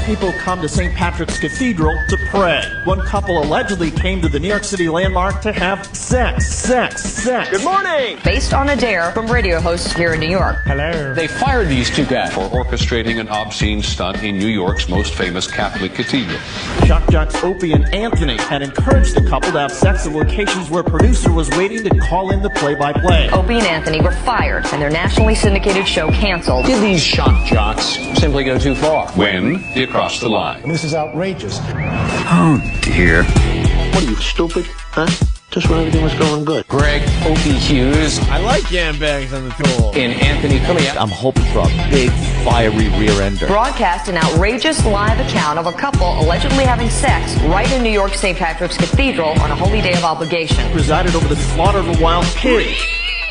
People come to St. Patrick's Cathedral to pray. One couple allegedly came to the New York City landmark to have sex. Good morning! Based on a dare from radio hosts here in New York. Hello. They fired these two guys for orchestrating an obscene stunt in New York's most famous Catholic cathedral. Shock jocks Opie and Anthony had encouraged the couple to have sex at locations where a producer was waiting to call in the play-by-play. Opie and Anthony were fired and their nationally syndicated show canceled. Did these shock jocks simply go too far? When they crossed the line? This is outrageous. Oh, dear. What are you, stupid? Huh? Just when everything was going good. Greg Opie Hughes. I like yam bags on the tool. And Anthony Cumia. I'm hoping for a big, fiery rear ender. Broadcast an outrageous live account of a couple allegedly having sex right in New York St. Patrick's Cathedral on a holy day of obligation. Presided over the slaughter of a wild pig.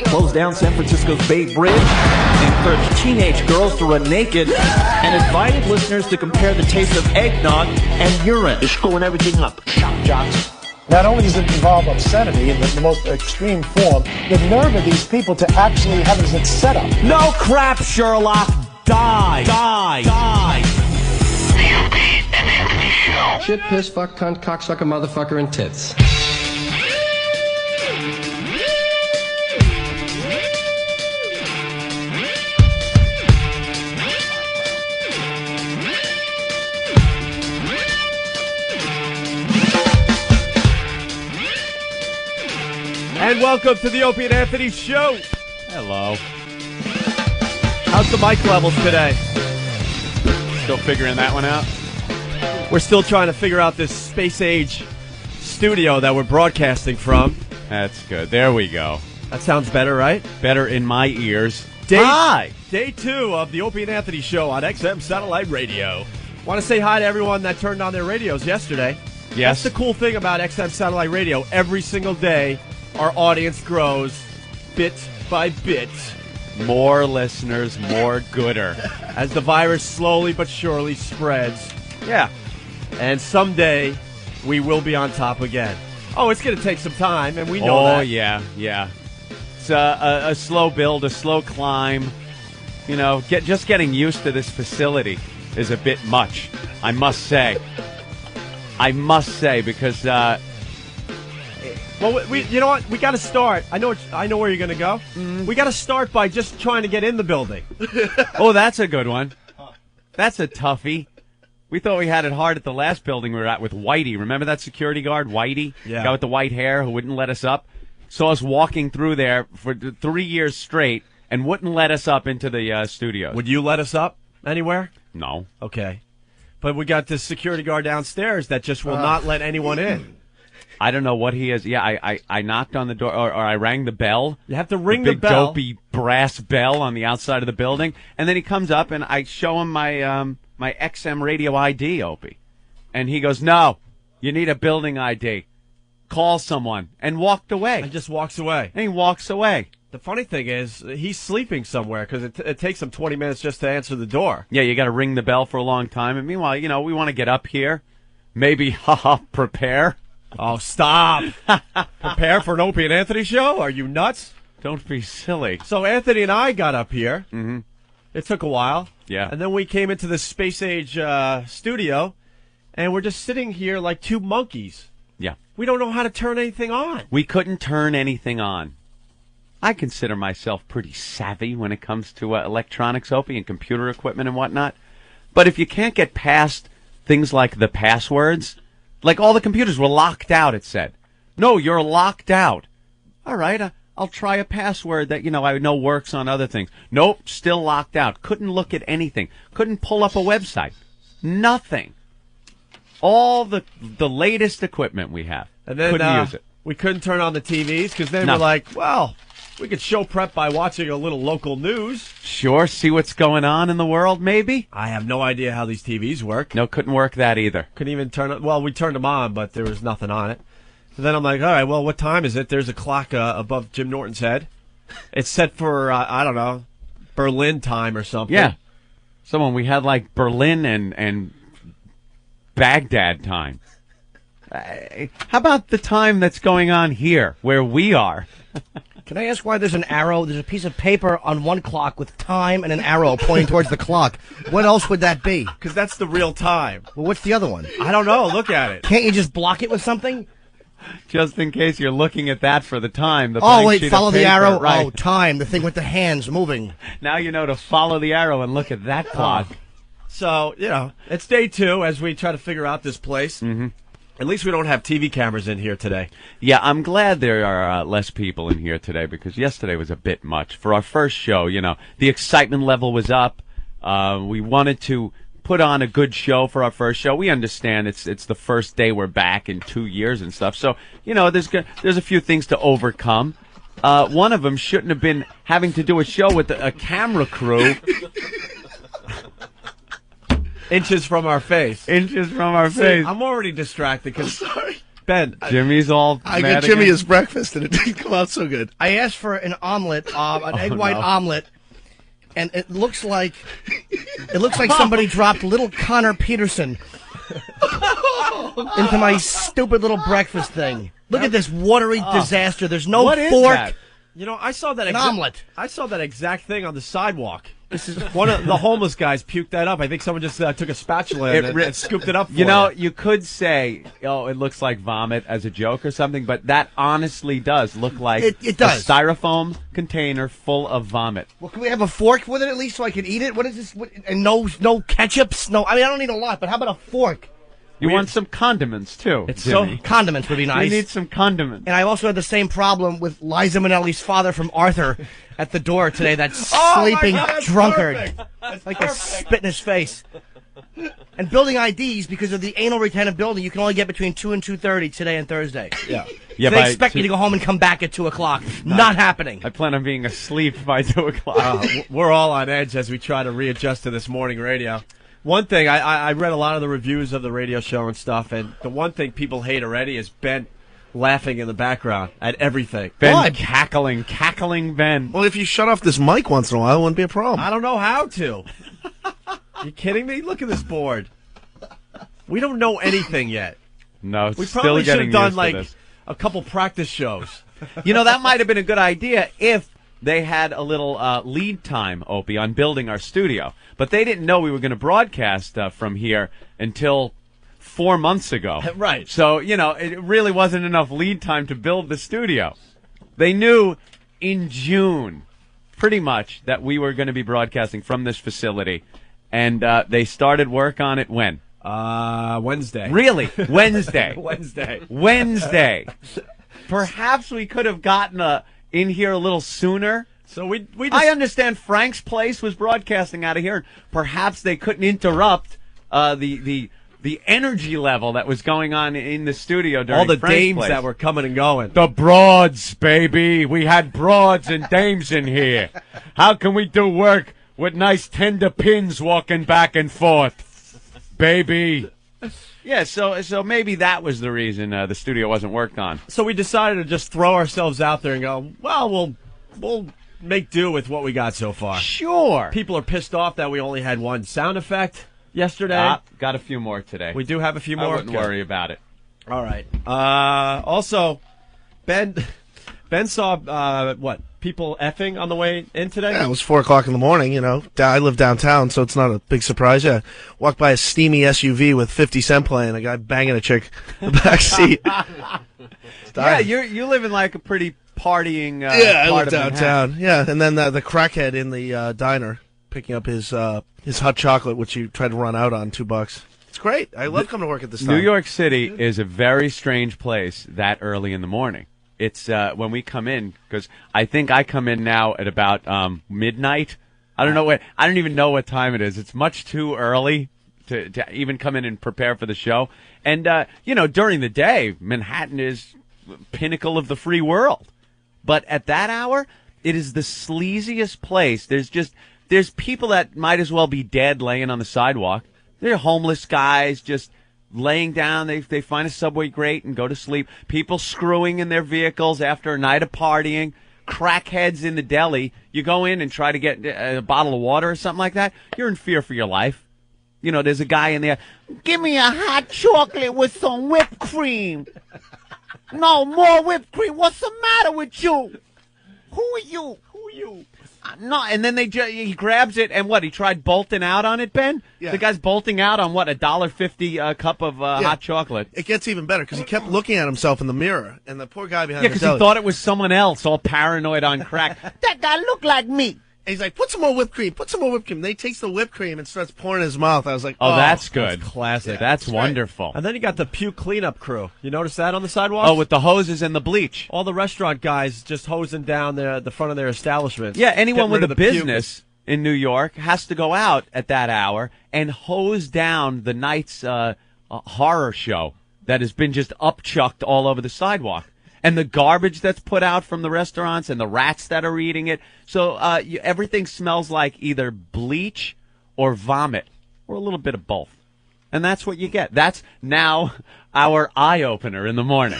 Closed down San Francisco's Bay Bridge. Encouraged teenage girls to run naked. And invited listeners to compare the taste of eggnog and urine. You're screwing everything up. Shock jocks. Not only does it involve obscenity in the most extreme form, the nerve of these people to actually have it set up. No crap, Sherlock. Die. The Opie and Anthony Show. Shit, piss, fuck, cunt, cocksucker, motherfucker, and tits. And welcome to the Opie and Anthony Show. Hello. How's the mic levels today? Still figuring that one out? We're still trying to figure out this space-age studio that we're broadcasting from. That's good. There we go. That sounds better, right? Better in my ears. Day 2 of the Opie and Anthony Show on XM Satellite Radio. Want to say hi to everyone that turned on their radios yesterday. Yes. That's the cool thing about XM Satellite Radio. Every single day, our audience grows bit by bit. More listeners, more gooder. As the virus slowly but surely spreads. Yeah. And someday, we will be on top again. Oh, it's going to take some time, and we know that. Oh, yeah. It's a slow build, a slow climb. You know, just getting used to this facility is a bit much, I must say. Because... Well, you know what? We got to start. I know where you're going to go. We got to start by just trying to get in the building. Oh, that's a good one. That's a toughie. We thought we had it hard at the last building we were at with Whitey. Remember that security guard, Whitey? Yeah. Guy with the white hair who wouldn't let us up? Saw us walking through there for 3 years straight and wouldn't let us up into the studio. Would you let us up anywhere? No. Okay. But we got this security guard downstairs that just will not let anyone in. I don't know what he is. Yeah, I knocked on the door, or I rang the bell. You have to ring the bell. Big dopey brass bell on the outside of the building. And then he comes up, and I show him my my XM radio ID, Opie. And he goes, no, you need a building ID. Call someone. And walked away. And just walks away. And he walks away. The funny thing is, he's sleeping somewhere because it takes him 20 minutes just to answer the door. Yeah, you got to ring the bell for a long time. And meanwhile, you know, we want to get up here. Maybe, prepare. Oh, stop. Prepare for an Opie and Anthony show? Are you nuts? Don't be silly. So Anthony and I got up here. Mm-hmm. It took a while. Yeah. And then we came into the Space Age studio, and we're just sitting here like two monkeys. Yeah. We don't know how to turn anything on. We couldn't turn anything on. I consider myself pretty savvy when it comes to electronics, Opie, and computer equipment and whatnot. But if you can't get past things like the passwords, like all the computers were locked out, it said. No, you're locked out. All right, I'll try a password that, I know works on other things. Nope, still locked out. Couldn't look at anything. Couldn't pull up a website. Nothing. All the latest equipment we have. And then couldn't use it. We couldn't turn on the TVs because then No. we're like, well, we could show prep by watching a little local news. Sure, see what's going on in the world, maybe? I have no idea how these TVs work. No, couldn't work that either. Couldn't even turn it. Well, we turned them on, but there was nothing on it. And then I'm like, all right, well, what time is it? There's a clock above Jim Norton's head. It's set for, I don't know, Berlin time or something. Yeah. We had like Berlin and Baghdad time. How about the time that's going on here, where we are? Can I ask why there's an arrow? There's a piece of paper on one clock with time and an arrow pointing towards the clock. What else would that be? Because that's the real time. Well, what's the other one? I don't know. Look at it. Can't you just block it with something? Just in case you're looking at that for the time. The Oh, blank wait, sheet of follow the paper, arrow? Right. Oh, time, the thing with the hands moving. Now you know to follow the arrow and look at that clock. So, it's day 2 as we try to figure out this place. Mm-hmm. At least we don't have TV cameras in here today. Yeah, I'm glad there are less people in here today because yesterday was a bit much. For our first show, the excitement level was up. We wanted to put on a good show for our first show. We understand it's the first day we're back in 2 years and stuff. So, there's a few things to overcome. One of them shouldn't have been having to do a show with a camera crew. Inches from our face. Inches from our face. I'm already distracted because Sorry. Ben. Jimmy's all I mad got Jimmy again. his breakfast and it didn't come out so good. I asked for an omelet, an egg white omelet, and it looks like somebody dropped little Connor Peterson into my stupid little breakfast thing. Look at this watery disaster. There's no What is fork. that? I saw that An omelet. I saw that exact thing on the sidewalk. This is one of the homeless guys puked that up. I think someone just took a spatula and scooped it up for you could say, it looks like vomit as a joke or something, but that honestly does look like It does. a styrofoam container full of vomit. Well, can we have a fork with it at least so I can eat it? What is this? And no ketchups? No, I don't need a lot, but how about a fork? You want some condiments, too, It's Jimmy. Condiments would be nice. You need some condiments. And I also had the same problem with Liza Minnelli's father from Arthur at the door today, that Oh, my sleeping God, that's drunkard. perfect. That's Like perfect. a spit in his face. And building IDs, because of the anal retentive building, you can only get between 2 and 2:30 today and Thursday. Yeah. Yeah, So they by expect me to go home and come back at 2 o'clock. Not happening. I plan on being asleep by 2 o'clock. We're all on edge as we try to readjust to this morning radio. One thing, I read a lot of the reviews of the radio show and stuff, and the one thing people hate already is Ben laughing in the background at everything. Ben cackling Ben. Well, if you shut off this mic once in a while, it wouldn't be a problem. I don't know how to. You kidding me? Look at this board. We don't know anything yet. No, it's We still probably should getting have done used to like this. a couple practice shows. That might have been a good idea if they had a little lead time, Opie, on building our studio. But they didn't know we were going to broadcast from here until 4 months ago. Right. So, it really wasn't enough lead time to build the studio. They knew in June, pretty much, that we were going to be broadcasting from this facility. And they started work on it when? Wednesday. Really? Wednesday. Wednesday. Perhaps we could have gotten in here a little sooner. So we just, I understand Frank's Place was broadcasting out of here. And perhaps they couldn't interrupt the energy level that was going on in the studio during all the Frank's dames Place. that were coming and going. The broads, baby. We had broads and dames in here. How can we do work with nice tender pins walking back and forth, baby? Yeah, so maybe that was the reason the studio wasn't worked on. So we decided to just throw ourselves out there and go, well, we'll make do with what we got so far. Sure. People are pissed off that we only had one sound effect yesterday. Got a few more today. We do have a few more. I wouldn't worry about it. All right. Also, Ben saw people effing on the way in today? Yeah, it was 4 o'clock in the morning, I live downtown, so it's not a big surprise. Yeah. Walked by a steamy SUV with 50 Cent playing, a guy banging a chick in the back seat. Yeah, you live in like a pretty partying I part live of downtown. Manhattan. Yeah, and then the crackhead in the diner picking up his hot chocolate, which he tried to run out on $2. It's great. I love coming to work at this time. New York City is a very strange place that early in the morning. It's when we come in, because I think I come in now at about midnight. I don't even know what time it is. It's much too early to even come in and prepare for the show. And during the day, Manhattan is pinnacle of the free world. But at that hour, it is the sleaziest place. There's people that might as well be dead laying on the sidewalk. They're homeless guys just laying down. They find a subway grate and go to sleep. People screwing in their vehicles after a night of partying. Crackheads in the deli. You go in and try to get a bottle of water or something like that. You're in fear for your life. There's a guy in there. Give me a hot chocolate with some whipped cream. No, more whipped cream. What's the matter with you? Who are you? No, and then he grabs it, and what? He tried bolting out on it, Ben? Yeah. The guy's bolting out on what? $1.50 cup of hot chocolate. It gets even better because he kept looking at himself in the mirror, and the poor guy behind Yeah, the because deli. he thought it was someone else, all paranoid on crack. That guy looked like me. And he's like, put some more whipped cream. Then he takes the whipped cream and starts pouring in his mouth. I was like, Oh, that's good. That's classic. That's wonderful. And then you got the puke cleanup crew. You notice that on the sidewalks? Oh, with the hoses and the bleach. All the restaurant guys just hosing down the front of their establishments. Yeah, anyone getting with rid a of the puke. business in New York has to go out at that hour and hose down the night's horror show that has been just upchucked all over the sidewalk. And the garbage that's put out from the restaurants and the rats that are eating it. So everything smells like either bleach or vomit or a little bit of both. And that's what you get. That's now our eye-opener in the morning.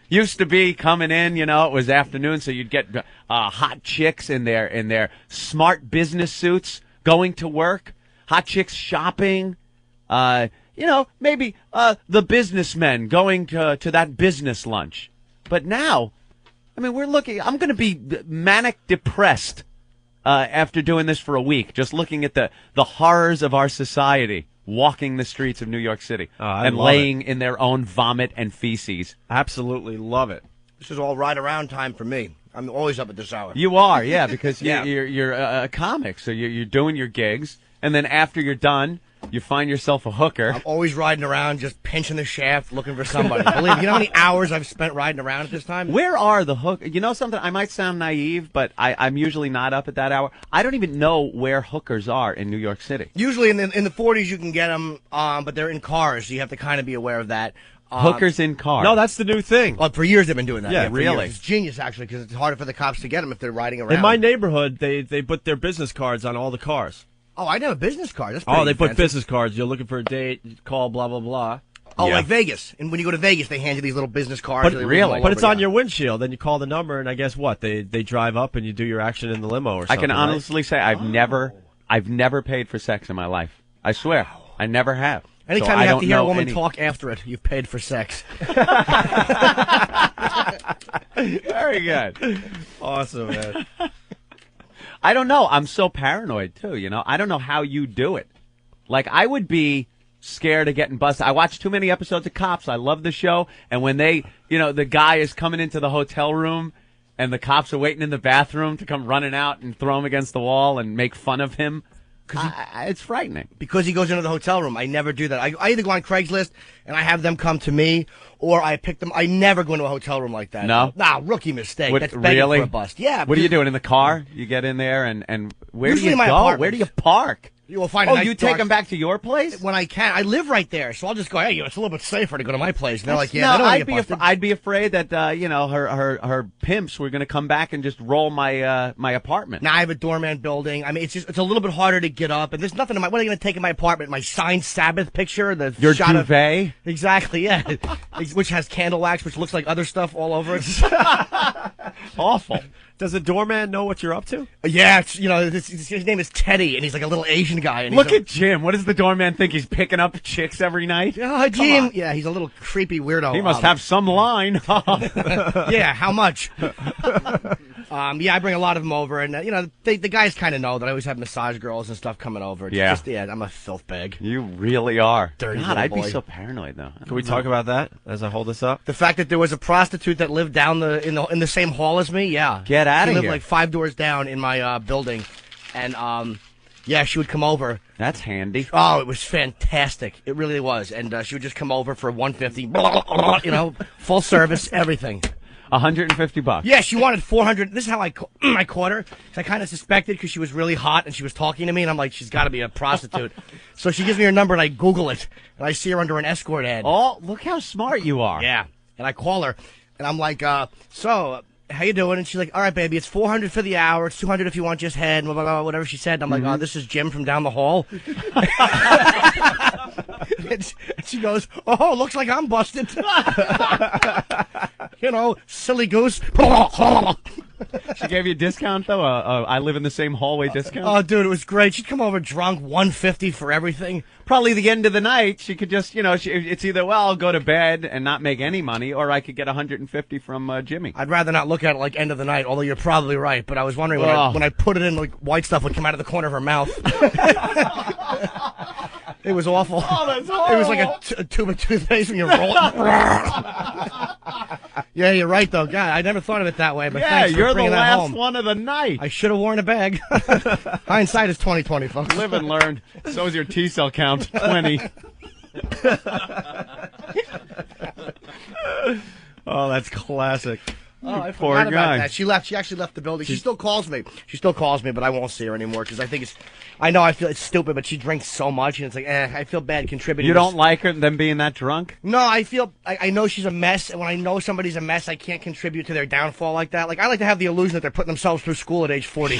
Used to be coming in, it was afternoon, so you'd get hot chicks in their smart business suits going to work, hot chicks shopping, maybe the businessmen going to that business lunch. But now, we're looking, I'm going to be manic depressed after doing this for a week, just looking at the horrors of our society walking the streets of New York City and laying in their own vomit and feces. Absolutely love it. This is all ride around time for me. I'm always up at this hour. You are, yeah, because Yeah. you're a comic, so you're doing your gigs, and then after you're done, you find yourself a hooker. I'm always riding around, just pinching the shaft, looking for somebody. Believe me, you know how many hours I've spent riding around at this time? Where are the hookers? You know something? I might sound naive, but I'm usually not up at that hour. I don't even know where hookers are in New York City. Usually in the 40s you can get them, but they're in cars, so you have to kind of be aware of that. Hookers in cars. No, that's the new thing. Well, for years they've been doing that. Yeah, for really? years. It's genius, actually, because it's harder for the cops to get them if they're riding around. In my neighborhood, they put their business cards on all the cars. Oh, I know a business card. That's pretty Oh, they put fancy. business cards. You're looking for a date, you call blah, blah, blah. Oh, Yeah. like Vegas. And when you go to Vegas, they hand you these little business cards. But, They leave them all but it's over on town. your windshield. Then you call the number, and I guess what? They drive up, and you do your action in the limo or I something. can honestly say I've never paid for sex in my life. I swear. I never have. Anytime So you I have don't to hear a know woman any- talk after it, you've paid for sex. Very good. Awesome, man. I don't know. I'm so paranoid, too, I don't know how you do it. Like, I would be scared of getting busted. I watch too many episodes of Cops. I love the show. And when they, the guy is coming into the hotel room and the cops are waiting in the bathroom to come running out and throw him against the wall and make fun of him, it's frightening. Because he goes into the hotel room. I never do that. I either go on Craigslist and I have them come to me, or I pick them. I never go into a hotel room like that. No? Nah, rookie mistake. What, That's begging really? for a bust. Yeah. What are you because doing in the car? You get in there and where Usually do you my go? apartment. Where do you park? You will find a Oh, nice you take dark- them back to your place? when I can. I live right there, so I'll just go. Hey, it's a little bit safer to go to my place. And they're like, yeah, no, they don't I'd get be busted. I'd be afraid that her pimps were going to come back and just roll my my apartment. Now I have a doorman building. I mean, it's a little bit harder to get up, and there's nothing in my. What are they going to take in my apartment? My signed Sabbath picture, the Your shot of- duvet? exactly, yeah, which has candle wax, which looks like other stuff all over it. Awful. Does the doorman know what you're up to? Yeah, it's, his name is Teddy, and he's like a little Asian guy. And Look at Jim. What does the doorman think? He's picking up chicks every night? Oh, Jim. Yeah, he's a little creepy weirdo. He must have some line. Yeah, how much? Yeah, I bring a lot of them over, and the guys kind of know that I always have massage girls and stuff coming over. I'm a filth bag. You really are. Dirty God, little I'd boy. be so paranoid though. Can we talk about that as I hold this up? The fact that there was a prostitute that lived down in the same hall as me. Yeah, Get out she of lived here. like 5 doors down in my building, and yeah, she would come over. That's handy. Oh, it was fantastic. It really was, and she would just come over for $150. Full service, everything. $150. Yeah, she wanted 400. This is how I caught her. 'Cause I kind of suspected because she was really hot and she was talking to me, and I'm like, she's got to be a prostitute. So she gives me her number, and I Google it, and I see her under an escort ad. Oh, look how smart you are. Yeah, and I call her, and I'm like, so how you doing? And she's like, all right, baby, it's $400 for the hour. It's $200 if you want just head, and blah, blah, blah, whatever she said. And I'm like, oh, this is Jim from down the hall. And she goes, oh, looks like I'm busted. Silly goose. She gave you a discount, though? I live in the same hallway discount? Oh, dude, it was great. She'd come over drunk, $150 for everything. Probably the end of the night, she could just, it's either, well, I'll go to bed and not make any money, or I could get $150 from Jimmy. I'd rather not look at it like end of the night, although you're probably right. But I was wondering when I put it in, like, white stuff would come out of the corner of her mouth. It was awful. Oh, that's horrible. It was like a tube of toothpaste when you roll it. Yeah, you're right, though. God, I never thought of it that way. But Yeah, thanks for you're the bringing that last home. one of the night. I should have worn a bag. Hindsight is 20/20, folks. Live and learn. So is your T-cell count, 20. Oh, that's classic. Oh, I Poor forgot about guy. that. She left. She actually left the building. She still calls me. But I won't see her anymore because I think I feel it's stupid, but she drinks so much, and it's like, I feel bad contributing. You don't like her, them being that drunk? No, I know she's a mess, and when I know somebody's a mess, I can't contribute to their downfall like that. Like, I like to have the illusion that they're putting themselves through school at age 40.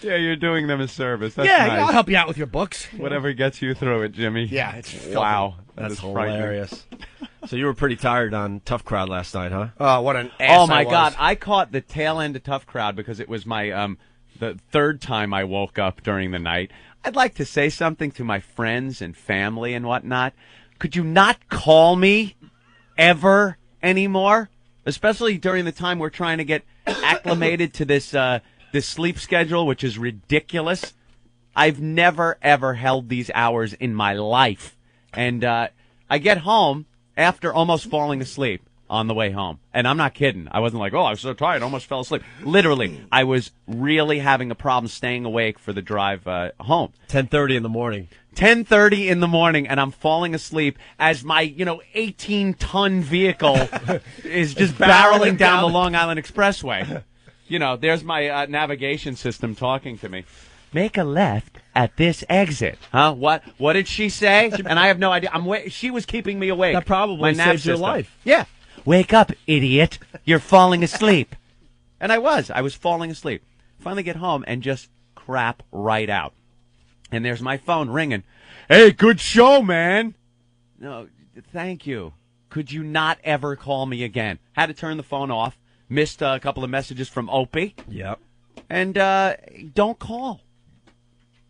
Yeah, you're doing them a service. That's Yeah, nice. I'll help you out with your books. Whatever gets you through it, Jimmy. Yeah, it's filthy. Wow. That's is frightening. hilarious. So you were pretty tired on Tough Crowd last night, huh? Oh, what an ass Oh my I was. God! I caught the tail end of Tough Crowd because it was my the third time I woke up during the night. I'd like to say something to my friends and family and whatnot. Could you not call me ever anymore? Especially during the time we're trying to get acclimated to this sleep schedule, which is ridiculous. I've never ever held these hours in my life, and I get home after almost falling asleep on the way home. And I'm not kidding. I wasn't like, oh, I was so tired, I almost fell asleep. Literally, I was really having a problem staying awake for the drive home. 10:30 in the morning. 10:30 in the morning, and I'm falling asleep as my, 18-ton vehicle is just barreling down the Long Island Expressway. There's my navigation system talking to me. Make a left at this exit. Huh? What did she say? And I have no idea. She was keeping me awake. That probably My nav saved your system. life. Yeah. Wake up, idiot. You're falling asleep. And I was falling asleep. Finally get home and just crap right out. And there's my phone ringing. Hey, good show, man. No, thank you. Could you not ever call me again? Had to turn the phone off. Missed a couple of messages from Opie. Yep. And don't call.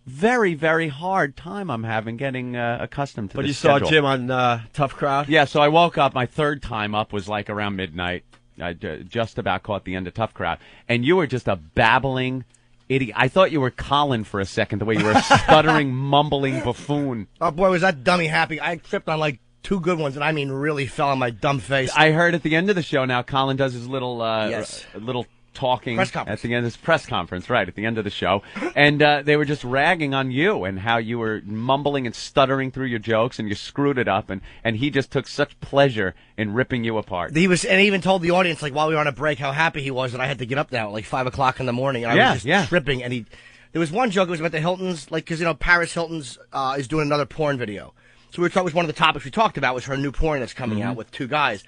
Very, very hard time I'm having getting accustomed to But this you saw schedule. Jim on Tough Crowd? Yeah, so I woke up. My third time up was like around midnight. I just about caught the end of Tough Crowd. And you were just a babbling idiot. I thought you were Colin for a second, the way you were a stuttering, mumbling buffoon. Oh, boy, was that dummy happy. I tripped on, like, 2 good ones, and I mean really fell on my dumb face. I heard at the end of the show now, Colin does his little Yes. little talking Press conference. at the end of his press conference, right, at the end of the show. And they were just ragging on you and how you were mumbling and stuttering through your jokes and you screwed it up. And he just took such pleasure in ripping you apart. And he even told the audience, like, while we were on a break, how happy he was that I had to get up now at, like, 5 o'clock in the morning. And I was just tripping. And there was one joke, it was about the Hiltons, like, because, Paris Hilton's is doing another porn video. So it was one of the topics we talked about was her new porn that's coming out with 2 guys.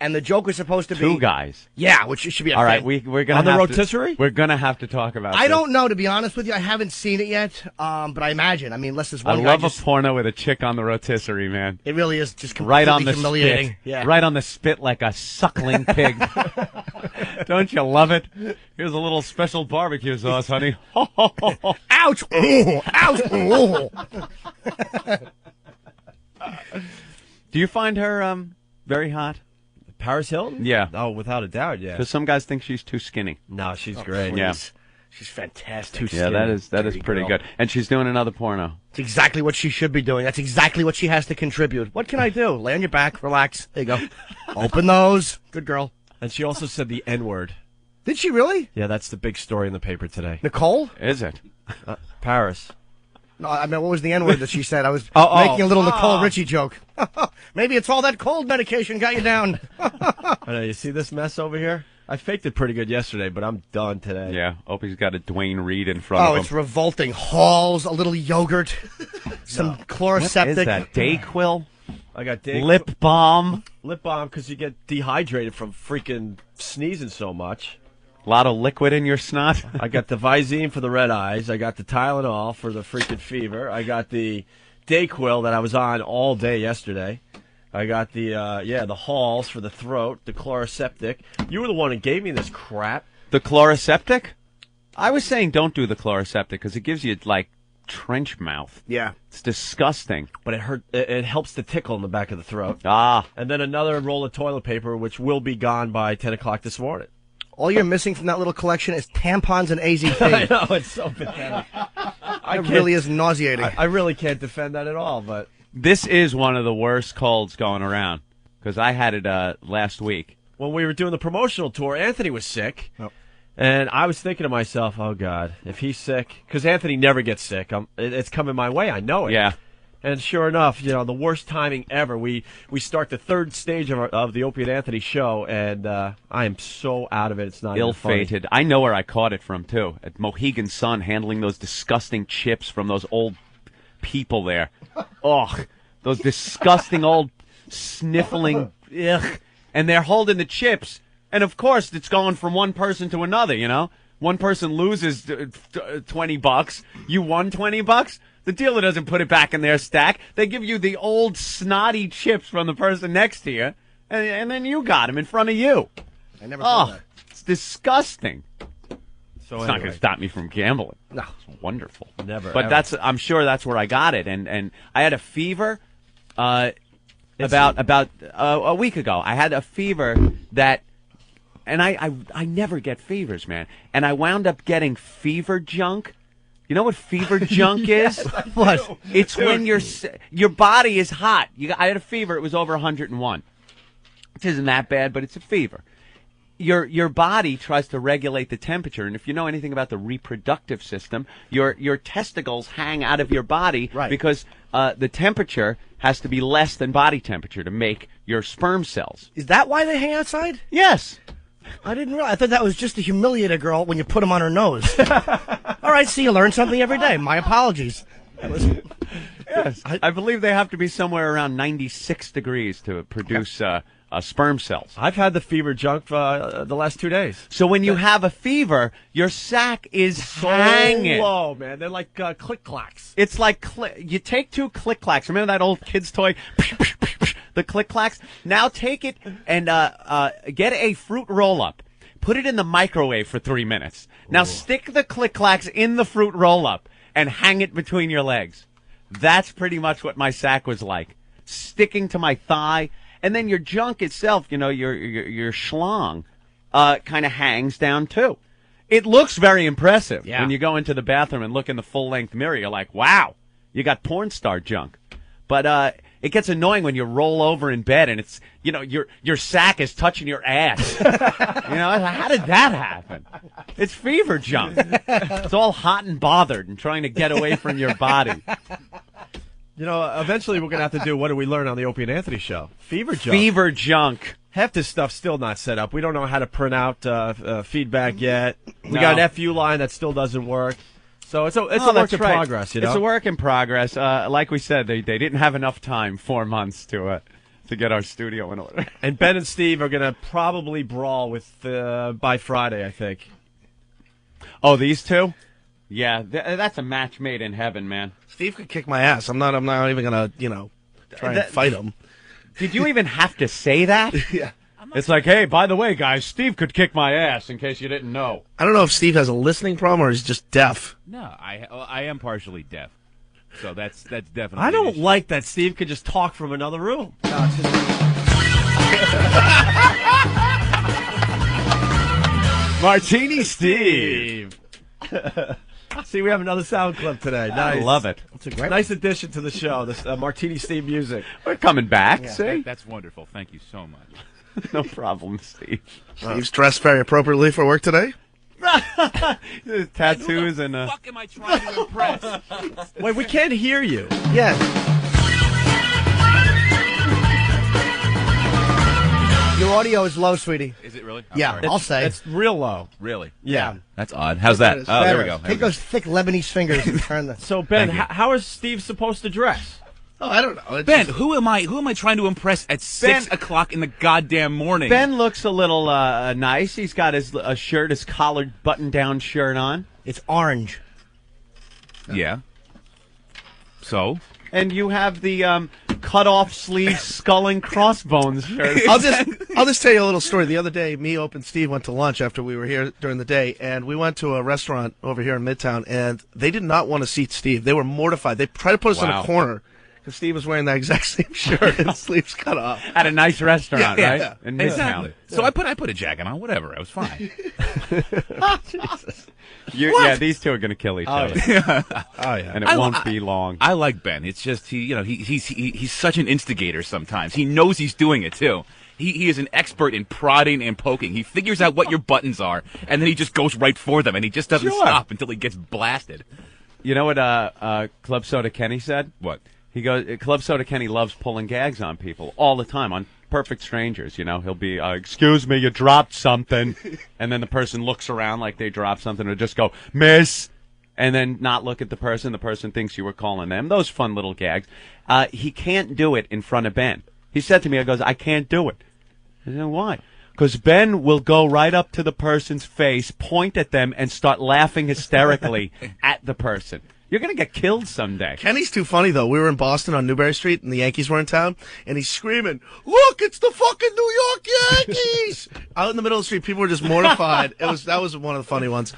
and the joke was supposed to be 2 guys. Yeah, which should be a All right, thing. we're gonna On the have rotisserie? We're gonna have to talk about. I this. don't know, to be honest with you. I haven't seen it yet, but I imagine. I mean, unless this I one guy love a porno with a chick on the rotisserie, man. It really is just Right completely on the humiliating. spit. Yeah. Right on the spit like a suckling pig. Don't you love it? Here's a little special barbecue sauce, honey. Ouch! Ooh, ouch! Ooh. Do you find her very hot? Paris Hilton? Yeah. Oh, without a doubt, yeah. Because some guys think she's too skinny. No, she's great. Yeah. She's fantastic. Too Yeah, skinny. that is pretty girl. good. And she's doing another porno. It's exactly what she should be doing. That's exactly what she has to contribute. What can I do? Lay on your back, relax. There you go. Open those. Good girl. And she also said the N-word. Did she really? Yeah, that's the big story in the paper today. Nicole? Is it? Paris. No, I mean, what was the N-word that she said? I was Oh, making a little Nicole Richie joke. Maybe it's all that cold medication got you down. I know, you see this mess over here? I faked it pretty good yesterday, but I'm done today. Yeah. Opie's got a Dwayne Reed in front Oh, of him. it's revolting. Halls, a little yogurt, some chloroseptic. What is that? Dayquil? I got Dayquil. Lip balm? Lip balm because you get dehydrated from freaking sneezing so much. A lot of liquid in your snot? I got the Visine for the red eyes. I got the Tylenol for the freaking fever. I got the Dayquil that I was on all day yesterday. I got the the Halls for the throat, the chloroseptic. You were the one who gave me this crap. The chloroseptic? I was saying don't do the chloroseptic because it gives you, like, trench mouth. Yeah. It's disgusting. But it helps to tickle in the back of the throat. Ah. And then another roll of toilet paper, which will be gone by 10 o'clock this morning. All you're missing from that little collection is tampons and AZT. I know, it's so pathetic. It really is nauseating. I really can't defend that at all, but... This is one of the worst colds going around because I had it last week. When we were doing the promotional tour, Anthony was sick. And I was thinking to myself, oh, God, if he's sick, because Anthony never gets sick. It's coming my way. I know it. Yeah. And sure enough, the worst timing ever. We start the third stage of the Opie and Anthony show, and I am so out of it. It's not even funny. Ill-fated. I know where I caught it from, too. At Mohegan Sun, handling those disgusting chips from those old people there. Ugh. Those disgusting old sniffling, ugh. And they're holding the chips. And, of course, it's going from one person to another, One person loses $20. You won $20. The dealer doesn't put it back in their stack. They give you the old snotty chips from the person next to you, and then you got them in front of you. I never saw that. It's disgusting. So It's not going to stop me from gambling. No. It's wonderful. Never, But ever. I'm sure that's where I got it. And I had a fever about a week ago. I had a fever that, and I never get fevers, man. And I wound up getting fever junk. You know what fever junk is? What? It's when your body is hot. I had a fever. It was over 101. Which isn't that bad, but it's a fever. Your body tries to regulate the temperature, and if you know anything about the reproductive system, your testicles hang out of your body because the temperature has to be less than body temperature to make your sperm cells. Is that why they hang outside? Yes. I didn't realize. I thought that was just to humiliate a girl when you put them on her nose. All right, see, you learn something every day. My apologies. Yes. I believe they have to be somewhere around 96 degrees to produce sperm cells. I've had the fever junk for the last 2 days. So when you have a fever, your sack is hanging. So low, man. They're like click-clacks. It's like you take 2 click-clacks. Remember that old kid's toy? The click-clacks? Now take it and get a fruit roll-up. Put it in the microwave for 3 minutes. Now stick the click-clacks in the fruit roll-up and hang it between your legs. That's pretty much what my sack was like. Sticking to my thigh. And then your junk itself, your schlong, kind of hangs down too. It looks very impressive. Yeah. When you go into the bathroom and look in the full-length mirror, you're like, wow, you got porn star junk. But it gets annoying when you roll over in bed and it's, your sack is touching your ass. How did that happen? It's fever junk. It's all hot and bothered and trying to get away from your body. Eventually we're going to have to do what did we learn on the Opie and Anthony show? Fever junk. Fever junk. Half this stuff's still not set up. We don't know how to print out feedback yet. We got an FU line that still doesn't work. So it's a work in progress, It's a work in progress. Like we said, they didn't have enough time, 4 months, to to get our studio in order. And Ben and Steve are going to probably brawl with by Friday, I think. Oh, these two? Yeah, that's a match made in heaven, man. Steve could kick my ass. I'm not even gonna, try and fight him. Did you even have to say that? Yeah. It's like, hey, by the way, guys, Steve could kick my ass, in case you didn't know. I don't know if Steve has a listening problem or he's just deaf. No, I am partially deaf. So that's definitely. I don't like that Steve could just talk from another room. Martini Steve. See, we have another sound clip today. Nice. I love it. It's a nice addition to the show, this Martini Steve music. We're coming back, Yeah, see? that's wonderful. Thank you so much. No problem, Steve. Steve's dressed very appropriately for work today. Tattoos and... What the fuck am I trying to impress? Wait, we can't hear you. Yeah. Your audio is low, sweetie. Is it really? Yeah, I'll say. It's real low. Really? Yeah. That's odd. How's that? It's Oh, there we better. go. Take those thick Lebanese fingers and turn the... So, Ben, Thank you. how is Steve supposed to dress? Oh, I don't know. It's Ben, just- who am I trying to impress at 6 o'clock in the goddamn morning? Ben looks a little nice. He's got his shirt, his collared button-down shirt on. It's orange. Yeah. So? And you have the cut-off sleeve skull and crossbones shirt. I'll just tell you a little story. The other day, me, Ope, and Steve went to lunch after we were here during the day, and we went to a restaurant over here in Midtown, and they did not want to seat Steve. They were mortified. They tried to put us in a corner because Steve was wearing that exact same shirt and sleeves cut off. At a nice restaurant, Yeah, right? yeah. In Midtown. Exactly. So I put a jacket on. Whatever. I was fine. Jesus. Yeah, these two are going to kill each other. Oh, yeah. And it won't be long. I like Ben. It's just he's such an instigator sometimes. He knows he's doing it too. He is an expert in prodding and poking. He figures out what your buttons are, and then he just goes right for them, and he just doesn't stop until he gets blasted. You know what Club Soda Kenny said? What? He goes, Club Soda Kenny loves pulling gags on people all the time, on perfect strangers, you know. He'll be, excuse me, you dropped something. And then the person looks around like they dropped something, or just go, miss, and then not look at the person. The person thinks you were calling them. Those fun little gags. He can't do it in front of Ben. He said to me, I can't do it. I said, why? Because Ben will go right up to the person's face, point at them, and start laughing hysterically at the person. You're going to get killed someday. Kenny's too funny, though. We were in Boston on Newbury Street, and the Yankees were in town, and he's screaming, look, it's the fucking New York Yankees! Out in the middle of the street, people were just mortified. That was one of the funny ones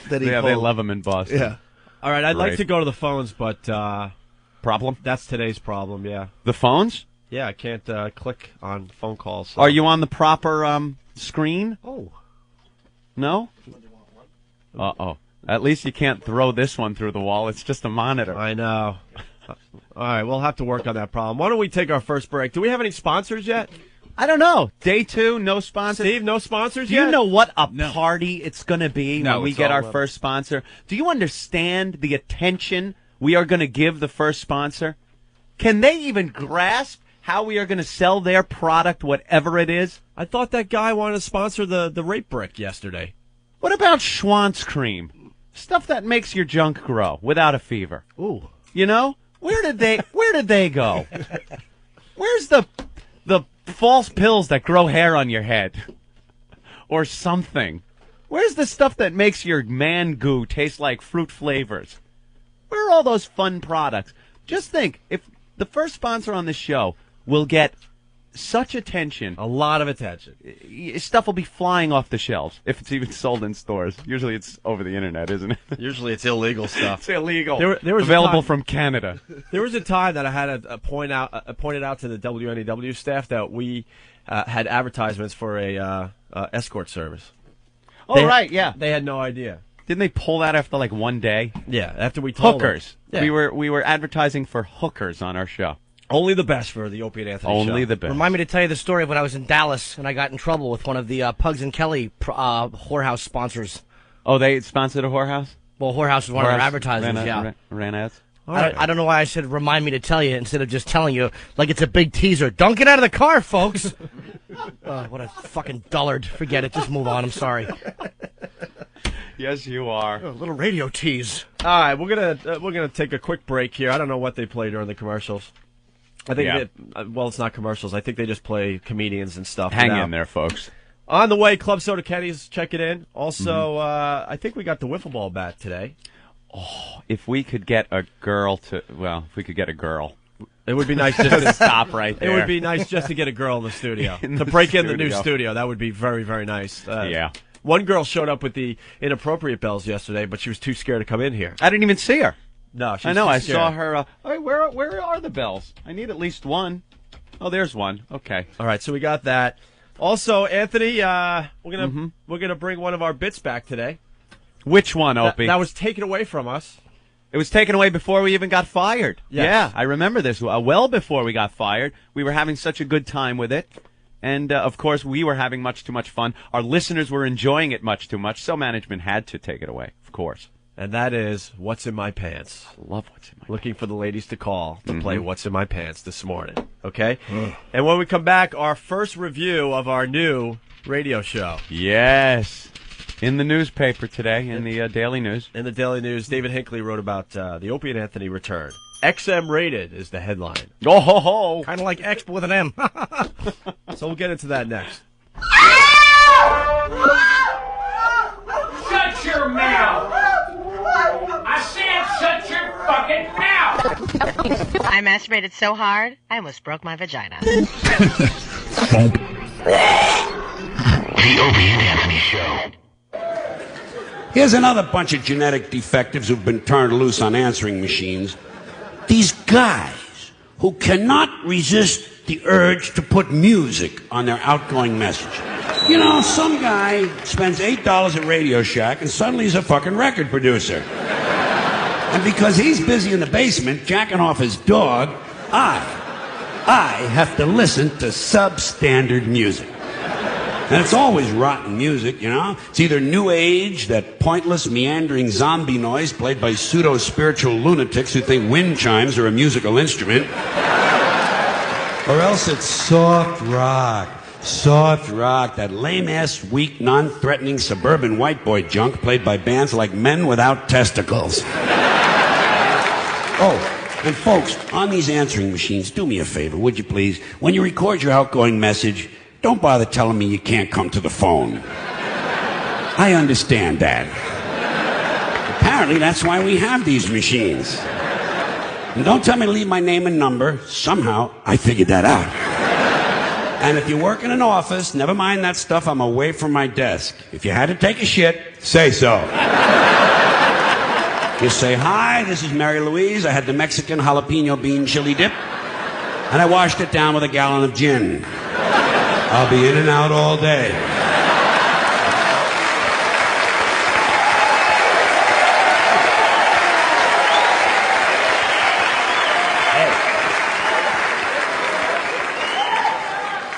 that he Yeah, pulled. they love him in Boston. Yeah. All right, I'd like Great. to go to the phones, but Problem? that's today's problem, yeah. The phones? Yeah, I can't click on phone calls. So. Are you on the proper screen? Oh. No? Uh-oh. At least you can't throw this one through the wall. It's just a monitor. I know. All right, we'll have to work on that problem. Why don't we take our first break? Do we have any sponsors yet? I don't know. Day 2, no sponsor. Steve, no sponsors Do yet? you know what a party it's going to be No, when we it's get all our love. first sponsor? Do you understand the attention we are going to give the first sponsor? Can they even grasp how we are going to sell their product, whatever it is? I thought that guy wanted to sponsor the rape brick yesterday. What about Schwantz cream? Stuff that makes your junk grow without a fever. Ooh. You know? Where did they go? Where's the false pills that grow hair on your head? Or something? Where's the stuff that makes your man goo taste like fruit flavors? Where are all those fun products? Just think, if the first sponsor on this show will get such attention. A lot of attention. Stuff will be flying off the shelves, if it's even sold in stores. Usually it's over the internet, isn't it? Usually it's illegal stuff. It's illegal. There was available from Canada. There was a time that I had pointed out to the WNEW staff that we had advertisements for a escort service. Oh, right, yeah. They had no idea. Didn't they pull that after like one day? Yeah, after we told Hookers. them. Yeah. We were advertising for hookers on our show. Only the best for the Opie and Anthony Only show. the best. Remind me to tell you the story of when I was in Dallas and I got in trouble with one of the Pugs and Kelly whorehouse sponsors. Oh, they sponsored a whorehouse? Well, whorehouse was one of our Whorehouse advertisers, ran ran ads? I don't know why I said remind me to tell you instead of just telling you like it's a big teaser. Don't get out of the car, folks. What a fucking dullard. Forget it. Just move on. I'm sorry. Yes, you are. A little radio tease. All right, we're gonna take a quick break here. I don't know what they play during the commercials. I think Yeah. well, it's not commercials. I think they just play comedians and stuff. Hang now. in there, folks. On the way, Club Soda Kenny's checking in. Also, I think we got the wiffle ball bat today. Oh, if we could get a girl to, well, if we could get a girl. It would be nice just to stop right there. It would be nice just to get a girl in the studio. In to the break in the new studio. studio. That would be very, very nice. Yeah. One girl showed up with the inappropriate bells yesterday, but she was too scared to come in here. I didn't even see her. No, she I was know. too I scared. saw her. Hey, where are the bells? I need at least one. Oh, there's one. Okay. All right, so we got that. Also, Anthony, we're gonna bring one of our bits back today. Which one, Opie? That was taken away from us. It was taken away before we even got fired. Yes. Yeah, I remember this. Well before we got fired, we were having such a good time with it. And, of course, we were having much too much fun. Our listeners were enjoying it much too much, so management had to take it away, of course. And that is What's in My Pants. I love What's in My Pants. Looking for the ladies to call to play What's in My Pants this morning. Okay? And when we come back, our first review of our new radio show. Yes. In the newspaper today, in the Daily News. In the Daily News, David Hinckley wrote about the Opie and Anthony return. XM rated is the headline. Oh, ho, ho. Kind of like X, but with an M. So we'll get into that next. Shut your mouth! I said shut your fucking mouth! I masturbated so hard, I almost broke my vagina. The Opie and Anthony Show. Here's another bunch of genetic defectives who've been turned loose on answering machines. These guys who cannot resist the urge to put music on their outgoing message. You know, some guy spends $8 at Radio Shack and suddenly he's a fucking record producer. And because he's busy in the basement jacking off his dog, I have to listen to substandard music. And it's always rotten music, you know? It's either new age, that pointless, meandering zombie noise played by pseudo-spiritual lunatics who think wind chimes are a musical instrument. Or else it's soft rock. Soft rock, that lame-ass, weak, non-threatening suburban white boy junk played by bands like Men Without Testicles. Oh, and folks, on these answering machines, do me a favor, would you please? When you record your outgoing message, don't bother telling me you can't come to the phone. I understand that. Apparently, that's why we have these machines. And don't tell me to leave my name and number. Somehow, I figured that out. And if you work in an office, never mind that stuff, I'm away from my desk. If you had to take a shit, say so. Just say, hi, this is Mary Louise. I had the Mexican jalapeno bean chili dip, and I washed it down with a gallon of gin. I'll be in and out all day.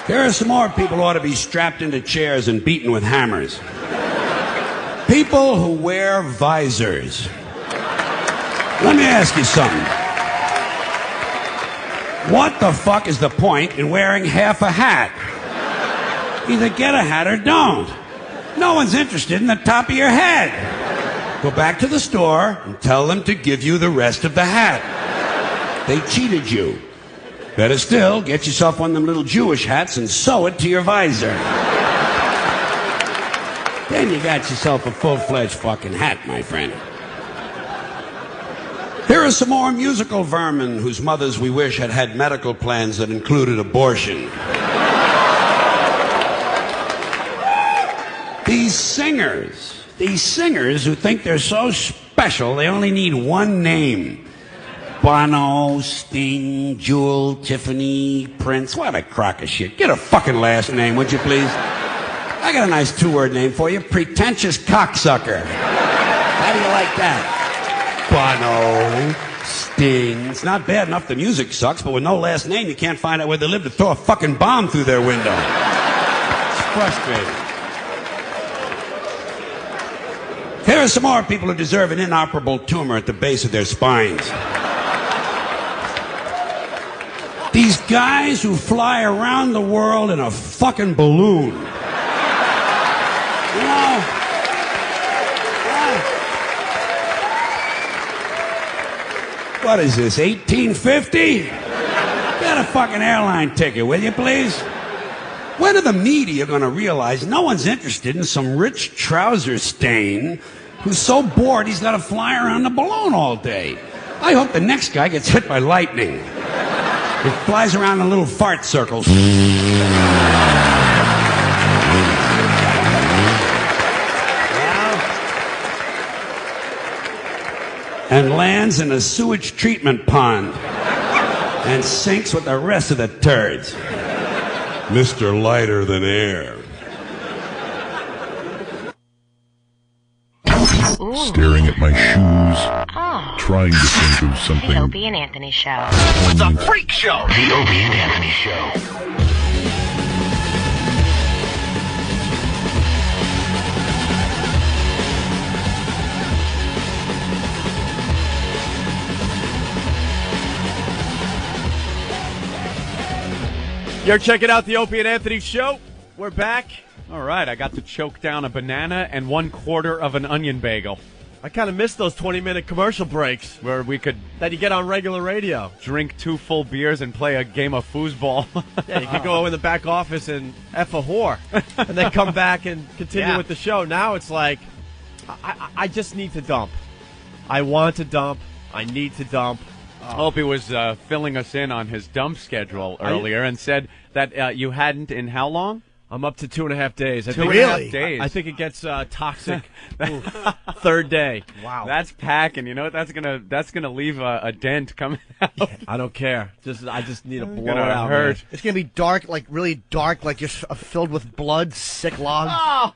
There are some more people who ought to be strapped into chairs and beaten with hammers. People who wear visors. Let me ask you something. What the fuck is the point in wearing half a hat? Either get a hat or don't. No one's interested in the top of your head. Go back to the store and tell them to give you the rest of the hat. They cheated you. Better still, get yourself one of them little Jewish hats and sew it to your visor. Then you got yourself a full-fledged fucking hat, my friend. Here are some more musical vermin whose mothers we wish had had medical plans that included abortion. These singers who think they're so special they only need one name. Bono, Sting, Jewel, Tiffany, Prince. What a crock of shit. Get a fucking last name, would you please? I got a nice two-word name for you. Pretentious cocksucker. How do you like that? Bono, Sting. It's not bad enough the music sucks, but with no last name, you can't find out where they live to throw a fucking bomb through their window. It's frustrating. Here are some more people who deserve an inoperable tumor at the base of their spines. These guys who fly around the world in a fucking balloon. You know? What is this, 1850? Get a fucking airline ticket, will you, please? When are the media going to realize no one's interested in some rich trouser stain who's so bored he's got to fly around the balloon all day? I hope the next guy gets hit by lightning. It flies around in little fart circles. And lands in a sewage treatment pond and sinks with the rest of the turds. Mr. Lighter Than Air. Staring at my shoes, trying to think of something. The Opie and Anthony Show. The Freak Show. The Opie and Anthony Show. You're checking out the Opie and Anthony Show. We're back. All right, I got to choke down a banana and 1/4 of an onion bagel. I kind of missed those 20-minute commercial breaks where we could that you get on regular radio. Drink 2 full beers and play a game of foosball. Yeah, you could go in the back office and F a whore and then come back and continue with the show. Now it's like, I just need to dump. I want to dump. I need to dump. Opie was filling us in on his dump schedule earlier and said that you hadn't in how long? I'm up to 2.5 days. Really? Days. I think it gets toxic. Third day. Wow. That's packing. You know what? That's gonna leave a dent coming out. I don't care. I just need to blow it gonna out. hurt. Man. It's going to be dark, like really dark, like just filled with blood, sick log. Oh!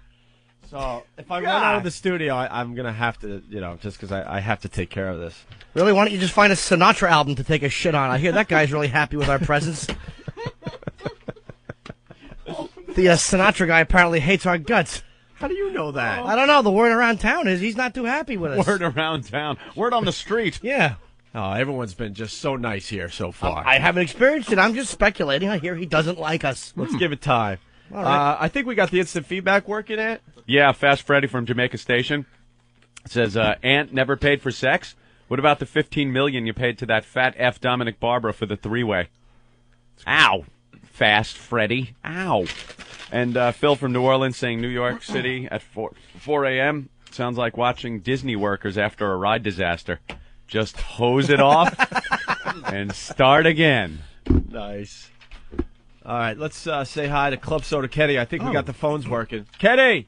So if I run out of the studio, I'm going to have to, just because I have to take care of this. Really? Why don't you just find a Sinatra album to take a shit on? I hear that guy's really happy with our presence. The Sinatra guy apparently hates our guts. How do you know that? I don't know. The word around town is he's not too happy with us. Word around town. Word on the street. Yeah. Oh, everyone's been just so nice here so far. I haven't experienced it. I'm just speculating. I hear he doesn't like us. Let's give it time. All right. I think we got the instant feedback working at. Yeah, Fast Freddy from Jamaica Station says, Aunt never paid for sex? What about the $15 million you paid to that fat F Dominic Barbara for the three-way? Ow. Fast Freddy. Ow. And Phil from New Orleans saying New York City at 4 a.m. Sounds like watching Disney workers after a ride disaster. Just hose it off and start again. Nice. All right, let's say hi to Club Soda Kenny. I think we got the phones working. Kenny!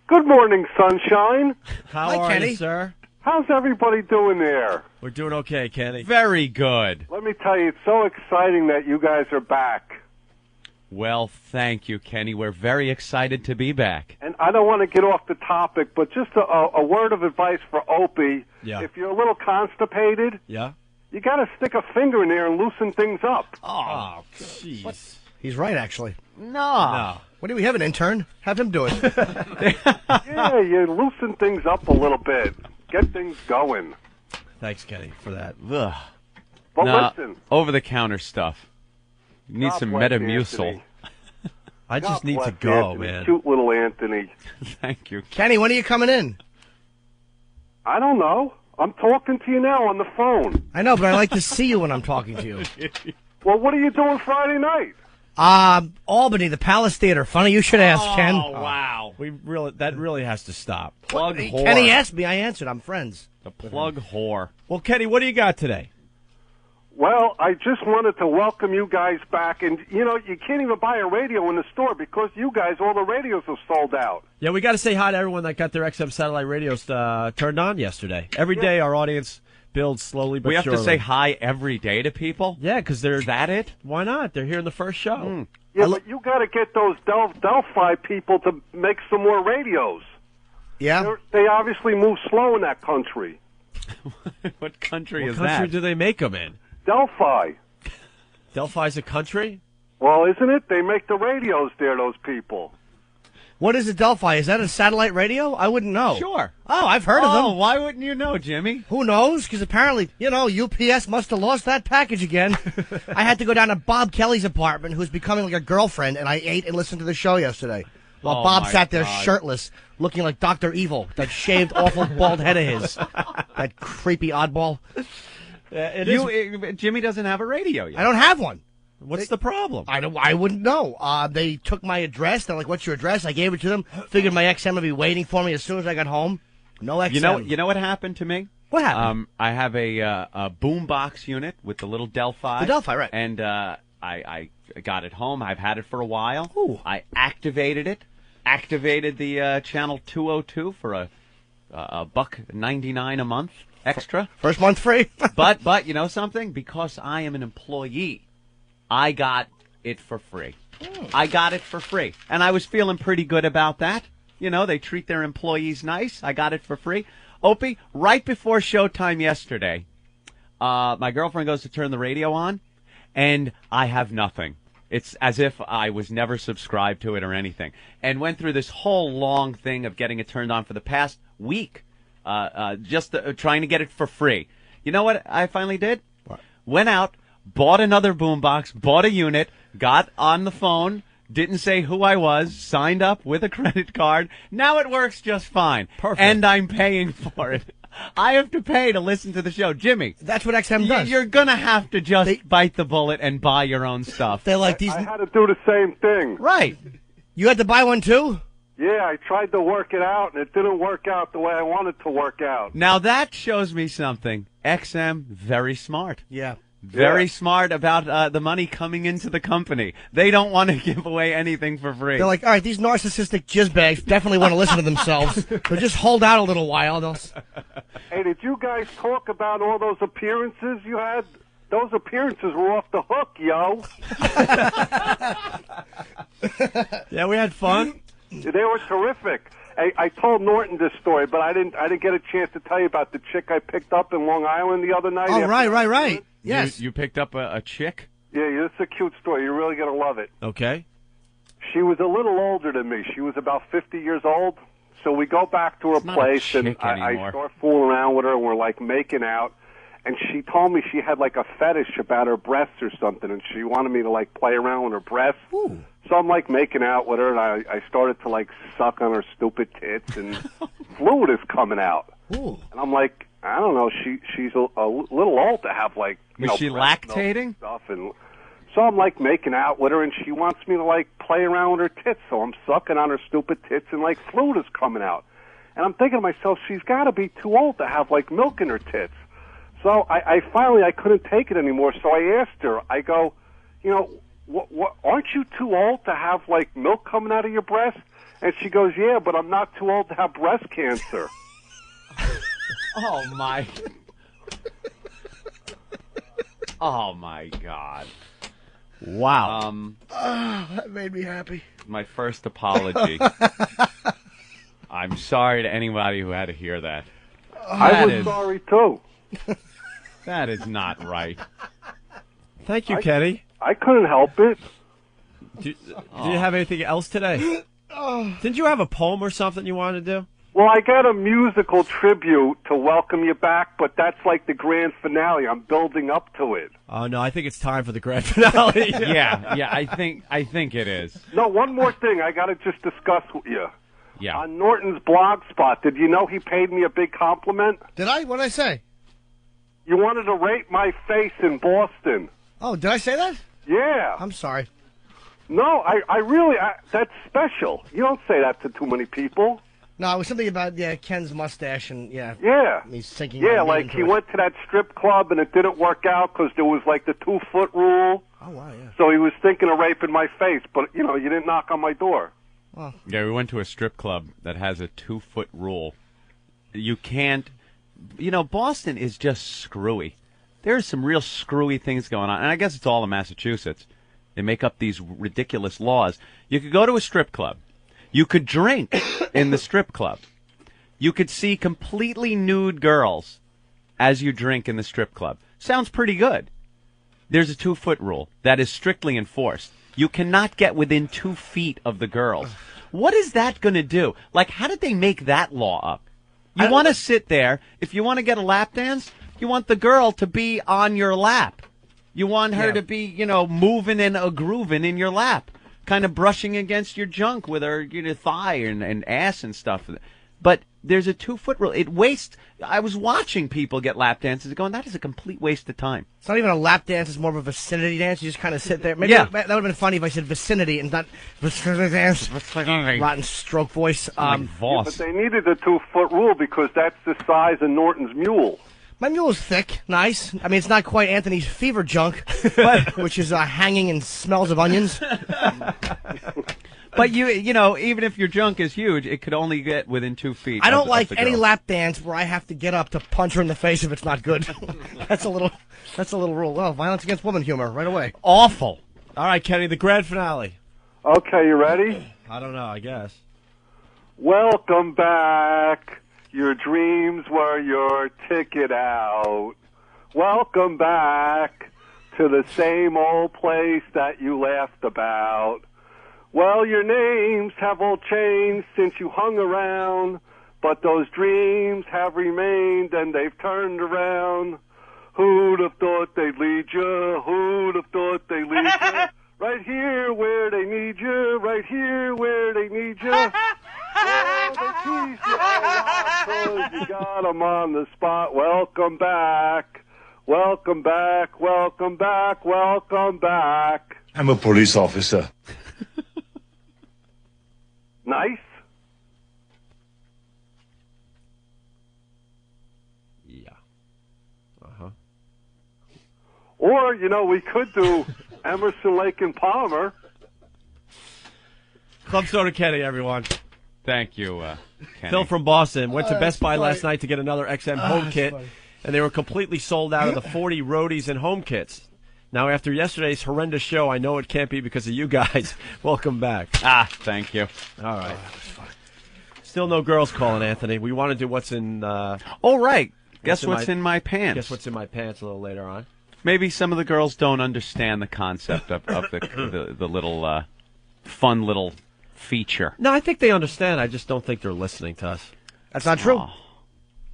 Good morning, sunshine. How are you, sir? How's everybody doing there? We're doing okay, Kenny. Very good. Let me tell you, it's so exciting that you guys are back. Well, thank you, Kenny. We're very excited to be back. And I don't want to get off the topic, but just a word of advice for Opie. Yeah. If you're a little constipated, Yeah? you got to stick a finger in there and loosen things up. Oh, jeez. He's right, actually. No. What do we have, an intern? Have him do it. Yeah, you loosen things up a little bit. Get things going. Thanks, Kenny, for that. Ugh. But Nah, listen. over-the-counter stuff. You need God some bless Metamucil. Anthony. I just God need to bless go, Anthony. man. Cute little Anthony. Thank you. Kenny, when are you coming in? I don't know. I'm talking to you now on the phone. I know, but I like to see you when I'm talking to you. Well, what are you doing Friday night? Albany, the Palace Theater. Funny you should ask, Ken. Oh, wow. That really has to stop. Plug whore. Kenny asked me. I answered. I'm friends. The plug whore. Well, Kenny, what do you got today? Well, I just wanted to welcome you guys back. And, you can't even buy a radio in the store because you guys, all the radios are sold out. Yeah, we got to say hi to everyone that got their XM satellite radios turned on yesterday. Every day our audience builds slowly but We have surely. to say hi every day to people? Yeah, because they're... Is that it? Why not? They're here in the first show. Yeah, but you got to get those Delphi people to make some more radios. Yeah? They obviously move slow in that country. What country What is country that? do they make them in? Delphi. Delphi's a country? Well, isn't it? They make the radios there, those people. What is a Delphi? Is that a satellite radio? I wouldn't know. Sure. Oh, I've heard of them. Why wouldn't you know, Jimmy? Who knows? Because apparently, UPS must have lost that package again. I had to go down to Bob Kelly's apartment, who's becoming like a girlfriend, and I ate and listened to the show yesterday. While Oh, Bob my sat there God. shirtless, looking like Dr. Evil, that shaved, awful, bald head of his. That creepy oddball. It is. Jimmy doesn't have a radio yet. I don't have one. What's the problem? I wouldn't know. They took my address. They're like, "What's your address?" I gave it to them. Figured my XM would be waiting for me as soon as I got home. No XM. You know what happened to me? What happened? I have a boombox unit with the little Delphi. The Delphi, right? And I got it home. I've had it for a while. Ooh. I activated the channel 202 for a $1.99 a month extra. First month free. but you know something? Because I am an employee, I got it for free. I got it for free, and I was feeling pretty good about that. You know, they treat their employees nice. I got it for free. Opie, right before showtime yesterday, my girlfriend goes to turn the radio on, and I have nothing. It's as if I was never subscribed to it or anything, and went through this whole long thing of getting it turned on for the past week, just trying to get it for free. You know what I finally did? What? Went out, bought another boombox, bought a unit, got on the phone, didn't say who I was, signed up with a credit card. Now it works just fine. Perfect. And I'm paying for it. I have to pay to listen to the show. Jimmy. That's what XM does. You're going to have to just bite the bullet and buy your own stuff. They're like these. I had to do the same thing. Right. You had to buy one too? Yeah, I tried to work it out, and it didn't work out the way I wanted to work out. Now that shows me something. XM, very smart. Yeah. Very smart about the money coming into the company. They don't want to give away anything for free. They're like, all right, these narcissistic jizzbags definitely want to listen to themselves. So just hold out a little while. Hey, did you guys talk about all those appearances you had? Those appearances were off the hook, yo. Yeah, we had fun. They were terrific. I told Norton this story, but I didn't get a chance to tell you about the chick I picked up in Long Island the other night. Oh, right. Yes. You picked up a chick? Yeah, it's a cute story. You're really going to love it. Okay. She was a little older than me. She was about 50 years old. So we go back to her place, and I start fooling around with her, and we're, like, making out. And she told me she had, like, a fetish about her breasts or something, and she wanted me to, like, play around with her breasts. Ooh. So I'm, like, making out with her, and I started to, like, suck on her stupid tits, and fluid is coming out. Ooh. And I'm like, I don't know, she's a little old to have, like, Was she lactating? Stuff, and so I'm, like, making out with her, and she wants me to, like, play around with her tits. So I'm sucking on her stupid tits, and, like, fluid is coming out. And I'm thinking to myself, she's got to be too old to have, like, milk in her tits. So I finally couldn't take it anymore, so I asked her, I go, you know, what, aren't you too old to have, like, milk coming out of your breast? And she goes, yeah, but I'm not too old to have breast cancer. Oh, my. Oh, my God. Wow. That made me happy. My first apology. I'm sorry to anybody who had to hear that. I was sorry, too. That is not right. Thank you, Kenny. I couldn't help it. Do you have anything else today? Didn't you have a poem or something you wanted to do? Well, I got a musical tribute to welcome you back, but that's like the grand finale. I'm building up to it. Oh, no, I think it's time for the grand finale. yeah, I think it is. No, one more thing I got to just discuss with you. Yeah. On Norton's blog spot, did you know he paid me a big compliment? Did I? What did I say? You wanted to rate my face in Boston. Oh, did I say that? Yeah. I'm sorry. No, I really, that's special. You don't say that to too many people. No, it was something about Ken's mustache and Yeah. He's sinking. Yeah, like he went to that strip club and it didn't work out because there was like the 2-foot rule. Oh wow, yeah. So he was thinking of raping my face, but you didn't knock on my door. Well. Yeah, we went to a strip club that has a 2-foot rule. You can't. Boston is just screwy. There's some real screwy things going on, and I guess it's all in Massachusetts. They make up these ridiculous laws. You could go to a strip club. You could drink in the strip club. You could see completely nude girls as you drink in the strip club. Sounds pretty good. There's a 2-foot rule that is strictly enforced. You cannot get within 2 feet of the girls. What is that going to do? Like, how did they make that law up? You want to sit there. If you want to get a lap dance, you want the girl to be on your lap. You want her to be, moving and grooving in your lap, kind of brushing against your junk with her thigh and ass and stuff. but there's a 2-foot rule. It wastes. I was watching people get lap dances and going, that is a complete waste of time. It's not even a lap dance. It's more of a vicinity dance. You just kind of sit there. Maybe that would have been funny if I said vicinity and not vicinity dance. Rotten stroke voice. But they needed a 2-foot rule because that's the size of Norton's mule. My mule is thick, nice. I mean, it's not quite Anthony's fever junk, but, which is hanging and smells of onions. But you know, even if your junk is huge, it could only get within 2 feet. I don't like any lap dance where I have to get up to punch her in the face if it's not good. That's a little rule. Well, violence against women humor right away. Awful. All right, Kenny, the grand finale. Okay, you ready? I don't know, I guess. Welcome back. Your dreams were your ticket out. Welcome back to the same old place that you laughed about. Well, your names have all changed since you hung around, but those dreams have remained and they've turned around. Who'd have thought they'd lead you? Who'd have thought they'd lead you? Right here where they need you, right here where they need you. Well, they tease you a lot 'cause you got them on the spot. Welcome back, welcome back, welcome back, welcome back. I'm a police officer. Nice. Yeah. Uh-huh. Or, you know, we could do Emerson, Lake, and Palmer. Club Soda Kenny, everyone. Thank you, Kenny. Phil from Boston went to Best Buy last night to get another XM home kit, and they were completely sold out of the 40 roadies and home kits. Now, after yesterday's horrendous show, I know it can't be because of you guys. Welcome back. Thank you. All right. Still no girls calling, Anthony. We want to do what's in... oh, right. Guess what's in my pants. Guess what's in my pants a little later on. Maybe some of the girls don't understand the concept of the little fun little feature. No, I think they understand. I just don't think they're listening to us. That's not true.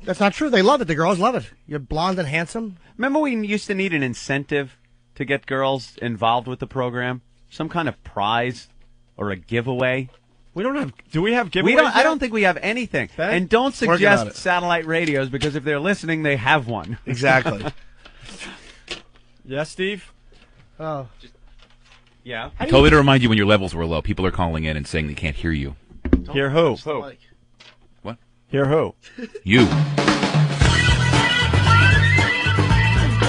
That's not true. They love it. The girls love it. You're blonde and handsome. Remember we used to need an incentive to get girls involved with the program? Some kind of prize or a giveaway? We don't have... Do we have giveaways? I don't think we have anything. Ben? And don't Working on suggest it. satellite radios, because if they're listening, they have one. Exactly. Yes, Steve? Oh. Yeah. I told you to remind you when your levels were low. People are calling in and saying they can't hear you. Hear who? What? Hear who? You.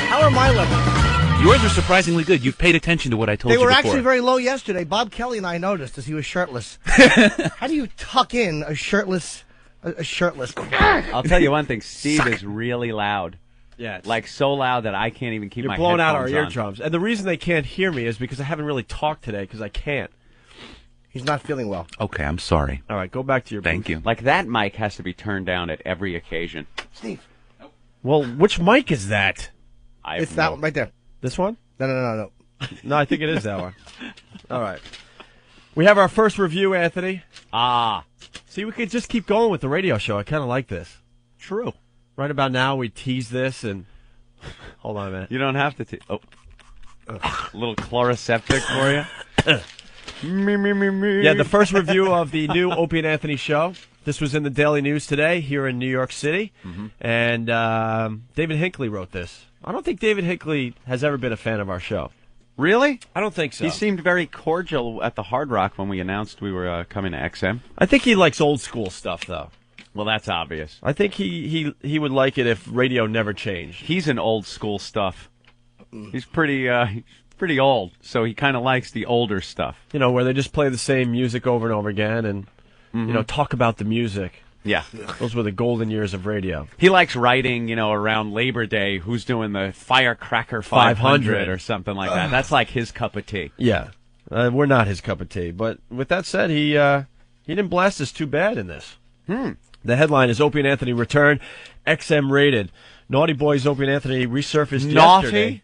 How are my levels? Yours are surprisingly good. You've paid attention to what I told you They were before. actually very low yesterday. Bob Kelly and I noticed as he was shirtless. How do you tuck in a shirtless... A shirtless... I'll tell you one thing. Steve is really loud. Yeah. Like so loud that I can't even keep You're my blowing out our headphones on. eardrums. And the reason they can't hear me is because I haven't really talked today because I can't. He's not feeling well. Okay, I'm sorry. All right, go back to your... Thank you. Like that mic has to be turned down at every occasion. Steve. Well, which mic is that? It's that one right there. This one? No. No, I think it is that one. All right. We have our first review, Anthony. See, we could just keep going with the radio show. I kind of like this. True. Right about now, we tease this and... Hold on a minute. You don't have to... A little chloroseptic for you. Yeah, the first review of the new Opie and Anthony show. This was in the Daily News today here in New York City. Mm-hmm. And David Hinckley wrote this. I don't think David Hinckley has ever been a fan of our show. Really? I don't think so. He seemed very cordial at the Hard Rock when we announced we were coming to XM. I think he likes old school stuff, though. Well, that's obvious. I think he would like it if radio never changed. He's an old school stuff. He's pretty old, so he kind of likes the older stuff. You know, where they just play the same music over and over again and, you know, talk about the music. Yeah. Those were the golden years of radio. He likes writing, you know, around Labor Day, who's doing the Firecracker 500 or something like that. That's like his cup of tea. Yeah. We're not his cup of tea. But with that said, he didn't blast us too bad in this. The headline is Opie and Anthony return, XM rated. Naughty Boys Opie and Anthony resurfaced yesterday. Naughty?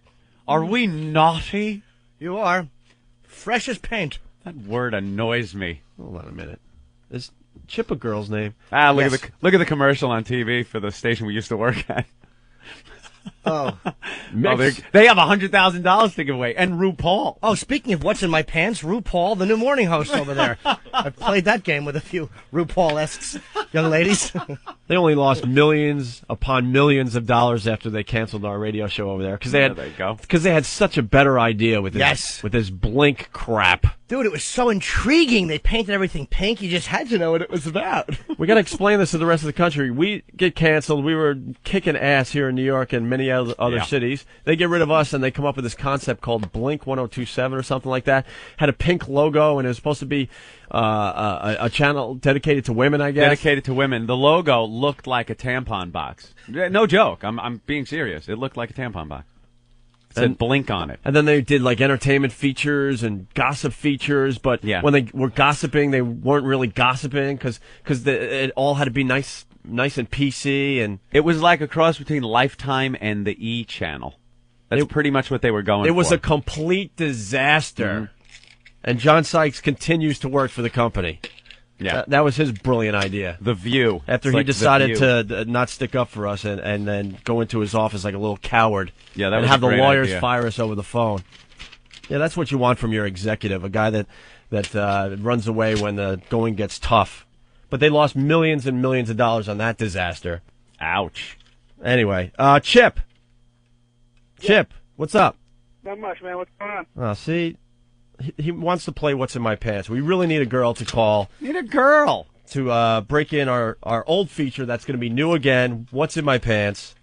Are we naughty? You are. Fresh as paint. That word annoys me. Hold on a minute. Is Chip a girl's name? Look at the commercial on TV for the station we used to work at. Oh. They have $100,000 to give away, and RuPaul. Oh, speaking of what's in my pants, RuPaul, the new morning host over there. I played that game with a few RuPaul-esques. young ladies. They only lost millions upon millions of dollars after they canceled our radio show over there because they had such a better idea with this Blink crap. Dude, it was so intriguing. They painted everything pink. You just had to know what it was about. We got to explain this to the rest of the country. We get canceled. We were kicking ass here in New York and many other cities. They get rid of us, and they come up with this concept called Blink 1027 or something like that. Had a pink logo, and it was supposed to be a channel dedicated to women, I guess. Dedicated to women. The logo looked like a tampon box. No joke. I'm being serious. It looked like a tampon box. It said Blink on it. And then they did like entertainment features and gossip features, but when they were gossiping, they weren't really gossiping because it all had to be nice and PC. And it was like a cross between Lifetime and the E! Channel. That's pretty much what they were going for. It was a complete disaster. And John Sykes continues to work for the company. Yeah, that was his brilliant idea. The View. After he decided to not stick up for us and then go into his office like a little coward. Yeah, that and was have a the great lawyers idea. fire us over the phone. Yeah, that's what you want from your executive, a guy that runs away when the going gets tough. But they lost millions and millions of dollars on that disaster. Ouch. Anyway, Chip, what's up? Not much, man. What's going on? Oh, see. He wants to play What's in My Pants. We really need a girl to call. Need a girl. To break in our old feature that's going to be new again, What's in My Pants.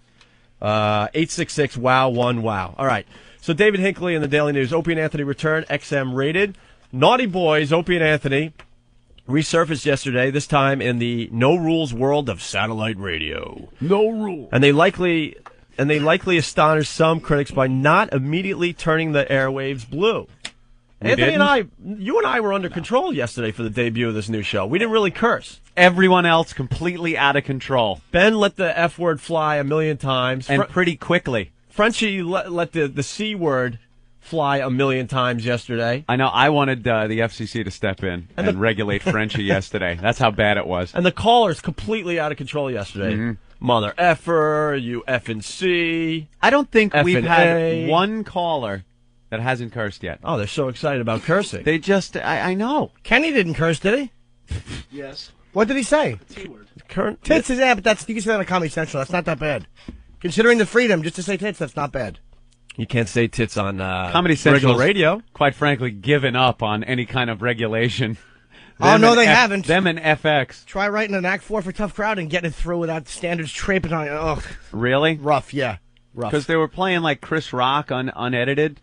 866-WOW-1-WOW. All right. So David Hinckley in the Daily News. Opie and Anthony return, XM rated. Naughty Boys, Opie and Anthony, resurfaced yesterday, this time in the no rules world of satellite radio. No rules. And they likely astonished some critics by not immediately turning the airwaves blue. Anthony you and I were under control yesterday for the debut of this new show. We didn't really curse. Everyone else completely out of control. Ben let the F word fly a million times. And pretty quickly. Frenchie let the C word fly a million times yesterday. I know. I wanted the FCC to step in and regulate Frenchie yesterday. That's how bad it was. And the callers completely out of control yesterday. Mother effer, you effing C. I don't think we've had A. one caller that hasn't cursed yet. Oh, they're so excited about cursing. They just, I know. Kenny didn't curse, did he? Yes. What did he say? T-word. Tits is, but you can say that on Comedy Central. That's not that bad. Considering the freedom, just to say tits, that's not bad. You can't say tits on Comedy Central regular radio. Quite frankly, given up on any kind of regulation. Oh, no, they haven't. Them and FX. Try writing an Act 4 for Tough Crowd and getting it through without standards traiping on you. Ugh. Really? Rough, yeah. Rough. Because they were playing like Chris Rock unedited.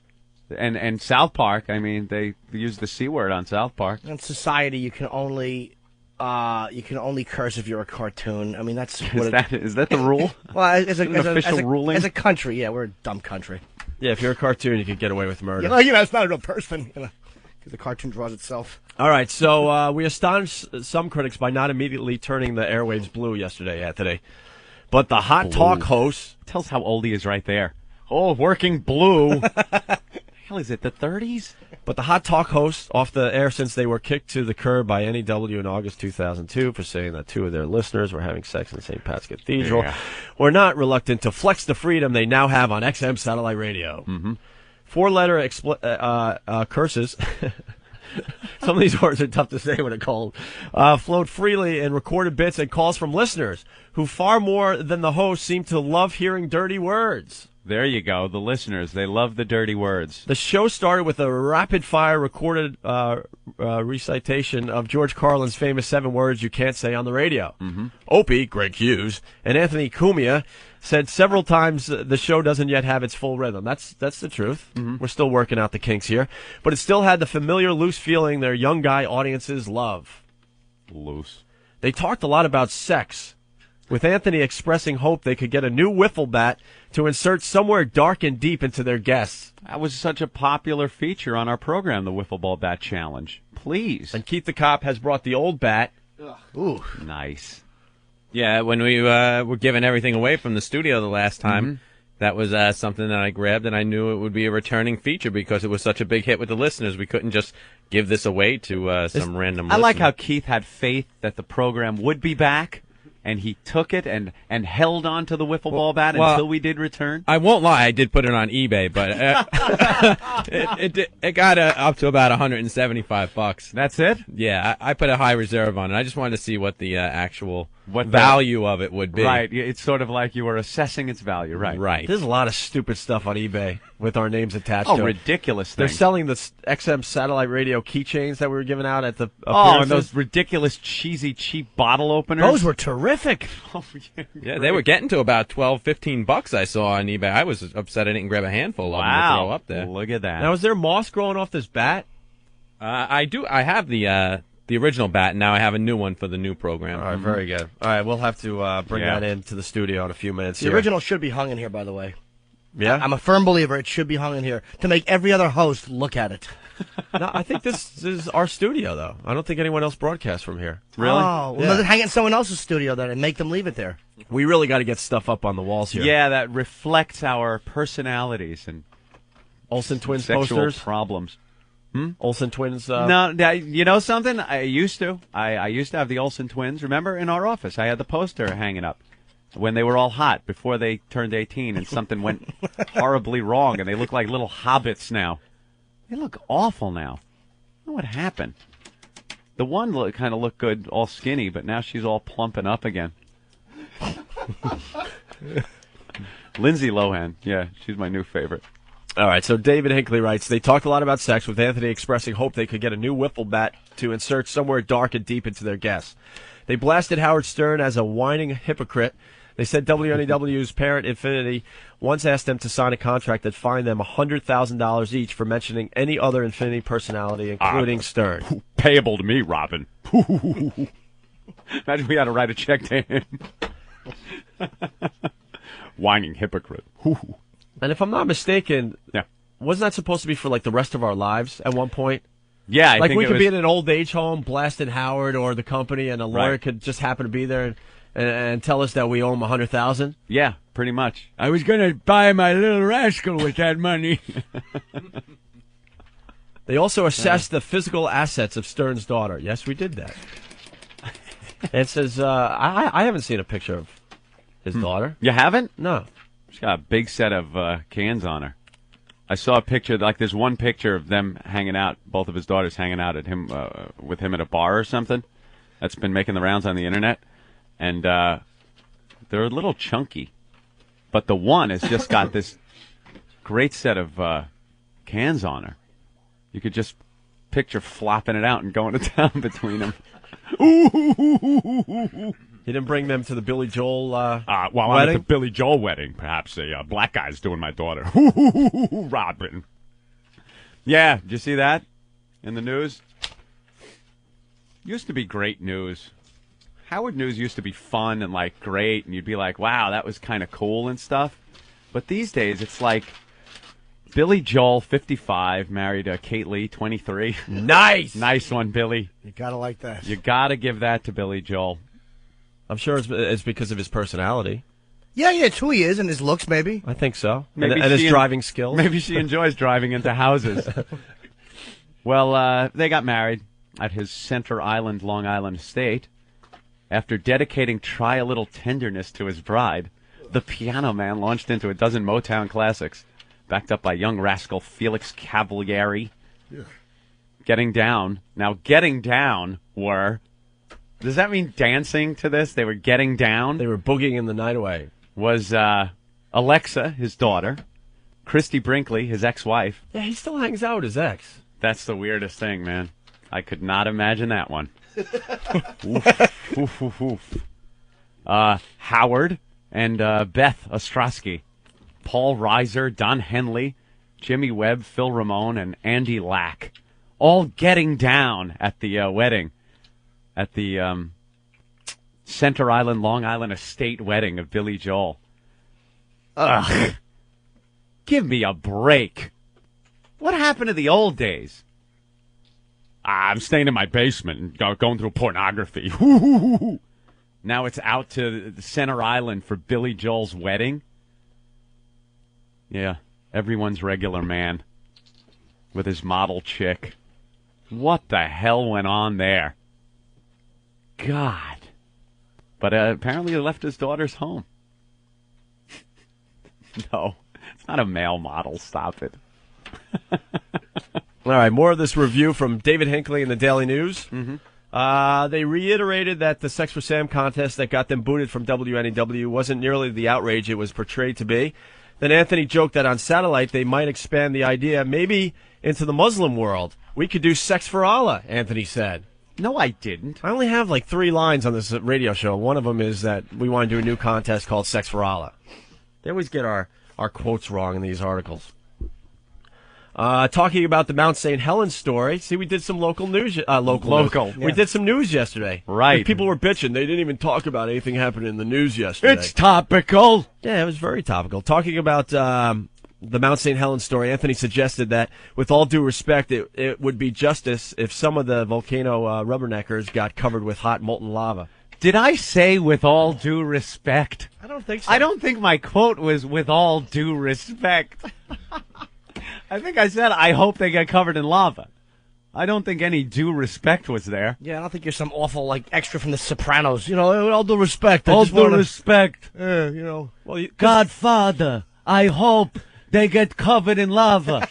And South Park, I mean, they used the C word on South Park. In society, you can only curse if you're a cartoon. I mean, that's is that the rule? Well, as an official ruling as a country, yeah, we're a dumb country. Yeah, if you're a cartoon, you could get away with murder. It's not a real person. Because the cartoon draws itself. All right, so we astonished some critics by not immediately turning the airwaves blue yesterday, Anthony. But the Hot Talk host tells how old he is right there. Oh, working blue. Hell, is it the 30s? But the Hot Talk hosts off the air since they were kicked to the curb by NEW in August 2002 for saying that two of their listeners were having sex in St. Pat's Cathedral were not reluctant to flex the freedom they now have on XM satellite radio. Mm-hmm. Four-letter curses. Some of these words are tough to say when they're cold. Flowed freely in recorded bits and calls from listeners who far more than the host seem to love hearing dirty words. There you go. The listeners, they love the dirty words. The show started with a rapid-fire recorded recitation of George Carlin's famous 7 words you can't say on the radio. Mm-hmm. Opie, Greg Hughes, and Anthony Cumia said several times the show doesn't yet have its full rhythm. That's the truth. Mm-hmm. We're still working out the kinks here. But it still had the familiar loose feeling their young guy audiences love. Loose. They talked a lot about sex, with Anthony expressing hope they could get a new wiffle bat to insert somewhere dark and deep into their guests. That was such a popular feature on our program, the Wiffle Ball Bat Challenge. Please. And Keith the Cop has brought the old bat. Ooh. Nice. Yeah, when we were giving everything away from the studio the last time, that was something that I grabbed, and I knew it would be a returning feature because it was such a big hit with the listeners. We couldn't just give this away to some random I like listener. how Keith had faith that the program would be back. and he took it and held on to the wiffle ball bat until we did return? I won't lie, I did put it on eBay, but it got up to about $175. That's it? Yeah, I put a high reserve on it. I just wanted to see what the actual value of it would be. Right, it's sort of like you were assessing its value, right? Right. There's a lot of stupid stuff on eBay with our names attached Oh, to it. ridiculous They're things. selling the XM satellite radio keychains that we were giving out at the and those ridiculous, cheesy, cheap bottle openers. Those were terrific. Yeah, they were getting to about $12-15 I saw on eBay. I was upset I didn't grab a handful of them to throw up there. Look at that. Now, is there moss growing off this bat? I do. I have the original bat, and now I have a new one for the new program. All right, very good. All right, we'll have to bring that into the studio in a few minutes. The here. original should be hung in here, by the way. Yeah? I'm a firm believer it should be hung in here to make every other host look at it. No, I think this is our studio, though. I don't think anyone else broadcasts from here. Really? Oh, well, then hang it in someone else's studio then and make them leave it there. We really got to get stuff up on the walls here. Yeah, that reflects our personalities and Olsen Twins sexual posters. problems. Olsen Twins. No, you know something? I used to. I used to have the Olsen Twins. Remember, in our office, I had the poster hanging up when they were all hot before they turned 18, and something went horribly wrong, and they look like little hobbits now. They look awful now. I don't know what happened. The one kind of looked good, all skinny, but now she's all plumping up again. Lindsay Lohan. Yeah, she's my new favorite. All right, so David Hinckley writes, they talked a lot about sex, with Anthony expressing hope they could get a new wiffle bat to insert somewhere dark and deep into their guests. They blasted Howard Stern as a whining hypocrite. They said WNEW's parent, Infinity, once asked them to sign a contract that fined them $100,000 each for mentioning any other Infinity personality, including Stern. Payable to me, Robin. Imagine we had to write a check to him. Whining hypocrite. And if I'm not mistaken, wasn't that supposed to be for like the rest of our lives at one point? Yeah, I like think we it could was... be in an old age home, blasting Howard or the company, and a lawyer could just happen to be there and tell us that we owe him $100,000. Yeah, pretty much. I was going to buy my little rascal with that money. They also assessed the physical assets of Stern's daughter. Yes, we did that. And it says, I haven't seen a picture of his daughter. You haven't? No. She's got a big set of cans on her. I saw a picture, like there's one picture of them hanging out, both of his daughters hanging out at him with him at a bar or something. That's been making the rounds on the internet. And they're a little chunky. But the one has just got this great set of cans on her. You could just picture flopping it out and going to town between them. He didn't bring them to the Billy Joel well, I'm wedding? at the Billy Joel wedding. Perhaps a black guy's doing my daughter. Robin. Yeah, did you see that in the news? Used to be great news. Howard News used to be fun and like great, and you'd be like, wow, that was kind of cool and stuff. But these days, it's like Billy Joel, 55, married Kate Lee, 23. Nice! Nice one, Billy. You gotta like that. You gotta give that to Billy Joel. I'm sure it's because of his personality. Yeah, it's who he is and his looks, maybe. I think so. Maybe and his she driving skills. Maybe she enjoys driving into houses. Well, they got married at his Center Island, Long Island estate. After dedicating Try a Little Tenderness to his bride, the Piano Man launched into a dozen Motown classics, backed up by young rascal Felix Cavalieri. Yeah. Getting Down. Now, Getting Down were... Does that mean dancing to this? They were getting down? They were boogieing the night away. Was Alexa, his daughter, Christy Brinkley, his ex-wife. Yeah, he still hangs out with his ex. That's the weirdest thing, man. I could not imagine that one. Oof, oof, oof, oof. Howard and Beth Ostrowski, Paul Reiser, Don Henley, Jimmy Webb, Phil Ramone, and Andy Lack, all getting down at the wedding, at the Center Island, Long Island estate wedding of Billy Joel. Ugh. Give me a break. What happened to the old days? I'm staying in my basement and going through pornography. Now it's out to the Center Island for Billy Joel's wedding. Yeah, everyone's regular man with his model chick. What the hell went on there? God. But apparently he left his daughters home. No, it's not a male model. Stop it. All right, more of this review from David Hinckley in the Daily News. Mm-hmm. They reiterated that the Sex for Sam contest that got them booted from WNEW wasn't nearly the outrage it was portrayed to be. Then Anthony joked that on satellite they might expand the idea maybe into the Muslim world. We could do Sex for Allah, Anthony said. No, I didn't. I only have like 3 lines on this radio show. One of them is that we want to do a new contest called Sex for Allah. They always get our quotes wrong in these articles. Talking about the Mount St. Helens story. See, we did some local news. Local. Yeah. We did some news yesterday. Right. People were bitching. They didn't even talk about anything happening in the news yesterday. It's topical. Yeah, it was very topical. Talking about the Mount St. Helens story, Anthony suggested that, with all due respect, it would be justice if some of the volcano rubberneckers got covered with hot molten lava. Did I say with all due respect? I don't think so. I don't think my quote was with all due respect. I think I said, I hope they get covered in lava. I don't think any due respect was there. Yeah, I don't think you're some awful, like, extra from The Sopranos. You know, with all due respect. All due respect. You know. Well, Godfather, I hope they get covered in lava.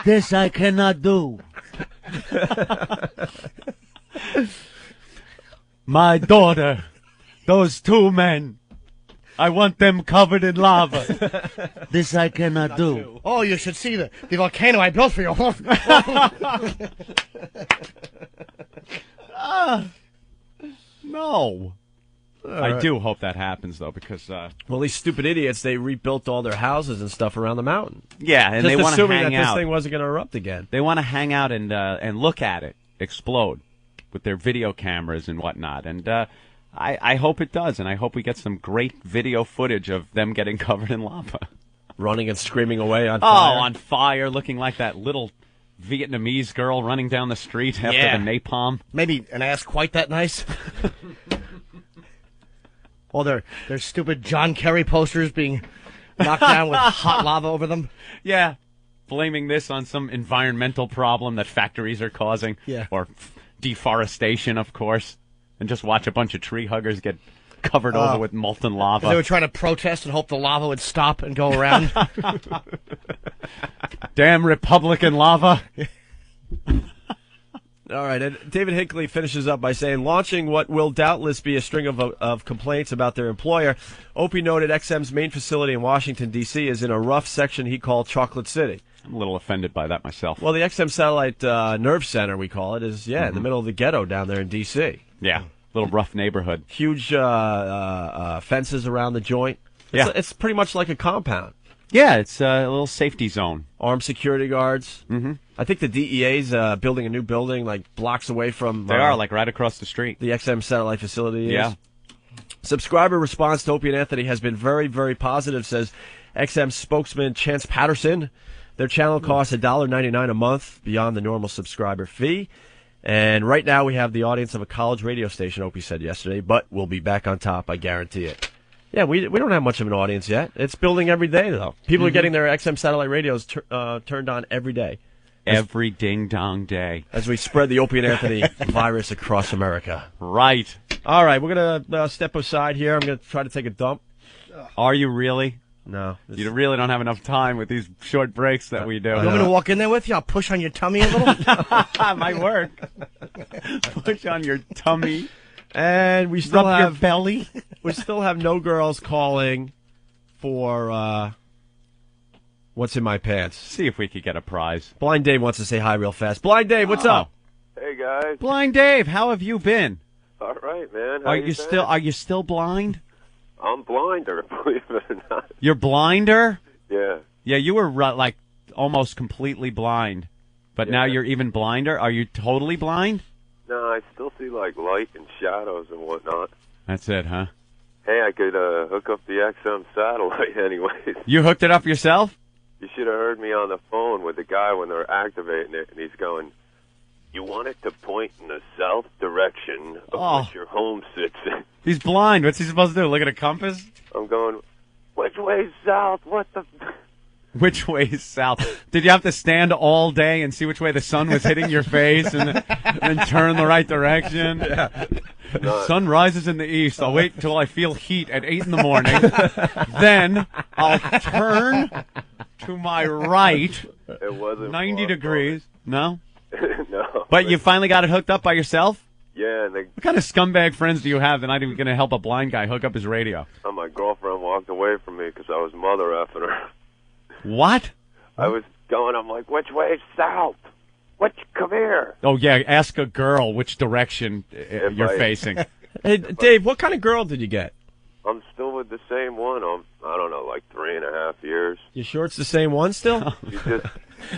This I cannot do. My daughter, those 2 men, I want them covered in lava. This I cannot do. Oh, you should see the volcano I built for you. No. I do hope that happens, though, because... well, these stupid idiots, they rebuilt all their houses and stuff around the mountain. Yeah, and just they want to assuming hang that out. this thing wasn't going to erupt again. They want to hang out and look at it explode with their video cameras and whatnot. And I hope it does, and I hope we get some great video footage of them getting covered in lava. Running and screaming away on fire. Oh, on fire, looking like that little Vietnamese girl running down the street after the napalm. Maybe an ass quite that nice. All their stupid John Kerry posters being knocked down with hot lava over them. Yeah, blaming this on some environmental problem that factories are causing. Yeah. Or deforestation, of course. And just watch a bunch of tree huggers get covered over with molten lava. They were trying to protest and hope the lava would stop and go around. Damn Republican lava. All right, and David Hinckley finishes up by saying, launching what will doubtless be a string of complaints about their employer, Opie noted XM's main facility in Washington, D.C. is in a rough section he called Chocolate City. I'm a little offended by that myself. Well, the XM Satellite Nerve Center, we call it, is, in the middle of the ghetto down there in D.C. Yeah, little rough neighborhood. Huge fences around the joint. It's pretty much like a compound. Yeah, it's a little safety zone. Armed security guards. Mm-hmm. I think the DEA's building a new building like blocks away from... They are, like right across the street. The XM Satellite facility is. Yeah. Subscriber response to Opie and Anthony has been very, very positive, says XM spokesman Chance Patterson. Their channel costs $1.99 a month beyond the normal subscriber fee. And right now we have the audience of a college radio station, Opie said yesterday, but we'll be back on top, I guarantee it. Yeah, we don't have much of an audience yet. It's building every day, though. People are getting their XM satellite radios turned on every day. Every ding-dong day. As we spread the Opie and Anthony virus across America. Right. All right, we're going to step aside here. I'm going to try to take a dump. Are you really? No. You really don't have enough time with these short breaks that we do. You want me to walk in there with you? I'll push on your tummy a little. Might work. Push on your tummy. And we still Rub have your belly. We still have no girls calling for what's in my pants. See if we could get a prize. Blind Dave wants to say hi real fast. Blind Dave, what's up? Hey guys. Blind Dave, how have you been? All right, man. How Are you you been? still blind? I'm blinder, believe it or not. You're blinder? Yeah. Yeah, you were like almost completely blind, but now you're even blinder. Are you totally blind? No, I still see like light and shadows and whatnot. That's it, huh? Hey, I could hook up the XM satellite anyways. You hooked it up yourself? You should have heard me on the phone with the guy when they're activating it, and he's going, "You want it to point in the south direction of which your home sits in." He's blind. What's he supposed to do? Look at a compass? I'm going, which way's south? What the... Which way is south? Did you have to stand all day and see which way the sun was hitting your face and then turn the right direction? Yeah. not. Sun rises in the east. I'll wait until I feel heat at 8 in the morning. Then I'll turn to my right. It wasn't 90 degrees. No? No. But you finally got it hooked up by yourself? Yeah, and What kind of scumbag friends do you have that not even going to help a blind guy hook up his radio? my girlfriend walked away from me because I was mother effing her. What? I was going, I'm like, which way is south? Come here. Oh, yeah, ask a girl which direction you're I- facing. Hey, Dave, what kind of girl did you get? I'm still with the same one. I don't know, like 3.5 years. You sure it's the same one still? She just,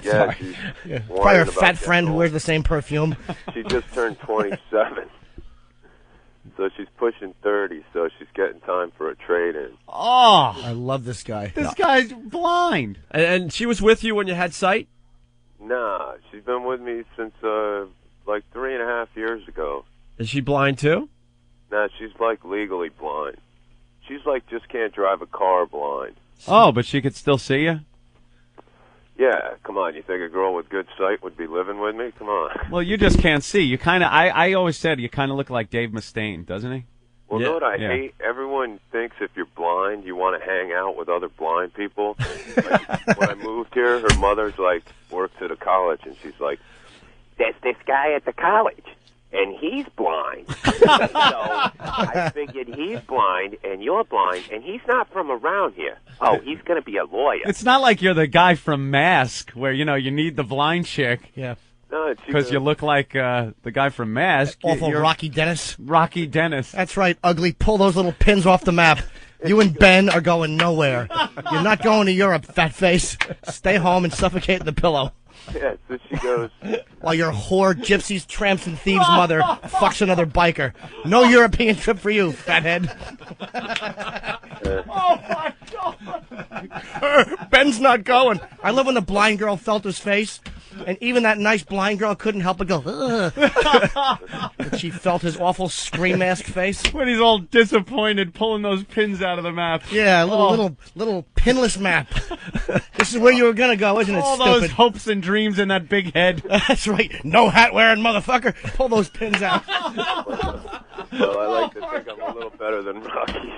yeah, Sorry. she's Yeah. whining Probably her about fat getting friend who old. wears the same perfume. She just turned 27. So she's pushing 30, so she's getting time for a trade-in. Oh, I love this guy. this guy's blind. And she was with you when you had sight? Nah, she's been with me since, like 3.5 years ago. Is she blind too? Nah, she's like legally blind. She's like just can't drive a car blind. Oh, but she could still see you? Yeah, come on, you think a girl with good sight would be living with me? Come on. Well, you just can't see. You kind of. I always said you kind of look like Dave Mustaine, doesn't he? Well, you know what I Yeah. hate? Everyone thinks if you're blind, you want to hang out with other blind people. Like, when I moved here, her mother's like works at a college, and she's like, "There's this guy at the college, and he's blind." So I figured he's blind, and you're blind, and he's not from around here. Oh, he's going to be a lawyer. It's not like you're the guy from Mask, where you need the blind chick. Yeah. No, she Because you look like the guy from Mask. Awful You're Rocky Dennis. Rocky Dennis. That's right, ugly. Pull those little pins off the map. You and Ben are going nowhere. You're not going to Europe, fat face. Stay home and suffocate in the pillow. Yeah, so she goes, While your whore, gypsies, tramps, and thieves' mother fucks another biker. No European trip for you, fathead. Oh, my God. Ben's not going. I love when the blind girl felt his face, and even that nice blind girl couldn't help but go, ugh. When she felt his awful scream mask face. When he's all disappointed pulling those pins out of the map. Yeah, a Oh. little pinless map. This is where you were gonna go, isn't it, All stupid? those hopes and dreams in that big head. That's right. No hat wearing motherfucker. Pull those pins out. well, I like to think I'm a little better than Rocky.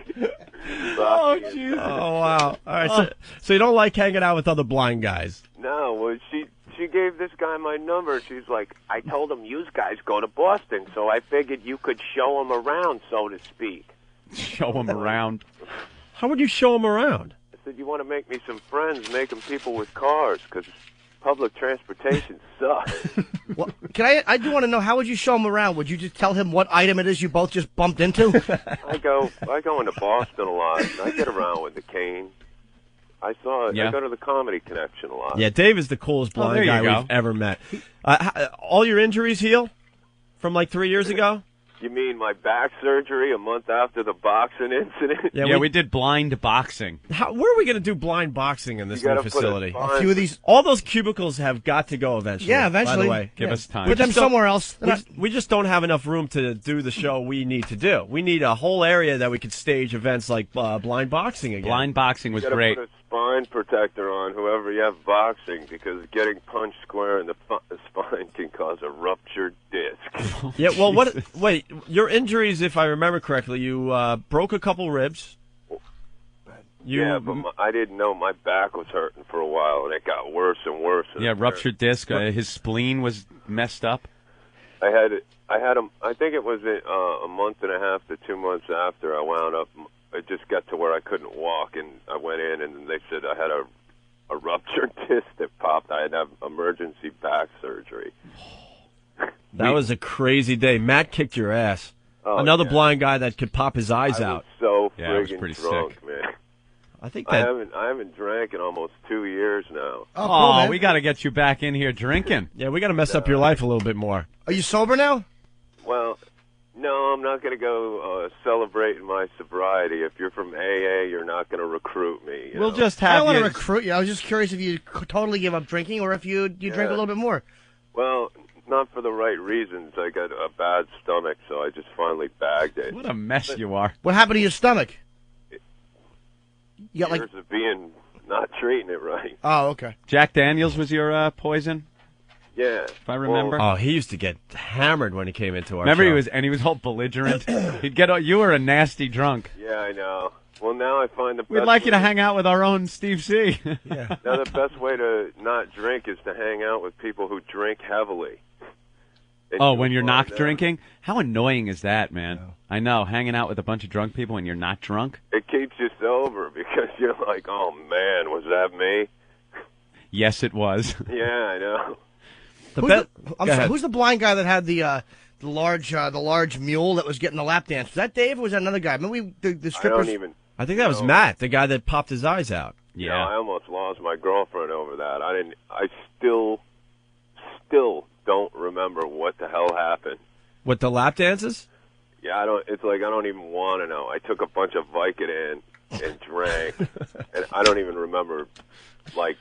Oh, Rocky Jesus. Oh, wow. All right, so you don't like hanging out with other blind guys? No, well, she gave this guy my number. She's like, I told him you guys go to Boston, so I figured you could show him around, so to speak. Show him around. How would you show him around? I said, you want to make me some friends, make them people with cars, because public transportation sucks. Well, I do want to know, how would you show him around? Would you just tell him what item it is you both just bumped into? I go into Boston a lot. I get around with the cane. I go to the Comedy Connection a lot. Yeah, Dave is the coolest blind there you guy go. we've ever met. All your injuries heal from like 3 years ago? You mean my back surgery a month after the boxing incident? Yeah, we did blind boxing. Where are we going to do blind boxing in this You new gotta put a facility? sign- A few of these. All those cubicles have got to go eventually. Yeah, By eventually. the way, Give us time. Put them just don't- somewhere else. They're not- we just don't have enough room to do the show we need to do. We need a whole area that we could stage events like blind boxing again. Blind boxing was You gotta great. put a spine protector on whoever you have boxing, because getting punched square in the spine can cause a ruptured disc. Yeah, well, wait, your injuries, if I remember correctly, you broke a couple ribs. Yeah, but I didn't know my back was hurting for a while, and it got worse and worse. Yeah, ruptured disc. His spleen was messed up. I had him. I think it was a month and a half to 2 months after I wound up. I just got to where I couldn't walk, and I went in, and they said I had a ruptured disc that popped. I had to have emergency back surgery. That was a crazy day. Matt kicked your ass. Oh, Another yeah. blind guy that could pop his eyes I out. was so Yeah, it was friggin' pretty drunk, sick. man. I think I that. haven't drank in almost 2 years now. Oh, cool, Oh, man. we got to get you back in here drinking. Yeah, we got to mess up your life a little bit more. Are you sober now? Well, no, I'm not going to go celebrating my sobriety. If you're from AA, you're not going to recruit me. you We'll know? just I have don't want to you. recruit you. I was just curious if you totally give up drinking or if you drink a little bit more. Well, not for the right reasons. I got a bad stomach, so I just finally bagged it. What a mess you are. What happened to your stomach? You got like. Years of being not treating it right. Oh, okay. Jack Daniels was your poison? Yeah. If I remember. Oh, he used to get hammered when he came into our Remember, show. he was all belligerent. He'd get all, you were a nasty drunk. Yeah, I know. Well, now I find the best We'd like you way to hang out with our own Steve C. Now the best way to not drink is to hang out with people who drink heavily. And Oh, you'll when you're find not out. drinking? How annoying is that, man? I know, hanging out with a bunch of drunk people when you're not drunk. It keeps you sober because you're like, oh man, was that me? Yes, it was. Yeah, I know. Who's the blind guy that had the large mule that was getting the lap dance? Was that Dave or was that another guy? Remember the strippers? I think that was Matt, the guy that popped his eyes out. Yeah, I almost lost my girlfriend over that. I still don't remember what the hell happened. With the lap dances? Yeah, I don't even want to know. I took a bunch of Vicodin and drank, and I don't even remember, like,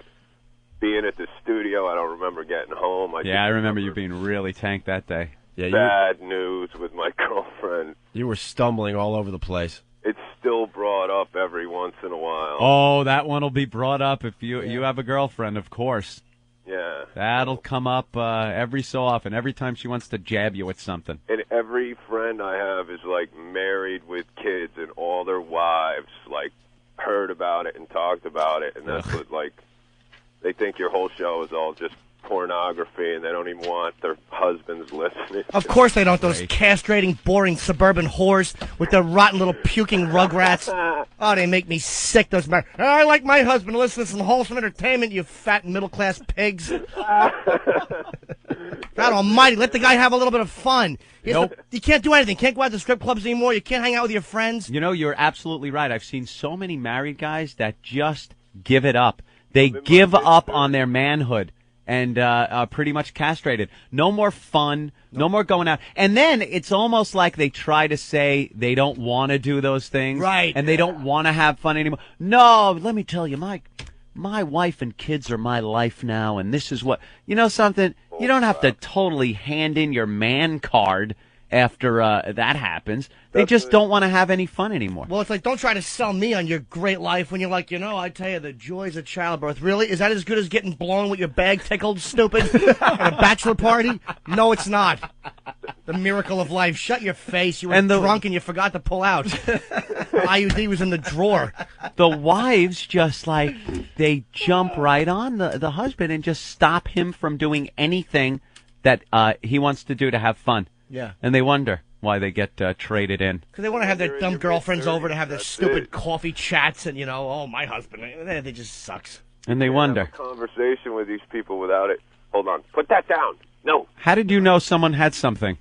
being at the studio. I don't remember getting home. I remember you being really tanked that day. Yeah, Bad news with my girlfriend. You were stumbling all over the place. It's still brought up every once in a while. Oh, that one will be brought up if you have a girlfriend, of course. Yeah. That'll come up every so often, every time she wants to jab you with something. And every friend I have is, like, married with kids, and all their wives, like, heard about it and talked about it, and that's what, like, they think your whole show is all just pornography, and they don't even want their husbands listening. Of course they don't. Those castrating, boring suburban whores with their rotten little puking rugrats. Oh, they make me sick. Those I like my husband to listen to some wholesome entertainment. You fat middle-class pigs. God Almighty, let the guy have a little bit of fun. You can't do anything. Can't go out to strip clubs anymore. You can't hang out with your friends. You know, you're absolutely right. I've seen so many married guys that just give it up. They give up on their manhood and are pretty much castrated. No more fun, no more going out. And then it's almost like they try to say they don't want to do those things. Right. And they don't want to have fun anymore. No, let me tell you, my wife and kids are my life now, and this is what... You know something? You don't have to totally hand in your man card after that happens. They just don't want to have any fun anymore. Well, it's like, don't try to sell me on your great life when you're like, I tell you, the joys of childbirth. Really? Is that as good as getting blown with your bag tickled, stupid, at a bachelor party? No, it's not. The miracle of life. Shut your face. You were drunk and you forgot to pull out. IUD was in the drawer. The wives just, like, they jump right on the husband and just stop him from doing anything that he wants to do to have fun. Yeah. And they wonder why they get traded in. Because they want to have their dumb girlfriends over to have their stupid coffee chats and, oh, my husband, they just sucks. And they wonder. Conversation with these people without it. Hold on. Put that down. No. How did you know someone had something?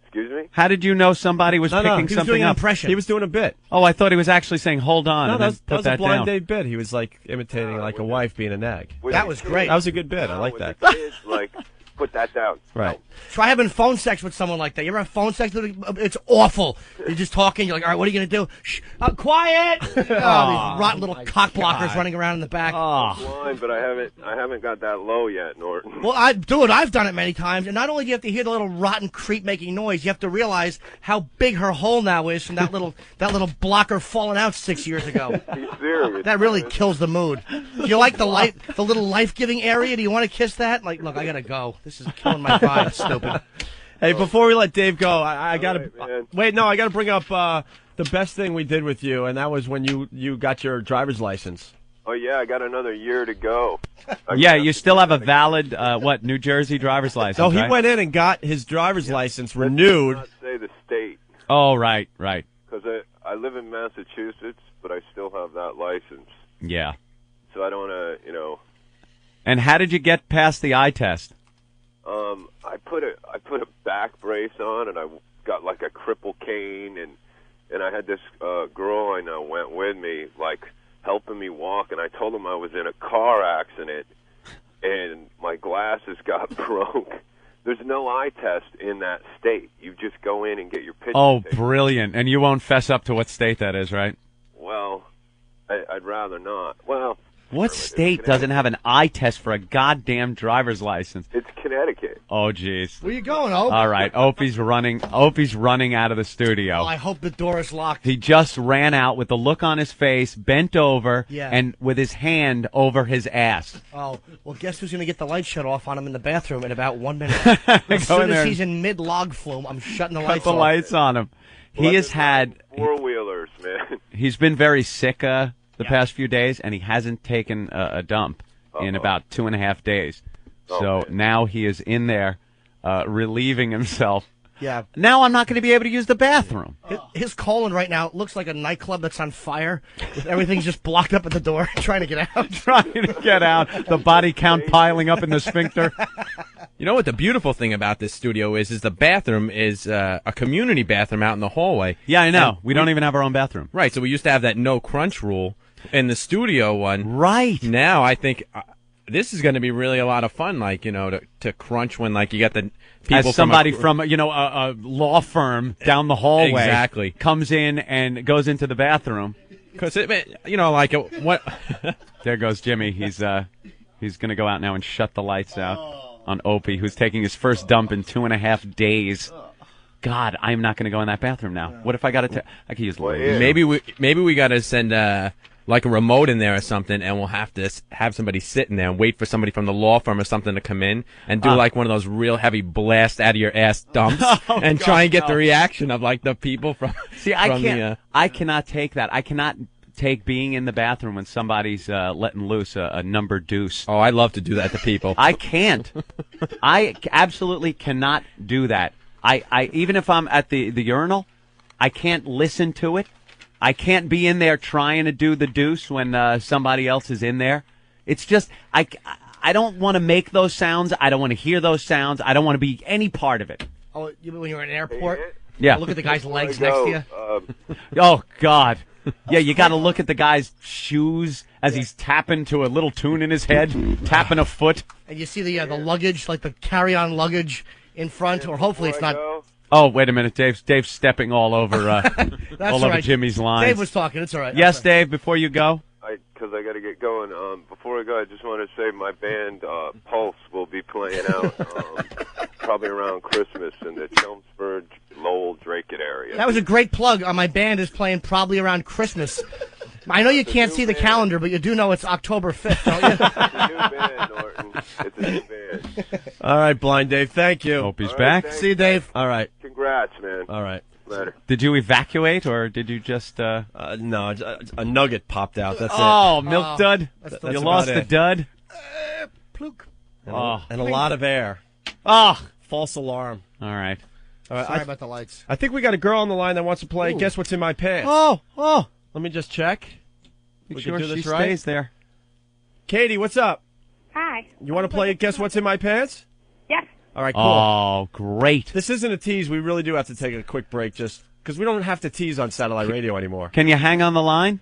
Excuse me? How did you know somebody was picking he was something doing an up? impression. He was doing a bit. Oh, I thought he was actually saying, hold on. No, and that was, then put that was a blind down. Dave bit. He was, like, imitating, like, a wife being a nag. That was great. That was a good bit. I like that. The kids, like, put that down. Right. Try having phone sex with someone like that. You ever have phone sex? It's awful. You're just talking. You're like, all right, what are you going to do? Shh, quiet. These rotten little cock blockers running around in the back. I'm blind, but I haven't got that low yet, Norton. Well, I've done it many times. And not only do you have to hear the little rotten creep making noise, you have to realize how big her hole now is from that little blocker falling out 6 years ago. He's serious. That really kills the mood. Do you like the little life-giving area? Do you want to kiss that? Like, look, I got to go. This is killing my vibe, stupid. Hey, before we let Dave go, I got to wait. No, I got to bring up the best thing we did with you, and that was when you got your driver's license. Oh yeah, I got another year to go. Yeah, you still have a valid New Jersey driver's license. So he right? went in and got his driver's license renewed. Let's not say the state. Oh, right. Because I live in Massachusetts, but I still have that license. Yeah. So I don't want to, And how did you get past the eye test? I put a back brace on, and I got like a cripple cane, and I had this girl I know went with me, like helping me walk, and I told him I was in a car accident, and my glasses got broke. There's no eye test in that state. You just go in and get your picture taken. Brilliant. And you won't fess up to what state that is, right? Well, I'd rather not. Well, What state doesn't have an eye test for a goddamn driver's license? It's Connecticut. Oh, jeez. Where you going, Ope? All right, Opie's running out of the studio. Oh, I hope the door is locked. He just ran out with the look on his face, bent over, Yeah. and with his hand over his ass. Oh, well, guess who's going to get the light shut off on him in the bathroom in about 1 minute? As soon as he's in mid-log flume, I'm shutting the lights Cut the off. lights on him. He has had... Four-wheelers, man. He's been very sick the past few days, and he hasn't taken a dump in about 2.5 days. So now he is in there relieving himself. Yeah. Now I'm not going to be able to use the bathroom. His colon right now looks like a nightclub that's on fire. With everything's just blocked up at the door, trying to get out. Trying to get out. The body count piling up in the sphincter. You know what the beautiful thing about this studio is the bathroom is a community bathroom out in the hallway. Yeah, I know. We don't even have our own bathroom. Right, so we used to have that no crunch rule in the studio one. Right. Now I think this is going to be really a lot of fun, like, you know, to crunch when, like, you got the people As somebody from a law firm down the hallway Exactly. comes in and goes into the bathroom. Because, you know, like, what... There goes Jimmy. He's going to go out now and shut the lights out on Opie, who's taking his first dump in 2.5 days. God, I'm not going to go in that bathroom now. What if I got to? I could use. Maybe we got to send like a remote in there or something, and we'll have to have somebody sitting there and wait for somebody from the law firm or something to come in and do like one of those real heavy blast out of your ass dumps and try and get the reaction of like the people from. See, I cannot take that. I cannot take being in the bathroom when somebody's letting loose a number deuce. Oh, I love to do that to people. I can't. I absolutely cannot do that. I even if I'm at the urinal, I can't listen to it. I can't be in there trying to do the deuce when somebody else is in there. It's just I don't want to make those sounds. I don't want to hear those sounds. I don't want to be any part of it. Oh, you mean when you're in an airport? Yeah. Look at the guy's legs next to you. Oh God. Yeah, you got to look at the guy's shoes as he's tapping to a little tune in his head, tapping a foot. And you see the luggage, like the carry-on luggage in front, or hopefully it's not. Oh, wait a minute, Dave's stepping all over all over Jimmy's lines. Dave was talking. It's all right. Yes, Dave. Before you go. Because I got to get going. Before I go, I just want to say my band Pulse will be playing out probably around Christmas in the Chelmsford, Lowell, Dracut area. That was a great plug. My band is playing probably around Christmas. I know you can't see the calendar, but you do know it's October 5th, don't you? It's a new band, Norton. It's a new band. All right, Blind Dave. Thank you. Hope he's All back. right, See you, Dave. All right. Congrats, man. All right. Later. Did you evacuate or did you just? No, a nugget popped out. That's oh, it. milk dud. That's you lost the dud. Pluk. And a lot of air. False alarm. All right. Sorry about the lights. I think we got a girl on the line that wants to play. Guess what's in my pants? Oh. Let me just check. Make We sure can do she this right. stays there. Katie, what's up? Hi. You want to play Guess What's in My Pants? Yes. All right, cool. Oh, great. This isn't a tease. We really do have to take a quick break just because we don't have to tease on satellite radio anymore. Can you hang on the line?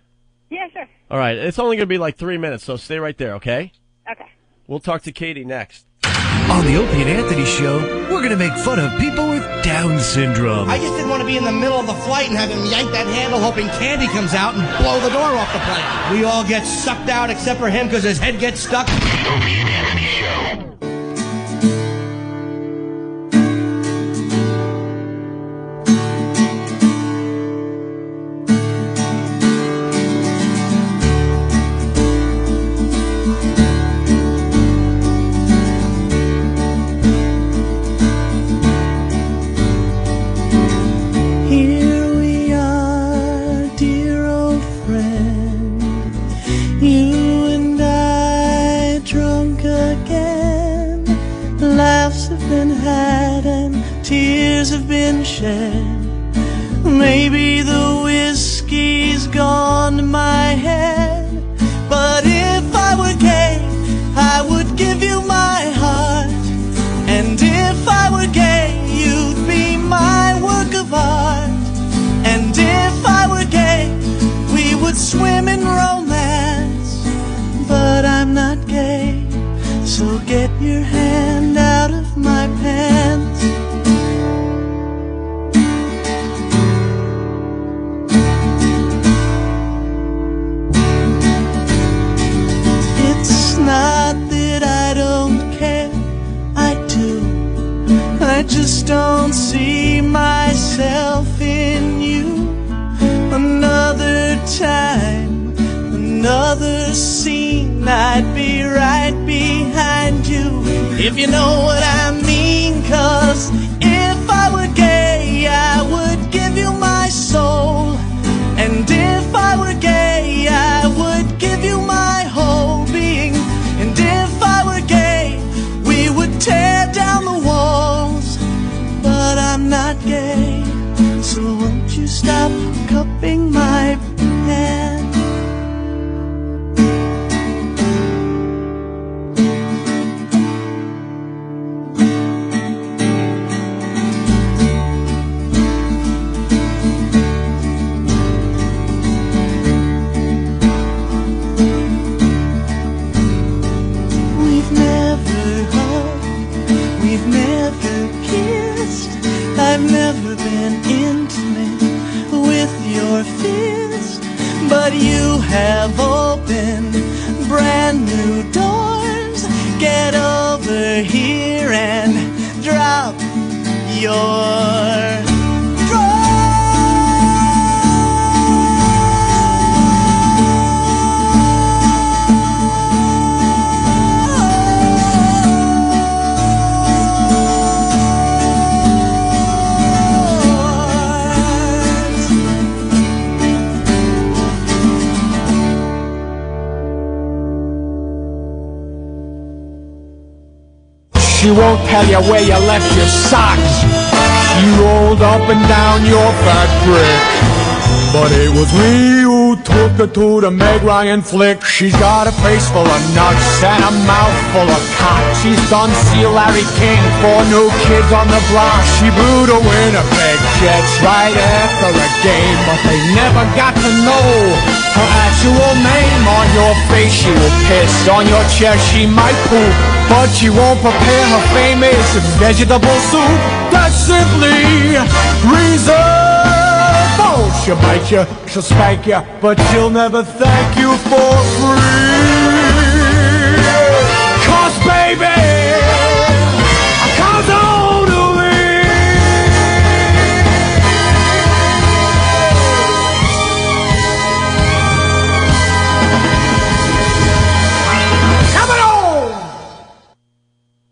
Yeah, sure. All right. It's only going to be like 3 minutes, so stay right there, okay? Okay. We'll talk to Katie next. On the Opie and Anthony Show, we're going to make fun of people with Down syndrome. I just didn't want to be in the middle of the flight and have him yank that handle hoping candy comes out and blow the door off the plane. We all get sucked out except for him because his head gets stuck. The Opie and Anthony Show. Here we are, dear old friend. You and I drunk again. Laughs have been had and tears have been shed. Maybe the whiskey's gone to my head. But if I were gay, I would give you my heart. And if I were gay, you'd be my work of art. And if I were gay, we would swim in romance. But I'm not gay, so get your hand out of my pants. just don't see myself in you. Another time, another scene, I'd be right behind you, if you know what I mean. 'Cause if I were gay, I would give you my soul. And if I were gay, I would give you my whole being. And if I were gay, we would tear down the walls. But I'm not gay, so won't you stop cupping my hand? We've never hugged, we've never kissed. I've never been intimate with your fist, but you have opened brand new doors. Get over here and drop your She won't tell you where you left your socks. She rolled up and down your fat brick. But it was me who took her to the Meg Ryan flick. She's got a face full of nuts and a mouth full of cock. She's done see Larry King, 4 new kids on the block. She blew the Winnipeg Jets right after a game, but they never got to know her actual name. On your face she will piss, on your chest she might poop, but she won't prepare her famous vegetable soup. That's simply reserved. Oh, she'll bite you, she'll spank you, but she'll never thank you for free. 'Cause baby, I can't only coming on.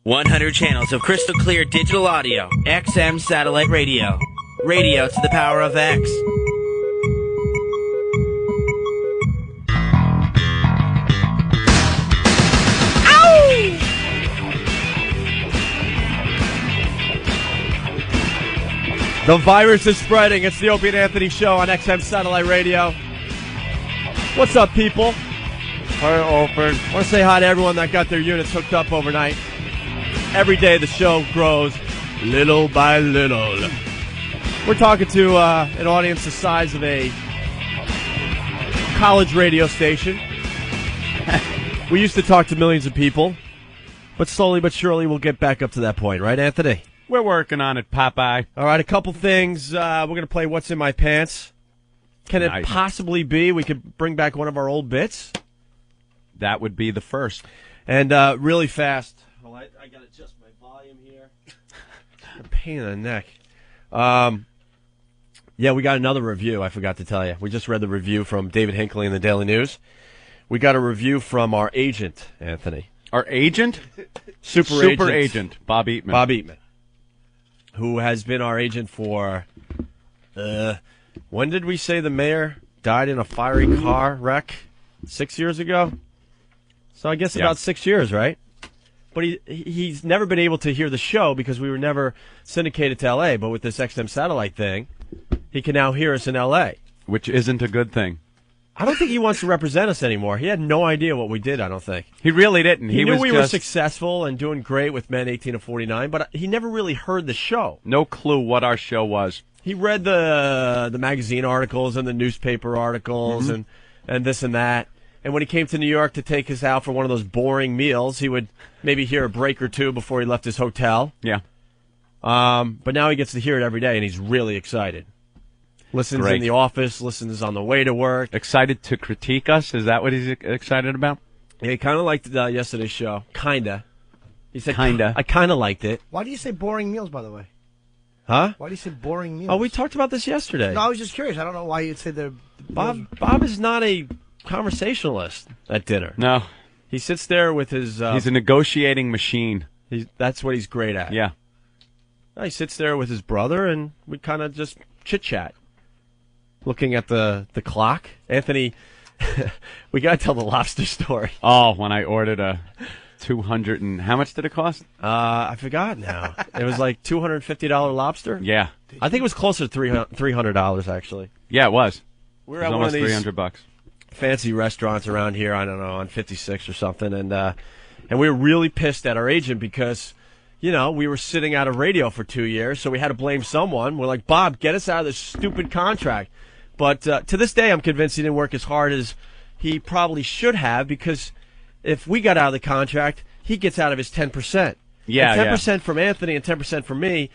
100 channels of crystal clear digital audio. XM satellite radio. Radio to the power of X. The virus is spreading. It's the Opie and Anthony Show on XM Satellite Radio. What's up, people? Hi, Open. I want to say hi to everyone that got their units hooked up overnight. Every day the show grows little by little. We're talking to an audience the size of a college radio station. We used to talk to millions of people, but slowly but surely we'll get back up to that point, right, Anthony? We're working on it, Popeye. All right, a couple things. We're going to play What's in My Pants. Can it possibly be we could bring back one of our old bits? That would be the first. And really fast. Well, I got to adjust my volume here. A pain in the neck. Yeah, we got another review. I forgot to tell you. We just read the review from David Hinckley in the Daily News. We got a review from our agent, Anthony. Our agent? Super agent, Bob Eatman. Bob Eatman, who has been our agent for, when did we say the mayor died in a fiery car wreck? 6 years ago? So I guess about 6 years, right? But he's never been able to hear the show because we were never syndicated to L.A., but with this XM satellite thing, he can now hear us in L.A. Which isn't a good thing. I don't think he wants to represent us anymore. He had no idea what we did, I don't think. He really didn't. He knew we were successful and doing great with Men 18 to 49, but he never really heard the show. No clue what our show was. He read the magazine articles and the newspaper articles and this and that. And when he came to New York to take us out for one of those boring meals, he would maybe hear a break or two before he left his hotel. Yeah. But now he gets to hear it every day, and he's really excited. Listens in the office, listens on the way to work. Excited to critique us? Is that what he's excited about? Yeah, he kind of liked yesterday's show. Kinda. He said, kinda. I kind of liked it. Why do you say boring meals, by the way? Huh? Why do you say boring meals? Oh, we talked about this yesterday. No, I was just curious. I don't know why you'd say they're... Bob is not a conversationalist at dinner. No. He sits there with his... he's a negotiating machine. That's what he's great at. Yeah. He sits there with his brother, and we kind of just chit-chat. Looking at the clock. Anthony, we got to tell the lobster story. Oh, when I ordered a 200 and... How much did it cost? I forgot now. It was like $250 lobster? Yeah. I think it was closer to $300, actually. Yeah, it was. We're it was at one almost of these $300. fancy restaurants around here, I don't know, on 56 or something, and we were really pissed at our agent because, you know, we were sitting out of radio for 2 years, so we had to blame someone. We're like, Bob, get us out of this stupid contract. But to this day, I'm convinced he didn't work as hard as he probably should have, because if we got out of the contract, he gets out of his 10%. Yeah, and 10% from Anthony and 10% from me,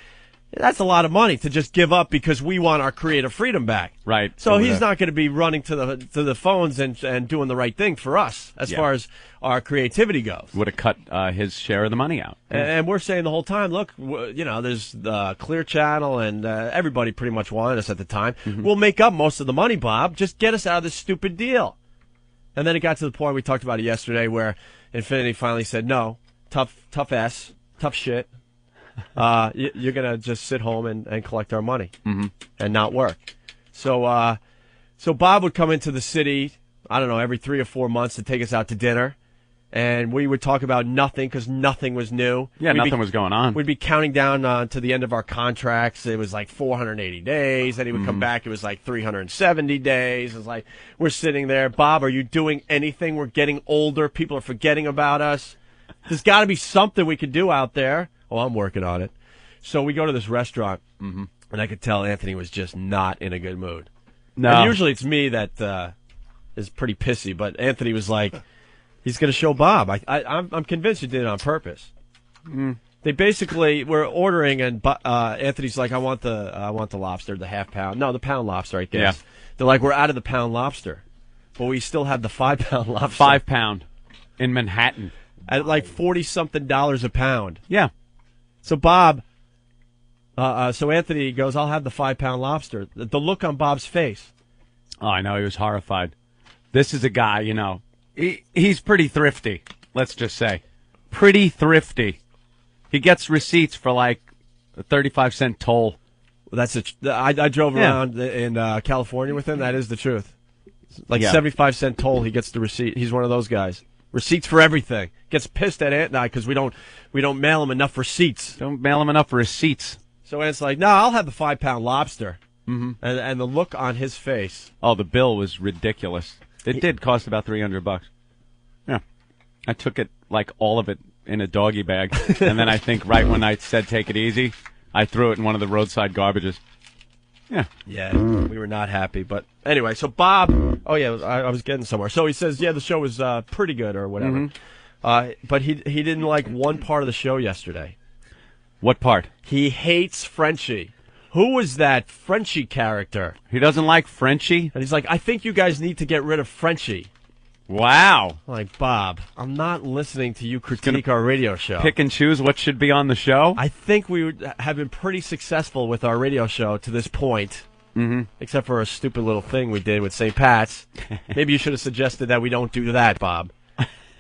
that's a lot of money to just give up because we want our creative freedom back. Right. So he's not going to be running to the phones and doing the right thing for us as far as our creativity goes. Would have cut his share of the money out. And we're saying the whole time, look, you know, there's the Clear Channel and everybody pretty much wanted us at the time. Mm-hmm. We'll make up most of the money, Bob. Just get us out of this stupid deal. And then it got to the point, we talked about it yesterday, where Infinity finally said, no, tough shit. You're going to just sit home and collect our money and not work. So Bob would come into the city, I don't know, every 3 or 4 months to take us out to dinner. And we would talk about nothing because nothing was new. Yeah, nothing was going on. We'd be counting down to the end of our contracts. It was like 480 days. Then he would come back. It was like 370 days. It was like, we're sitting there. Bob, are you doing anything? We're getting older. People are forgetting about us. There's got to be something we could do out there. Oh, I'm working on it. So we go to this restaurant, and I could tell Anthony was just not in a good mood. No. And usually it's me that is pretty pissy, but Anthony was like, he's going to show Bob. I'm convinced he did it on purpose. They basically were ordering, and Anthony's like, I want the lobster, the half pound. No, the pound lobster, I guess. Yeah. They're like, we're out of the pound lobster, but we still have the 5 pound lobster. 5 pound in Manhattan at like $40-something a pound. Yeah. So Bob, so Anthony goes, I'll have the 5 pound lobster. The look on Bob's face. Oh, I know. He was horrified. This is a guy, you know, he's pretty thrifty, let's just say. Pretty thrifty. He gets receipts for like a 35-cent toll. Well, I drove around in California with him. That is the truth. Like 75-cent toll, he gets the receipt. He's one of those guys. Receipts for everything. Gets pissed at Ant and I because we don't mail him enough receipts. Don't mail him enough receipts. So Ant's like, no, I'll have the 5 pound lobster. And the look on his face. Oh, the bill was ridiculous. It did cost about $300. Yeah, I took it, like all of it, in a doggy bag, and then I think right when I said take it easy, I threw it in one of the roadside garbages. Yeah, we were not happy, but anyway. So Bob, I was getting somewhere. So he says, yeah, the show was pretty good or whatever, but he didn't like one part of the show yesterday. What part? He hates Frenchie. Who was that Frenchie character? He doesn't like Frenchie? And he's like, I think you guys need to get rid of Frenchie. Wow. I'm like, Bob, I'm not listening to you critique our radio show. Pick and choose what should be on the show? I think we have been pretty successful with our radio show to this point, except for a stupid little thing we did with St. Pat's. Maybe you should have suggested that we don't do that, Bob.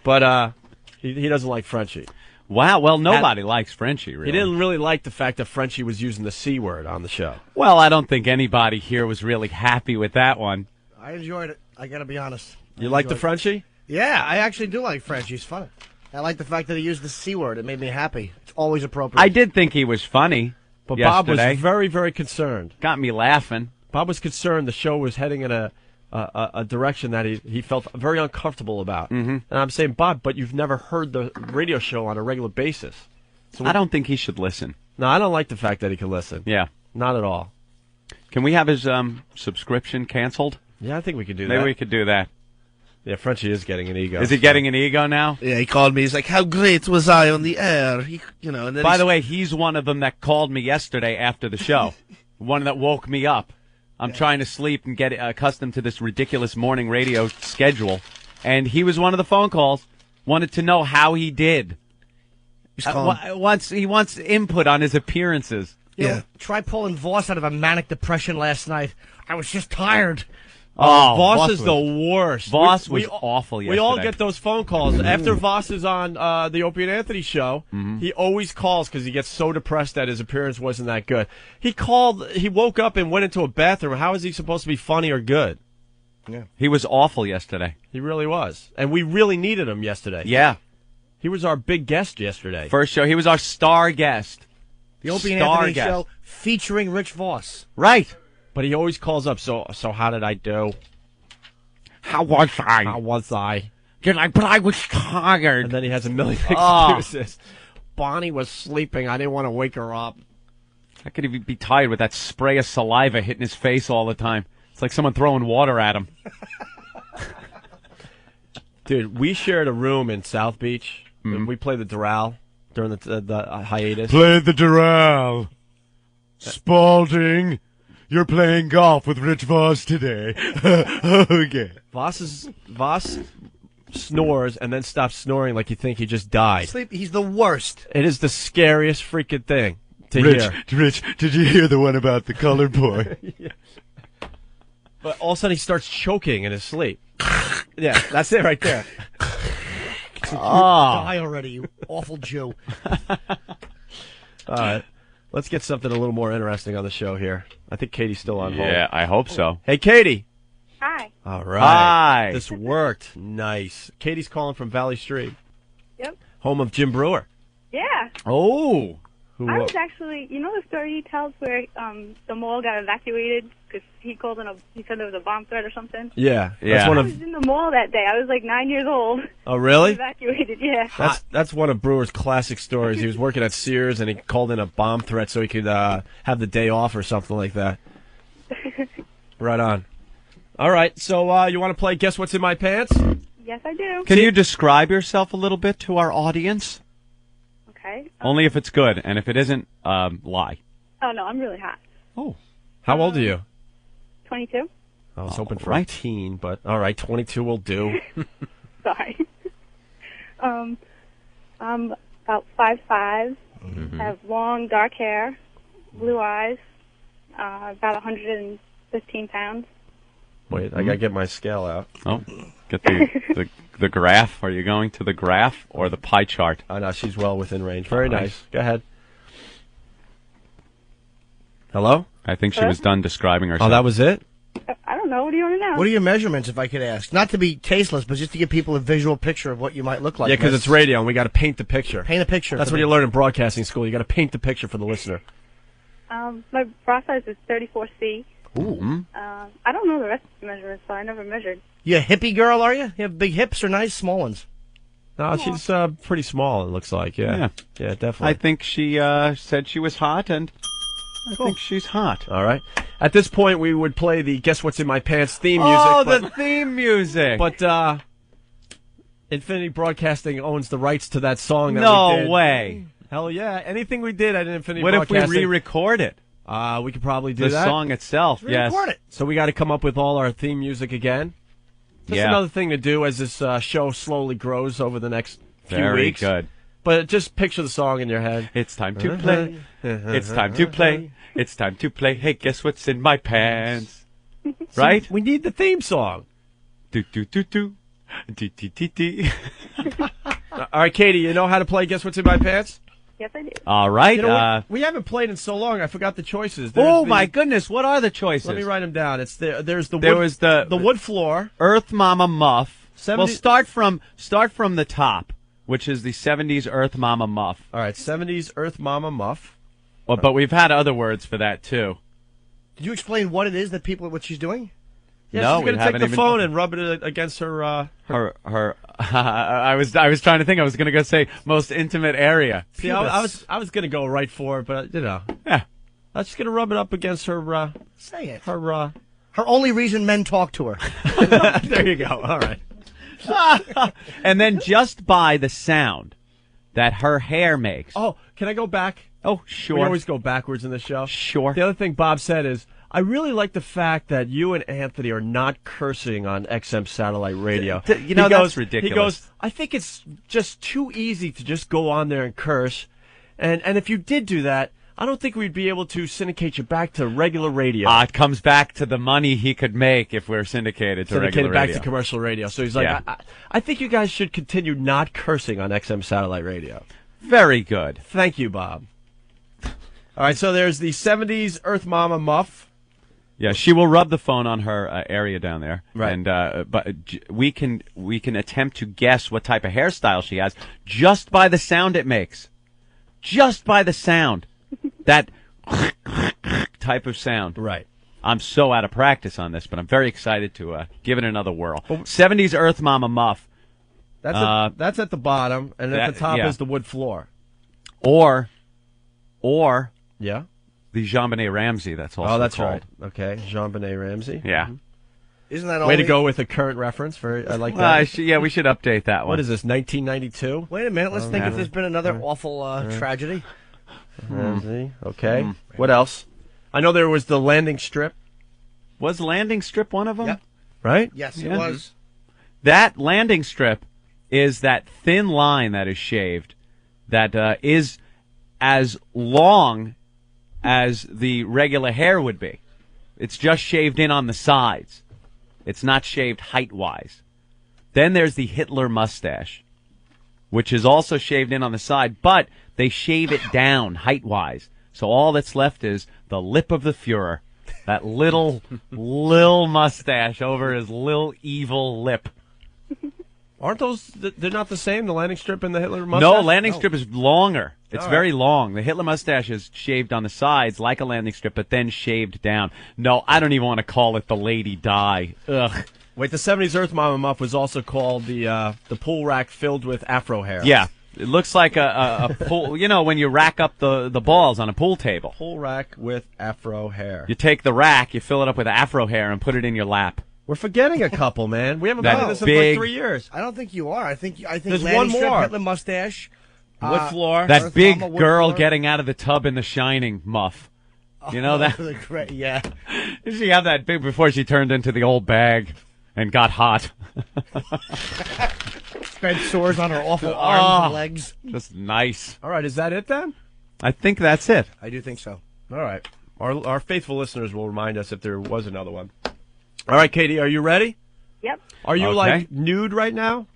But he doesn't like Frenchie. Wow, well, nobody likes Frenchie, really. He didn't really like the fact that Frenchie was using the C word on the show. Well, I don't think anybody here was really happy with that one. I enjoyed it. I got to be honest. You like the Frenchie? Yeah, I actually do like Frenchie. He's funny. I like the fact that he used the C word. It made me happy. It's always appropriate. I did think he was funny, but yesterday. Bob was very, very concerned. Got me laughing. Bob was concerned the show was heading in a direction that he felt very uncomfortable about. And I'm saying, Bob, but you've never heard the radio show on a regular basis. So I don't think he should listen. No, I don't like the fact that he can listen. Yeah. Not at all. Can we have his subscription canceled? Yeah, I think we could do that. Maybe we could do that. Yeah, Frenchie is getting an ego. Is he getting an ego now? Yeah, he called me. He's like, how great was I on the air? And then By the way, he's one of them that called me yesterday after the show. One that woke me up. I'm trying to sleep and get accustomed to this ridiculous morning radio schedule. And he was one of the phone calls. Wanted to know how he did. He wants input on his appearances. You know, try pulling Voss out of a manic depression last night. I was just tired. Voss is the worst. Voss was awful yesterday. We all get those phone calls. After Voss is on the Opie and Anthony show, he always calls because he gets so depressed that his appearance wasn't that good. He woke up and went into a bathroom. How is he supposed to be funny or good? Yeah. He was awful yesterday. He really was. And we really needed him yesterday. Yeah. He was our big guest yesterday. First show. He was our star guest. The Opie and Anthony show featuring Rich Voss. Right. But he always calls up, so how did I do? How was I? How was I? But I was tired. And then he has a million excuses. Bonnie was sleeping. I didn't want to wake her up. How could he be tired with that spray of saliva hitting his face all the time? It's like someone throwing water at him. Dude, we shared a room in South Beach. And we played the Doral during the hiatus. Played the Doral. Spalding. You're playing golf with Rich Voss today. Okay. Voss snores and then stops snoring like you think he just died. He's the worst. It is the scariest freaking thing to hear. Rich, did you hear the one about the colored boy? Yeah. But all of a sudden he starts choking in his sleep. Yeah, that's it right there. Die already, you awful Jew. All right. Let's get something a little more interesting on the show here. I think Katie's still on hold. Yeah, I hope so. Hey, Katie. Hi. All right. Hi. This worked. Nice. Katie's calling from Valley Stream. Yep. Home of Jim Brewer. Yeah. Oh. I was actually, you know the story he tells where the mall got evacuated because he said there was a bomb threat or something? Yeah. Yeah. I was in the mall that day. I was like 9 years old. Oh, really? Evacuated, yeah. That's one of Brewer's classic stories. He was working at Sears and he called in a bomb threat so he could have the day off or something like that. Right on. All right, so you want to play Guess What's in My Pants? Yes, I do. Can you describe yourself a little bit to our audience? Okay. Only if it's good, and if it isn't, lie. Oh, no, I'm really hot. Oh. How old are you? 22. I was hoping for a teen, but all right, 22 will do. Sorry. I'm about 5'5", have long, dark hair, blue eyes, about 115 pounds. Wait, I got to get my scale out. Oh, get the graph. Are you going to the graph or the pie chart? Oh, no, she's well within range. Very nice. Go ahead. Hello? I think she was done describing herself. Oh, that was it? I don't know. What do you want to know? What are your measurements, if I could ask? Not to be tasteless, but just to give people a visual picture of what you might look like. Yeah, because it's radio and we got to paint the picture. Paint a picture. That's what you learn in broadcasting school. You got to paint the picture for the listener. My bra size is 34C. Ooh. I don't know the rest of the measurements, so I never measured. You a hippie girl, are you? You have big hips or nice small ones? No, she's pretty small, it looks like. Yeah, definitely. I think she said she was hot, and I think she's hot. All right. At this point, we would play the Guess What's in My Pants theme music. Oh, the theme music. But Infinity Broadcasting owns the rights to that song that we did. No way. Hell yeah. Anything we did at Infinity What if Broadcasting. we re-record it? We could probably do the that. song itself, yes. Record it. So we got to come up with all our theme music again. Just another thing to do as this show slowly grows over the next few weeks. Very good. But just picture the song in your head. It's time to play. It's time to play. It's time to play. Hey, guess what's in my pants? Right? We need the theme song. Do do do do. Dee dee dee dee. All right, Katie, you know how to play Guess What's in My Pants? Yes, I do. All right. You know, we haven't played in so long. I forgot the choices. My goodness! What are the choices? Let me write them down. It's there's the there wood, was the wood floor. Earth Mama Muff. 70 Well, start from the top, which is the 70s Earth Mama Muff. All right, 70s Earth Mama Muff. Well, but we've had other words for that too. Did you explain what it is that what she's doing? Yeah, no, she's going to take the phone and rub it against her. I was trying to think. I was going to go say most intimate area. See, I was going to go right for it, but Yeah. I'm just going to rub it up against her. Say it. Her only reason men talk to her. There you go. All right. And then just by the sound that her hair makes. Oh, can I go back? Oh, sure. We always go backwards in the show. Sure. The other thing Bob said is, I really like the fact that you and Anthony are not cursing on XM satellite radio. You know, that's ridiculous. He goes, I think it's just too easy to just go on there and curse. And if you did do that, I don't think we'd be able to syndicate you back to regular radio. It comes back to the money he could make if we're syndicated to regular back radio. to commercial radio. So he's like, Yeah. I think you guys should continue not cursing on XM satellite radio. Very good. Thank you, Bob. All right, so there's the 70s Earth Mama Muff. Yeah, she will rub the phone on her area down there, Right. And we can attempt to guess what type of hairstyle she has just by the sound it makes, just by the sound, that type of sound. Right. I'm so out of practice on this, but I'm very excited to give it another whirl. 70s Earth Mama Muff. That's at the bottom, and at the top yeah. is the wood floor. Or yeah, the Jean-Benet Ramsey. That's also that's called. right. Okay, Jean-Benet Ramsey. Yeah. Isn't that way only... to go with a current reference? I like Well, that. we should update that one. What is this? 1992. Wait a minute. Let's think if there's been another awful tragedy. Ramsey. Okay. What else? I know there was the landing strip. Was landing strip one of them? Yep. Right? Yes, Yeah. it was. That landing strip is that thin line that is shaved that is as long as the regular hair would be. It's just shaved in on the sides. It's not shaved height-wise. Then there's the Hitler mustache, which is also shaved in on the side, but they shave it down height-wise. So all that's left is the lip of the Fuhrer, that little mustache over his little evil lip. Aren't those? They're not the same. The landing strip and the Hitler mustache. No, landing strip is longer. It's All very right. long. The Hitler mustache is shaved on the sides like a landing strip, but then shaved down. No, I don't even want to call it the Lady Di. Ugh. Wait, the 70s Earth Mama Muff was also called the pool rack filled with afro hair. Yeah, it looks like a pool. You know, when you rack up the balls on a pool table. Pool rack with afro hair. You take the rack, you fill it up with afro hair, and put it in your lap. We're forgetting a couple, man. We haven't That done this in big- like 3 years. I don't think you are. I think There's landing one strip, more. Hitler mustache, Wood floor. That Earth big Mama, wood girl floor. getting out of the tub in The Shining muff. You know that? Yeah. Did she have that big before she turned into the old bag and got hot? Spread sores on her awful arms and legs. Just nice. All right, is that it then? I think that's it. I do think so. All right. Our faithful listeners will remind us if there was another one. All right, Katie, are you ready? Yep. Are you Okay. like nude right now?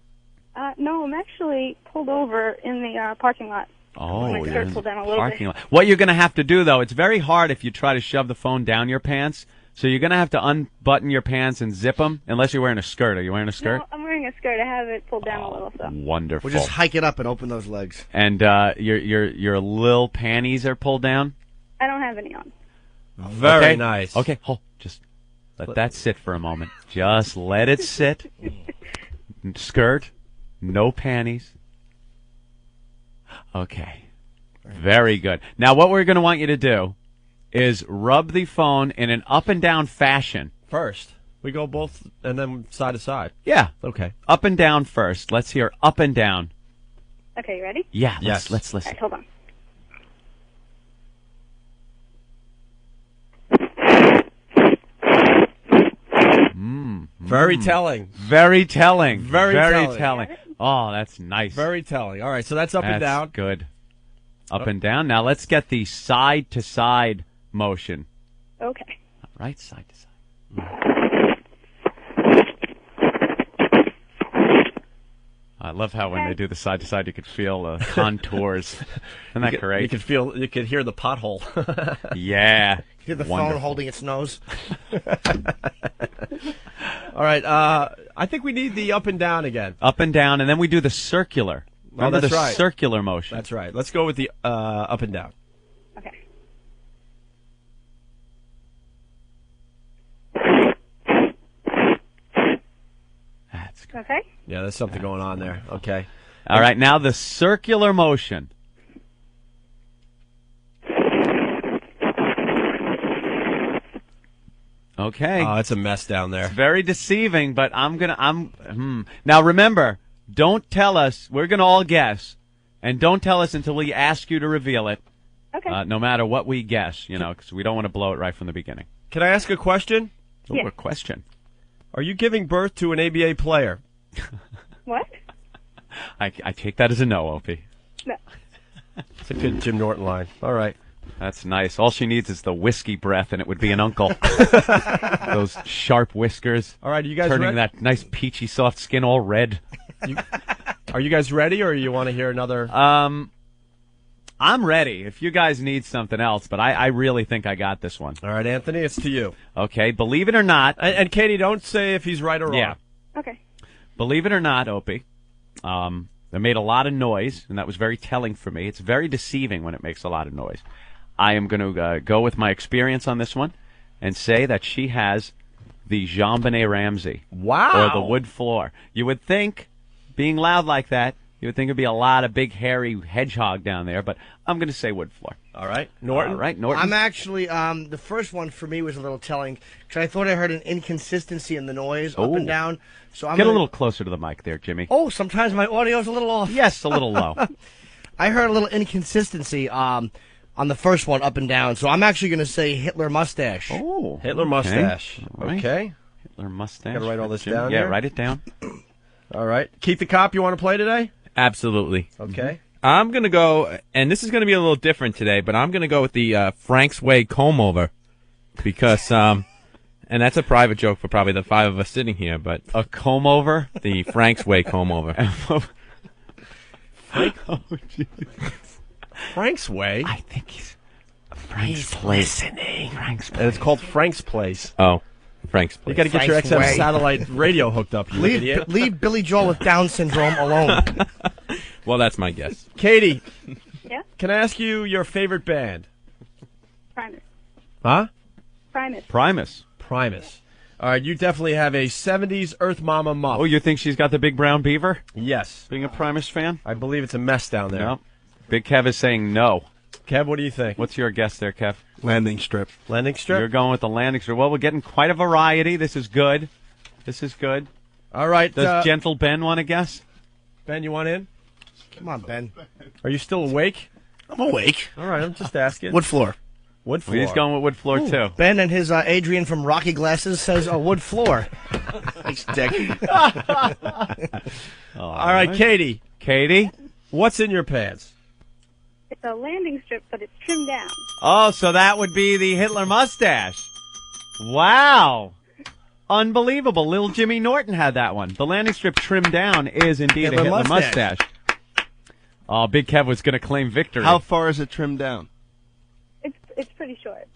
No, I'm actually pulled over in the parking lot. Oh, My you're skirt in pulled the down a little parking bit. lot. What you're going to have to do, though, it's very hard if you try to shove the phone down your pants. So you're going to have to unbutton your pants and zip them, unless you're wearing a skirt. Are you wearing a skirt? No, I'm wearing a skirt. I have it pulled down a little, so. Wonderful. We'll just hike it up and open those legs. And your little panties are pulled down? I don't have any on. Very Okay. nice. Okay, just let that sit for a moment. Just let it sit. Skirt, no panties. Okay. Very good. Now, what we're going to want you to do is rub the phone in an up and down fashion. First, we go both and then side to side. Yeah. Okay. Up and down first. Let's hear up and down. Okay, you ready? Yeah, Yes. let's All listen. right, hold on. Very telling. Very telling. Very telling. telling. Oh, that's nice. Very telling. All right, so that's up and That's down. good. Up and down. Now let's get the side to side motion. Okay. Right, side to side. I love how when they do the side to side, you could feel the contours. Isn't that great? You could hear the pothole. Yeah. Hear the Wonderful. phone holding its nose. All right, I think we need the up and down again. Up and down, and then we do the circular. Remember that's the right. circular motion. That's right. Let's go with the up and down. Okay. That's good. Okay. Yeah, there's something going on there. Okay. All right, now the circular motion. Okay. Oh, it's a mess down there. It's very deceiving, but Now remember, don't tell us. We're gonna all guess, and don't tell us until we ask you to reveal it. Okay. No matter what we guess, because we don't want to blow it right from the beginning. Can I ask a question? Ooh, Yeah. a question. Are you giving birth to an ABA player? What? I take that as a no, Opie. No. It's a good Jim Norton line. All right. That's nice. All she needs is the whiskey breath, and it would be an uncle. Those sharp whiskers. All right, you guys turning ready? that nice peachy soft skin all red. Are you guys ready, or you want to hear another? I'm ready. If you guys need something else, but I really think I got this one. All right, Anthony, it's to you. Okay, believe it or not. And Katie, don't say if he's right or wrong. Yeah. Okay. Believe it or not, Opie, they made a lot of noise, and that was very telling for me. It's very deceiving when it makes a lot of noise. I am going to go with my experience on this one and say that she has the JonBenet Ramsey. Wow. Or the wood floor. You would think, being loud like that, you would think it'd be a lot of big, hairy hedgehog down there, but I'm going to say wood floor. All right. Norton? All right, Norton. I'm actually, the first one for me was a little telling, because I thought I heard an inconsistency in the noise up and down. So I'm Get gonna... a little closer to the mic there, Jimmy. Oh, sometimes my audio's a little off. Yes, a little low. I heard a little inconsistency on the first one, up and down. So I'm actually going to say Hitler mustache. Oh, Hitler mustache. All right. Okay. Hitler mustache. Gotta write all this Jimmy. down Yeah, here? write it down. All right. Keith the Cop, you want to play today? Absolutely. Okay. I'm going to go, and this is going to be a little different today, but I'm going to go with the Frank's Way comb over because, and that's a private joke for probably the five of us sitting here, but a comb over? The Frank's Way comb over. Frank's Way? I think he's Frank's Place. Listening. Frank's Place. And it's called Frank's Place. Oh, Frank's Place. You got to get your Frank's XM Way. satellite radio hooked up, you idiot. Leave Billy Joel with Down syndrome alone. Well, that's my guess. Katie. Yeah? Can I ask you your favorite band? Primus. Huh? Primus. Primus. All right, you definitely have a 70s Earth Mama muff. Oh, you think she's got the big brown beaver? Yes. Being a Primus fan? I believe it's a mess down there. No. Big Kev is saying no. Kev, what do you think? What's your guess there, Kev? Landing strip. Landing strip? You're going with the landing strip. Well, we're getting quite a variety. This is good. This is good. All right. Does Gentle Ben want to guess? Ben, you want in? Come on, Ben. Are you still awake? I'm awake. All right, I'm just asking. Wood floor. Wood floor. He's going with wood floor, too. Ben and his Adrian from Rocky Glasses says a wood floor. Thanks, Dick. All right, Katie. Katie? What's in your pants? It's a landing strip, but it's trimmed down. Oh, so that would be the Hitler mustache. Wow. Unbelievable. Little Jimmy Norton had that one. The landing strip trimmed down is indeed a Hitler mustache. Oh, Big Kev was going to claim victory. How far is it trimmed down? It's pretty short.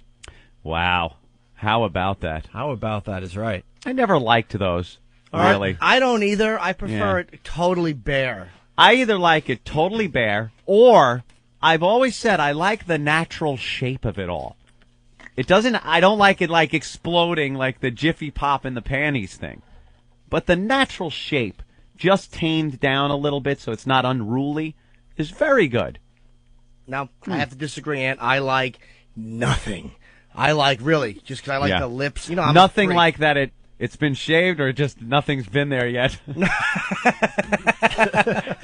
Wow. How about that? How about that is right. I never liked those, really. I don't either. I prefer it totally bare. I either like it totally bare, or I've always said I like the natural shape of it all. It doesn't. I don't like it like exploding like the Jiffy Pop in the panties thing. But the natural shape, just tamed down a little bit so it's not unruly, is very good. Now, I have to disagree, Aunt. I like nothing. I like, really, just because I like the lips. You know, I'm nothing a freak. like that. It's been shaved, or just nothing's been there yet.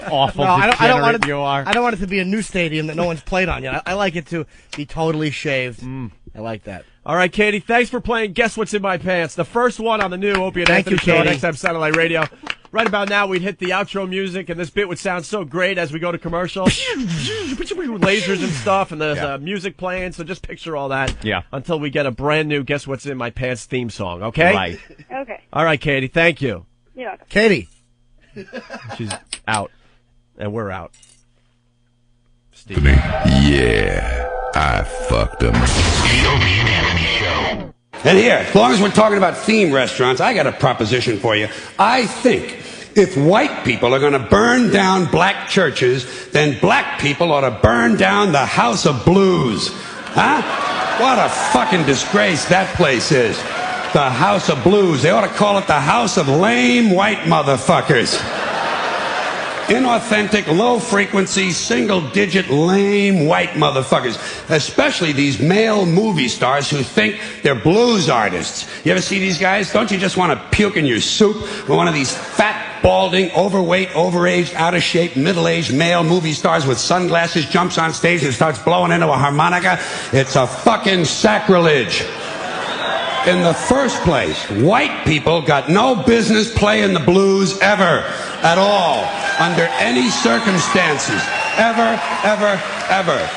Awful. No, I don't want it. You are. I don't want it to be a new stadium that no one's played on yet. I like it to be totally shaved. I like that. All right, Katie, thanks for playing Guess What's in My Pants, the first one on the new Opie and Thank Anthony you, show on Katie. XM Satellite Radio. Right about now, we'd hit the outro music, and this bit would sound so great as we go to commercial. Lasers and stuff, and there's music playing, so just picture all that until we get a brand new Guess What's in My Pants theme song, okay? Right. Okay. All right, Katie, thank you. You're welcome. Katie. She's out, and we're out. Steve. Yeah, I fucked him. And here, as long as we're talking about theme restaurants, I got a proposition for you. I think if white people are going to burn down black churches, then black people ought to burn down the House of Blues. Huh? What a fucking disgrace that place is. The House of Blues. They ought to call it the House of Lame White Motherfuckers. Inauthentic, low-frequency, single-digit, lame white motherfuckers. Especially these male movie stars who think they're blues artists. You ever see these guys? Don't you just want to puke in your soup when one of these fat, balding, overweight, overaged, out-of-shape, middle-aged male movie stars with sunglasses jumps on stage and starts blowing into a harmonica? It's a fucking sacrilege. In the first place, white people got no business playing the blues ever, at all, under any circumstances, ever, ever, ever.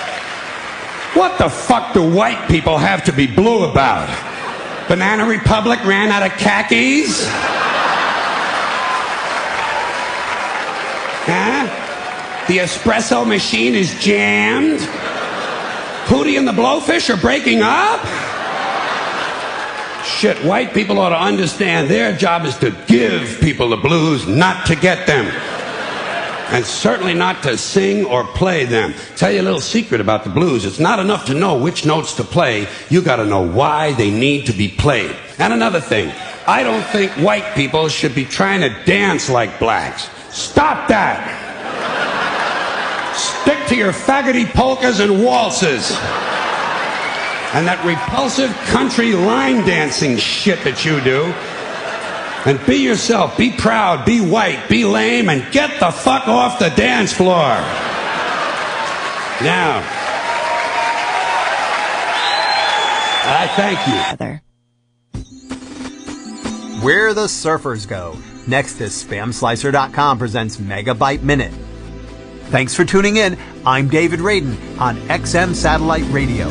What the fuck do white people have to be blue about? Banana Republic ran out of khakis? Huh? The espresso machine is jammed? Hootie and the Blowfish are breaking up? Shit, white people ought to understand their job is to give people the blues, not to get them. And certainly not to sing or play them. Tell you a little secret about the blues. It's not enough to know which notes to play. You gotta know why they need to be played. And another thing, I don't think white people should be trying to dance like blacks. Stop that! Stick to your faggoty polkas and waltzes. And that repulsive country line dancing shit that you do. And be yourself, be proud, be white, be lame, and get the fuck off the dance floor. Now, I thank you. Where the surfers go. Next is SpamSlicer.com presents Megabyte Minute. Thanks for tuning in. I'm David Radin on XM Satellite Radio.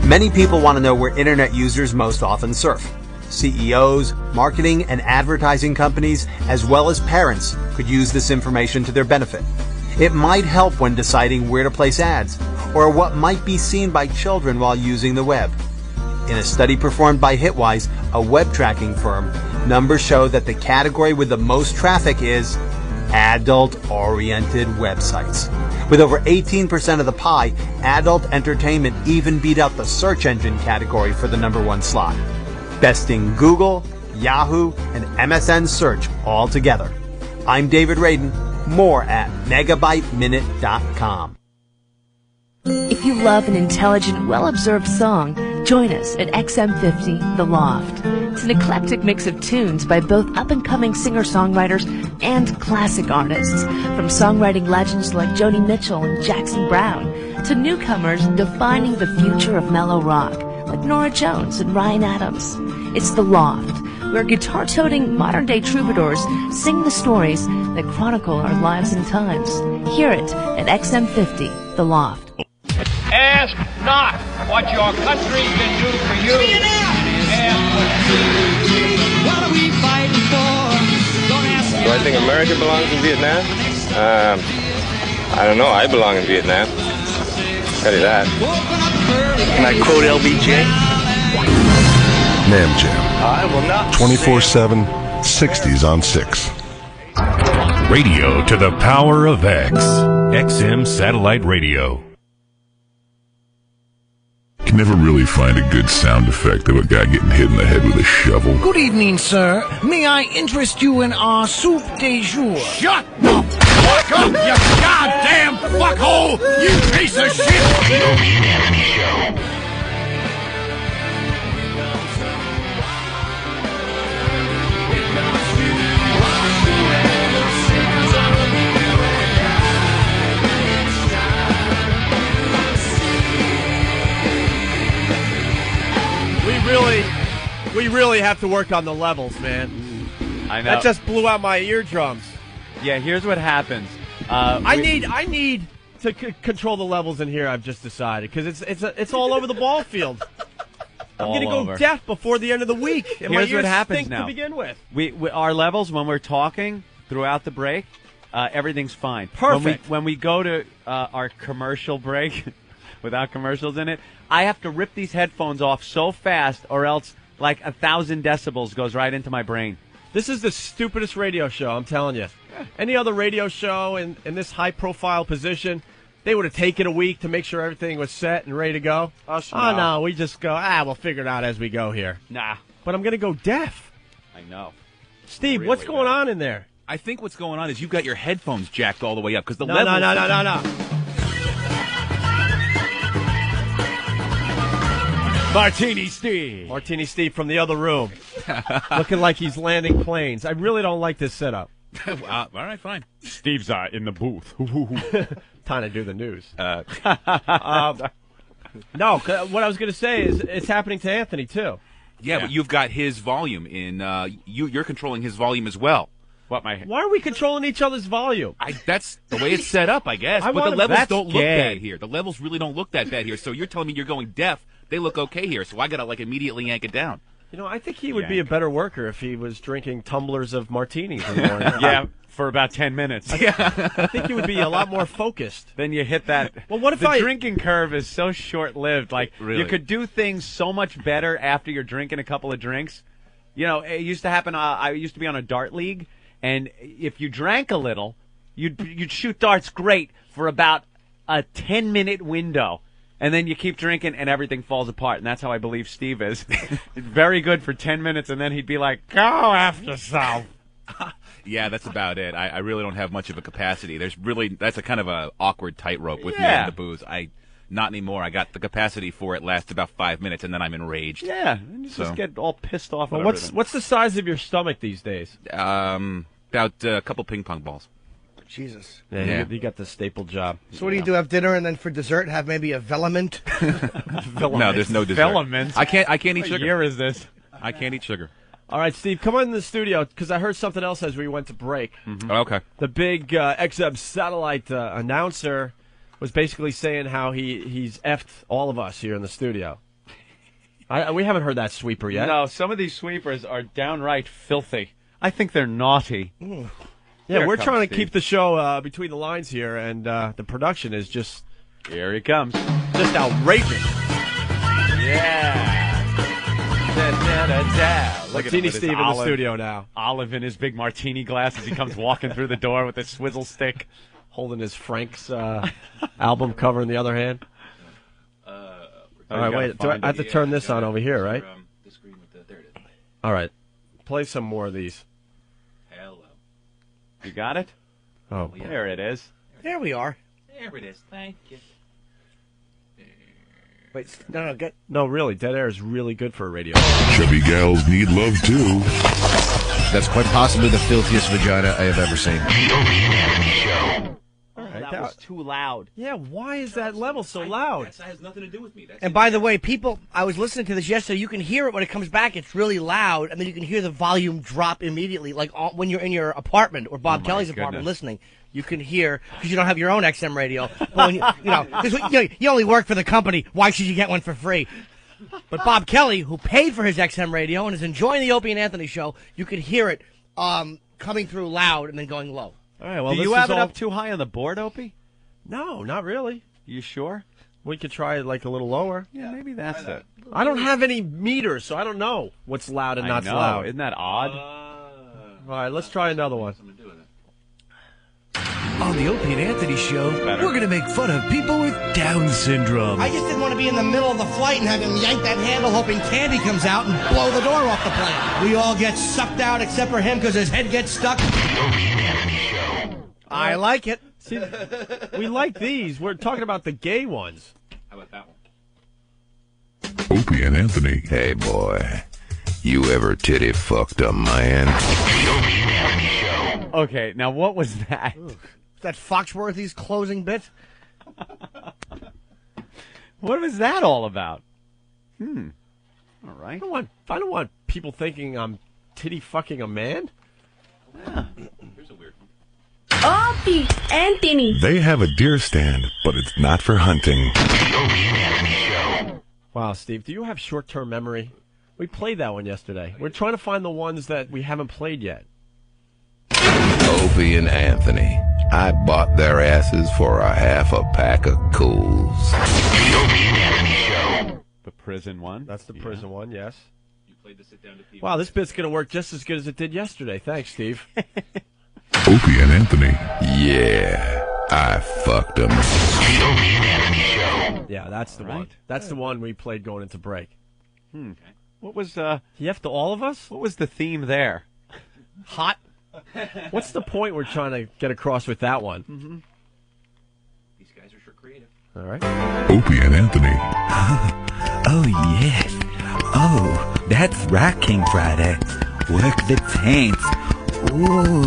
Many people want to know where internet users most often surf. CEOs, marketing and advertising companies, as well as parents could use this information to their benefit. It might help when deciding where to place ads, or what might be seen by children while using the web. In a study performed by Hitwise, a web tracking firm, numbers show that the category with the most traffic is adult-oriented websites. With over 18% of the pie, adult entertainment even beat out the search engine category for the #1 slot, besting Google, Yahoo, and MSN Search all together. I'm David Radin. More at megabyteminute.com. If you love an intelligent, well-observed song, join us at XM50, The Loft. It's an eclectic mix of tunes by both up-and-coming singer-songwriters and classic artists, from songwriting legends like Joni Mitchell and Jackson Browne, to newcomers defining the future of mellow rock, like Norah Jones and Ryan Adams. It's The Loft, where guitar-toting modern-day troubadours sing the stories that chronicle our lives and times. Hear it at XM50, The Loft. Ask not what your country can do for you. What are we fighting for? Don't ask me. Do I think America belongs in Vietnam? I don't know. I belong in Vietnam. Tell you that. Can I quote LBJ? Nam Jam. I will not. 24/7, 60s on 6. Radio to the power of X. XM Satellite Radio. Can never really find a good sound effect of a guy getting hit in the head with a shovel. Good evening, sir. May I interest you in our soup de jour? Shut the fuck up, you goddamn fuckhole! You piece of shit! The Opie and Anthony Show. We really have to work on the levels, man. I know. That just blew out my eardrums. Yeah, here's what happens. I need to control the levels in here. I've just decided because it's all over the ball field. I'm going to go deaf before the end of the week. And here's my what ears happens stink now. to begin with. We our levels when we're talking throughout the break, everything's fine. Perfect. When we go to our commercial break, without commercials in it, I have to rip these headphones off so fast, or else like 1,000 decibels goes right into my brain. This is the stupidest radio show, I'm telling you. Any other radio show in this high-profile position, they would have taken a week to make sure everything was set and ready to go. Oh, no, we just go, we'll figure it out as we go here. Nah. But I'm going to go deaf. I know. Steve, Really what's going bad. on in there? I think what's going on is you've got your headphones jacked all the way up because the No. Martini Steve. Martini Steve from the other room. Looking like he's landing planes. I really don't like this setup. All right, fine. Steve's in the booth. Time to do the news. No, what I was going to say is it's happening to Anthony, too. Yeah, but you've got his volume in. You're controlling his volume as well. What, my... Why are we controlling each other's volume? That's the way it's set up, I guess. I But the wanna- levels that's don't look gay. bad here. The levels really don't look that bad here. So you're telling me you're going deaf. They look okay here. So I got to, like, immediately yank it down. You know, I think he would be a better worker if he was drinking tumblers of martinis in the morning. Yeah, for about 10 minutes. I think he would be a lot more focused. Then you hit that. Well, what if the I- drinking curve is so short-lived? Like, Really? you could do things so much better after you're drinking a couple of drinks. You know, it used to happen. I used to be on a dart league, and if you drank a little, you'd shoot darts great for about a 10-minute window. And then you keep drinking, and everything falls apart. And that's how I believe Steve is. Very good for 10 minutes, and then he'd be like, go after yourself. Yeah, that's about it. I really don't have much of a capacity. That's a kind of a awkward tightrope with me Yeah. and the booze. Not anymore. I got the capacity for it lasts about 5 minutes, and then I'm enraged. Yeah, and you So- just get all pissed off. Well, at what's everything. the size of your stomach these days? About a couple ping pong balls. Jesus. Yeah, you got the staple job. So what do you do? Have dinner and then for dessert have maybe a Velament? No, there's no dessert. Velament? I can't eat What sugar. year is this? I can't eat sugar. All right, Steve, come on in the studio because I heard something else as we went to break. Okay. The big XM satellite announcer was basically saying how he's effed all of us here in the studio. We haven't heard that sweeper yet. No, some of these sweepers are downright filthy. I think they're naughty. Yeah, Here we're comes trying to Steve. keep the show between the lines here, and the production is just Here he comes. just outrageous. Yeah. Look at him Martini with his Steve in the olive- studio now, Olive in his big martini glass as he comes walking through the door with his swizzle stick. holding his Frank's album cover in the other hand. All right, wait. Do I have to turn this on over here, right? There it is. All right. Play some more of these. Hello. You got it? Oh, There it is. There we are. There it is. Thank you. Wait, no, get. no, really, Dead Air is really good for a radio. Chubby gals need love too. That's quite possibly the filthiest vagina I have ever seen. All right, That was too loud. yeah, why is that level so loud? That has nothing to do with me. And by the way, people, I was listening to this yesterday. You can hear it when it comes back. It's really loud, and then you can hear the volume drop immediately, like when you're in your apartment or Bob Kelly's apartment listening. You can hear because you don't have your own XM radio. But when you know, 'cause you only work for the company. Why should you get one for free? But Bob Kelly, who paid for his XM radio and is enjoying the Opie and Anthony show, you could hear it coming through loud and then going low. All right, well, Do this you is have it all- up too high on the board, Opie? No, not really. You sure? We could try it like a little lower. Yeah, maybe that's it. I don't have any meters, so I don't know what's loud and not I know. loud. Isn't that odd? All right, let's try another one. On the Opie and Anthony show, we're going to make fun of people with Down syndrome. I just didn't want to be in the middle of the flight and have him yank that handle hoping candy comes out and blow the door off the plane. We all get sucked out except for him because his head gets stuck. I like it. See, we like these. We're talking about the gay ones. How about that one? Opie and Anthony. Hey, boy. You ever titty fucked a man? Okay, now what was that? Is that Foxworthy's closing bit? What was that all about? All right. I don't want people thinking I'm titty fucking a man. Here's a weird one. Opie, Anthony. They have a deer stand, but it's not for hunting. Wow, Steve, do you have short-term memory? We played that one yesterday. We're trying to find the ones that we haven't played yet. Opie and Anthony. I bought their asses for a half a pack of cools. The prison one. That's the prison one, yes. You played the sit down to people. Wow, this bit's going to work just as good as it did yesterday. Thanks, Steve. Opie and Anthony. Yeah, I fucked them. Yeah, that's the one. That's the one we played going into break. What was He effed all of us? what was the theme there? Hot. What's the point we're trying to get across with that one? These guys are sure creative. All right. Opie and Anthony. Oh, yes. Oh, that's Rocking Friday. Work the taints. Ooh,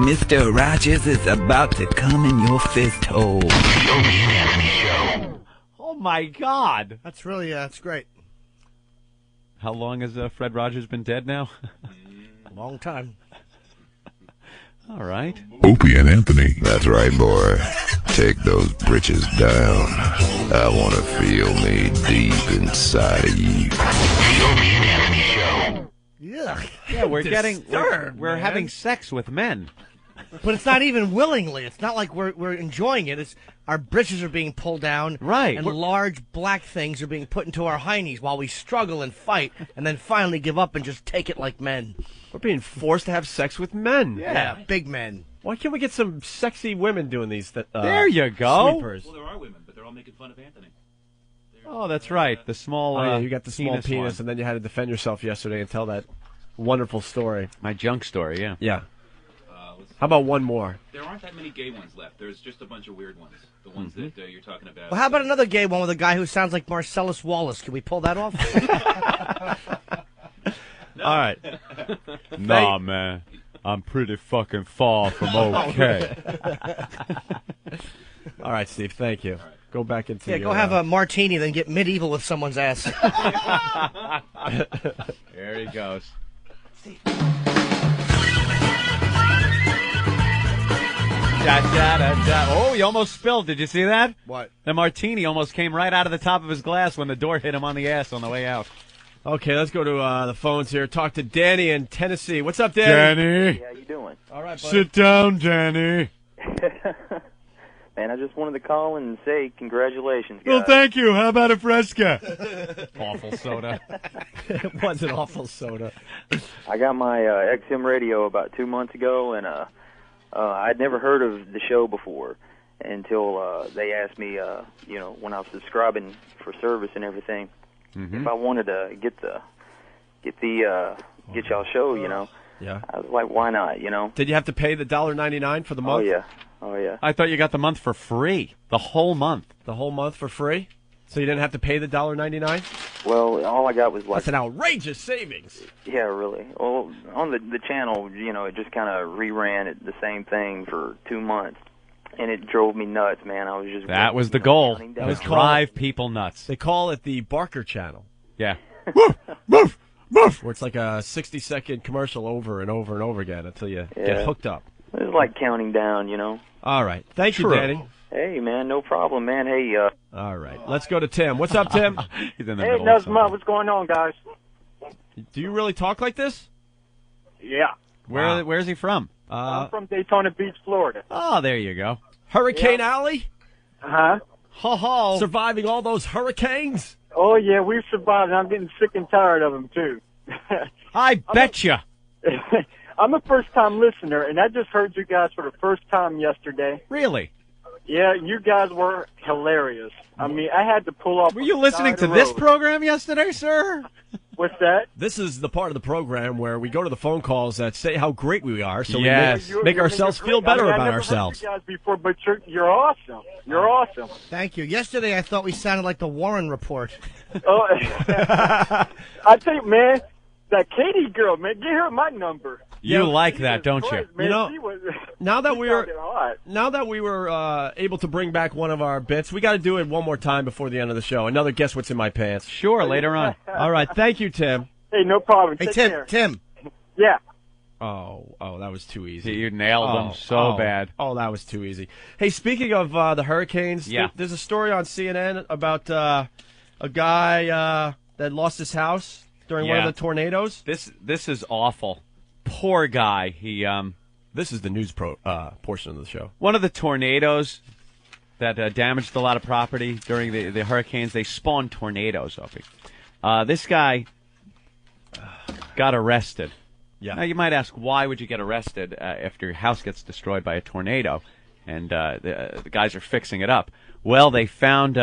Mr. Rogers is about to come in your fist hole. Oh my God! That's really, that's great. How long has Fred Rogers been dead now? Long time. All right. Opie and Anthony. That's right, boy. Take those britches down. I want to feel me deep inside of you. The Opie and Anthony Show. Yeah, we're having sex with men. But it's not even willingly. It's not like we're enjoying it. It's our britches are being pulled down, right? And large black things are being put into our heinies while we struggle and fight, and then finally give up and just take it like men. We're being forced to have sex with men. Yeah, big men. Why can't we get some sexy women doing these? There you go. Sweepers? Well, there are women, but they're all making fun of Anthony. Oh, that's right. The small. Oh, yeah, you got the small penis, one. and then you had to defend yourself yesterday and tell that wonderful story. My junk story, yeah. Yeah. How about one more? There aren't that many gay ones left. There's just a bunch of weird ones. The ones that you're talking about. Well, how about another gay one with a guy who sounds like Marcellus Wallace? Can we pull that off? All right. Nah, man. I'm pretty fucking far from okay. All right, Steve. Thank you. Go back into go have a martini, then get medieval with someone's ass. There he goes. Oh, he almost spilled. Did you see that? What? The martini almost came right out of the top of his glass when the door hit him on the ass on the way out. Okay, let's go to the phones here. Talk to Danny in Tennessee. What's up, Danny? Hey, how you doing? All right, buddy. Sit down, Danny. Man, I just wanted to call and say congratulations, guys. Well, thank you. How about a Fresca? Awful soda. It was an awful soda. I got my XM radio about 2 months ago, and I'd never heard of the show before until they asked me, when I was subscribing for service and everything, if I wanted to get y'all show, Yeah. I was like, why not, Did you have to pay the $1.99 for the month? Oh, yeah. I thought you got the month for free. The whole month. The whole month for free? So you didn't have to pay the $1.99? Well, all I got was like... That's an outrageous savings. Yeah, really. Well, on the channel, it just kind of reran the same thing for 2 months. And it drove me nuts, man. I was just... That was the goal. That was drive people nuts. They call it the Barker Channel. Yeah. Woof! Where it's like a 60-second commercial over and over and over again until you get hooked up. It was like counting down, All right. Thank you, Danny. Hey, man, no problem, man. Hey, All right. Let's go to Tim. What's up, Tim? He's in the Hey, middle of Nuzma, what's going on, guys? Do you really talk like this? Yeah. Where's he from? I'm from Daytona Beach, Florida. Oh, there you go. Hurricane Alley? Uh-huh. Ho-ho. Surviving all those hurricanes? Oh, yeah, we've survived, and I'm getting sick and tired of them, too. I betcha. I'm a first-time listener, and I just heard you guys for the first time yesterday. Really? Yeah, you guys were hilarious. I mean, I had to pull off. Were you listening to this program yesterday, sir? What's that? This is the part of the program where we go to the phone calls that say how great we are, so Yes. we make ourselves feel better I about never ourselves. Heard you guys before, but you're awesome. You're awesome. Thank you. Yesterday I thought we sounded like the Warren Report. Oh, I think, man, that Katie girl, man, get her my number. You like that, don't you? Man, Now that she we sounded hot. were able to bring back one of our bits, we got to do it one more time before the end of the show. Another Guess What's in My Pants. Sure, later on. All right, thank you, Tim. Hey, no problem. Hey, Take Tim. care. Tim. Yeah. Oh, that was too easy. You nailed them so bad. Oh, that was too easy. Hey, speaking of the hurricanes, there's a story on CNN about a guy that lost his house during one of the tornadoes. This is awful. Poor guy. He This is the news portion of the show. One of the tornadoes that damaged a lot of property during the hurricanes, they spawned tornadoes, Opie. This guy got arrested. Yeah. Now, you might ask, why would you get arrested after your house gets destroyed by a tornado and the guys are fixing it up? Well, they found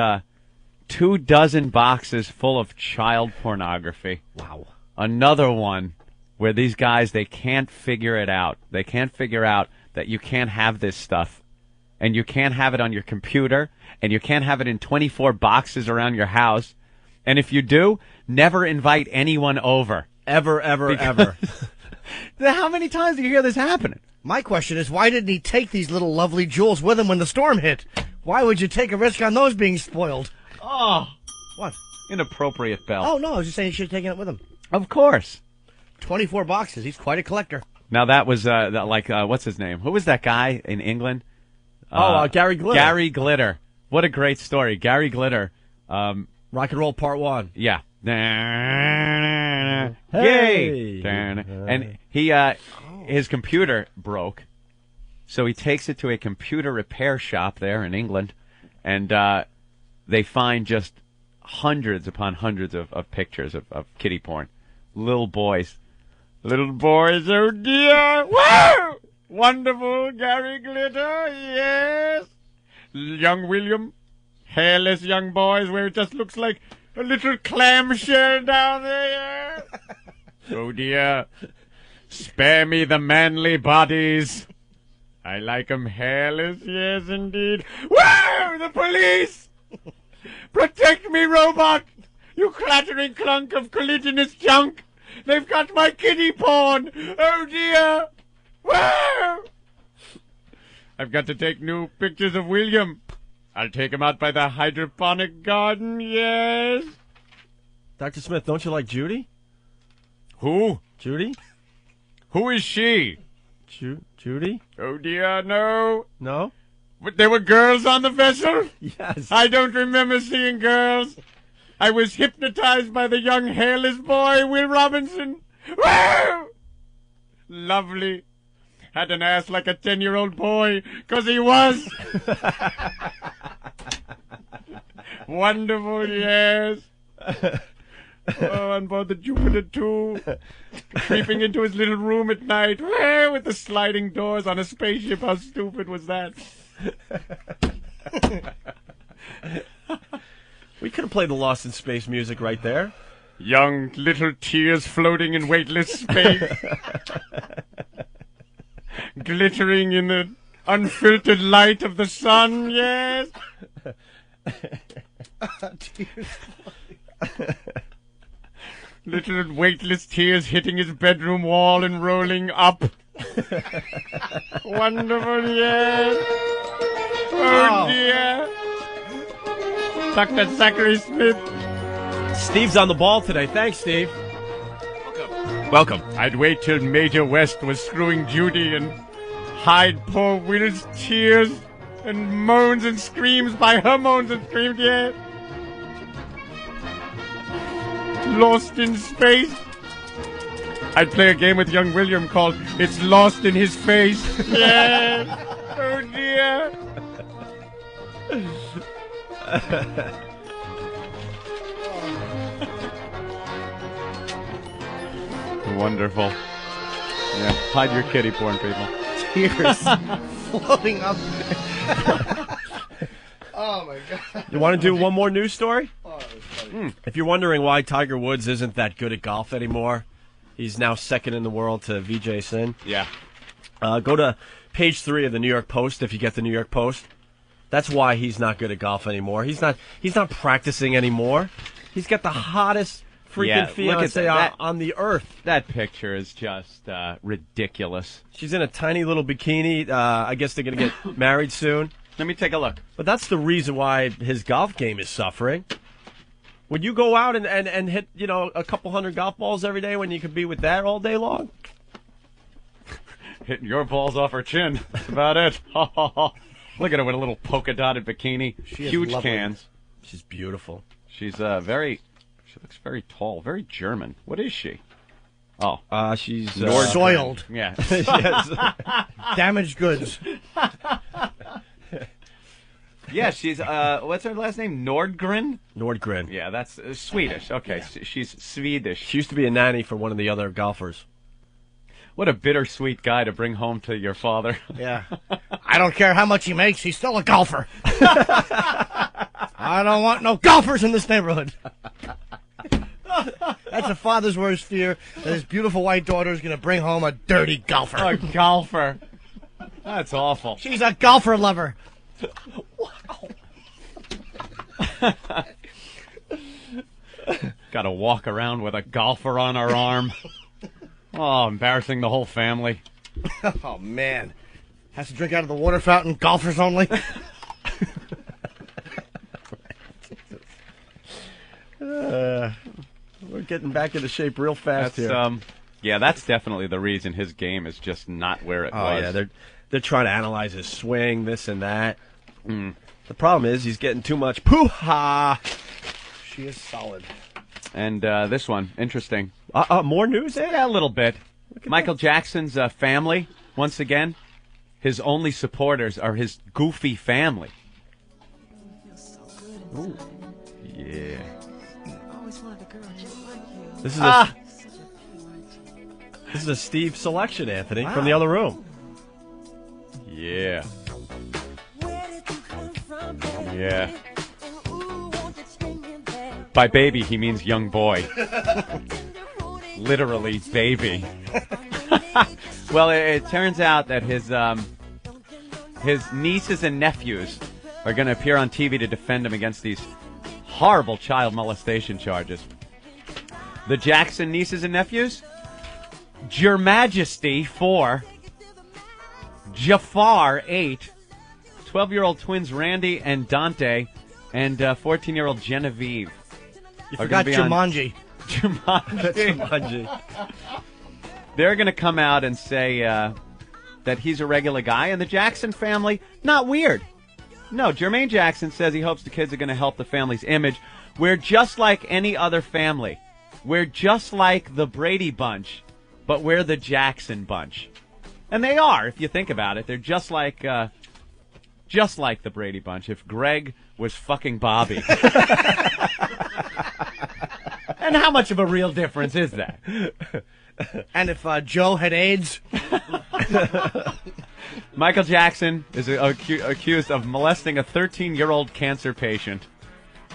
24 boxes full of child pornography. Wow. Another one where these guys, they can't figure it out. They can't figure out that you can't have this stuff, and you can't have it on your computer, and you can't have it in 24 boxes around your house. And if you do, never invite anyone over. Ever. How many times do you hear this happening? My question is, why didn't he take these little lovely jewels with him when the storm hit? Why would you take a risk on those being spoiled? Oh. What? Inappropriate, Bell. Oh, no, I was just saying he should have taken it with him. Of course. 24 boxes. He's quite a collector. Now that was what's his name? Who was that guy in England? Gary Glitter. Gary Glitter. What a great story, Gary Glitter. Rock and Roll Part 1. Yeah. Hey. And he his computer broke, so he takes it to a computer repair shop there in England, and they find just hundreds upon hundreds of pictures of kiddie porn. Little boys, oh dear! Wow! Wonderful Gary Glitter, yes! Young William, hairless young boys where it just looks like a little clamshell down there. Oh dear. Spare me the manly bodies. I like 'em hairless, yes indeed. Whoa! The police! Protect me, robot! You clattering clunk of collagenous junk! They've got my kiddie porn! Oh dear! Whoa! I've got to take new pictures of William. I'll take him out by the hydroponic garden, yes. Dr. Smith, don't you like Judy? Who? Judy? Who is she? Judy? Oh dear, no. No? But there were girls on the vessel? Yes. I don't remember seeing girls. I was hypnotized by the young hairless boy, Will Robinson. Woo! Lovely. Had an ass like a 10-year-old boy, 'cause he was. Wonderful, yes. Oh, on board the Jupiter, too. Creeping into his little room at night, with the sliding doors on a spaceship. How stupid was that? We could have played the Lost in Space music right there. Young little tears floating in weightless space. Glittering in the unfiltered light of the sun, yes. Little weightless tears hitting his bedroom wall and rolling up. Wonderful, yes. Oh, dear. Dr. Zachary Smith. Steve's on the ball today. Thanks, Steve. Welcome. I'd wait till Major West was screwing Judy and hide poor Will's tears and moans and screams by her moans and screams, yeah. Lost in space. I'd play a game with young William called It's Lost in His Face. Yeah. Oh, dear. Wonderful. Yeah, hide your kiddie porn, people. Tears floating up. Oh, my God. You want to do one more news story? If you're wondering why Tiger Woods isn't that good at golf anymore, he's now second in the world to Vijay Singh. Yeah. Go to page 3 of the New York Post if you get the New York Post. That's why he's not good at golf anymore. He's not practicing anymore. He's got the hottest freaking fiance on the earth. That picture is just ridiculous. She's in a tiny little bikini. I guess they're going to get married soon. Let me take a look. But that's the reason why his golf game is suffering. Would you go out and hit, a couple hundred golf balls every day when you could be with that all day long? Hitting your balls off her chin. That's about it. Look at her with a little polka dotted bikini. Huge cans. She's beautiful. She's she looks very tall, very German. What is she? Oh. She's soiled. Yeah. Damaged goods. Yeah, she's, what's her last name? Nordgren? Nordgren. Yeah, that's Swedish. Okay, Yeah. She's Swedish. She used to be a nanny for one of the other golfers. What a bittersweet guy to bring home to your father. Yeah. I don't care how much he makes, he's still a golfer. I don't want no golfers in this neighborhood. That's a father's worst fear, that his beautiful white daughter is going to bring home a dirty golfer. A golfer. That's awful. She's a golfer lover. Got to walk around with a golfer on our arm. Oh, embarrassing the whole family. Oh, man. Has to drink out of the water fountain, golfers only. We're getting back into shape real fast here. yeah, that's definitely the reason his game is just not where it was. Yeah, they're trying to analyze his swing, this and that. The problem is he's getting too much poo-ha. She is solid. And this one, interesting. More news? Yeah, a little bit. Michael Jackson's family, once again, his only supporters are his goofy family. Ooh. Yeah. This is a Steve selection, Anthony, from the other room. Yeah. Yeah. By baby, he means young boy. Literally, baby. Well, it turns out that his nieces and nephews are going to appear on TV to defend him against these horrible child molestation charges. The Jackson nieces and nephews? Your Majesty 4, Jafar 8, 12-year-old twins Randy and Dante, and 14-year-old Genevieve. You forgot Jumanji. Jumanji. They're going to come out and say that he's a regular guy, and the Jackson family, not weird. No, Jermaine Jackson says he hopes the kids are going to help the family's image. We're just like any other family. We're just like the Brady Bunch, but we're the Jackson Bunch. And they are, if you think about it. They're just like the Brady Bunch if Greg was fucking Bobby. And how much of a real difference is that? And if Joe had AIDS? Michael Jackson is accused of molesting a 13-year-old cancer patient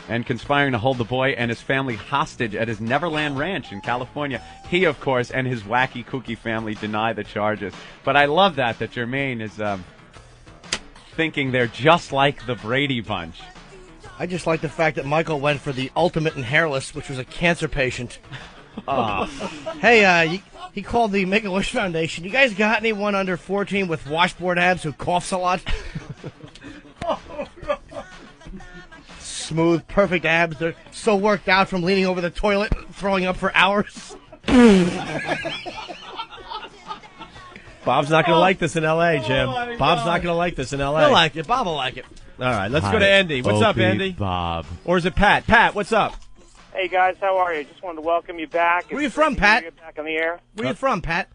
and conspiring to hold the boy and his family hostage at his Neverland Ranch in California. He, of course, and his wacky, kooky family deny the charges. But I love that Jermaine is thinking they're just like the Brady Bunch. I just like the fact that Michael went for the ultimate in hairless, which was a cancer patient. Hey, he called the Make-A-Wish Foundation. You guys got anyone under 14 with washboard abs who coughs a lot? Smooth, perfect abs. They're so worked out from leaning over the toilet, throwing up for hours. Bob's not going to like this in L.A., Jim. Bob's not going to like this in L.A. He'll like it. Bob will like it. All right, let's go to Andy. What's up, Andy? Bob. Or is it Pat? Pat, what's up? Hey, guys, how are you? Just wanted to welcome you back. Where you from, Pat? Back on the air. Where you from, Pat?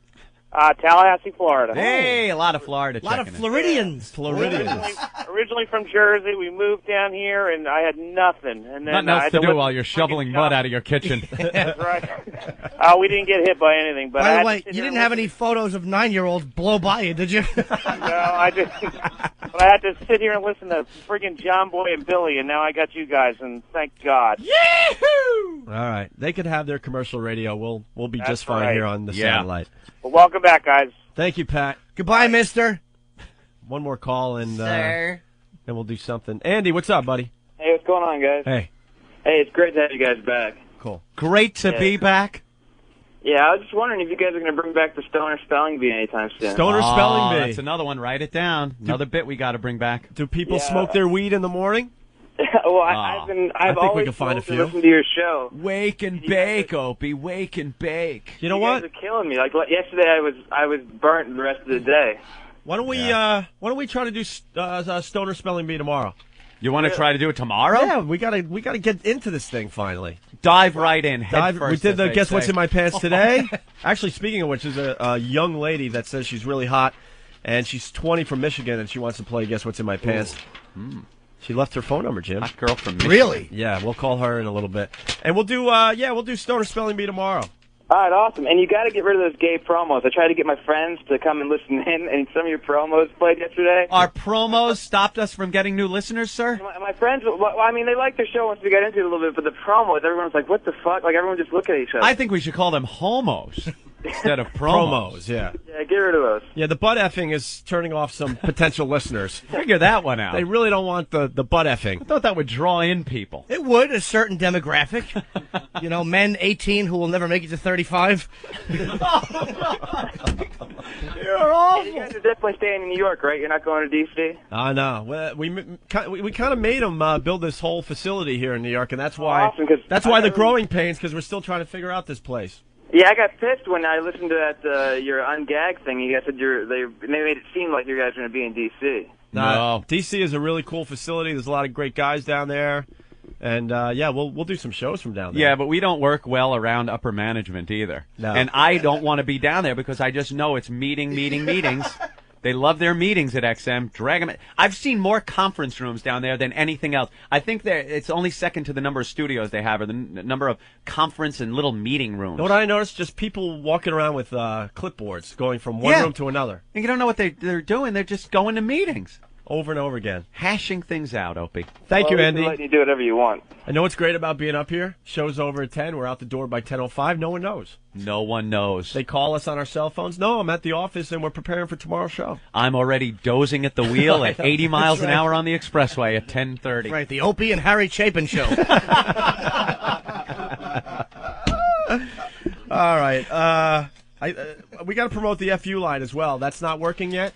Tallahassee, Florida. Hey, a lot of Florida. A lot of Floridians. Originally from Jersey, we moved down here, and I had nothing. And then nothing else to do while you're shoveling mud out of your kitchen. That's right. We didn't get hit by anything. But by the way, you didn't have any photos of 9-year-olds blow by you, did you? No, I didn't. But I had to sit here and listen to friggin' John Boy and Billy, and now I got you guys, and thank God. Yahoo! All right, they could have their commercial radio. We'll be just fine here on the satellite. Well, welcome back, guys. Thank you, Pat. Goodbye, mister. One more call, and Sir. then we'll do something. Andy, what's up, buddy? Hey, what's going on, guys? Hey. Hey, it's great to have you guys back. Cool. Great to be back. Yeah, I was just wondering if you guys are going to bring back the Stoner Spelling Bee anytime soon. Stoner Spelling Bee. That's another one. Write it down. Another bit we got to bring back. Do people smoke their weed in the morning? Well, I've think always we can find a few. listened to your show. Wake and bake, Opie. Wake and bake. You know what? You guys are killing me. Like yesterday, I was burnt the rest of the day. Why don't we try to do Stoner Spelling Bee tomorrow? You want to try to do it tomorrow? Yeah, we gotta get into this thing finally. Dive right in. Head first, we did the Guess What's in My Pants today. Actually, Actually, speaking of which, there's a young lady that says she's really hot, and she's 20 from Michigan, and she wants to play Guess What's in My Pants. She left her phone number, Jim. Hot girl from Michigan. Really? Yeah, we'll call her in a little bit, and we'll do Stoner Spelling Bee tomorrow. All right, awesome. And you got to get rid of those gay promos. I tried to get my friends to come and listen in, and some of your promos played yesterday. Our promos stopped us from getting new listeners, sir? My friends, well, I mean, they liked their show once we got into it a little bit, but the promos, everyone's like, what the fuck? Like, everyone just look at each other. I think we should call them homos instead of promos. Yeah. Yeah, get rid of those. Yeah, the butt effing is turning off some potential listeners. Figure that one out. They really don't want the butt effing. I thought that would draw in people. It would, a certain demographic. You know, men 18 who will never make it to 35. You're awful. You guys are definitely staying in New York, right? You're not going to D.C.? No. We kind of made them build this whole facility here in New York, and that's why awesome, the growing pains, because we're still trying to figure out this place. Yeah, I got pissed when I listened to that your ungag thing. You guys said they made it seem like you guys were going to be in D.C. No, DC is a really cool facility. There's a lot of great guys down there, and yeah, we'll do some shows from down there. Yeah, but we don't work well around upper management either. No. And I don't want to be down there because I just know it's meetings. They love their meetings at XM. Drag them. I've seen more conference rooms down there than anything else. I think it's only second to the number of studios they have or the number of conference and little meeting rooms. You know what I noticed? Just people walking around with clipboards, going from one room to another. And you don't know what they're doing. They're just going to meetings. Over and over again. Hashing things out, Opie. Thank you, Andy. Letting you do whatever you want. I know what's great about being up here. Show's over at 10. We're out the door by 10:05. No one knows. No one knows. They call us on our cell phones. No, I'm at the office and we're preparing for tomorrow's show. I'm already dozing at the wheel at 80 miles an hour on the expressway at 10:30. Right, the Opie and Harry Chapin show. All right. We got to promote the FU line as well. That's not working yet.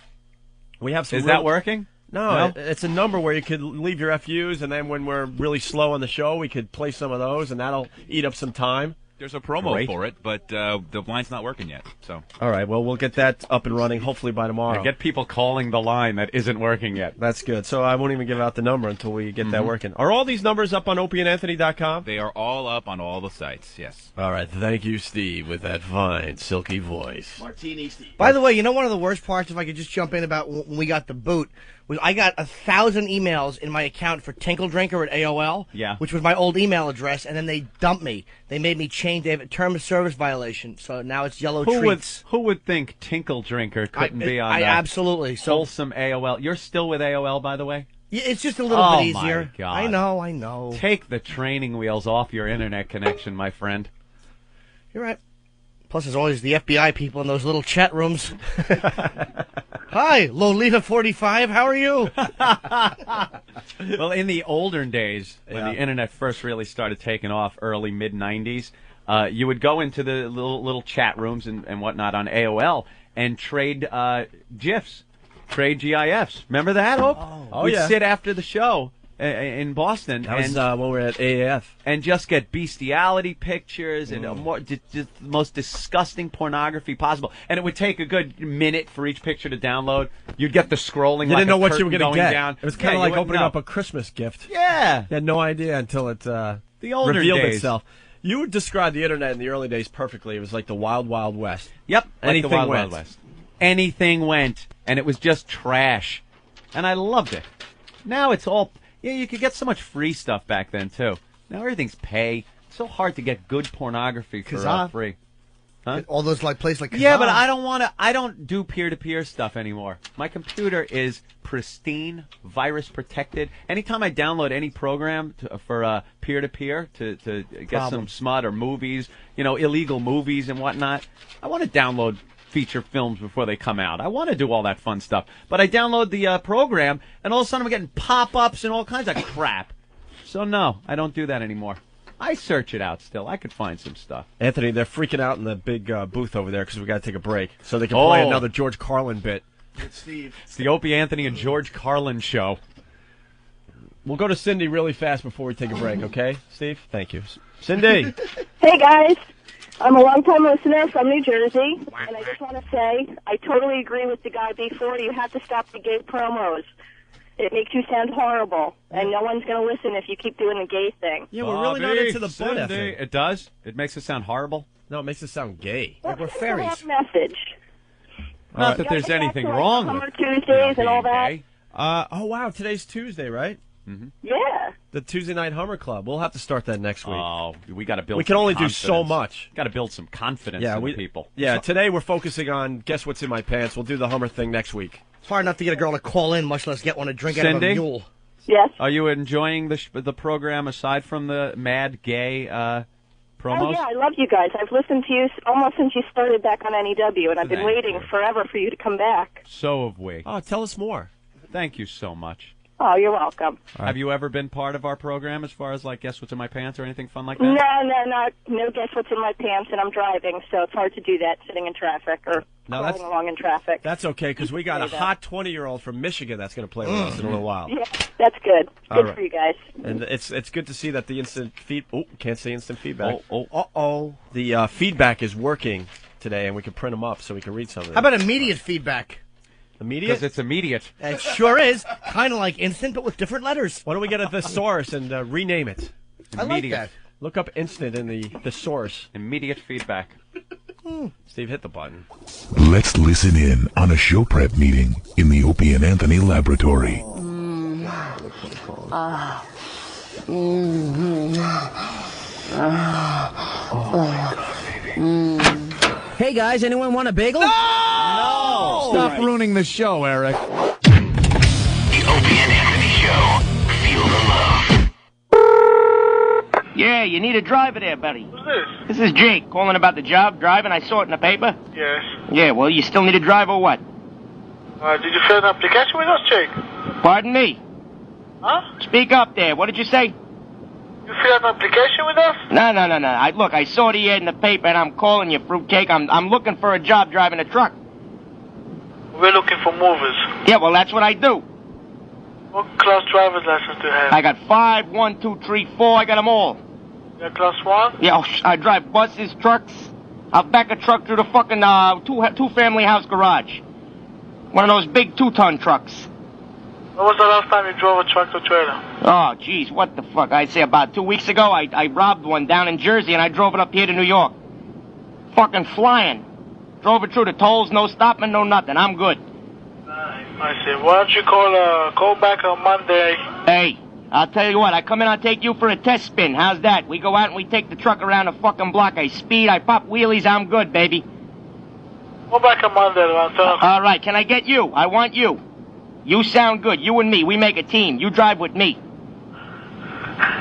We have some. Is that working? No, it's a number where you could leave your FUs, and then when we're really slow on the show, we could play some of those, and that'll eat up some time. There's a promo for it, but the line's not working yet. So. All right, well, we'll get that up and running hopefully by tomorrow. I get people calling the line that isn't working yet. That's good. So I won't even give out the number until we get that working. Are all these numbers up on opieandanthony.com? They are all up on all the sites, yes. All right, thank you, Steve, with that fine, silky voice. Martini Steve. By the way, you know one of the worst parts, if I could just jump in about when we got the boot, was I got 1,000 emails in my account for Tinkle Drinker at AOL, which was my old email address, and then they dumped me. They made me change. They have a term of service violation, so now it's Yellow Treats. Who would think Tinkle Drinker couldn't be on absolutely. Wholesome AOL? You're still with AOL, by the way? Yeah, it's just a little bit easier. My God. I know. Take the training wheels off your internet connection, my friend. You're right. Plus, there's always the FBI people in those little chat rooms. Hi, Lolita 45. How are you? Well, in the olden days, when the internet first really started taking off, early mid-'90s, you would go into the little chat rooms and whatnot on AOL and trade GIFs, trade GIFs. Remember that, Hope? We'd sit after the show in Boston. That was when we were at AAF. And just get bestiality pictures and just the most disgusting pornography possible. And it would take a good minute for each picture to download. You'd get the scrolling. You didn't know what you were going to get. Down. It was kind of like opening up a Christmas gift. Yeah. You had no idea until it the older revealed days. itself. You would describe the internet in the early days perfectly. It was like the Wild Wild West. Yep. Anything like the went. Wild West. Anything went. And it was just trash. And I loved it. Now it's all... Yeah, you could get so much free stuff back then, too. Now everything's pay. It's so hard to get good pornography for free. Huh? All those places like Kazaa. Yeah, but I don't do peer-to-peer stuff anymore. My computer is pristine, virus protected. Anytime I download any program for peer-to-peer to get some smut or movies, illegal movies and whatnot, I want to download feature films before they come out. I want to do all that fun stuff. But I download the program, and all of a sudden I'm getting pop-ups and all kinds of crap. So no, I don't do that anymore. I search it out still. I could find some stuff. Anthony, they're freaking out in the big booth over there because we got to take a break so they can play another George Carlin bit. Steve. It's the Opie Anthony and George Carlin show. We'll go to Cindy really fast before we take a break, okay, Steve? Thank you. Cindy. Hey, guys. I'm a long-time listener from New Jersey, and I just want to say I totally agree with the guy before. You have to stop the gay promos. It makes you sound horrible, and no one's going to listen if you keep doing the gay thing. Yeah, we're really not into the butt Cindy. effing. It does? It makes it sound horrible? No, it makes it sound gay. Well, we're fairies. It's a message. Not that there's anything wrong with Summer Tuesdays and all that. gay. Oh, wow, today's Tuesday, right? Mm-hmm. Yeah. The Tuesday Night Hummer Club. We'll have to start that next week. Oh, we got to build. We can some only confidence. do so much. Got to build some confidence in the people. Yeah, today we're focusing on Guess What's in My Pants. We'll do the Hummer thing next week. It's hard enough to get a girl to call in, much less get one to drink out of a Cindy? mule. Yes. Are you enjoying the program aside from the mad gay promos? Oh, yeah, I love you guys. I've listened to you almost since you started back on NEW, and I've been waiting forever for you to come back. So have we. Oh, tell us more. Thank you so much. Oh, you're welcome. Have you ever been part of our program as far as, like, Guess What's in My Pants or anything fun like that? No guess what's in my pants, and I'm driving, so it's hard to do that sitting in traffic or crawling along in traffic. That's okay, because we got a hot 20-year-old from Michigan that's going to play with us in a little while. Yeah, that's good. All Good right. for you guys. And it's good to see that the instant can't say instant feedback. The feedback is working today, and we can print them up so we can read some of them. How about immediate feedback? Immediate? Because it's immediate. It sure is. Kind of like instant, but with different letters. Why don't we get a thesaurus and rename it? I like that. Look up instant in the thesaurus. Immediate feedback. Steve, hit the button. Let's listen in on a show prep meeting in the Opie and Anthony laboratory. Hey guys, anyone want a bagel? No! Stop ruining the show, Eric. The Opie and Anthony Show. Feel the love. Yeah, you need a driver there, buddy. Who's this? This is Jake, calling about the job, driving. I saw it in the paper. Yes. Yeah, well, you still need a driver or what? Did you fill an application with us, Jake? Pardon me? Huh? Speak up there. What did you say? You fill an application with us? No. Look, I saw the ad in the paper, and I'm calling you, fruitcake. I'm looking for a job driving a truck. We're looking for movers. Yeah, well, that's what I do. What class driver's license do you have? I got 5, 1, 2, 3, 4. I got them all. You got class 1? Yeah, I drive buses, trucks. I'll back a truck through the fucking two-family house garage. One of those big 2-ton trucks. When was the last time you drove a tractor trailer? Oh, jeez, what the fuck? I'd say about 2 weeks ago, I robbed one down in Jersey, and I drove it up here to New York. Fucking flying. Drove it through the tolls, no stopping, no nothing. I'm good. I see. Why don't you call back on Monday? Hey, I'll tell you what, I come in, I'll take you for a test spin. How's that? We go out and we take the truck around the fucking block. I speed, I pop wheelies, I'm good, baby. Go back on Monday around 10 o'clock. All right, can I get you? I want you. You sound good. You and me, we make a team. You drive with me.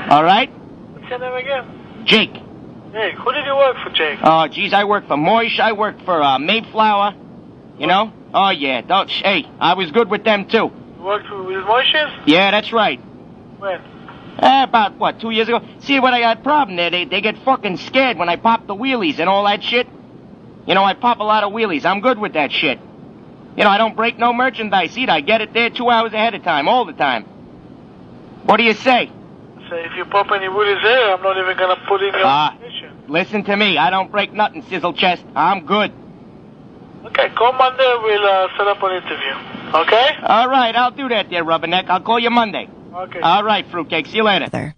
All right? What's your name again? Jake. Jake. Who did you work for, Jake? Oh, geez, I work for Moish. I work for Mayflower. You know? Oh, yeah. Hey, I was good with them, too. You worked with Moishes? Yeah, that's right. When? About, 2 years ago. See, what I got a problem there, they get fucking scared when I pop the wheelies and all that shit. You know, I pop a lot of wheelies. I'm good with that shit. You know, I don't break no merchandise either. I get it there 2 hours ahead of time, all the time. What do you say? Say, if you pop any wheelies there, I'm not even going to put in your application. Listen to me. I don't break nothing, sizzle chest. I'm good. Okay, call Monday. We'll set up an interview. Okay? All right, I'll do that there, Rubberneck. I'll call you Monday. Okay. All right, fruitcake. See you later.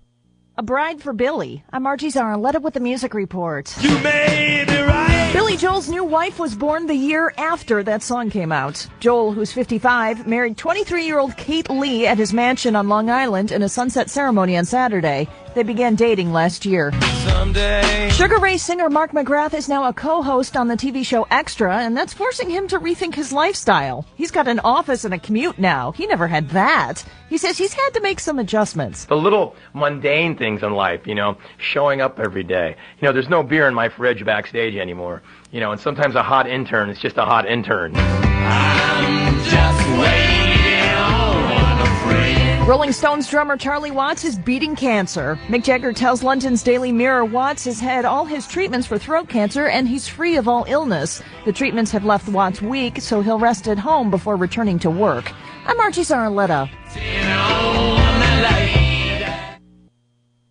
A Bride for Billy. I'm Margie Zarletta with the Music Report. You made it right. Billy Joel's new wife was born the year after that song came out. Joel, who's 55, married 23-year-old Kate Lee at his mansion on Long Island in a sunset ceremony on Saturday. They began dating last year. Someday. Sugar Ray singer Mark McGrath is now a co-host on the TV show Extra, and that's forcing him to rethink his lifestyle. He's got an office and a commute now. He never had that. He says he's had to make some adjustments. The little mundane things in life, you know, showing up every day. You know, there's no beer in my fridge backstage anymore. You know, and sometimes a hot intern is just a hot intern. I'm just waiting on a friend. Rolling Stones drummer Charlie Watts is beating cancer. Mick Jagger tells London's Daily Mirror Watts has had all his treatments for throat cancer and he's free of all illness. The treatments have left Watts weak, so he'll rest at home before returning to work. I'm Margie Zarletta.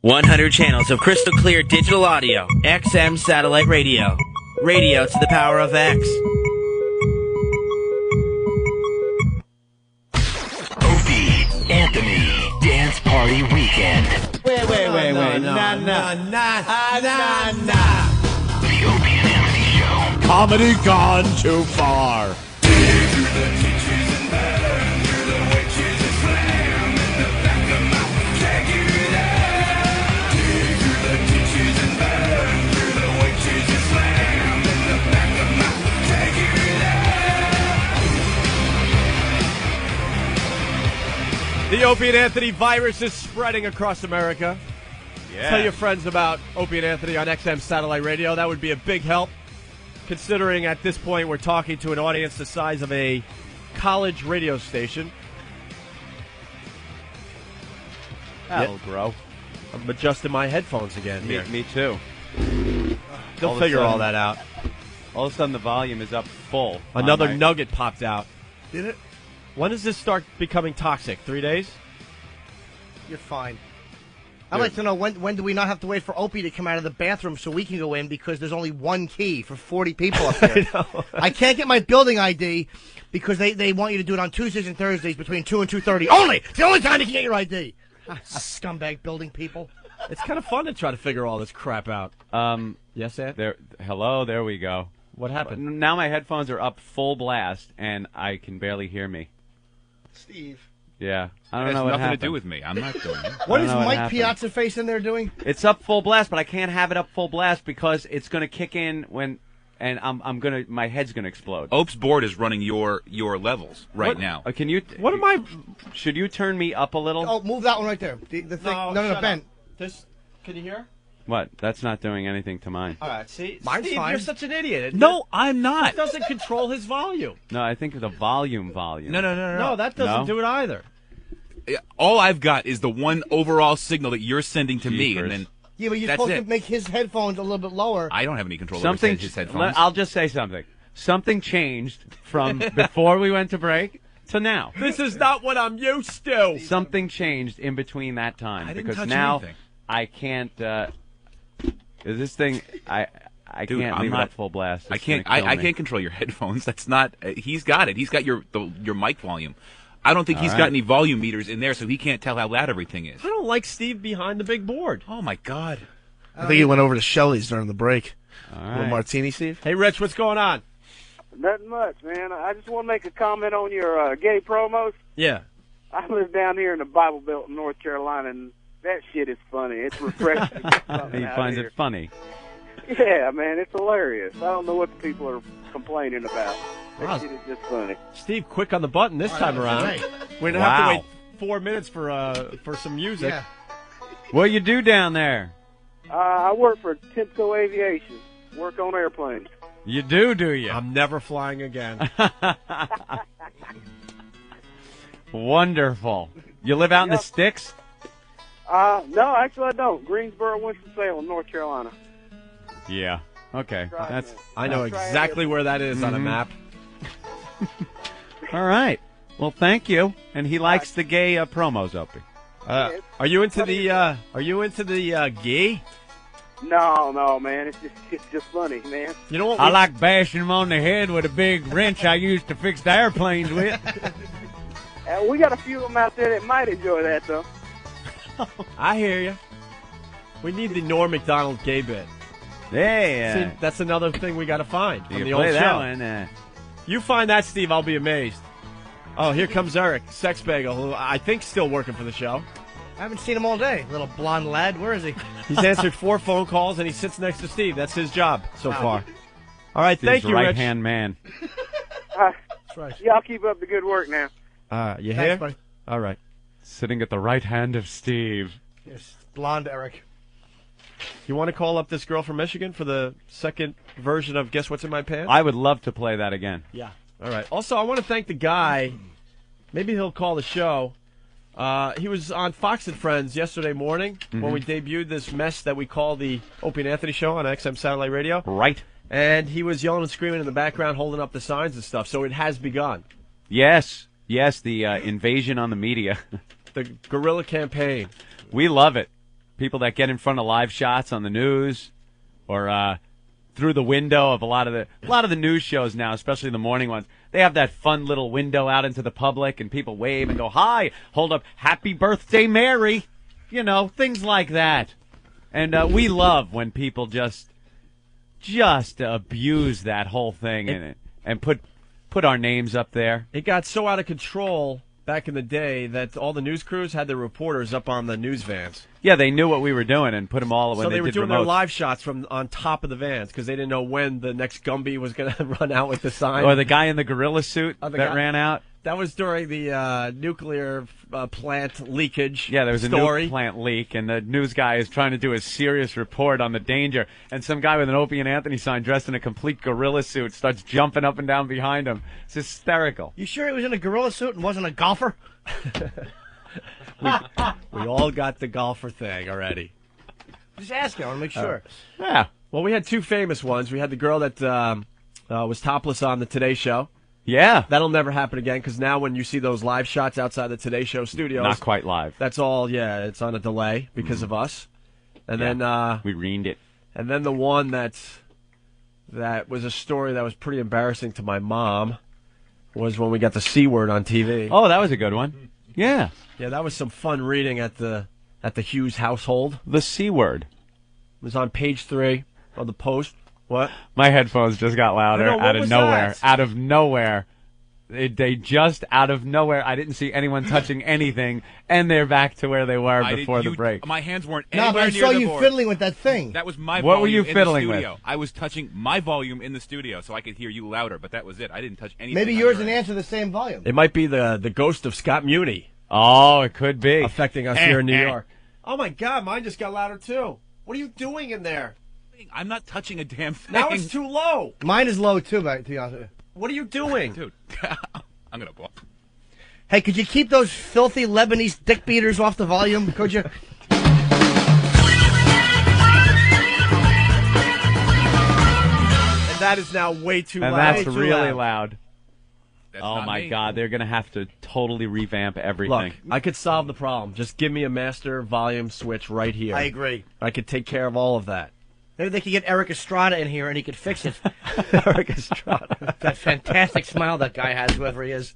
100 channels of crystal clear digital audio. XM satellite radio. Radio to the power of X. Opie, Anthony, Dance Party Weekend. Wait. Nah. The Opie and Anthony Show. Comedy gone too far. The Opie and Anthony virus is spreading across America. Yeah. Tell your friends about Opie and Anthony on XM Satellite Radio. That would be a big help, considering at this point we're talking to an audience the size of a college radio station. That'll grow. I'm adjusting my headphones again here. Me too. They'll figure all that out. All of a sudden, the volume is up full. Another nugget popped out. Did it? When does this start becoming toxic? 3 days? You're fine. I'd like to know when do we not have to wait for Opie to come out of the bathroom so we can go in because there's only one key for 40 people up there. I can't get my building ID because they want you to do it on Tuesdays and Thursdays between 2 and 2:30 only. It's the only time you can get your ID. Scumbag building people. It's kind of fun to try to figure all this crap out. Yes, Ed? There we go. What happened? Now my headphones are up full blast, and I can barely hear me. Steve. Yeah. I don't It has know what nothing happened. to do with me. I'm not doing it. What is I don't know what Mike happened. Piazza Face in there doing? It's up full blast, but I can't have it up full blast because it's going to kick in when, and my head's going to explode. Ope's board is running your levels right now. Can you? What am I? Should you turn me up a little? Oh, move that one right there. The thing. No, shut Ben. up. This. Can you hear? What? That's not doing anything to mine. All right. See, Mine's Steve, fine. you're such an idiot. No, I'm not. It doesn't control his volume. No, I think the volume. No. that doesn't No? do it either. All I've got is the one overall signal that you're sending to me, and then Yeah, but you're that's supposed it. to make his headphones a little bit lower. I don't have any control Something. over his headphones. I'll just say something. Something changed from before we went to break to now. This is not what I'm used to. Something changed in between that time I didn't because touch now anything. I can't. This thing, I Dude, can't I'm leave it not- at full blast. I It's can't. gonna kill I me. can't control your headphones. That's not. He's got it. He's got your mic volume. I don't think All he's right. got any volume meters in there, so he can't tell how loud everything is. I don't like Steve behind the big board. Oh my God! I think he went over to Shelley's during the break. All Little right. martini, Steve. Hey, Rich, what's going on? Nothing much, man. I just want to make a comment on your gay promos. Yeah. I live down here in the Bible Belt in North Carolina, and that shit is funny. It's refreshing. to get something He out finds here. it funny. Yeah, man, it's hilarious. I don't know what the people are complaining about. That Wow. shit is just funny. Steve, quick on the button this time around. Right. We're gonna have to Wow. wait 4 minutes for some music. Yeah. What you do down there? I work for Timco Aviation. Work on airplanes. You do you? I'm never flying again. Wonderful. You live out in the Yep. sticks? No, actually I don't. Greensboro, Winston-Salem, North Carolina. Yeah. Okay. Try That's it. I know Try it. exactly where that is on a Mhm. map. all right. Well, thank you. And he likes the gay promos, Opie. Are you into the gay? No, man. It's just funny, man. You know what? I like bashing him on the head with a big wrench I used to fix the airplanes with. We got a few of them out there that might enjoy that, though. I hear you. We need the Norm Macdonald gay bit. Yeah. See, that's another thing we got to find You on the can play old that show. one. You find that, Steve, I'll be amazed. Oh, here comes Eric, Sex Bagel, who I think's still working for the show. I haven't seen him all day. Little blonde lad. Where is he? He's answered 4 phone calls, and he sits next to Steve. That's his job so Wow. far. All right, thank you, Rich. right-hand man. That's right. Y'all keep up the good work now. You Thanks, hear? buddy. All right. Sitting at the right hand of Steve. Yes, blonde Eric. You want to call up this girl from Michigan for the second version of Guess What's in My Pants? I would love to play that again. Yeah. All right. Also, I want to thank the guy. Maybe he'll call the show. He was on Fox and Friends yesterday morning when we debuted this mess that we call the Opie and Anthony Show on XM Satellite Radio. Right. And he was yelling and screaming in the background, holding up the signs and stuff. So it has begun. Yes. Yes, the invasion on the media. The guerrilla campaign. We love it. People that get in front of live shots on the news or through the window of a lot of the news shows now, especially the morning ones. They have that fun little window out into the public, and people wave and go, hi, hold up, happy birthday, Mary. You know, things like that. And we love when people just abuse that whole thing and put our names up there. It got so out of control back in the day that all the news crews had their reporters up on the news vans. Yeah, they knew what we were doing and put them all when So they were did doing remotes. their live shots from on top of the vans because they didn't know when the next Gumby was going to run out with the sign. Or the guy in the gorilla suit Oh, that the guy- ran out. That was during the nuclear plant leakage. Yeah, there was story. a nuke plant leak, and the news guy is trying to do a serious report on the danger, and some guy with an Opie and Anthony sign dressed in a complete gorilla suit starts jumping up and down behind him. It's hysterical. You sure he was in a gorilla suit and wasn't a golfer? We all got the golfer thing already. Just asking. I want to make sure. Yeah. Well, we had two famous ones. We had the girl that was topless on the Today Show. Yeah. That'll never happen again because now when you see those live shots outside the Today Show studios. Not quite live. That's all, it's on a delay because of us. And then we reamed it. And then the one that was a story that was pretty embarrassing to my mom was when we got the C word on TV. Oh, that was a good one. Yeah. Yeah, that was some fun reading at the Hughes household. The C word. It was on page 3 of the Post. What? My headphones just got louder out of nowhere. That? Out of nowhere. They just out of nowhere. I didn't see anyone touching anything, and they're back to where they were before the break. My hands weren't No, anywhere but I near saw the you board. fiddling with that thing. That was my What volume were you in fiddling the with? studio. I was touching my volume in the studio so I could hear you louder, but that was it. I didn't touch anything. Maybe on yours your and end. Nan's are the same volume. It might be the ghost of Scott Muni. Oh, it could be. Affecting us here in New York. Oh, my God, mine just got louder, too. What are you doing in there? I'm not touching a damn thing. Now it's too low. Mine is low, too, to be honest with you. What are you doing? Dude, I'm going to blow. Hey, could you keep those filthy Lebanese dick beaters off the volume? Could you? And that is now way too And loud. that's Way too really loud. loud. That's Oh, not my me. God. They're going to have to totally revamp everything. Look, I could solve the problem. Just give me a master volume switch right here. I agree. I could take care of all of that. Maybe they could get Eric Estrada in here and he could fix it. Eric Estrada. That fantastic smile that guy has, whoever he is.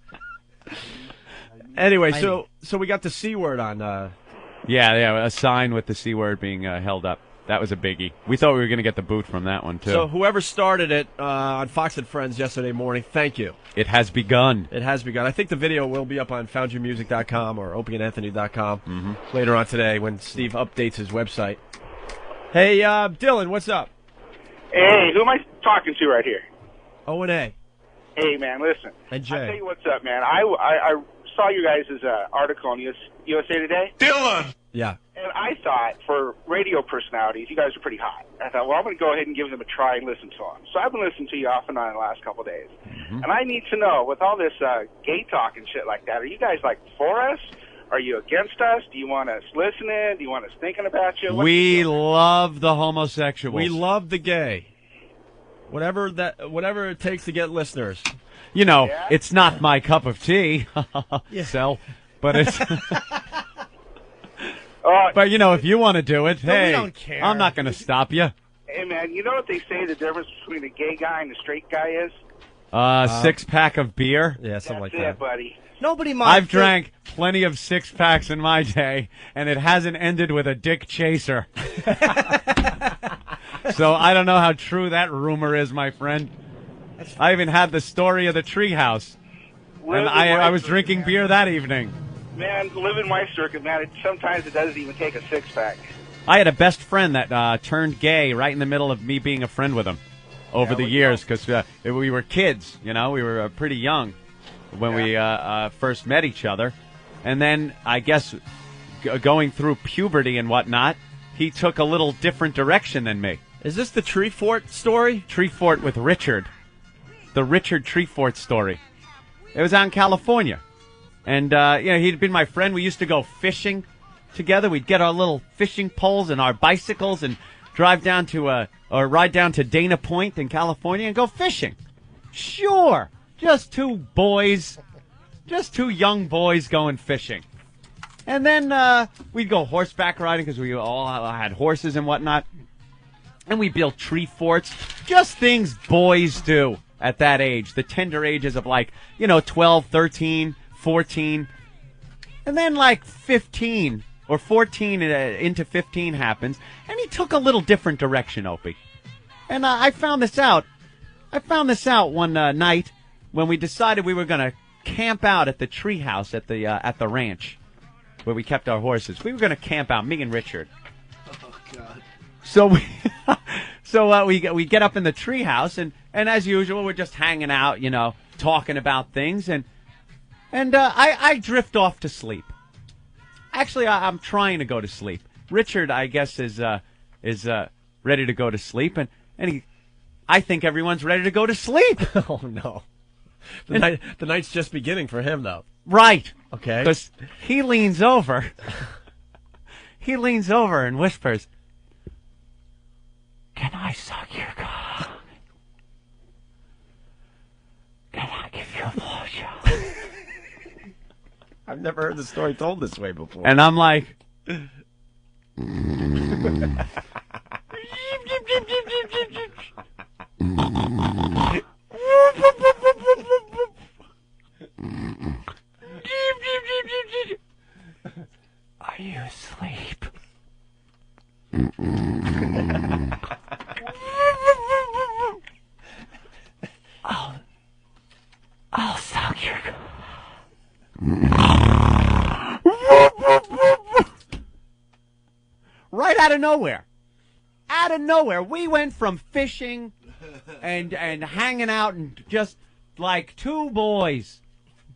Anyway, so we got the C word on. Yeah, a sign with the C word being held up. That was a biggie. We thought we were going to get the boot from that one, too. So whoever started it on Fox and Friends yesterday morning, thank you. It has begun. It has begun. I think the video will be up on foundyourmusic.com or opieandanthony.com later on today when Steve updates his website. Hey, Dylan, what's up? Hey, who am I talking to right here? O&A. Hey, man, listen. And Jay. I'll tell you what's up, man. I saw you guys' article on USA Today. Dylan! Yeah. And I thought, for radio personalities, you guys are pretty hot. I thought, well, I'm going to go ahead and give them a try and listen to them. So I've been listening to you off and on the last couple of days. And I need to know, with all this gay talk and shit like that, are you guys, like, for us? Are you against us? Do you want us listening? Do you want us thinking about you? We love the homosexuals. We love the gay. Whatever it takes to get listeners. You know, it's not my cup of tea. So, but it's... But, you know, if you want to do it, hey, don't care. I'm not going to stop you. Hey, man, you know what they say the difference between a gay guy and a straight guy is? Six-pack of beer. Yeah, something That's it, buddy. Nobody minds. I've drank plenty of six-packs in my day, and it hasn't ended with a dick chaser. So I don't know how true that rumor is, my friend. I even had the story of the treehouse, and I was drinking beer that evening. Man, live in my circuit, man. Sometimes it doesn't even take a six-pack. I had a best friend that turned gay right in the middle of me being a friend with him over the years because we were kids, you know. We were pretty young when we first met each other. And then, I guess, going through puberty and whatnot, he took a little different direction than me. Is this the Treefort story? Treefort with Richard. The Richard Treefort story. It was out in California. And, he'd been my friend. We used to go fishing together. We'd get our little fishing poles and our bicycles and drive down to, or ride down to Dana Point in California and go fishing. Sure. Just two young boys going fishing. And then, we'd go horseback riding because we all had horses and whatnot. And we built tree forts. Just things boys do at that age. The tender ages of 12, 13, 14, and then 15 or 14 into 15 happens, and he took a little different direction, Opie. And I found this out. One night when we decided we were going to camp out at the treehouse at the ranch where we kept our horses. We were going to camp out, me and Richard. Oh God! So we get up in the treehouse, and as usual, we're just hanging out, talking about things, and I drift off to sleep. Actually, I'm trying to go to sleep. Richard, I guess, is ready to go to sleep, and I think everyone's ready to go to sleep. Oh no, the night's just beginning for him, though. Right. Okay. Because he leans over. He leans over and whispers, "Can I suck your cock? Can I give you a blowjob?" I've never heard the story told this way before. And I'm like, "Are you asleep?" I'll suck your cock. Right out of nowhere. Out of nowhere. We went from fishing and hanging out and just like two boys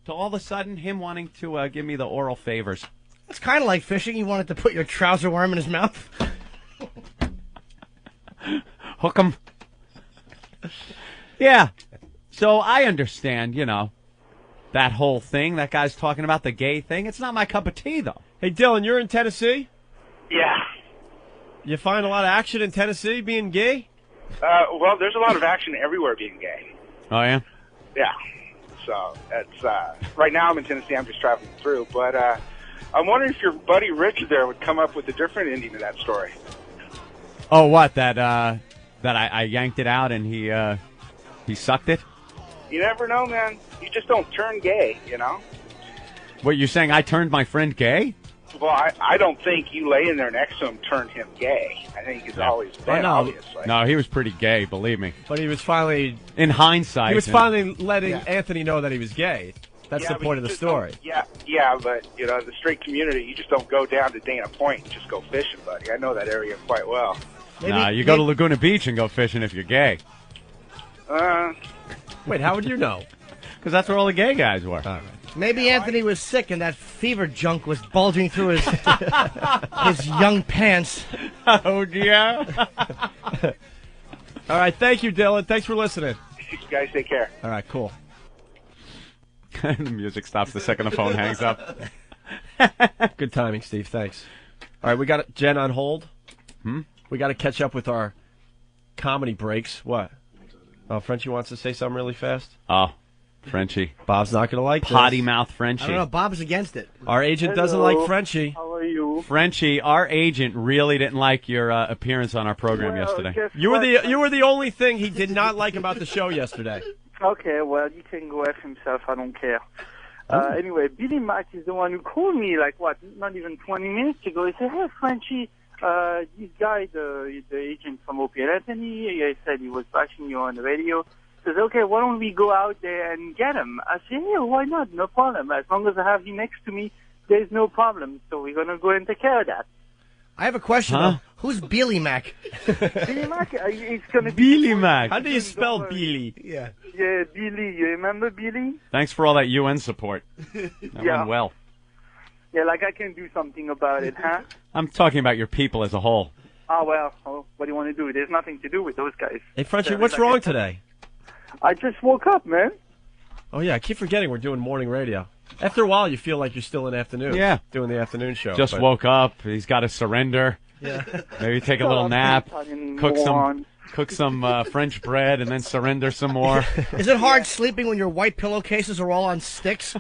to all of a sudden him wanting to give me the oral favors. It's kind of like fishing. You wanted to put your trouser worm in his mouth. Hook him. Yeah. So I understand, that whole thing. That guy's talking about the gay thing. It's not my cup of tea, though. Hey, Dylan, you're in Tennessee? Yeah. You find a lot of action in Tennessee being gay? Well, there's a lot of action everywhere being gay. Oh, yeah? Yeah. So, that's, right now I'm in Tennessee, I'm just traveling through, but, I'm wondering if your buddy Rich there would come up with a different ending to that story. Oh, what? That I yanked it out and he sucked it? You never know, man. You just don't turn gay, What, you're saying I turned my friend gay? Well, I don't think you laying there next to him turned him gay. I think he's always been, obviously. No, he was pretty gay, believe me. But he was finally... In hindsight. He was finally letting Anthony know that he was gay. That's the point of the story. Yeah, but, the straight community, you just don't go down to Dana Point and just go fishing, buddy. I know that area quite well. You go to Laguna Beach and go fishing if you're gay. Wait, how would you know? Because that's where all the gay guys were. All right. Maybe Anthony was sick and that fever junk was bulging through his his young pants. Oh, yeah. All right, thank you, Dylan. Thanks for listening. You guys take care. All right, cool. The music stops the second the phone hangs up. Good timing, Steve. Thanks. All right, we got Jen on hold. We got to catch up with our comedy breaks. What? Oh, Frenchie wants to say something really fast? Oh, Frenchie. Bob's not going to like this. Potty mouth Frenchie. I don't know. Bob's against it. Our agent doesn't like Frenchie. How are you? Frenchie, our agent really didn't like your appearance on our program yesterday. You were the only thing he did not like about the show yesterday. Okay, well, he can go F himself. I don't care. Anyway, Billy Mack is the one who called me, not even 20 minutes ago. He said, "Hey, Frenchie, this guy, the agent from Opie and Anthony, he said he was bashing you on the radio. He says, okay, why don't we go out there and get him?" I said, yeah, why not? No problem. As long as I have you next to me, there's no problem. So we're going to go and take care of that. I have a question, though. Who's Billy Mack? Billy Mack, it's going to be... Billy Mack. How do you spell Billy? Yeah. Yeah, Billy. You remember Billy? Thanks for all that UN support. That went well. Yeah, I can do something about it, huh? I'm talking about your people as a whole. Oh, well, what do you want to do? There's nothing to do with those guys. Hey, Frenchie, what's wrong today? I just woke up, man. Oh, yeah, I keep forgetting we're doing morning radio. After a while, you feel like you're still in afternoon. Yeah. Doing the afternoon show. Just woke up. He's got to surrender. Yeah. Maybe take a little nap. Cook some French bread and then surrender some more. Is it hard sleeping when your white pillowcases are all on sticks?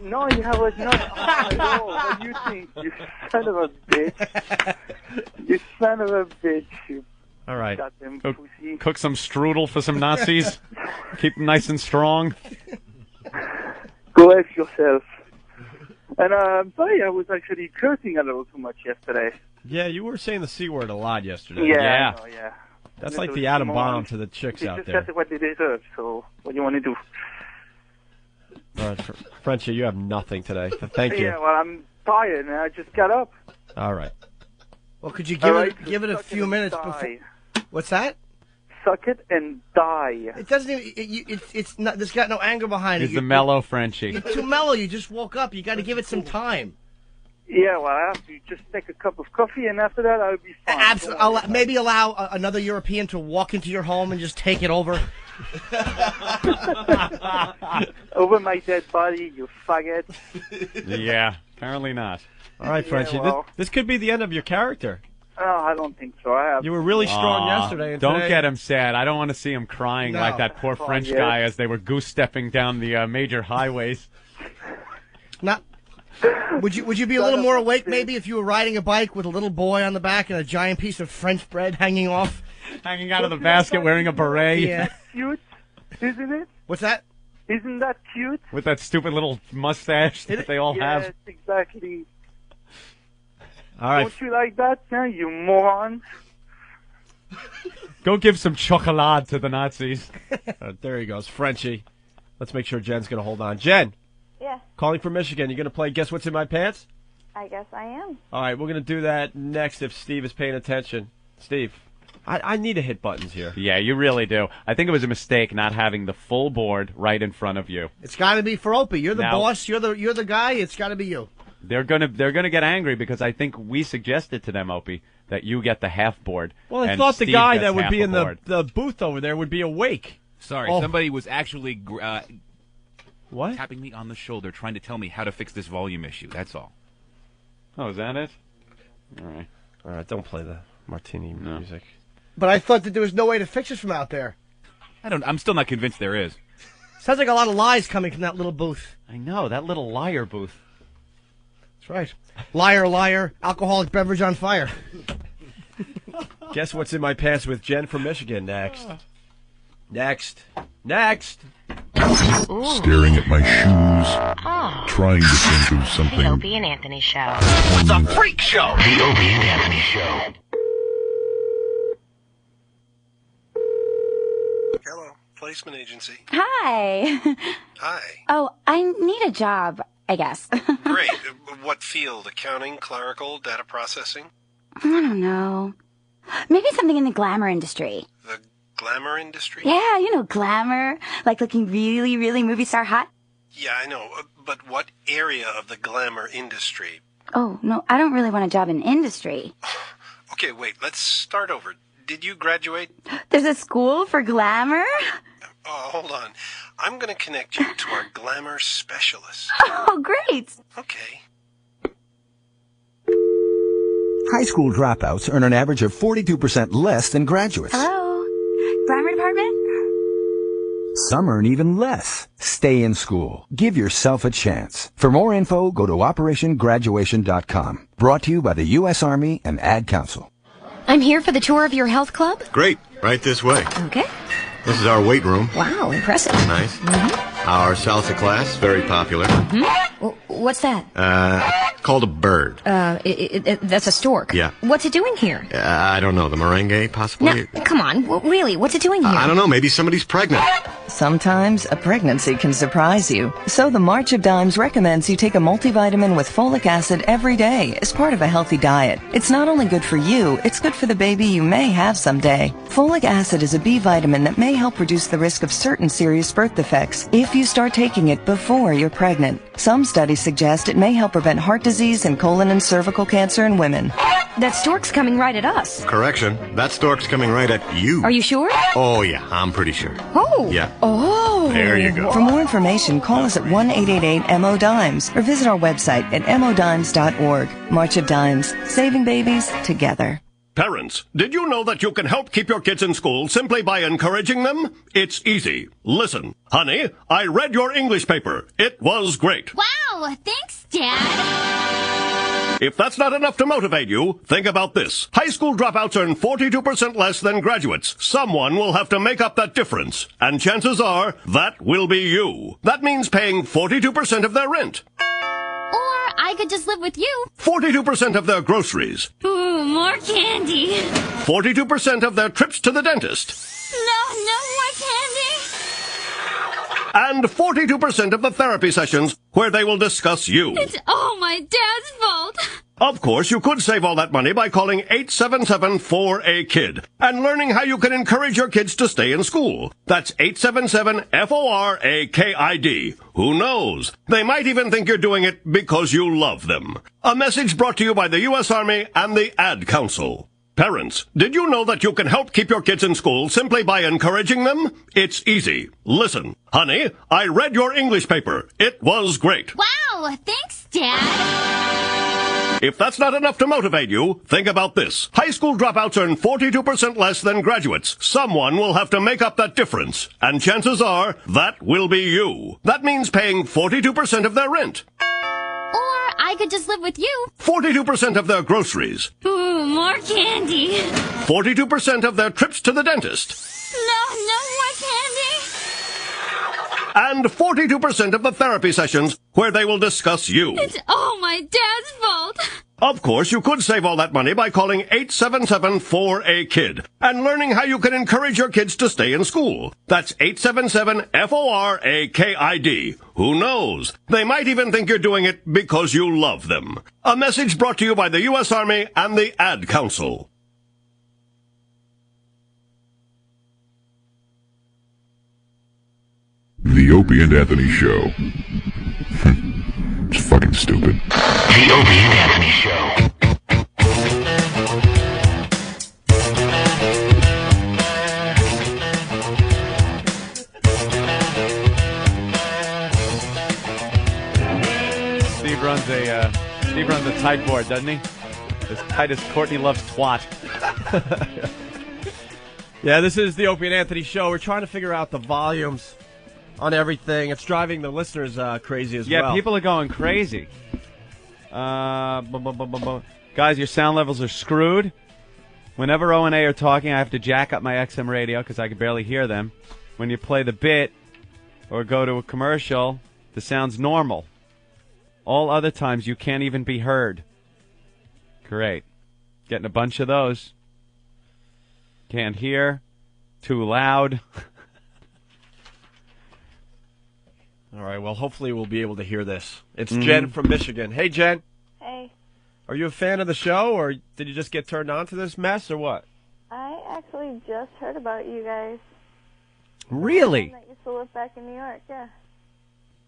No, you have not at all. What do you think? You son of a bitch. You son of a bitch. You all right. goddamn pussy. Cook some strudel for some Nazis. Keep them nice and strong. Go F yourself. And I'm sorry, I was actually cursing a little too much yesterday. Yeah, you were saying the C word a lot yesterday. Yeah. I know, yeah. That's like the atom bomb to the chicks out there. That's what they deserve, so what do you want to do? All right, Frenchie, you have nothing today. Thank you. Yeah, well, I'm tired, and I just got up. All right. Well, could you give it a few minutes before? What's that? Suck it and die. It doesn't even. It's not. There's got no anger behind it. He's the mellow Frenchie. You're too mellow. You just woke up. You got to give it some time. Yeah, well, I have to just take a cup of coffee, and after that, I'll be fine. Maybe allow another European to walk into your home and just take it over. Over my dead body, you faggot. Yeah, apparently not. All right, Frenchie. well. This could be the end of your character. Oh, I don't think so. You were really strong yesterday. And Don't today- get him sad. I don't want to see him crying No. like that poor Oh, French yes. guy as they were goose-stepping down the major highways. Now, would you be a little more awake maybe if you were riding a bike with a little boy on the back and a giant piece of French bread hanging off? Hanging out of the basket wearing a beret. Yeah. Cute, isn't it? What's that? Isn't that cute? With that stupid little mustache that they all yes, have. exactly. All right. Don't you like that, huh, you moron? Go give some chocolate to the Nazis. There he goes, Frenchie. Let's make sure Jen's going to hold on. Jen, Yeah, calling from Michigan. You going to play Guess What's in My Pants? I guess I am. All right, we're going to do that next if Steve is paying attention. Steve, I need to hit buttons here. Yeah, you really do. I think it was a mistake not having the full board right in front of you. It's got to be for Opie. You're the Now- boss. You're the guy. It's got to be you. They're gonna get angry because I think we suggested to them, Opie, that you get the half board. Well, I and thought the Steve guy gets that would half be a in board. the booth over there would be awake. Sorry, Oh. somebody was actually what? tapping me on the shoulder trying to tell me how to fix this volume issue. That's all. Oh, is that it? All right. All right, don't play the martini music. But I thought that there was no way to fix this from out there. I'm still not convinced there is. Sounds like a lot of lies coming from that little booth. I know, that little liar booth. That's right. Liar, liar, alcoholic beverage on fire. Guess What's in My Pants with Jen from Michigan next. Next. Staring at my shoes, trying to think of something. Opie and Anthony Show. The Freak Show. The Opie and Anthony Show. Hello, placement agency. Hi. Hi. Oh, I need a job, I guess. Great. What field? Accounting, clerical, data processing? I don't know. Maybe something in the glamour industry. The glamour industry? Yeah, you know, glamour. Like looking really, really movie star hot. Yeah, I know. But what area of the glamour industry? Oh, no, I don't really want a job in industry. Okay, wait, let's start over. Did you graduate? There's a school for glamour? Oh, hold on. I'm going to connect you to our glamour specialist. Oh, great. Okay. High school dropouts earn an average of 42% less than graduates. Hello? Glamour department? Some earn even less. Stay in school. Give yourself a chance. For more info, go to OperationGraduation.com. Brought to you by the U.S. Army and Ad Council. I'm here for the tour of your health club. Great. Right this way. Okay. This is our weight room. Wow, impressive. Nice. Our salsa class, very popular. What's that? Called a bird. That's a stork. Yeah. What's it doing here? I don't know. The merengue, possibly? No, come on. Really, what's it doing here? I don't know. Maybe somebody's pregnant. Sometimes a pregnancy can surprise you. So the March of Dimes recommends you take a multivitamin with folic acid every day as part of a healthy diet. It's not only good for you, it's good for the baby you may have someday. Folic acid is a B vitamin that may help reduce the risk of certain serious birth defects if you start taking it before you're pregnant. Some studies suggest it may help prevent heart disease and colon and cervical cancer in women. That stork's coming right at us. Correction. That stork's coming right at you. Are you sure? Oh, yeah. I'm pretty sure. Oh. Yeah. Oh. There you go. For more information, call us at 1-888-MO-DIMES or visit our website at modimes.org. March of Dimes, saving babies together. Parents, did you know that you can help keep your kids in school simply by encouraging them? It's easy. Listen, honey, I read your English paper. It was great. Wow, thanks, Dad. If that's not enough to motivate you, think about this. High school dropouts earn 42% less than graduates. Someone will have to make up that difference. And chances are, that will be you. That means paying 42% of their rent. Or I could just live with you. 42% of their groceries. Ooh, more candy. 42% of their trips to the dentist. No more candy. And 42% of the therapy sessions where they will discuss you. It's all my dad's fault. Of course, you could save all that money by calling 877-4AKID and learning how you can encourage your kids to stay in school. That's 877-FORAKID. Who knows? They might even think you're doing it because you love them. A message brought to you by the U.S. Army and the Ad Council. Parents, did you know that you can help keep your kids in school simply by encouraging them? It's easy. Listen, honey, I read your English paper. It was great. Wow, thanks, Dad. If that's not enough to motivate you, think about this. High school dropouts earn 42% less than graduates. Someone will have to make up that difference. And chances are, that will be you. That means paying 42% of their rent. Or I could just live with you. 42% of their groceries. Ooh, more candy. 42% of their trips to the dentist. No more candy. And 42% of the therapy sessions where they will discuss you. It's all my dad's fault. Of course, you could save all that money by calling 877-4AKID and learning how you can encourage your kids to stay in school. That's 877-FORAKID. Who knows? They might even think you're doing it because you love them. A message brought to you by the U.S. Army and the Ad Council. The Opie and Anthony Show. It's fucking stupid. The Opie and Anthony Show. Steve runs a tight board, doesn't he? As tight as Courtney loves twat. Yeah, this is the Opie and Anthony Show. We're trying to figure out the volumes on everything. It's driving the listeners crazy as well. Yeah, people are going crazy. Guys, your sound levels are screwed. Whenever O and A are talking, I have to jack up my XM radio because I can barely hear them. When you play the bit or go to a commercial, the sound's normal. All other times, you can't even be heard. Great. Getting a bunch of those. Can't hear. Too loud. All right, well, hopefully we'll be able to hear this. It's Jen from Michigan. Hey, Jen. Hey. Are you a fan of the show, or did you just get turned on to this mess, or what? I actually just heard about you guys. Really? That used to live back in New York, yeah.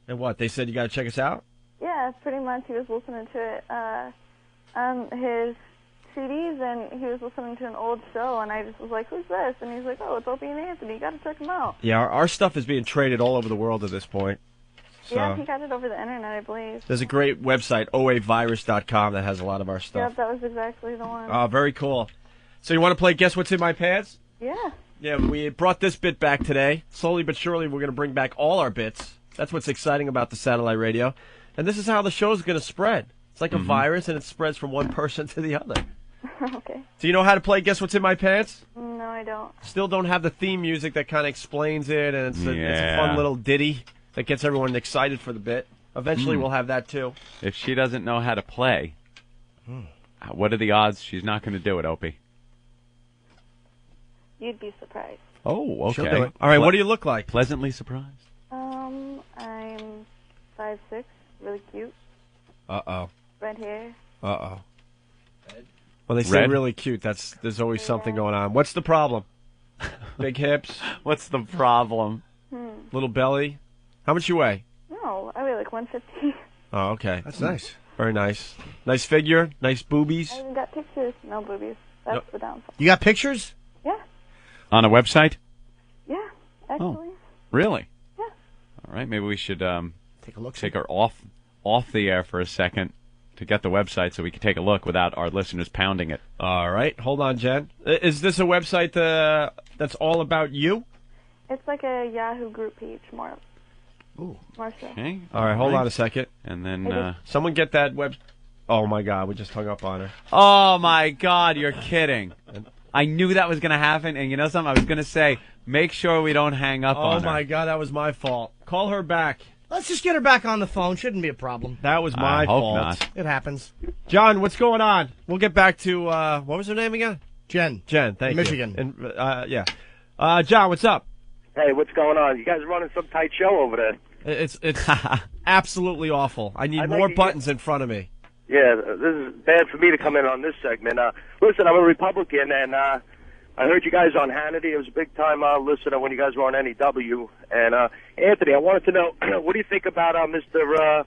And what, they said you got to check us out? Yeah, pretty much. He was listening to it on his CDs, and he was listening to an old show, and I just was like, who's this? And he's like, oh, it's Opie and Anthony. You got to check him out. Yeah, our stuff is being traded all over the world at this point. So. Yeah, he got it over the internet, I believe. There's a great website, oavirus.com, that has a lot of our stuff. Yep, that was exactly the one. Oh, very cool. So you want to play Guess What's in My Pants? Yeah. Yeah, we brought this bit back today. Slowly but surely, we're going to bring back all our bits. That's what's exciting about the satellite radio. And this is how the show's going to spread. It's like a virus, and it spreads from one person to the other. Okay. Do you know how to play Guess What's in My Pants? No, I don't. Still don't have the theme music that kind of explains it, and it's a fun little ditty that gets everyone excited for the bit. Eventually, we'll have that, too. If she doesn't know how to play, what are the odds she's not going to do it, Opie? You'd be surprised. Oh, okay. She'll do it. All right, what do you look like? Pleasantly surprised. I'm 5'6", really cute. Uh-oh. Red hair. Uh-oh. Well, they say really cute. There's always something going on. What's the problem? Big hips? What's the problem? Little belly? How much you weigh? No, I weigh like 150. Oh, okay. That's nice. Very nice. Nice figure. Nice boobies. I even got pictures. No boobies. That's the downfall. You got pictures? Yeah. On a website? Yeah, actually. Oh, really? Yeah. All right, maybe we should take a look. Take her off the air for a second to get the website so we can take a look without our listeners pounding it. All right. Hold on, Jen. Is this a website that's all about you? It's like a Yahoo group page, more. Ooh. More so. Okay. All right, hold on a second. And then someone get that web. Oh my God, we just hung up on her. Oh my God, you're kidding. I knew that was going to happen, and you know something? I was going to say, make sure we don't hang up on her. Oh my God, that was my fault. Call her back. Let's just get her back on the phone. Shouldn't be a problem. That was my fault. Not. It happens. John, what's going on? We'll get back to, what was her name again? Jen. Thank you. Michigan. And, yeah. John, what's up? Hey, what's going on? You guys are running some tight show over there. It's absolutely awful. I need more buttons in front of me. Yeah, this is bad for me to come in on this segment. Listen, I'm a Republican, and I heard you guys on Hannity. I was a big-time listener when you guys were on NEW. And, Anthony, I wanted to know, what do you think about Mr.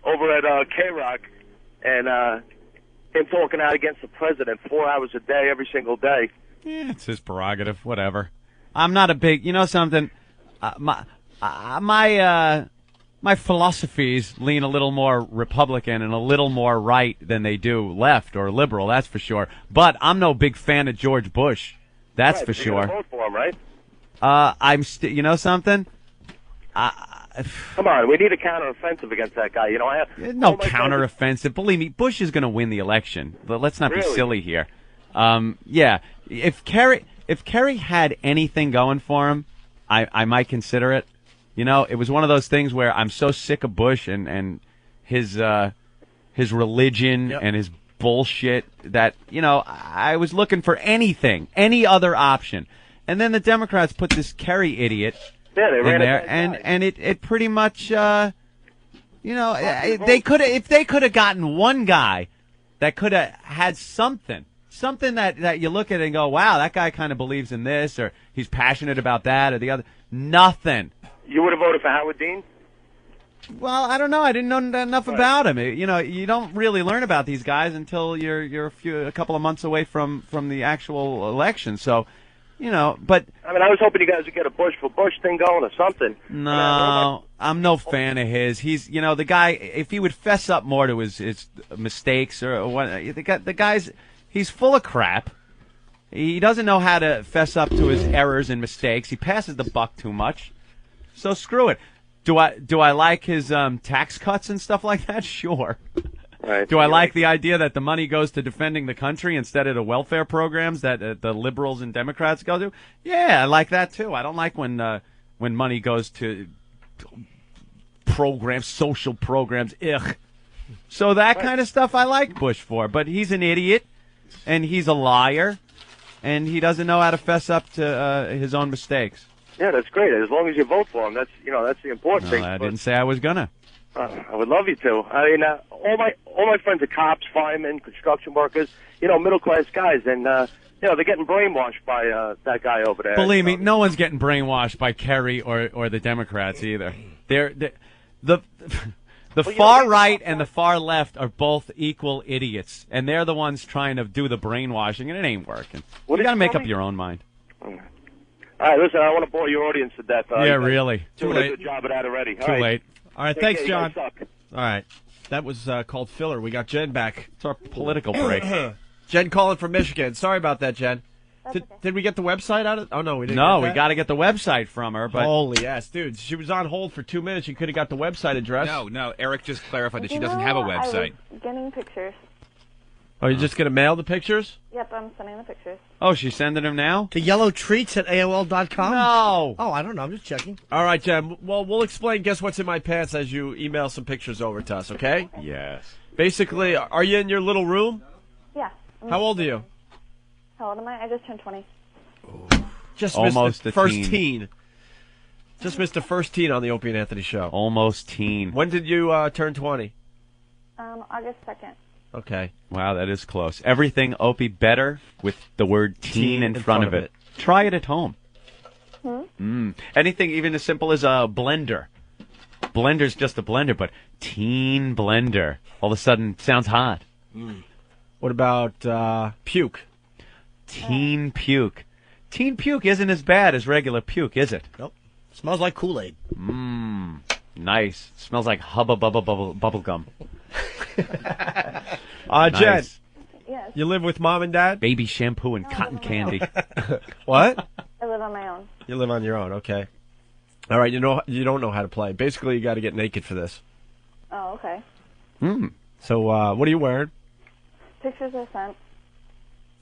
over at K-Rock? And him talking out against the president 4 hours a day, every single day. Yeah, it's his prerogative. Whatever. I'm not a big. You know something? My philosophies lean a little more Republican and a little more right than they do left or liberal. That's for sure. But I'm no big fan of George Bush. That's right, for sure. You're gonna vote for him, right? You know something? Come on, we need a counteroffensive against that guy. You know, I have no counteroffensive. Believe me, Bush is going to win the election. But let's not be silly here. Yeah, if Kerry had anything going for him, I might consider it. You know, it was one of those things where I'm so sick of Bush and his religion and his bullshit that, you know, I was looking for any other option. And then the Democrats put this Kerry idiot in there, and it pretty much, you know, if they could have gotten one guy that could have had something that you look at and go, wow, that guy kind of believes in this, or he's passionate about that or the other. Nothing. You would have voted for Howard Dean? Well, I don't know. I didn't know enough about him. You know, you don't really learn about these guys until you're a couple of months away from the actual election. So, you know, but I mean, I was hoping you guys would get a Bush for Bush thing going or something. No, I'm no fan of his. He's, you know, the guy. If he would fess up more to his mistakes or what, the guy's he's full of crap. He doesn't know how to fess up to his errors and mistakes. He passes the buck too much. So screw it. Do I like his tax cuts and stuff like that? Sure. Right. Do I like the idea that the money goes to defending the country instead of the welfare programs that the liberals and Democrats go to? Yeah, I like that too. I don't like when money goes to programs, social programs. Ugh. So that kind of stuff I like Bush for. But he's an idiot, and he's a liar, and he doesn't know how to fess up to his own mistakes. Yeah, that's great. As long as you vote for him, that's the important thing. I didn't say I was gonna. I would love you to. I mean, all my friends are cops, firemen, construction workers. You know, middle class guys, and you know, they're getting brainwashed by that guy over there. Believe me, no one's getting brainwashed by Kerry or the Democrats either. The far right and the far left are both equal idiots, and they're the ones trying to do the brainwashing, and it ain't working. You got to make up your own mind. All right, listen, I want to bore your audience to death. Yeah, really. Too late. Good job of that already. Too late. All right, thanks, John. All right, that was called filler. We got Jen back. It's our political break. Jen calling from Michigan. Sorry about that, Jen. Did we get the website out of? Oh no, we didn't. No, we got to get the website from her. But holy ass, dude, she was on hold for 2 minutes. You could have got the website address. No. Eric just clarified that she doesn't have a website. I was getting pictures. Oh, you're just gonna mail the pictures? Yep, I'm sending the pictures. Oh, she's sending them now? To yellowtreats@AOL.com? No. Oh, I don't know. I'm just checking. All right, Jen. Well, we'll explain Guess What's in My Pants as you email some pictures over to us, okay? Yes. Basically, are you in your little room? Yeah. How old are you? How old am I? I just turned 20. Just almost missed the first teen. Just missed the first teen on the Opie and Anthony show. Almost teen. When did you turn 20? August 2nd. Okay. Wow, that is close. Everything Opie better with the word teen in front of it. Try it at home. Anything even as simple as a blender. Blender's just a blender, but teen blender. All of a sudden sounds hot. What about puke? Teen puke. Teen puke isn't as bad as regular puke, is it? Nope. Smells like Kool-Aid. Nice. Smells like Hubba Bubba bubble gum. Jen, Yes. you live with mom and dad? Baby shampoo and cotton candy. What? I live on my own. You live on your own, okay. All right, you don't know how to play. Basically, you got to get naked for this. Oh, okay. So, what are you wearing? Pictures are sent.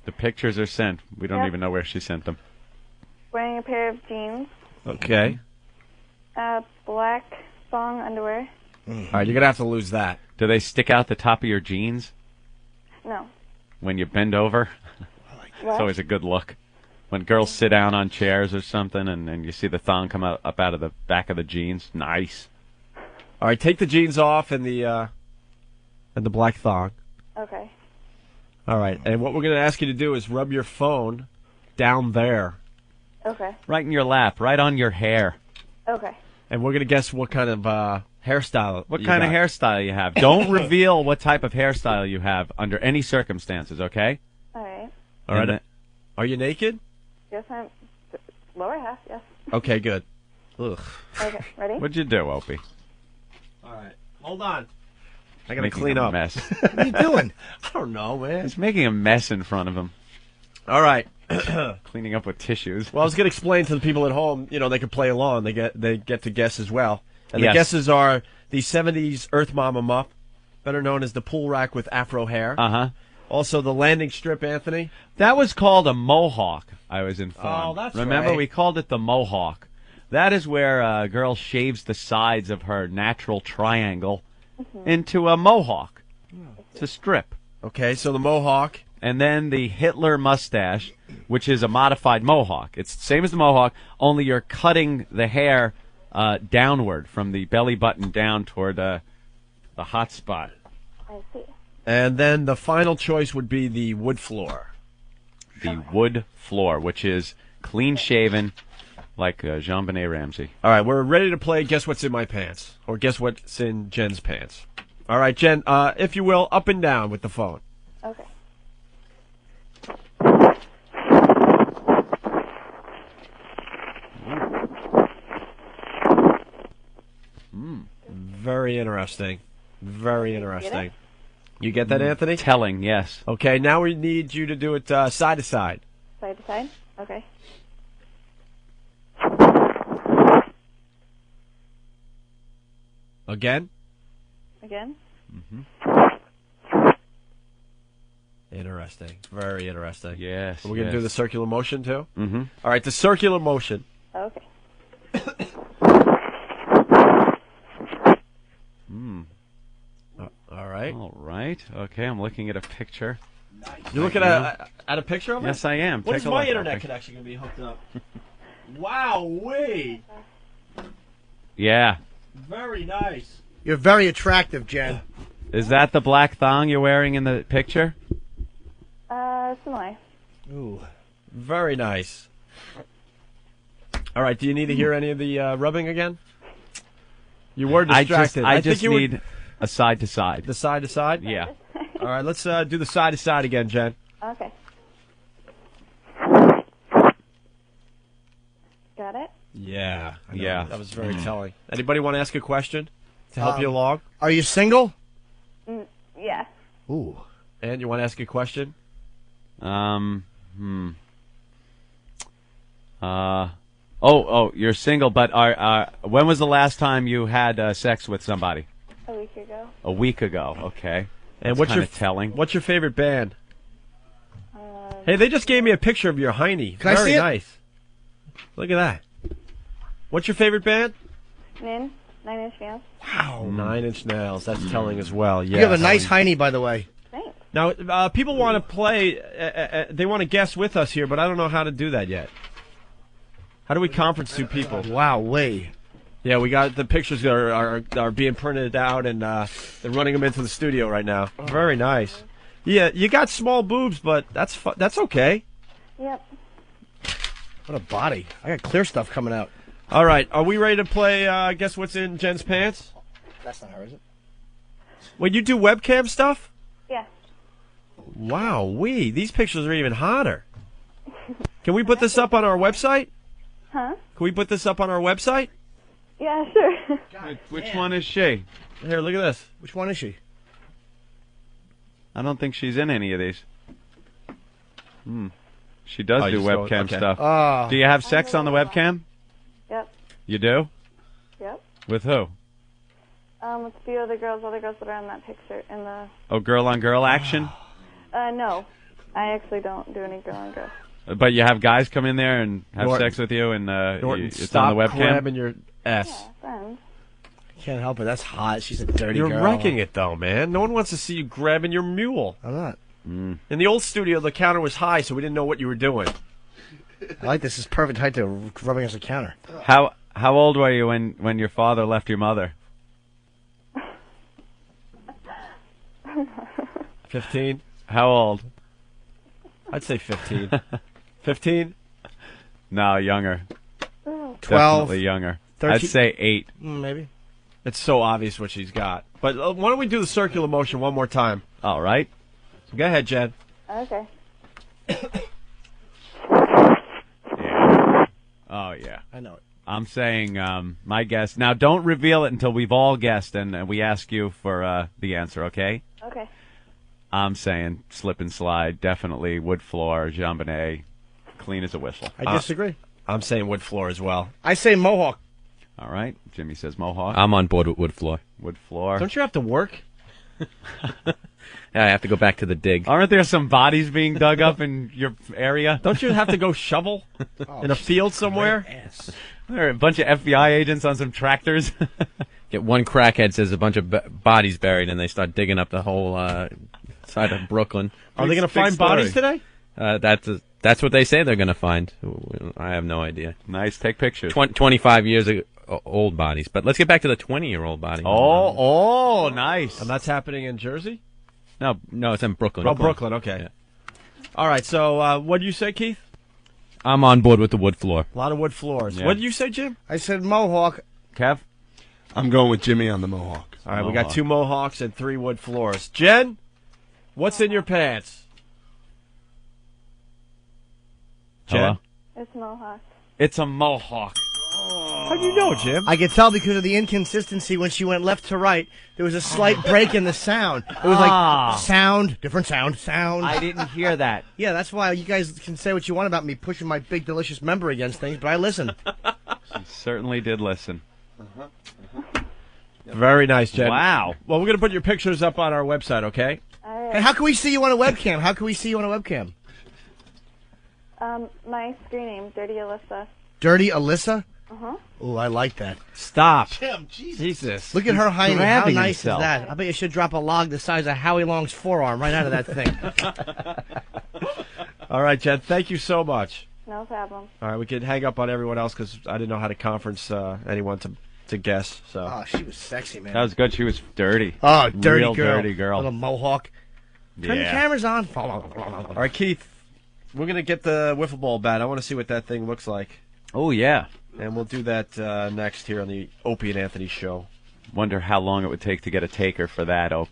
The pictures are sent. We don't even know where she sent them. Wearing a pair of jeans. Okay. Black thong underwear. All right, you're going to have to lose that. Do they stick out the top of your jeans No. when you bend over? It's always a good look. When girls sit down on chairs or something and you see the thong come up out of the back of the jeans. Nice. All right, take the jeans off and the black thong. Okay. All right, and what we're going to ask you to do is rub your phone down there. Okay. Right in your lap, right on your hair. Okay. And we're going to guess what kind of hairstyle. What you kind of got. hairstyle you have. Don't reveal what type of hairstyle you have under any circumstances, okay? All right. All right. Are you naked? Yes, I'm lower half. Yes. Okay, good. Ugh. Okay, ready? What'd you do, Opie? All right. Hold on. I gotta Making clean a up. mess. What are you doing? I don't know, man. He's making a mess in front of him. All right. Cleaning up with tissues. Well, I was going to explain to the people at home. They can play along. They get to guess as well. And Yes. the guesses are the 70s Earth Mama muff, better known as the pool rack with afro hair. Uh-huh. Also the landing strip, Anthony. That was called a mohawk, I was informed. Oh, that's Remember, right. we called it the mohawk. That is where a girl shaves the sides of her natural triangle into a mohawk. It's a strip. Okay, so the mohawk. And then the Hitler mustache, which is a modified mohawk. It's the same as the mohawk, only you're cutting the hair downward from the belly button down toward the hot spot. I see. And then the final choice would be the wood floor. The wood floor, which is clean shaven, like Jean-Benet Ramsey. All right, we're ready to play Guess What's in My Pants, or Guess What's in Jen's Pants. All right, Jen, if you will, up and down with the phone. Okay. Very interesting. Very interesting. You get that, Anthony? Telling, yes. Okay, now we need you to do it side to side. Side to side? Okay. Again? Again? Interesting. Very interesting. Yes. We're going to do the circular motion, too? Mm-hmm. All right, the circular motion. Okay. All right. All right. Okay, I'm looking at a picture. You're looking at a picture of it? Yes, I am. What Take is a my look, internet Opie. connection going to be hooked up? Wow-wee. Yeah. Very nice. You're very attractive, Jen. Is that the black thong you're wearing in the picture? Similar. Ooh. Very nice. All right, do you need to hear any of the rubbing again? You were distracted. I think just you need a side to side. the side to side? Yeah. All right, let's do the side to side again, Jen. Okay. Got it? Yeah. I know. Yeah. That was very telling. Anybody want to ask a question to help you along? Are you single? Yeah. Ooh. And you want to ask a question? You're single, but when was the last time you had sex with somebody? A week ago. A week ago. Okay. And That's what's your kinda telling? What's your favorite band? Hey, they just gave me a picture of your hiney. Can I Very see it? nice. Look at that. What's your favorite band? Nine Inch Nails. Wow. 9 Inch Nails. That's telling as well. Yeah. You have a nice hiney, by the way. Thanks. Now, people want to play. They want to guess with us here, but I don't know how to do that yet. How do we conference two people? Wow, way. Yeah, we got the pictures are being printed out, and they're running them into the studio right now. Very nice. Yeah, you got small boobs, but that's okay. Yep. What a body. I got clear stuff coming out. All right, are we ready to play Guess What's in Jen's Pants? That's not her, is it? When you do webcam stuff? Yeah. Wow, these pictures are even hotter. Can we put this up on our website? Huh? Can we put this up on our website? Yeah, sure. Which one is she? Here, look at this. Which one is she? I don't think she's in any of these. She does do you just webcam okay. stuff. Do you have sex on the webcam? Yep. You do? Yep. With who? With a few other girls that are in that picture in the. Oh, girl on girl action? No. I actually don't do any girl on girl. But you have guys come in there and have Norton. sex with you, and Norton, it's stop on the webcam? grabbing your ass. Yeah, friends. Can't help it. That's hot. She's a dirty You're girl. wrecking it, though, man. No one wants to see you grabbing your mule. I'm not. In the old studio, the counter was high, so we didn't know what you were doing. I like this. It's perfect height to rub against the counter. How old were you when your father left your mother? 15? How old? I'd say 15. 15? No, younger. 12. Definitely younger. 13. I'd say 8. Maybe. It's so obvious what she's got. But why don't we do the circular motion one more time? All right. Go ahead, Jen. Okay. Oh, yeah. I know it. I'm saying my guess. Now, don't reveal it until we've all guessed and we ask you for the answer, okay? Okay. I'm saying slip and slide, definitely wood floor, jambonnet, clean as a whistle. I disagree. I'm saying wood floor as well. I say Mohawk. All right. Jimmy says Mohawk. I'm on board with wood floor. Wood floor. Don't you have to work? Yeah, I have to go back to the dig. Aren't there some bodies being dug up in your area? Don't you have to go shovel in a field somewhere? There are a bunch of FBI agents on some tractors. Get one crackhead says a bunch of bodies buried, and they start digging up the whole side of Brooklyn. Are they going to find bodies today? That's what they say they're going to find. I have no idea. Nice. Take pictures. 25 years ago. Old bodies. But let's get back to the 20-year-old body. Oh, nice. And that's happening in Jersey? No, it's in Brooklyn. Oh, Brooklyn, okay. Yeah. All right, so what did you say, Keith? I'm on board with the wood floor. A lot of wood floors. Yeah. What did you say, Jim? I said Mohawk. Kev? I'm going with Jimmy on the Mohawk. All right, we got 2 Mohawks and 3 wood floors. Jen, what's in your pants? Jen? Hello? It's Mohawk. It's a Mohawk. How do you know, Jim? I could tell because of the inconsistency when she went left to right. There was a slight break in the sound. It was like sound, different sound, sound. I didn't hear that. Yeah, that's why you guys can say what you want about me pushing my big, delicious member against things, but I listen. She certainly did listen. Very nice, Jen. Wow. Well, we're going to put your pictures up on our website, okay? Hey, how can we see you on a webcam? How can we see you on a webcam? My screen name, Dirty Alyssa. Dirty Alyssa? Uh-huh. Oh, I like that. Stop. Jim, Jesus. Look at her hiding. How grabbing nice himself. is that? I bet you should drop a log the size of Howie Long's forearm right out of that thing. All right, Jen, thank you so much. No problem. All right, we could hang up on everyone else because I didn't know how to conference anyone to guess. So. Oh, she was sexy, man. That was good. She was dirty. Oh, dirty Real girl. dirty girl. Little Mohawk. Turn the cameras on. All right, Keith, we're going to get the wiffle ball bat. I want to see what that thing looks like. Oh, yeah. And we'll do that next here on the Opie and Anthony show. Wonder how long it would take to get a taker for that, Ope.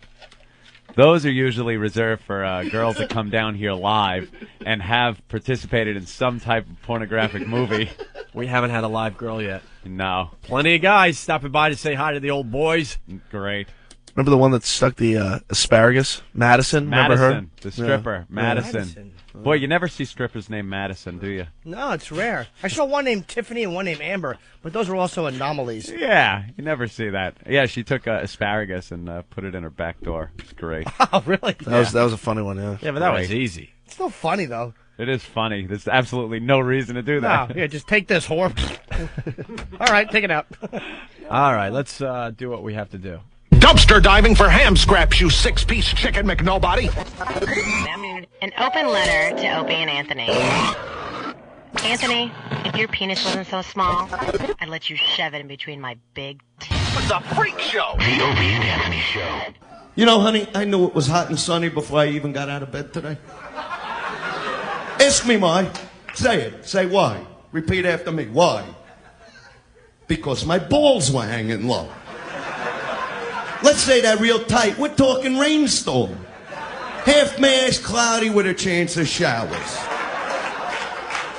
Those are usually reserved for girls that come down here live and have participated in some type of pornographic movie. We haven't had a live girl yet. No. Plenty of guys stopping by to say hi to the old boys. Great. Remember the one that stuck the asparagus? Madison? Remember her? The stripper. Yeah. Madison. Boy, you never see strippers named Madison, do you? No, it's rare. I saw one named Tiffany and one named Amber, but those were also anomalies. Yeah, you never see that. Yeah, she took asparagus and put it in her back door. It's great. Oh, really? That was a funny one, yeah. Yeah, but that was easy. It's still funny, though. It is funny. There's absolutely no reason to do that. No, here, just take this, whore. All right, take it out. All right, let's do what we have to do. Dumpster diving for ham scraps, you 6-piece chicken McNobody. An open letter to Opie and Anthony. Anthony, if your penis wasn't so small, I'd let you shove it in between my big tits. It's a freak show. The Opie and Anthony Show. You know, honey, I knew it was hot and sunny before I even got out of bed today. Ask me why. Say it. Say why. Repeat after me. Why? Because my balls were hanging low. Let's say that real tight. We're talking rainstorm. Half mask, cloudy with a chance of showers.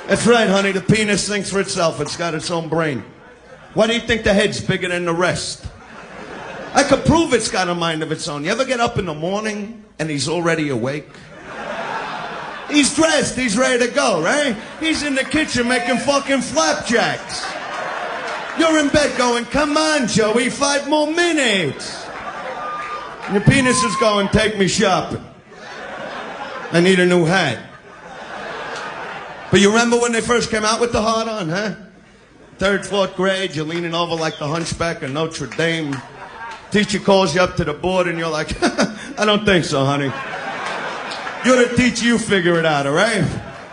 That's right, honey. The penis thinks for itself. It's got its own brain. Why do you think the head's bigger than the rest? I could prove it's got a mind of its own. You ever get up in the morning and he's already awake? He's dressed. He's ready to go, right? He's in the kitchen making fucking flapjacks. You're in bed going, come on, Joey, 5 more minutes. And your penis is going, take me shopping. I need a new hat. But you remember when they first came out with the hard-on, huh? 3rd, 4th grade, you're leaning over like the hunchback of Notre Dame. Teacher calls you up to the board and you're like, I don't think so, honey. You're the teacher, you figure it out, all right?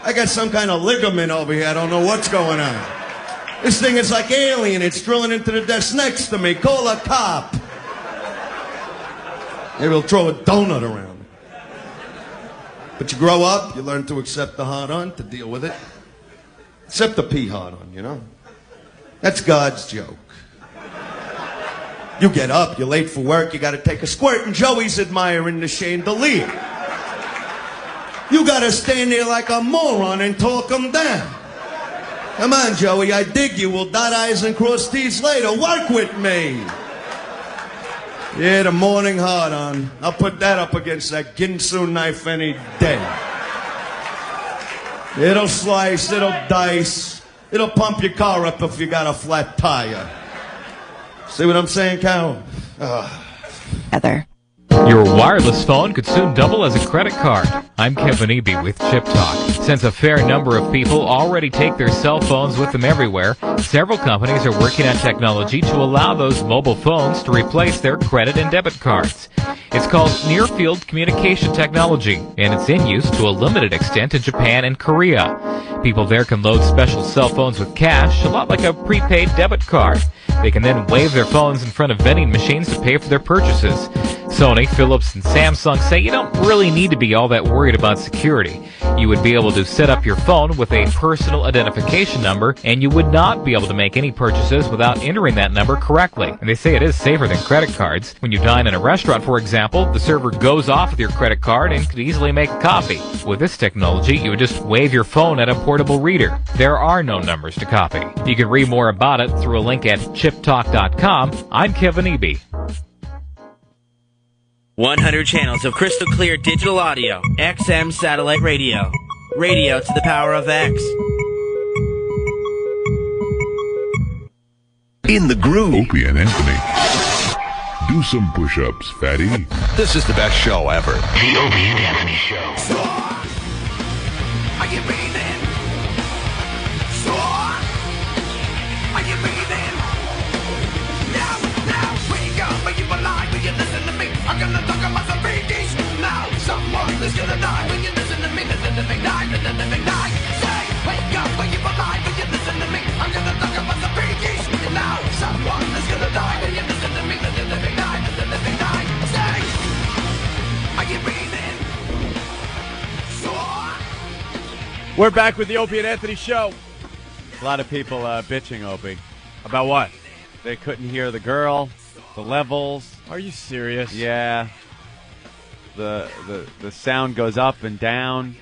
I got some kind of ligament over here, I don't know what's going on. This thing is like alien, it's drilling into the desk next to me. Call a cop. Maybe he'll throw a donut around. But you grow up, you learn to accept the hard-on, to deal with it. Accept the pee hard-on, you know? That's God's joke. You get up, you're late for work, you gotta take a squirt, and Joey's admiring the chandelier. You gotta stand there like a moron and talk him down. Come on, Joey, I dig you. We'll dot I's and cross T's later. Work with me. Yeah, the morning hard on. I'll put that up against that Ginsu knife any day. It'll slice, it'll dice, it'll pump your car up if you got a flat tire. See what I'm saying, Carol? Heather. Your wireless phone could soon double as a credit card. I'm Kevin Eby with Chip Talk. Since a fair number of people already take their cell phones with them everywhere, several companies are working on technology to allow those mobile phones to replace their credit and debit cards. It's called near-field communication technology, and it's in use to a limited extent in Japan and Korea. People there can load special cell phones with cash, a lot like a prepaid debit card. They can then wave their phones in front of vending machines to pay for their purchases. Sony, Philips, and Samsung say you don't really need to be all that worried about security. You would be able to set up your phone with a personal identification number, and you would not be able to make any purchases without entering that number correctly. And they say it is safer than credit cards. When you dine in a restaurant, for example, the server goes off with your credit card and could easily make a copy. With this technology, you would just wave your phone at a portable reader. There are no numbers to copy. You can read more about it through a link at chiptalk.com. I'm Kevin Eby. 100 channels of crystal clear digital audio. XM satellite radio. Radio to the power of X. In the groove. Opie and Anthony. Do some push-ups, fatty. This is the best show ever. The Opie and Anthony Show. Are you breathing? Are you breathing? Now, wake up, are you alive? Will you listen to me? I'm gonna talk about some freakies. Now, someone is gonna die. When you listen to me, let the living die, let the living die. Say, wake up, are you alive? Will you listen to me? I'm gonna talk about some freakies. Now, someone is gonna die. When you listen to me, let the living die, let the living die. Say, are you breathing? We're back with the Opie and Anthony Show. A lot of people bitching, Opie. About what? They couldn't hear the girl, the levels. Are you serious? Yeah. The sound goes up and down.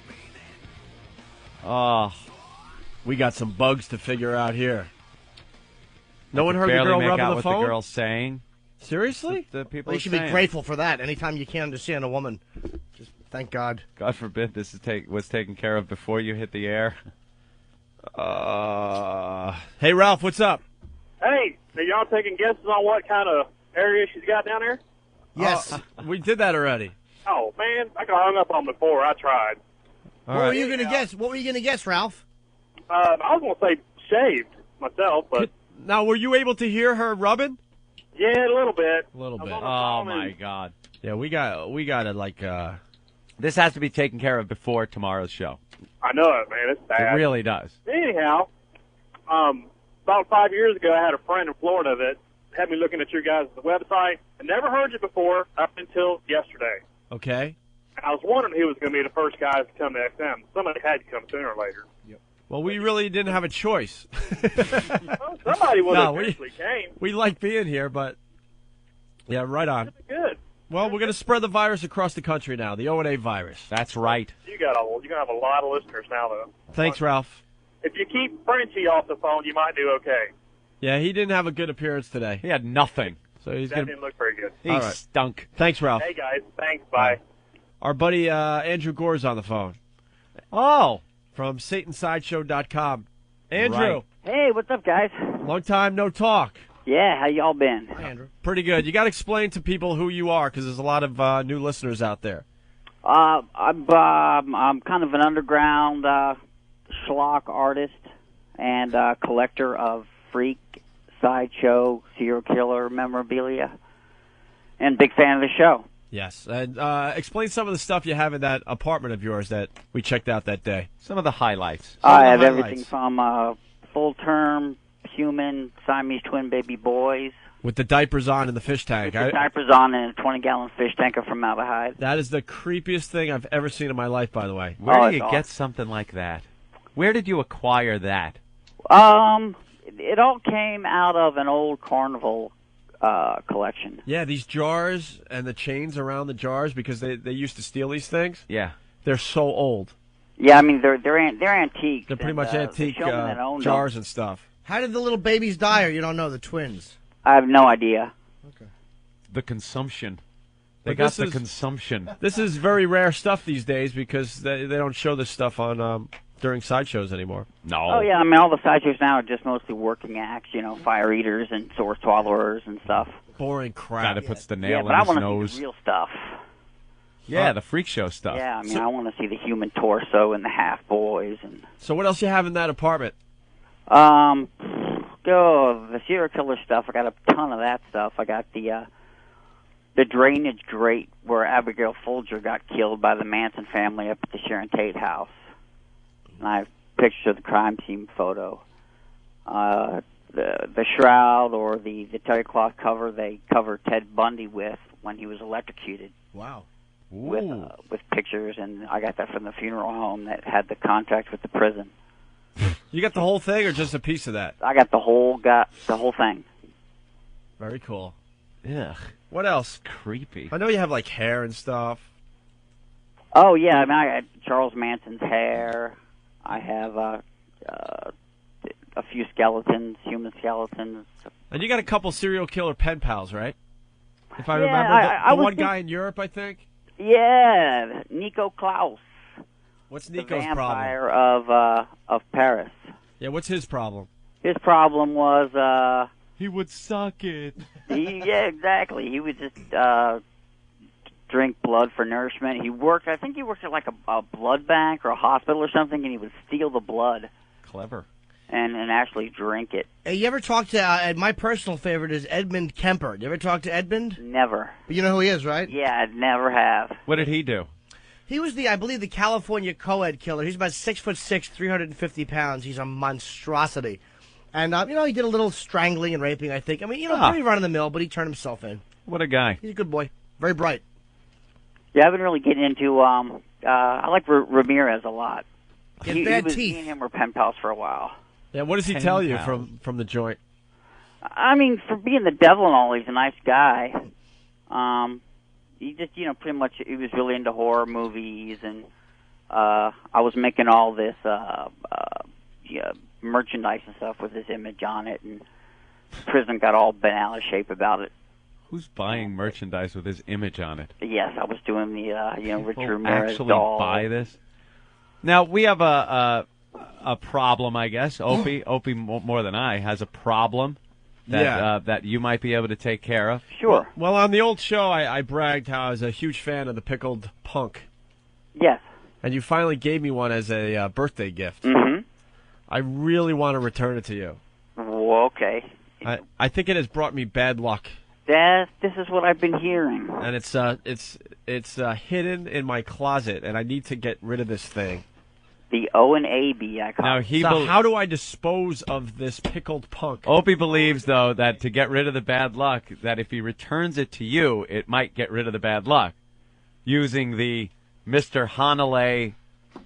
Oh. We got some bugs to figure out here. No one heard the barely girl make rubbing out the what phone? the girl's saying. Seriously? The people Well, you are should be saying. grateful for that. Anytime you can understand a woman, just thank God. God forbid this is was taken care of before you hit the air. Hey, Ralph, what's up? Hey, are y'all taking guesses on what kind of area she's got down there? Yes. We did that already. Oh, man, I got hung up on before. I tried. What were you going to guess? What were you going to guess, Ralph? I was going to say shaved myself, but... Now, were you able to hear her rubbing? Yeah, a little bit. A little bit. Oh, my God. Yeah, we got to, like... This has to be taken care of before tomorrow's show. I know it, man. It's bad. It really does. Anyhow, about 5 years ago, I had a friend in Florida that had me looking at your guys' website. I never heard you before up until yesterday. Okay. I was wondering who was going to be the first guys to come to XM. Somebody had to come sooner or later. Well, we really didn't have a choice. Well, somebody would have eventually came. We like being here, but... Yeah, right on. Good. Well, we're going to spread the virus across the country now, the O&A virus. That's right. You're going to have a lot of listeners now, though. Thanks, Ralph. If you keep Frenchie off the phone, you might do okay. Yeah, he didn't have a good appearance today. He had nothing. So he's That going didn't look very good. He stunk. Thanks, Ralph. Hey, guys. Thanks. Bye. Our buddy Andrew Gore's on the phone. Oh. From SatanSideshow.com. Andrew. Right. Hey, what's up, guys? Long time no talk. Yeah, how y'all been? Hi, Andrew. Pretty good. You got to explain to people who you are, because there's a lot of new listeners out there. I'm kind of an underground schlock artist and collector of freak, sideshow, serial killer memorabilia, and big fan of the show. Yes. And explain some of the stuff you have in that apartment of yours that we checked out that day. Some of the highlights. I have everything from full-term human Siamese twin baby boys. With the diapers on in the fish tank. With the diapers on in a 20-gallon fish tank of formaldehyde. That is the creepiest thing I've ever seen in my life, by the way. Where do you get something like that? Where did you acquire that? It all came out of an old carnival collection. Yeah, these jars and the chains around the jars, because they used to steal these things. Yeah. They're so old. Yeah, I mean they're antique. They're pretty much antique jars and stuff. How did the little babies die, or you don't know, the twins? I have no idea. The consumption. They But got this the is- consumption. This is very rare stuff these days because they don't show this stuff on during sideshows anymore. No. Oh yeah, I mean all the sideshows now are just mostly working acts, fire eaters and sword swallowers and stuff. Boring crap. Guy that puts the Yeah, nail but in I his want to nose. see the real stuff. Yeah, the freak show stuff. Yeah, I mean I want to see the human torso and the half boys and So what else you have in that apartment? the serial killer stuff. I got a ton of that stuff. I got the drainage grate where Abigail Folger got killed by the Manson family up at the Sharon Tate house. And I have pictures of the crime scene photo. The shroud or the terry cloth cover they covered Ted Bundy with when he was electrocuted. Wow. With pictures, and I got that from the funeral home that had the contract with the prison. You got the whole thing or just a piece of that? I got the whole thing. Very cool. Ugh. What else? Creepy. I know you have like hair and stuff. Oh yeah, I mean I got Charles Manson's hair. I have a few skeletons, human skeletons. And you got a couple serial killer pen pals, right? If I Yeah, remember, I the was one think- guy in Europe, I think. Yeah, Nico Klaus. What's the Nico's vampire of Paris. Yeah, what's his problem? His problem was he would suck it. Yeah, exactly. He would just drink blood for nourishment. I think he worked at like a blood bank or a hospital or something, and he would steal the blood Clever. and actually drink it. Hey, you ever talk to, my personal favorite is Edmund Kemper. You ever talk to Edmund? Never. But you know who he is, right? Yeah, I'd never have. What did he do? He was I believe, the California co-ed killer. He's about 6'6", 350 pounds. He's a monstrosity. And, he did a little strangling and raping, I think. I mean, pretty run-of-the-mill, but he turned himself in. What a guy. He's a good boy. Very bright. Yeah, I've been really getting into, I like Ramirez a lot. He had bad teeth. Me and him were pen pals for a while. Yeah, what does he Pen tell you pals. from the joint? I mean, for being the devil and all, he's a nice guy. He just, pretty much, he was really into horror movies, and I was making all this merchandise and stuff with his image on it, and prison got all bent out of shape about it. Who's buying merchandise with his image on it? Yes, I was doing the, Richard People Ramirez actually doll. buy this? Now, we have a problem, I guess. Opie more than I, has a problem that that you might be able to take care of. Sure. Well, on the old show, I bragged how I was a huge fan of the pickled punk. Yes. And you finally gave me one as a birthday gift. Mm-hmm. I really want to return it to you. Well, okay. I think it has brought me bad luck. This is what I've been hearing. And it's hidden in my closet, and I need to get rid of this thing. The O and A B, I call it. So how do I dispose of this pickled punk? Opie believes, though, that to get rid of the bad luck, that if he returns it to you, it might get rid of the bad luck. Using the Mr. Hanalei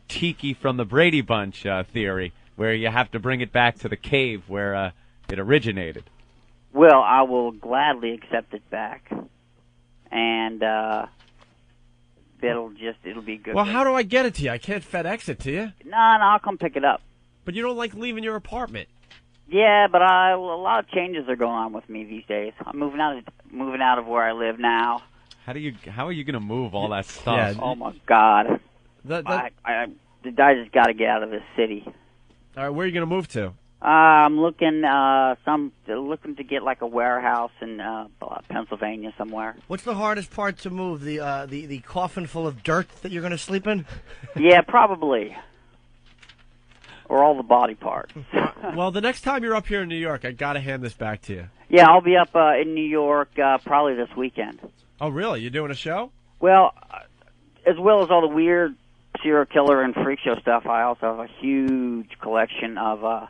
Tiki from the Brady Bunch theory, where you have to bring it back to the cave where it originated. Well, I will gladly accept it back. And it'll be good. Well, how do I get it to you? I can't FedEx it to you. No, I'll come pick it up. But you don't like leaving your apartment. Yeah, but a lot of changes are going on with me these days. I'm moving out of where I live now. How are you going to move all that stuff? Oh my God! I just got to get out of this city. All right, where are you going to move to? I'm looking to get like a warehouse in Pennsylvania somewhere. What's the hardest part to move? The coffin full of dirt that you're going to sleep in? Yeah, probably. Or all the body parts. Well, the next time you're up here in New York, I got to hand this back to you. Yeah, I'll be up in New York probably this weekend. Oh, really? You're doing a show? Well, as well as all the weird serial killer and freak show stuff, I also have a huge collection of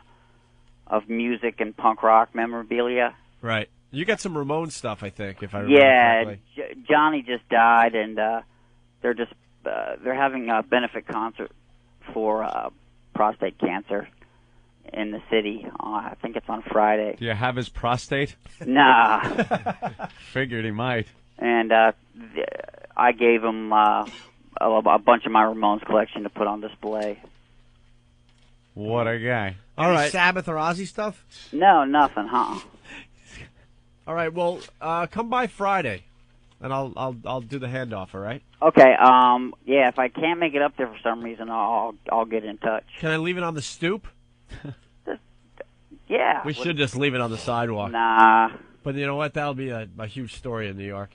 music and punk rock memorabilia. Right. You got some Ramones stuff, I think, if I remember correctly. Johnny just died, and they're having a benefit concert for prostate cancer. in the city. I think it's on Friday. Do you have his prostate? Nah. Figured he might. And I gave him a bunch of my Ramones collection to put on display. What a guy. All right. Sabbath or Ozzy stuff? No, nothing, huh? All right. Well, come by Friday, and I'll do the handoff. All right. Okay. Yeah. If I can't make it up there for some reason, I'll get in touch. Can I leave it on the stoop? Yeah. We should just leave it on the sidewalk. Nah. But you know what? That'll be a huge story in New York.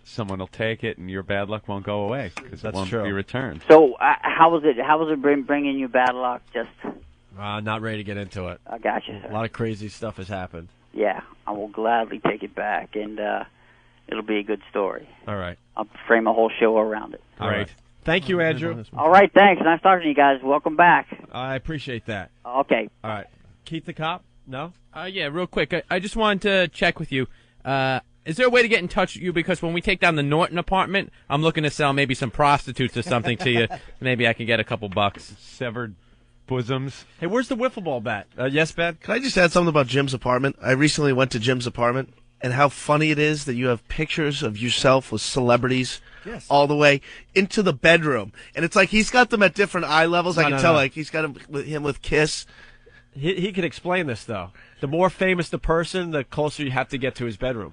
Someone will take it, and your bad luck won't go away because it won't be returned. So how was it? How was it bringing you bad luck? Just. Not ready to get into it. I got you, sir. A lot of crazy stuff has happened. Yeah, I will gladly take it back, and it'll be a good story. All right. I'll frame a whole show around it. All right. Thank you, Andrew. All right, thanks. Nice talking to you guys. Welcome back. I appreciate that. Okay. All right. Keith the Cop? No? Yeah, real quick. I just wanted to check with you. Is there a way to get in touch with you? Because when we take down the Norton apartment, I'm looking to sell maybe some prostitutes or something to you. Maybe I can get a couple bucks. Severed bosoms. Hey, where's the wiffle ball bat? Yes, Ben? Can I just add something about Jim's apartment? I recently went to Jim's apartment, and how funny it is that you have pictures of yourself with celebrities all the way into the bedroom. And it's like he's got them at different eye levels. I can tell, like, he's got him with Kiss. He can explain this, though. The more famous the person, the closer you have to get to his bedroom.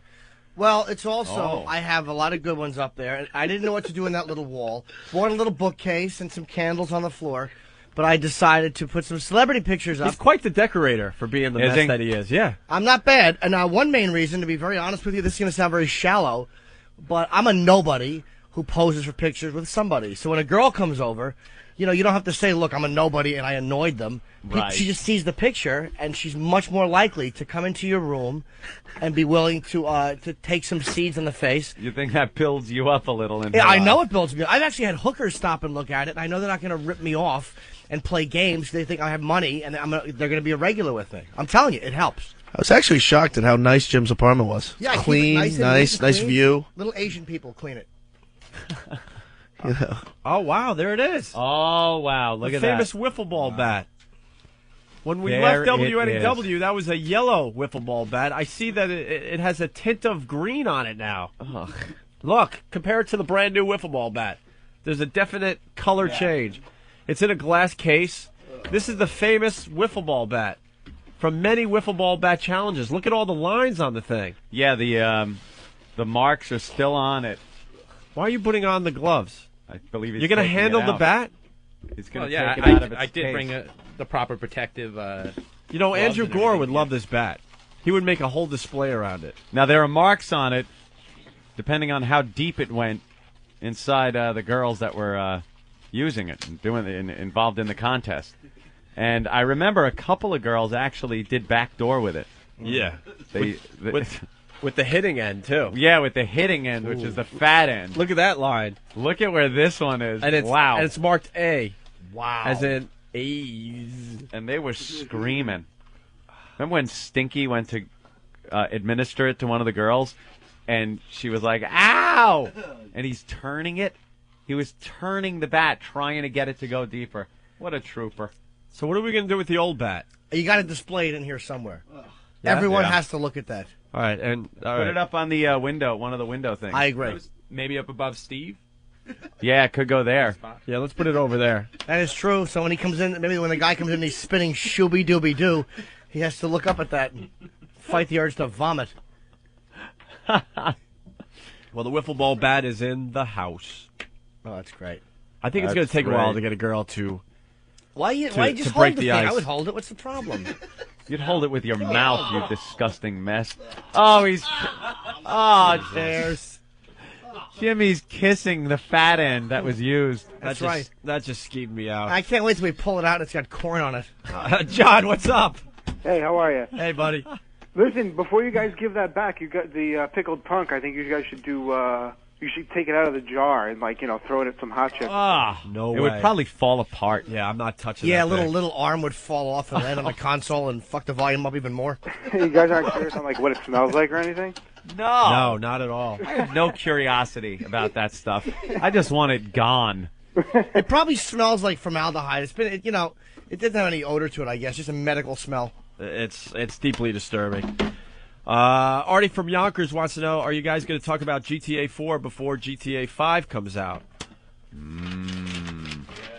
Well, it's also, I have a lot of good ones up there. I didn't know what to do in that little wall. Bought a little bookcase and some candles on the floor. But I decided to put some celebrity pictures up. He's quite the decorator for being the mess that he is, yeah. I'm not bad. And one main reason, to be very honest with you, this is going to sound very shallow, but I'm a nobody who poses for pictures with somebody. So when a girl comes over, you don't have to say, look, I'm a nobody and I annoyed them. Right. She just sees the picture, and she's much more likely to come into your room and be willing to take some seeds in the face. You think that builds you up a little? Yeah, I know it builds me up. I've actually had hookers stop and look at it, and I know they're not going to rip me off and play games. They think I have money, and they're going to be a regular with me. I'm telling you, it helps. I was actually shocked at how nice Jim's apartment was. Yeah, clean, nice clean. view. Little Asian people clean it. Oh, wow, there it is. Oh, wow, look the at that. famous wiffle ball bat. When we There left it WNEW, that was a yellow wiffle ball bat. I see that it has a tint of green on it now. Ugh. Look, compare it to the brand new wiffle ball bat. There's a definite color change. It's in a glass case. This is the famous wiffle ball bat from many wiffle ball bat challenges. Look at all the lines on the thing. Yeah, the marks are still on it. Why are you putting on the gloves? I believe you're going to handle the bat. He's going to yeah, take it out of its I did case. bring the proper protective. Andrew Gore would love this bat. He would make a whole display around it. Now there are marks on it, depending on how deep it went inside the girls that were using it and involved in the contest. And I remember a couple of girls actually did backdoor with it. Yeah, with the hitting end too. Yeah, with the hitting end, which is the fat end. Look at that line. Look at where this one is. And it's, wow. And it's marked A. Wow. As in A's. And they were screaming. Remember when Stinky went to administer it to one of the girls, and she was like, "Ow!" And he's turning it. He was turning the bat, trying to get it to go deeper. What a trooper. So what are we going to do with the old bat? You got to display it in here somewhere. Everyone has to look at that. All right, and put it up on the window, one of the window things. I agree. Maybe up above Steve. Yeah, it could go there. Yeah, let's put it over there. That is true. So when he comes in, maybe when the guy comes in, he's spinning shooby dooby doo. He has to look up at that and fight the urge to vomit. Well, the wiffle ball bat is in the house. Oh, that's great. I think it's going to take a while to get a girl to. Why you just hold break the the thing? ice. I would hold it. What's the problem? You'd hold it with your mouth, you disgusting mess. Oh, he's... Oh, there's... Jimmy's kissing the fat end that was used. That's right. That just skeeved me out. I can't wait till we pull it out and it's got corn on it. John, what's up? Hey, how are you? Hey, buddy. Listen, before you guys give that back, you got the pickled punk. I think you guys should do. You should take it out of the jar and throw it at some hot chips. No way. It would probably fall apart. Yeah, I'm not touching Yeah, that. little arm would fall off and land on the console and fuck the volume up even more. You guys aren't curious on what it smells like or anything? No, not at all. I have no curiosity about that stuff. I just want it gone. It probably smells like formaldehyde. It's been, It didn't have any odor to it, I guess. Just a medical smell. It's deeply disturbing. Artie from Yonkers wants to know, are you guys going to talk about GTA 4 before GTA 5 comes out?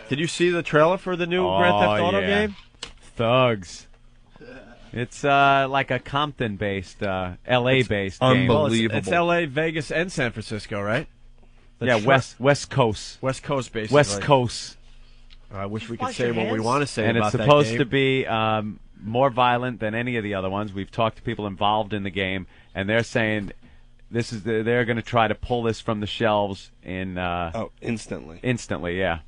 Did you see the trailer for the new Grand Theft Auto game? Thugs. It's like a Compton-based, L.A.-based game. Unbelievable. It's L.A., Vegas, and San Francisco, right? West Coast. West Coast, basically. West Coast. I wish we could say what we want to say and about that game. And it's supposed to be more violent than any of the other ones. We've talked to people involved in the game, and they're saying they're going to try to pull this from the shelves in instantly. Instantly, yeah.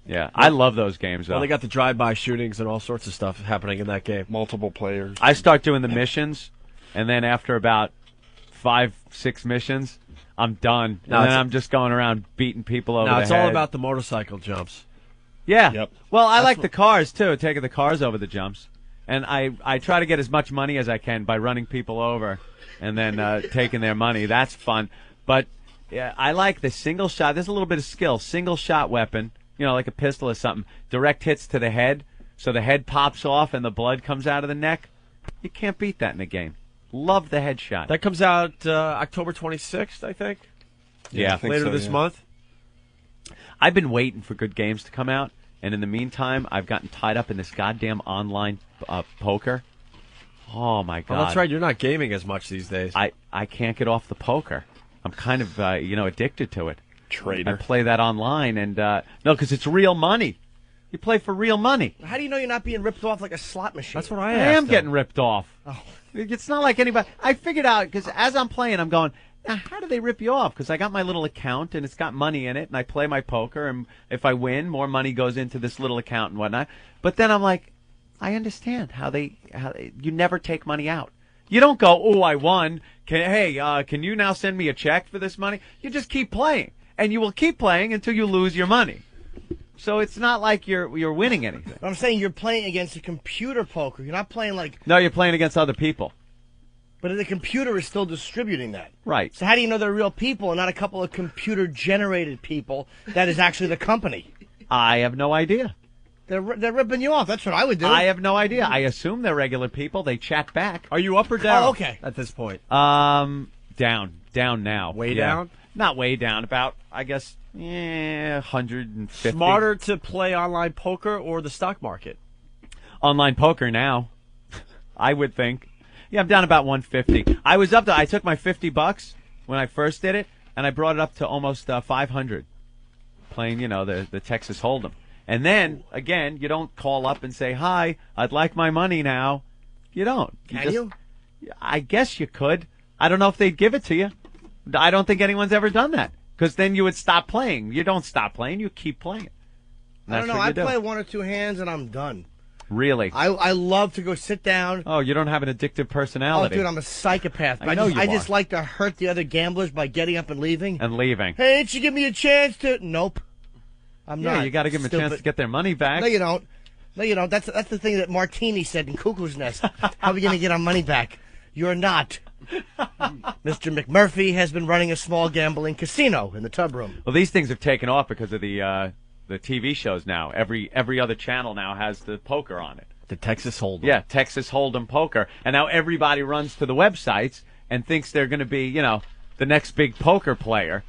Yeah, I love those games, though. Well, they got the drive-by shootings and all sorts of stuff happening in that game. Multiple players. I start doing the missions, and then after about 5-6 missions, I'm done. And then I'm just going around beating people over the head. It's all about the motorcycle jumps. Yeah. Yep. Well, I like the cars, too, taking the cars over the jumps. And I try to get as much money as I can by running people over and then taking their money. That's fun. But yeah, I like the single shot. There's a little bit of skill. Single shot weapon, like a pistol or something. Direct hits to the head, so the head pops off and the blood comes out of the neck. You can't beat that in a game. Love the headshot. That comes out October 26th, I think. Yeah, I think later so, this month. I've been waiting for good games to come out, and in the meantime, I've gotten tied up in this goddamn online poker. Oh, my God. Oh, that's right. You're not gaming as much these days. I can't get off the poker. I'm kind of, addicted to it. Traitor. I play that online, and no, because it's real money. You play for real money. How do you know you're not being ripped off like a slot machine? That's what I asked. am getting ripped off. Oh. It's not like anybody. I figured out, because as I'm playing, I'm going, now, how do they rip you off? Because I got my little account, and it's got money in it, and I play my poker, and if I win, more money goes into this little account and whatnot. But then I'm like, I understand how you never take money out. You don't go, oh, I won. Can you now send me a check for this money? You just keep playing, and you will keep playing until you lose your money. So it's not like you're winning anything. I'm saying you're playing against a computer poker. You're not playing like... No, you're playing against other people. But the computer is still distributing that. Right. So how do you know they're real people and not a couple of computer-generated people that is actually the company? I have no idea. They're ripping you off. That's what I would do. I have no idea. I assume they're regular people. They chat back. Are you up or down? Oh, okay. At this point? Down now. Way down? Not way down. About, I guess, 150. Smarter to play online poker or the stock market? Online poker now, I would think. Yeah, I'm down about 150. I took my $50 when I first did it, and I brought it up to almost 500, playing, the Texas Hold'em. And then, again, you don't call up and say, hi, I'd like my money now. You don't. Can you? I guess you could. I don't know if they'd give it to you. I don't think anyone's ever done that, because then you would stop playing. You don't stop playing. You keep playing. I don't know. I play one or two hands, and I'm done. Really? I love to go sit down. Oh, you don't have an addictive personality. Oh, dude, I'm a psychopath. I know you are. I just like to hurt the other gamblers by getting up and leaving. Hey, didn't you give me a chance to... Nope. I'm not. Yeah, you got to give them a chance to get their money back. No, you don't. That's the thing that Martini said in Cuckoo's Nest. How are we going to get our money back? You're not. Mr. McMurphy has been running a small gambling casino in the tub room. Well, these things have taken off because of the TV shows now. Every other channel now has the poker on it. The Texas Hold'em. Yeah, Texas Hold'em poker. And now everybody runs to the websites and thinks they're going to be, the next big poker player.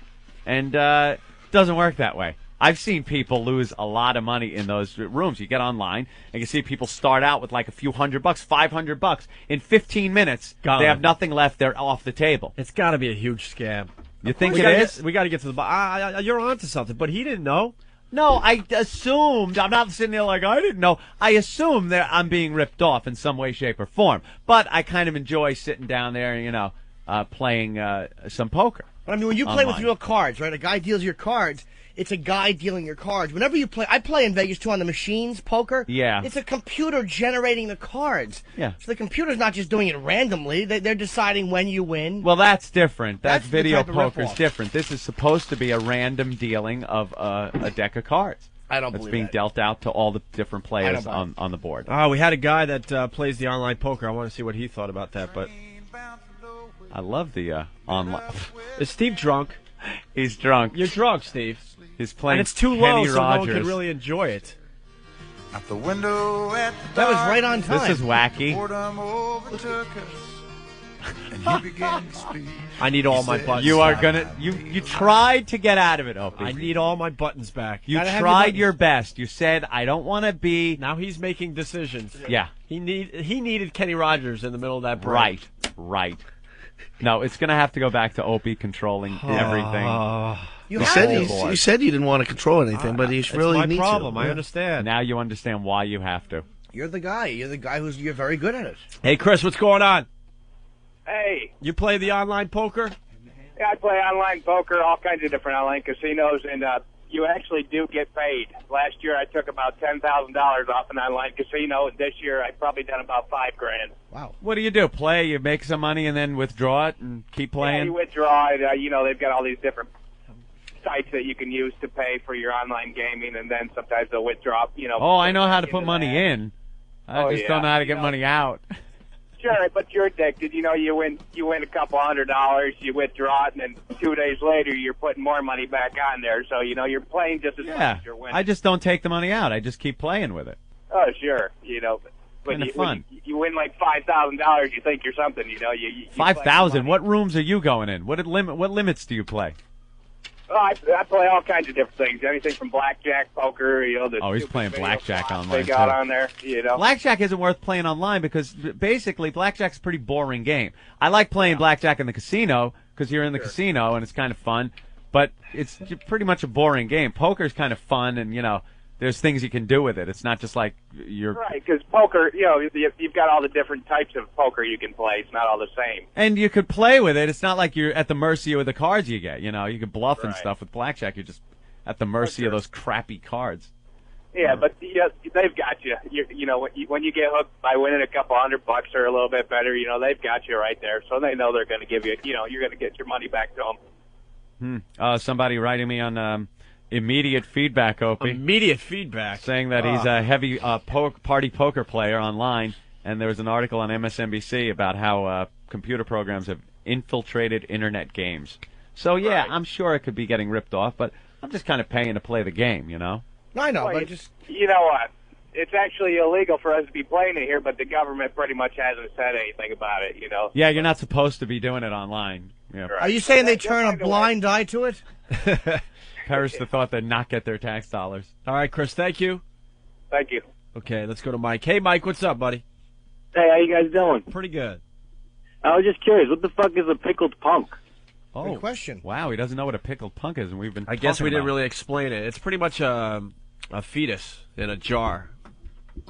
And it doesn't work that way. I've seen people lose a lot of money in those rooms. You get online and you see people start out with like a few $100, $500. In 15 minutes, they have nothing left. They're off the table. It's got to be a huge scam. You think it is? We got to get to the bottom. You're onto something, but he didn't know. No, I assumed. I'm not sitting there like I didn't know. I assume that I'm being ripped off in some way, shape, or form. But I kind of enjoy sitting down there and, playing some poker. But I mean, when you play with real cards, right? A guy deals your cards. It's a guy dealing your cards. Whenever you play, I play in Vegas too on the machines, poker. Yeah. It's a computer generating the cards. Yeah. So the computer's not just doing it randomly. They're deciding when you win. Well, that's different. That's video the type of poker's rip-off. different. This is supposed to be a random dealing of a deck of cards. I don't That's believe being that. dealt out to all the different players on the board. We had a guy that plays the online poker. I want to see what he thought about that. But I love the online. Is Steve drunk? He's drunk. You're drunk, Steve. He's playing. And it's too Kenny low, so no one Rogers. can really enjoy it. Out the window at the That was dark, right on time. This is wacky. boredom overtook us, and he began to speak. I need all my buttons. You are back. gonna. You tried to get out of it, Opie. I need all my buttons back. You Gotta have tried your your best. You said, "I don't want to be." Now he's making decisions. Yeah. He needed Kenny Rogers in the middle of that break. Right. No, it's gonna have to go back to Opie controlling everything. You said you didn't want to control anything, but he's really my needs problem. to. I Yeah. understand. Now you understand why you have to. You're the guy. You're very good at it. Hey, Chris, what's going on? Hey, You play the online poker? yeah, I play online poker, all kinds of different online casinos, and you actually do get paid. Last year I took about $10,000 off an online casino, and this year I've probably done about $5,000. Wow. What do? You play? You make some money and then withdraw it and keep Yeah, playing? you withdraw it. They've got all these different sites that you can use to pay for your online gaming, and then sometimes they'll withdraw. Oh, I know how to put money in. I just don't know how to get money out. Sure, but you're addicted. You win a couple $100, you withdraw it, and then 2 days later you're putting more money back on there. So you're playing just as much Yeah. as you're winning. I just don't take the money out. I just keep playing with it. Oh, sure. But Kinda when fun. you win like $5,000, you think you're something. You 5,000. What rooms are you going in? What limits do you play? Oh, I play all kinds of different things. Anything from blackjack, poker. Oh, he's playing blackjack online they got too. on there. Blackjack isn't worth playing online because basically blackjack's a pretty boring game. I like playing blackjack in the casino because you're in the casino and it's kind of fun, but it's pretty much a boring game. Poker's kind of fun and there's things you can do with it. It's not just like you're Right, because poker, you've got all the different types of poker you can play. It's not all the same. and you could play with it. It's not like you're at the mercy of the cards you get. You can bluff and stuff with blackjack. You're just at the mercy of those crappy cards. Yeah, but they've got you. When you get hooked by winning a couple $100 or a little bit better, they've got you right there. So they know they're going to give you, you're going to get your money back to them. Somebody writing me on immediate feedback, Opie. Immediate feedback. Saying that he's a heavy party poker player online, and there was an article on MSNBC about how computer programs have infiltrated internet games. So, yeah, I'm sure it could be getting ripped off, but I'm just kind of paying to play the game, I know, Well, but just You know what? It's actually illegal for us to be playing it here, but the government pretty much hasn't said anything about it, Yeah, you're not supposed to be doing it online. Yeah. Are you saying they turn a blind eye to it? Perish the thought they'd not get their tax dollars. All right, Chris, thank you. Thank you. Okay, let's go to Mike. Hey, Mike, what's up, buddy? Hey, how you guys doing? Pretty good. I was just curious, what the fuck is a pickled punk? Oh, good question. Wow, he doesn't know what a pickled punk is, and we've been I guess talking we didn't about really explain it. It's pretty much a fetus in a jar.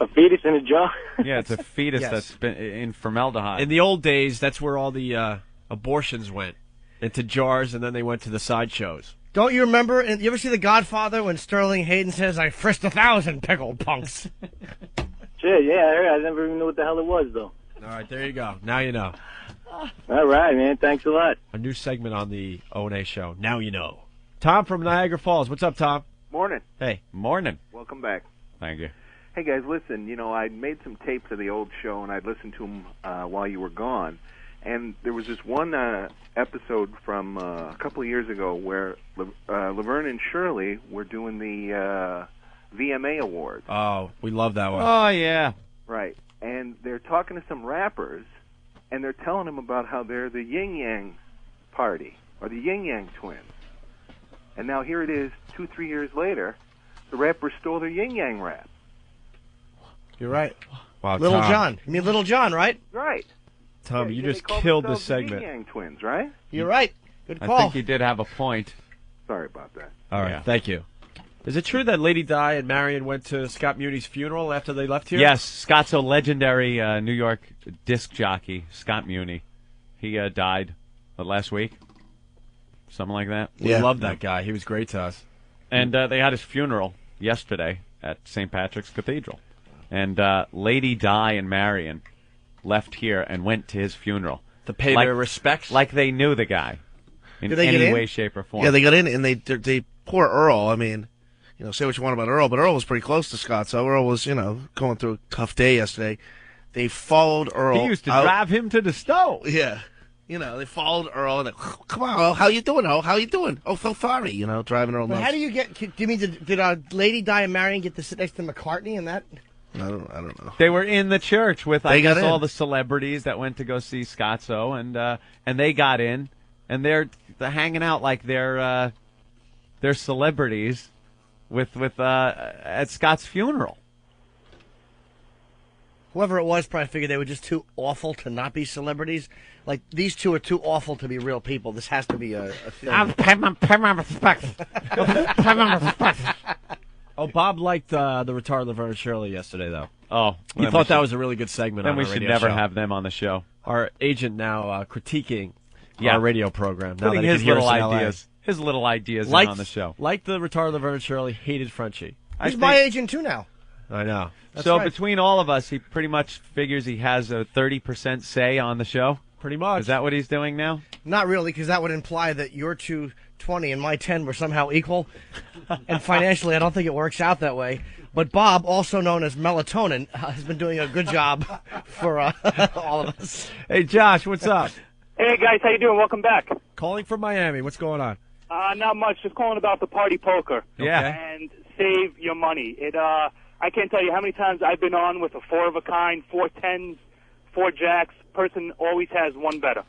A fetus in a jar? Yeah, it's a fetus Yes. that's been in formaldehyde. In the old days, that's where all the abortions went, into jars, and then they went to the sideshows. Don't you remember? You ever see The Godfather when Sterling Hayden says, "I frisked 1,000 pickled punks"? Shit, yeah, I heard. I never even knew what the hell it was, though. All right, there you go. Now you know. All right, man. Thanks a lot. A new segment on the O&A show. Now you know. Tom from Niagara Falls. What's up, Tom? Morning. Hey. Morning. Welcome back. Thank you. Hey, guys, listen, I made some tapes of the old show, and I'd listened to them while you were gone. And there was this one episode from a couple of years ago where Laverne and Shirley were doing the VMA Awards. Oh, we love that one. Oh, yeah. Right. And they're talking to some rappers, and they're telling them about how they're the Yin Yang Party, or the Yin Yang Twins. And now here it is, 2-3 years later, the rappers stole their Yin Yang rap. You're right. Wow, Little Tom. John. You mean Little John, right? Right. Tom, you they just call killed this themselves the segment. Yin Yang Twins, right? You're right. Good I call. think you did have a point. Sorry about that. All right, Yeah. thank you. Is it true that Lady Di and Marion went to Scott Muni's funeral after they left here? Yes, Scott's a legendary New York disc jockey, Scott Muni. He died last week, something like that. We love that guy. He was great to us. And they had his funeral yesterday at St. Patrick's Cathedral. And Lady Di and Marion left here and went to his funeral. To pay their respects? Like they knew the guy in Did they any get in? way, shape, or form. Yeah, they got in, and they poor Earl. I mean, say what you want about Earl, but Earl was pretty close to Scott. So Earl was, going through a tough day yesterday. They followed Earl. He used to out. drive him to the stove. Yeah. They followed Earl, and they, come on, Earl, how you doing, Earl? How you doing? Oh, so sorry, driving Earl But nuts. how do you get? Do you mean did Lady Di and Marion get to sit next to McCartney and that? I don't know. They were in the church with I They got guess all in. the celebrities that went to go see Scotzo, and they got in, and they're hanging out like they're celebrities with at Scott's funeral. Whoever it was probably figured they were just too awful to not be celebrities. Like, these two are too awful to be real people. This has to be a thing. Pay my respect. Pay my respect. Oh, Bob liked the retarded Laverne and Shirley yesterday, though. Oh, he then thought we that should- was a really good segment. Then on we our should radio never show. have them on the show. Our agent now critiquing Yeah. our radio program. Now Putting that he his can hear little us in LA. ideas, his little ideas in Liked- on the show. Liked the retarded Laverne and Shirley, hated Frenchie. He's my agent too now. I know. So right. between all of us, he pretty much figures he has a 30% say on the show. Pretty much. Is that what he's doing now? Not really, because that would imply that your 220 and my 10 were somehow equal. And financially, I don't think it works out that way. But Bob, also known as Melatonin, has been doing a good job for all of us. Hey, Josh, what's up? Hey guys, how you doing? Welcome back. Calling from Miami. What's going on? Not much. Just calling about the party poker. Yeah. And save your money. I can't tell you how many times I've been on with a 4 of a kind, 4 tens, 4 jacks. Person always has one better.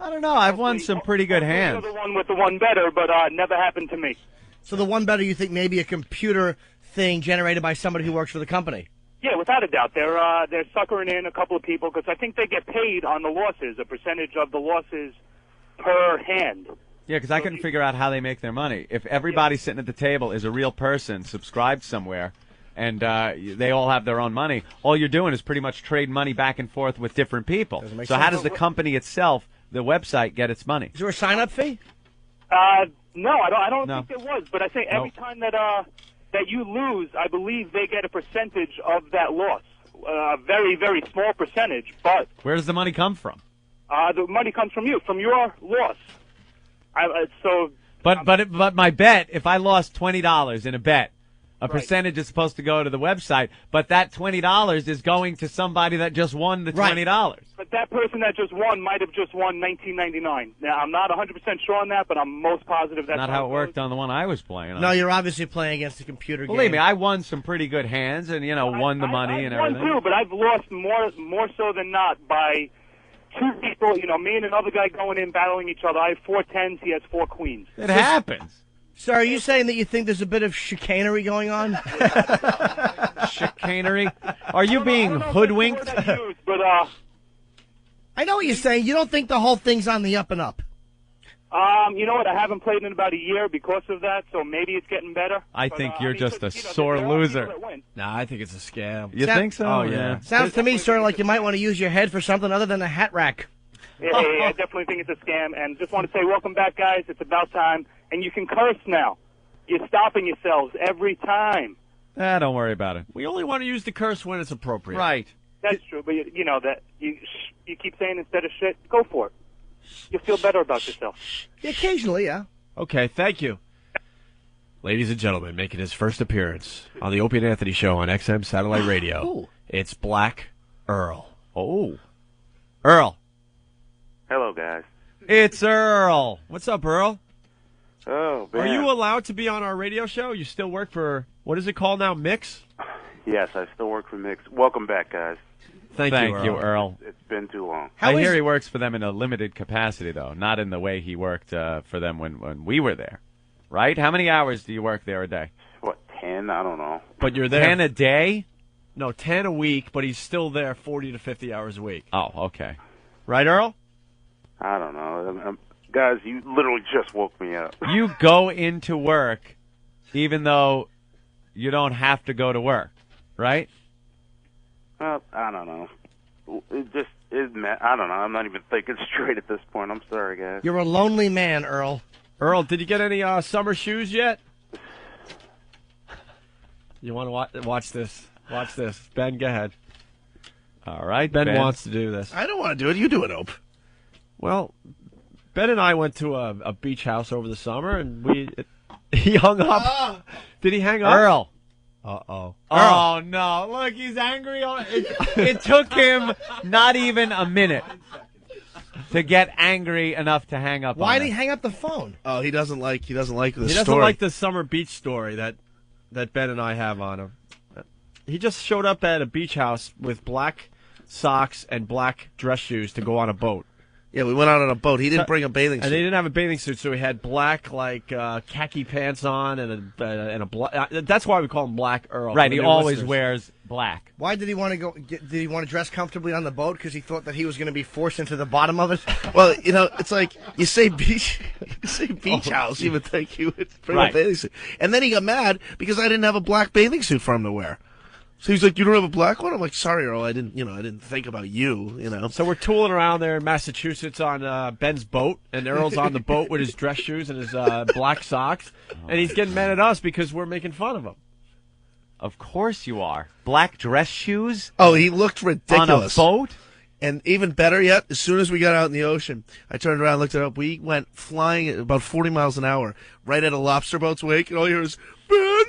I don't know. I've won some pretty good hands. You're the one with the one better, but never happened to me. So the one better, you think maybe a computer thing generated by somebody who works for the company? Yeah, without a doubt. They're suckering in a couple of people because I think they get paid on the losses, a percentage of the losses per hand. Yeah, because I couldn't figure out how they make their money. If everybody sitting at the table is a real person subscribed somewhere, and they all have their own money, all you're doing is pretty much trade money back and forth with different people. make So how sense. does the company itself, the website, get its money? Is there a sign-up fee? No, I don't No. think there was. But I think every time that you lose, I believe they get a percentage of that loss. A very, very small percentage, but Where does the money come from? the money comes from you, from your loss. But my bet, if I lost $20 in a bet, a percentage is supposed to go to the website, but that $20 is going to somebody that just won the $20. But that person that just won might have just won $19.99. Now, I'm not 100% sure on that, but I'm most positive that's Not how it worked on the one I was playing on. No, you're obviously playing against a computer game. Believe me, I won some pretty good hands and, won the money and I've won everything. too, but I've lost more so than not by 2 people. Me and another guy going in battling each other. I have 4 tens. He has 4 queens. It happens. So are you saying that you think there's a bit of chicanery going on? Chicanery? Are you being hoodwinked? But I know what you're saying. You don't think the whole thing's on the up and up. you know what? I haven't played in about a year because of that, so maybe it's getting better. I think you're just a sore loser. Nah, I think it's a scam. You think so? Oh, yeah. Sounds to me sort of like you might want to use your head for something other than a hat rack. Yeah, I definitely think it's a scam, and just want to say welcome back, guys. It's about time, and you can curse now. You're stopping yourselves every time. Don't worry about it. We only want to use the curse when it's appropriate. Right. That's true, but you know that you keep saying instead of shit, go for it. You'll feel better about yourself. Occasionally, yeah. Okay, thank you. Ladies and gentlemen, making his first appearance on the Opie and Anthony Show on XM Satellite Radio, Ooh. it's Black Earl. Oh. Earl. Hello, guys. It's Earl. What's up, Earl? Oh, man. Are you allowed to be on our radio show? You still work for, what is it called now, Mix? Yes, I still work for Mix. Welcome back, guys. Thank you, Earl. It's been too long. I hear he works for them in a limited capacity, though, not in the way he worked for them when we were there. Right? How many hours do you work there a day? What, 10? I don't know. But you're there. 10 a day? No, 10 a week, but he's still there 40 to 50 hours a week. Oh, okay. Right, Earl? I don't know. Guys, you literally just woke me up. You go into work even though you don't have to go to work, right? I don't know. I don't know. I'm not even thinking straight at this point. I'm sorry, guys. You're a lonely man, Earl. Earl, did you get any summer shoes yet? You want to watch this? Watch this. Ben, go ahead. All right, Ben wants to do this. I don't want to do it. You do it, Ope. Well, Ben and I went to a beach house over the summer, and he hung up. Did he hang up? Earl. Uh-oh. Oh, no. Look, he's angry. It took him not even a minute. to get angry enough to hang up. Why on did he us. hang up the phone? Oh, he doesn't like this He doesn't story. like the summer beach story that Ben and I have on him. He just showed up at a beach house with black socks and black dress shoes to go on a boat. Yeah, we went out on a boat. He didn't bring a bathing suit. And they didn't have a bathing suit, so he had black, khaki pants on and a black. That's why we call him Black Earl. Right, he They're always listeners. wears black. Why did he want to go? Did he want to dress comfortably on the boat because he thought that he was going to be forced into the bottom of it? Well, it's like you say beach house. You would think he would bring Right. a bathing suit, and then he got mad because I didn't have a black bathing suit for him to wear. So he's like, "You don't have a black one?" I'm like, "Sorry, Earl, I didn't think about you." So we're tooling around there in Massachusetts on Ben's boat, and Earl's on the boat with his dress shoes and his black socks, and he's getting mad at us because we're making fun of him. Of course you are. Black dress shoes? Oh, he looked ridiculous. On a boat? And even better yet, as soon as we got out in the ocean, I turned around and looked it up. We went flying at about 40 miles an hour right at a lobster boat's wake, and all you hear is, Ben,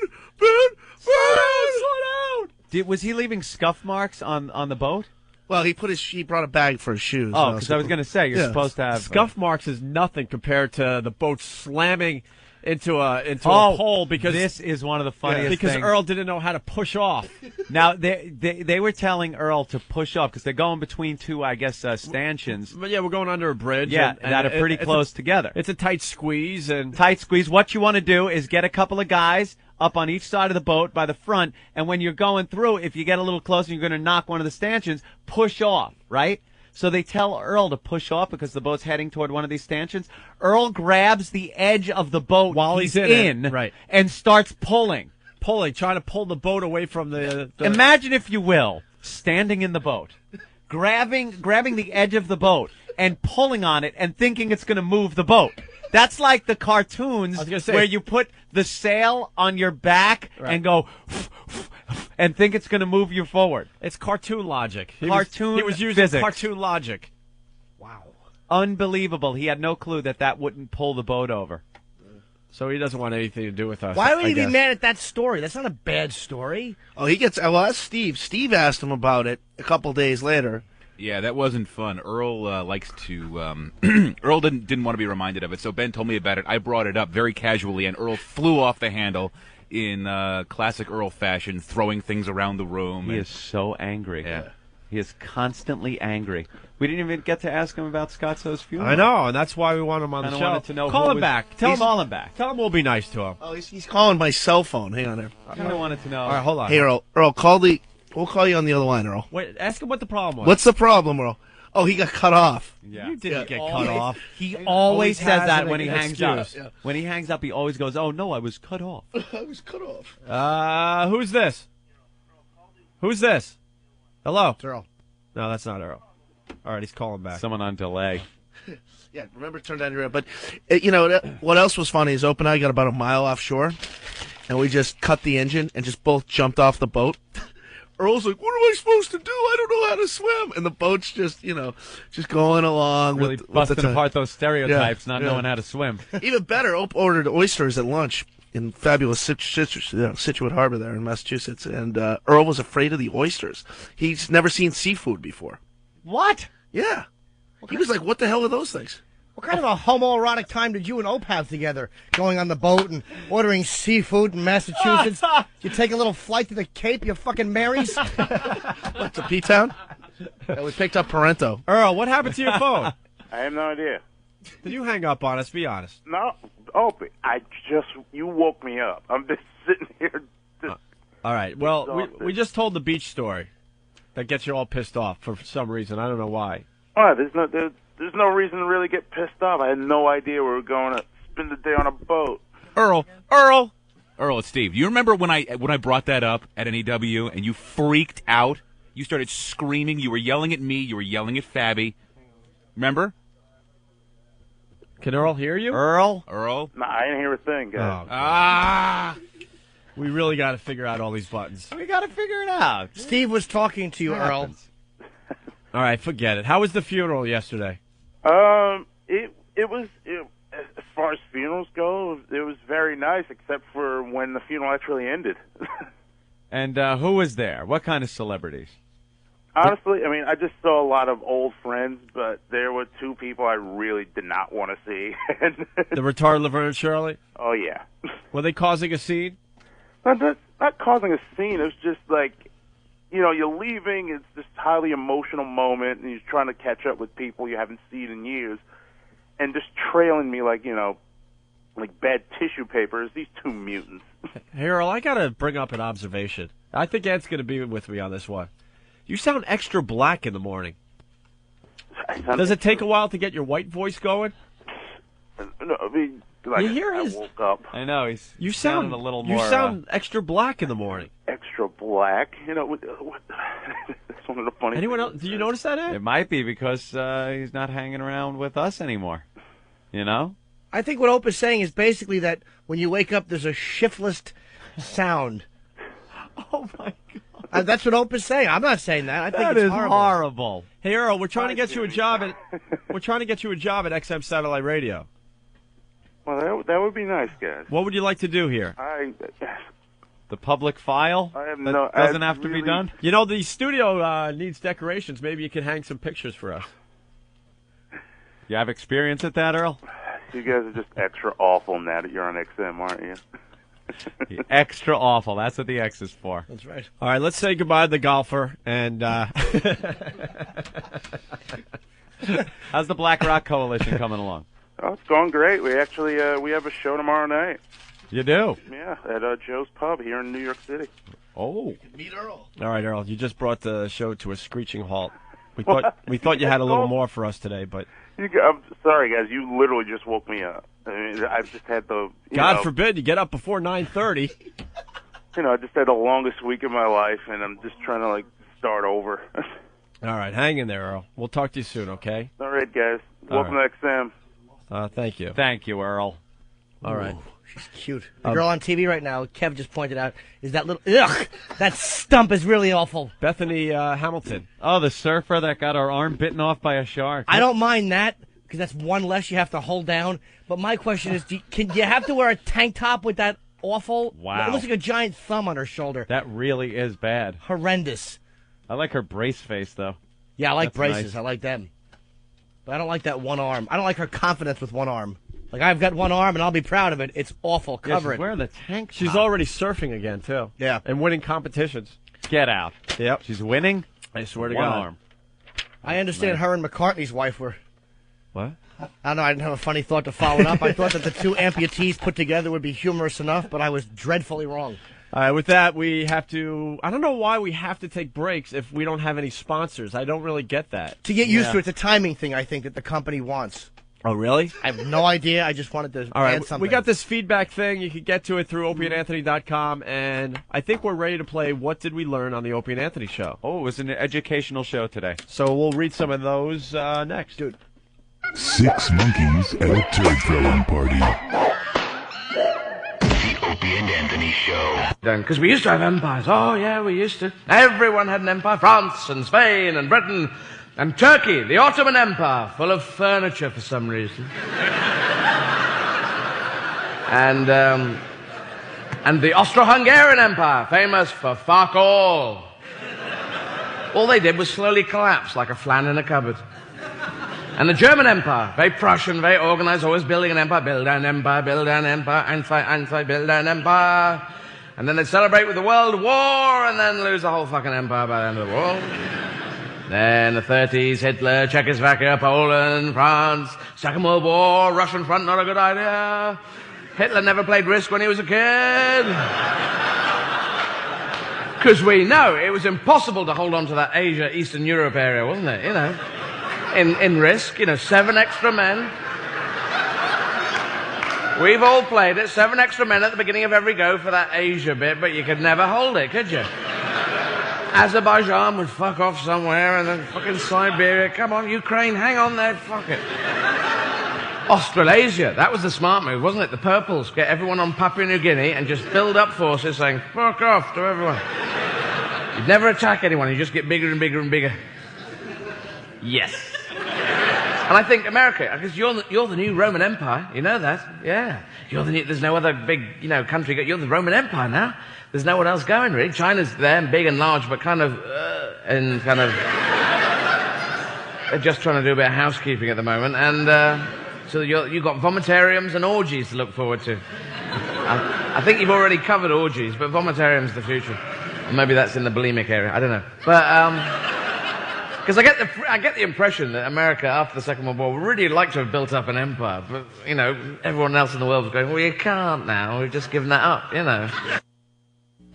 slow down. Was he leaving scuff marks on the boat? Well, he brought a bag for his shoes. Oh, because I was going to say, you're supposed to have... Scuff marks is nothing compared to the boat slamming into a Oh, pole because this is one of the funniest because things. Earl didn't know how to push off. Now, they were telling Earl to push off because they're going between two, I guess, stanchions. But yeah, we're going under a bridge. Yeah, and that are pretty close together. It's a tight squeeze. Tight squeeze. What you want to do is get a couple of guys up on each side of the boat by the front, and when you're going through, if you get a little closer, you're going to knock one of the stanchions, push off, right? So they tell Earl to push off because the boat's heading toward one of these stanchions. Earl grabs the edge of the boat while he's in it, right, and starts pulling, trying to pull the boat away from the... Imagine, if you will, standing in the boat, grabbing the edge of the boat and pulling on it and thinking it's going to move the boat. That's like the cartoons where you put the sail on your back and go and think it's going to move you forward. It's cartoon logic. He Cartoon was using physics. cartoon logic. Unbelievable. He had no clue that wouldn't pull the boat over. So he doesn't want anything to do with us. Why would I he be guess. mad at that story? That's not a bad story. Oh, he gets... Well, that's Steve. Steve asked him about it a couple days later. Yeah, that wasn't fun. Earl likes to. Earl didn't want to be reminded of it, so Ben told me about it. I brought it up very casually, and Earl flew off the handle in classic Earl fashion, throwing things around the room. He is so angry. Yeah. He is constantly angry. We didn't even get to ask him about Scotzo's funeral. I know, and that's why we want him on the Kinda show. wanted to know Call who him was- back. Tell Call him back. Tell him we'll be nice to him. Oh, he's calling my cell phone. Hang on there. I kind of wanted to know. All right, hold on. Hey, Earl, we'll call you on the other line, Earl. Wait, ask him what the problem was. What's the problem, Earl? Oh, he got cut off. Yeah. You didn't get cut off. He always says has that an when he hangs up. excuse. When he hangs up, he always goes, "Oh no, I was cut off." I was cut off. Who's this? Who's this? Hello? It's Earl. No, that's not Earl. All right, he's calling back. Someone on delay. Yeah, remember, turn down your... But, what else was funny is Ope and I got about a mile offshore, and we just cut the engine and just both jumped off the boat. Earl's like, what am I supposed to do? I don't know how to swim. And the boat's just, just going along. Really with busting the time. apart those stereotypes, not Yeah. knowing how to swim. Even better, Ope ordered oysters at lunch in fabulous Situate Harbor there in Massachusetts, and Earl was afraid of the oysters. He's never seen seafood before. What? Yeah. He was like, what the hell are those things? What kind of a homoerotic time did you and Ope have together? Going on the boat and ordering seafood in Massachusetts? Did you take a little flight to the Cape, you fucking Marys? What, to P-Town? Yeah, we picked up Parento. Earl, what happened to your phone? I have no idea. Did you hang up on us? Be honest. No, you woke me up. I'm just sitting here. All right. Well, Exhausted. we just told the beach story that gets you all pissed off for some reason. I don't know why. Oh, there's no reason to really get pissed off. I had no idea we were going to spend the day on a boat. Earl, it's Steve. You remember when I brought that up at NEW and you freaked out? You started screaming. You were yelling at me. You were yelling at Fabby. Remember? Can Earl hear you? Earl? Nah, I didn't hear a thing, guys. We really got to figure out all these buttons. We got to figure it out. Steve was talking to you, Earl. All right, forget it. How was the funeral yesterday? It was as far as funerals go, it was very nice, except for when the funeral actually ended. And who was there? What kind of celebrities? Honestly, I mean, I just saw a lot of old friends, but there were two people I really did not want to see. The retarded Laverne and Shirley? Oh, yeah. Were they causing a scene? Not causing a scene. It was just like, you know, you're leaving. It's this highly emotional moment, and you're trying to catch up with people you haven't seen in years. And just trailing me like, you know, like bad tissue paper is these two mutants. Hey, Earl, I got to bring up an observation. I think Ed's going to be with me on this one. You sound extra black in the morning. Does it take a while to get your white voice going? No, I mean, like you hear I his... woke up. I know, you sound a little more... You sound extra black in the morning. Extra black? You know, that's one of the funny Anyone else? Do you notice that, Ed? It might be because he's not hanging around with us anymore. You know? I think what Ope is saying is basically that when you wake up, there's a shiftless sound. Oh, my God. That's what Ope is saying. I'm not saying that. I think That it's is horrible. Hey, Earl, we're trying to get you a job at XM Satellite Radio. Well, that would be nice, guys. What would you like to do here? The public file? I have that doesn't have to be done? You know, the studio needs decorations. Maybe you can hang some pictures for us. You have experience at that, Earl? You guys are just extra awful now that you're on XM, aren't you? Extra awful. That's what the X is for. That's right. All right, let's say goodbye to the golfer. And how's the Black Rock Coalition coming along? Oh, it's going great. We actually we have a show tomorrow night. You do? Yeah, at Joe's Pub here in New York City. Oh. Meet Earl. All right, Earl, you just brought the show to a screeching halt. We thought you had a little more for us today, but I'm sorry, guys. You literally just woke me up. I mean, I've just had the God forbid you get up before 9:30. You know, I just had the longest week of my life, and I'm just trying to like start over. All right, hang in there, Earl. We'll talk to you soon, okay? All right, guys. Welcome to XM. Thank you. Thank you, Earl. All right. She's cute. The girl on TV right now, Kev just pointed out, is that little... Ugh! That stump is really awful. Bethany Hamilton. Oh, the surfer that got her arm bitten off by a shark. I don't mind that, because that's one less you have to hold down. But my question is, can you have to wear a tank top with that awful... Wow. It looks like a giant thumb on her shoulder. That really is bad. Horrendous. I like her brace face, though. Yeah, I like That's braces. nice. I like them. But I don't like that one arm. I don't like her confidence with one arm. Like, I've got one arm, and I'll be proud of it. It's awful. Cover it. Wear the tank top. She's already surfing again, too. Yeah. And winning competitions. Get out. Yep. She's winning? I swear to One God. arm. I understand her and McCartney's wife were... What? I don't know. I didn't have a funny thought to follow it up. I thought that the two amputees put together would be humorous enough, but I was dreadfully wrong. All right, with that, we have to... I don't know why we have to take breaks if we don't have any sponsors. I don't really get that. To get used to it, it's a timing thing, I think, that the company wants. Oh, really? I have no idea. I just wanted to All right, add something. we got this feedback thing. You can get to it through opieandanthony.com, and I think we're ready to play What Did We Learn on the Opie and Anthony Show. Oh, it was an educational show today. So we'll read some of those next. Dude. 6 monkeys at a turd throwing party. The Opie and Anthony Show. Because we used to have empires. Oh, yeah, we used to. Everyone had an empire. France and Spain and Britain and Turkey, the Ottoman Empire, full of furniture for some reason. and the Austro-Hungarian Empire, famous for fuck all. All they did was slowly collapse like a flan in a cupboard. And the German Empire, very Prussian, very organized, always building an empire, build an empire, Einstein, build an empire. And then they'd celebrate with the World War and then lose the whole fucking empire by the end of the war. Then the 30s, Hitler, Czechoslovakia, Poland, France, Second World War, Russian front, not a good idea. Hitler never played Risk when he was a kid. Because we know it was impossible to hold on to that Asia, Eastern Europe area, wasn't it? You know. In Risk, 7 extra men. We've all played it, 7 extra men at the beginning of every go for that Asia bit, but you could never hold it, could you? Azerbaijan would fuck off somewhere, and then fucking Siberia. Come on, Ukraine, hang on there, fuck it. Australasia, that was the smart move, wasn't it? The purples, get everyone on Papua New Guinea and just build up forces saying, fuck off to everyone. You'd never attack anyone, you just get bigger and bigger and bigger. Yes. And I think America, because you're the new Roman Empire, you know that? Yeah. There's no other big, country. You're the Roman Empire now. There's no one else going, really. China's there and big and large, but kind of, in kind of... They're just trying to do a bit of housekeeping at the moment, and so you've got vomitariums and orgies to look forward to. I think you've already covered orgies, but vomitarium's the future. Or maybe that's in the bulimic area. I don't know. But because I get the impression that America after the Second World War would really like to have built up an empire, but you know everyone else in the world was going, well, you can't now. We've just given that up, you know.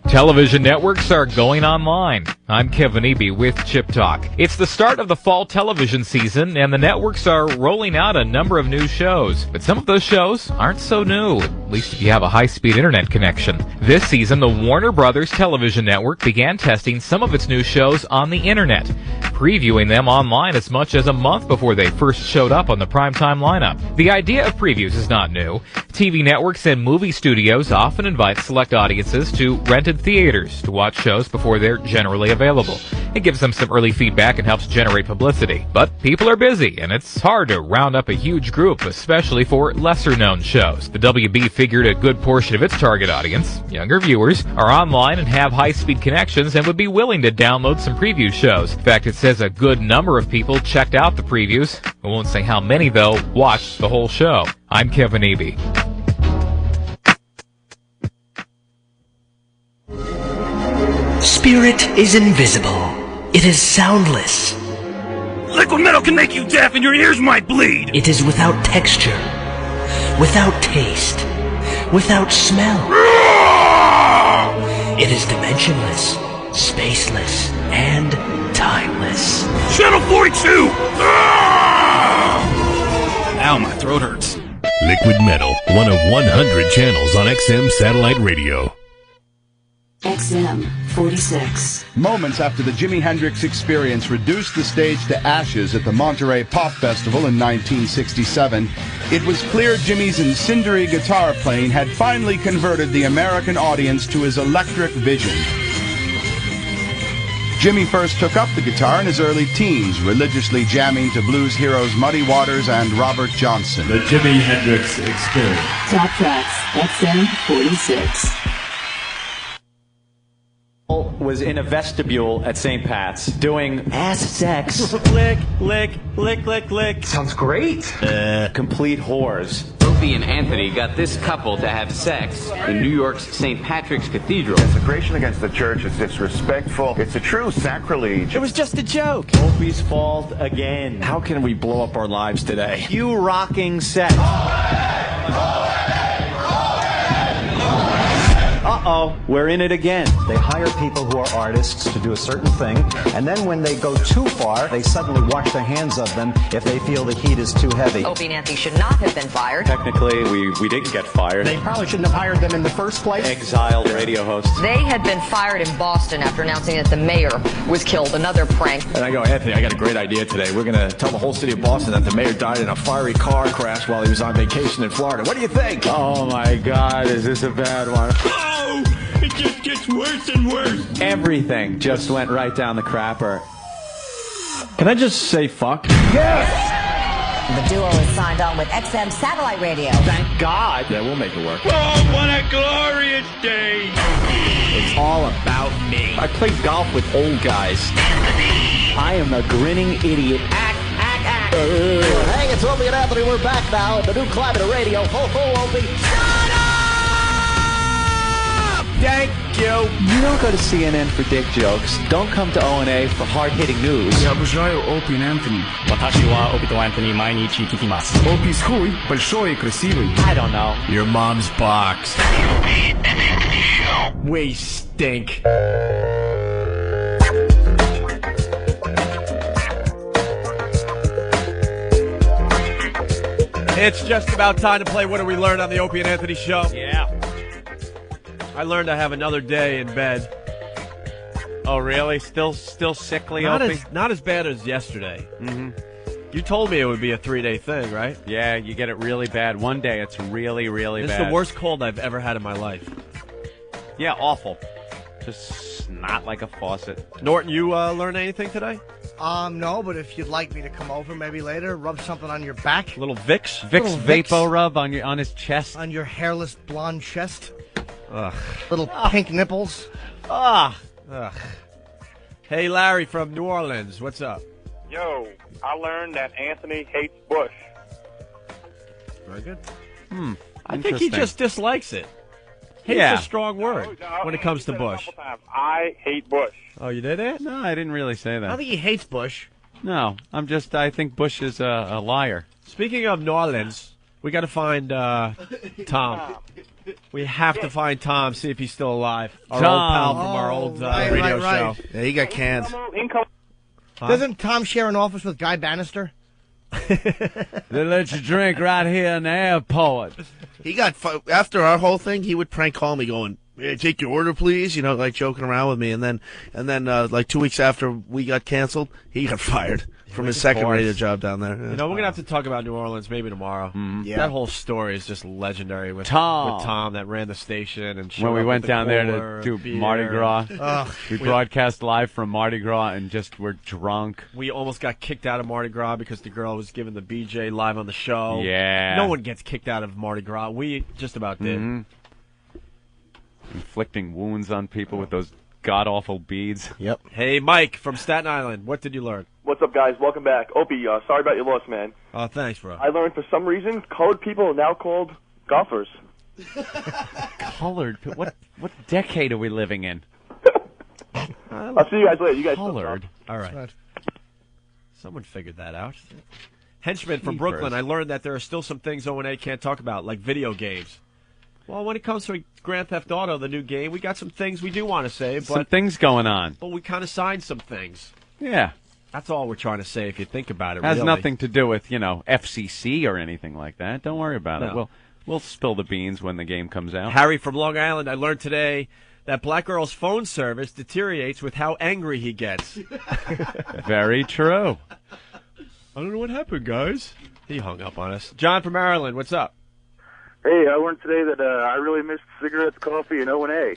Television networks are going online. I'm Kevin Eby with Chip Talk. It's the start of the fall television season, and the networks are rolling out a number of new shows. But some of those shows aren't so new, at least if you have a high-speed internet connection. This season, the Warner Brothers Television Network began testing some of its new shows on the internet, previewing them online as much as a month before they first showed up on the primetime lineup. The idea of previews is not new. TV networks and movie studios often invite select audiences to rented theaters to watch shows before they're generally available. It gives them some early feedback and helps generate publicity. But people are busy, and it's hard to round up a huge group, especially for lesser-known shows. The WB figured a good portion of its target audience, younger viewers, are online and have high-speed connections and would be willing to download some preview shows. In fact, it says a good number of people checked out the previews. I won't say how many, though, watched the whole show. I'm Kevin Eby. Spirit is invisible. It is soundless. Liquid metal can make you deaf and your ears might bleed. It is without texture, without taste, without smell. It is dimensionless, spaceless, and timeless. Channel 42! Ow, my throat hurts. Liquid Metal, one of 100 channels on XM Satellite Radio. XM 46. Moments after the Jimi Hendrix Experience reduced the stage to ashes at the Monterey Pop Festival in 1967, it was clear Jimmy's incendiary guitar playing had finally converted the American audience to his electric vision. Jimmy first took up the guitar in his early teens, religiously jamming to blues heroes Muddy Waters and Robert Johnson. The Jimi Hendrix Experience. Top tracks, XM 46. Was in a vestibule at St. Pat's doing ass sex. Lick, lick, lick, lick, lick. Sounds great. Complete whores. Opie and Anthony got this couple to have sex in New York's St. Patrick's Cathedral. Desecration against the church is disrespectful. It's a true sacrilege. It was just a joke. Opie's fault again. How can we blow up our lives today? You rocking sex. Uh-oh, we're in it again. They hire people who are artists to do a certain thing, and then when they go too far, they suddenly wash their hands of them if they feel the heat is too heavy. Opie and Anthony should not have been fired. Technically, we didn't get fired. They probably shouldn't have hired them in the first place. Exiled radio hosts. They had been fired in Boston after announcing that the mayor was killed. Another prank. And I go, Anthony, I got a great idea today. We're going to tell the whole city of Boston that the mayor died in a fiery car crash while he was on vacation in Florida. What do you think? Oh, my God, is this a bad one? Oh! It just gets worse and worse. Everything just went right down the crapper. Can I just say fuck? Yes! The duo is signed on with XM Satellite Radio. Thank God. Yeah, we'll make it work. Oh, what a glorious day. It's all about me. I play golf with old guys. I am a grinning idiot. Act. Hey, it's Opie and Anthony. We're back now at the new Climate Radio. Ho, ho, Opie. Thank you. You don't go to CNN for dick jokes. Don't come to O&A for hard-hitting news. Я обожаю Опи и Энтони. 私はOpieとAnthony毎日聞きます。Opie's хуй, большой и красивый. I don't know. Your mom's box. We stink. It's just about time to play What Did We Learn on the Opie and Anthony Show. Yeah. I learned I have another day in bed. Oh, really? Still sickly, Opie? Not as bad as yesterday. Mm-hmm. You told me it would be a 3-day thing, right? Yeah, you get it really bad. One day it's really, really This bad. is the worst cold I've ever had in my life. Yeah, awful. Just not like a faucet. Norton, you learn anything today? No, but if you'd like me to come over maybe later, rub something on your back. Little Vicks? Vicks Vapo Rub on his chest. On your hairless blonde chest. Ugh. Little pink nipples. Ugh. Hey, Larry from New Orleans. What's up? Yo, I learned that Anthony hates Bush. Very good. I think he Interesting. just dislikes it. Hate's Yeah. a strong word when it comes to Bush. I hate Bush. Oh, you did it? No, I didn't really say I that. think he hates Bush. No, I think Bush is a liar. Speaking of New Orleans, we got to find Tom. We have to find Tom, see if he's still alive. Our Tom. old pal from our old radio show. Yeah, he got canned. Doesn't Tom share an office with Guy Bannister? They let you drink right here in the airport. He got after our whole thing. He would prank call me, going, "May I take your order, please?" You know, like joking around with me. And then, like 2 weeks after we got canceled, he got fired from his second radio job down there. You know, we're gonna have to talk about New Orleans maybe tomorrow. Yeah. That whole story is just legendary with Tom that ran the station and When we showed up went with the down there cooler to do and beer. Mardi Gras, Ugh. we broadcast live from Mardi Gras and just were drunk. We almost got kicked out of Mardi Gras because the girl was giving the BJ live on the show. Yeah. No one gets kicked out of Mardi Gras. We just about did. Mhm. Inflicting wounds on people with those god-awful beads. Yep. Hey, Mike from Staten Island. What did you learn? What's up, guys? Welcome back. Opie, sorry about your loss, man. Oh, thanks, bro. I learned for some reason colored people are now called golfers. Colored? What decade are we living in? I'll see you guys later. You guys Colored. All right. Someone figured that out. Henchman from Jeepers. Brooklyn. I learned that there are still some things O&A can't talk about, like video games. Well, when it comes to Grand Theft Auto, the new game, we got some things we do want to say, Some but things going on. we kind of signed some things. Yeah. That's all we're trying to say if you think about it. Has really. nothing to do with, FCC or anything like that. Don't worry about it. No. We'll spill the beans when the game comes out. Harry from Long Island, I learned today that Black Girl's phone service deteriorates with how angry he gets. Very true. I don't know what happened, guys. He hung up on us. John from Maryland, what's up? Hey, I learned today that I really missed cigarettes, coffee, and O&A.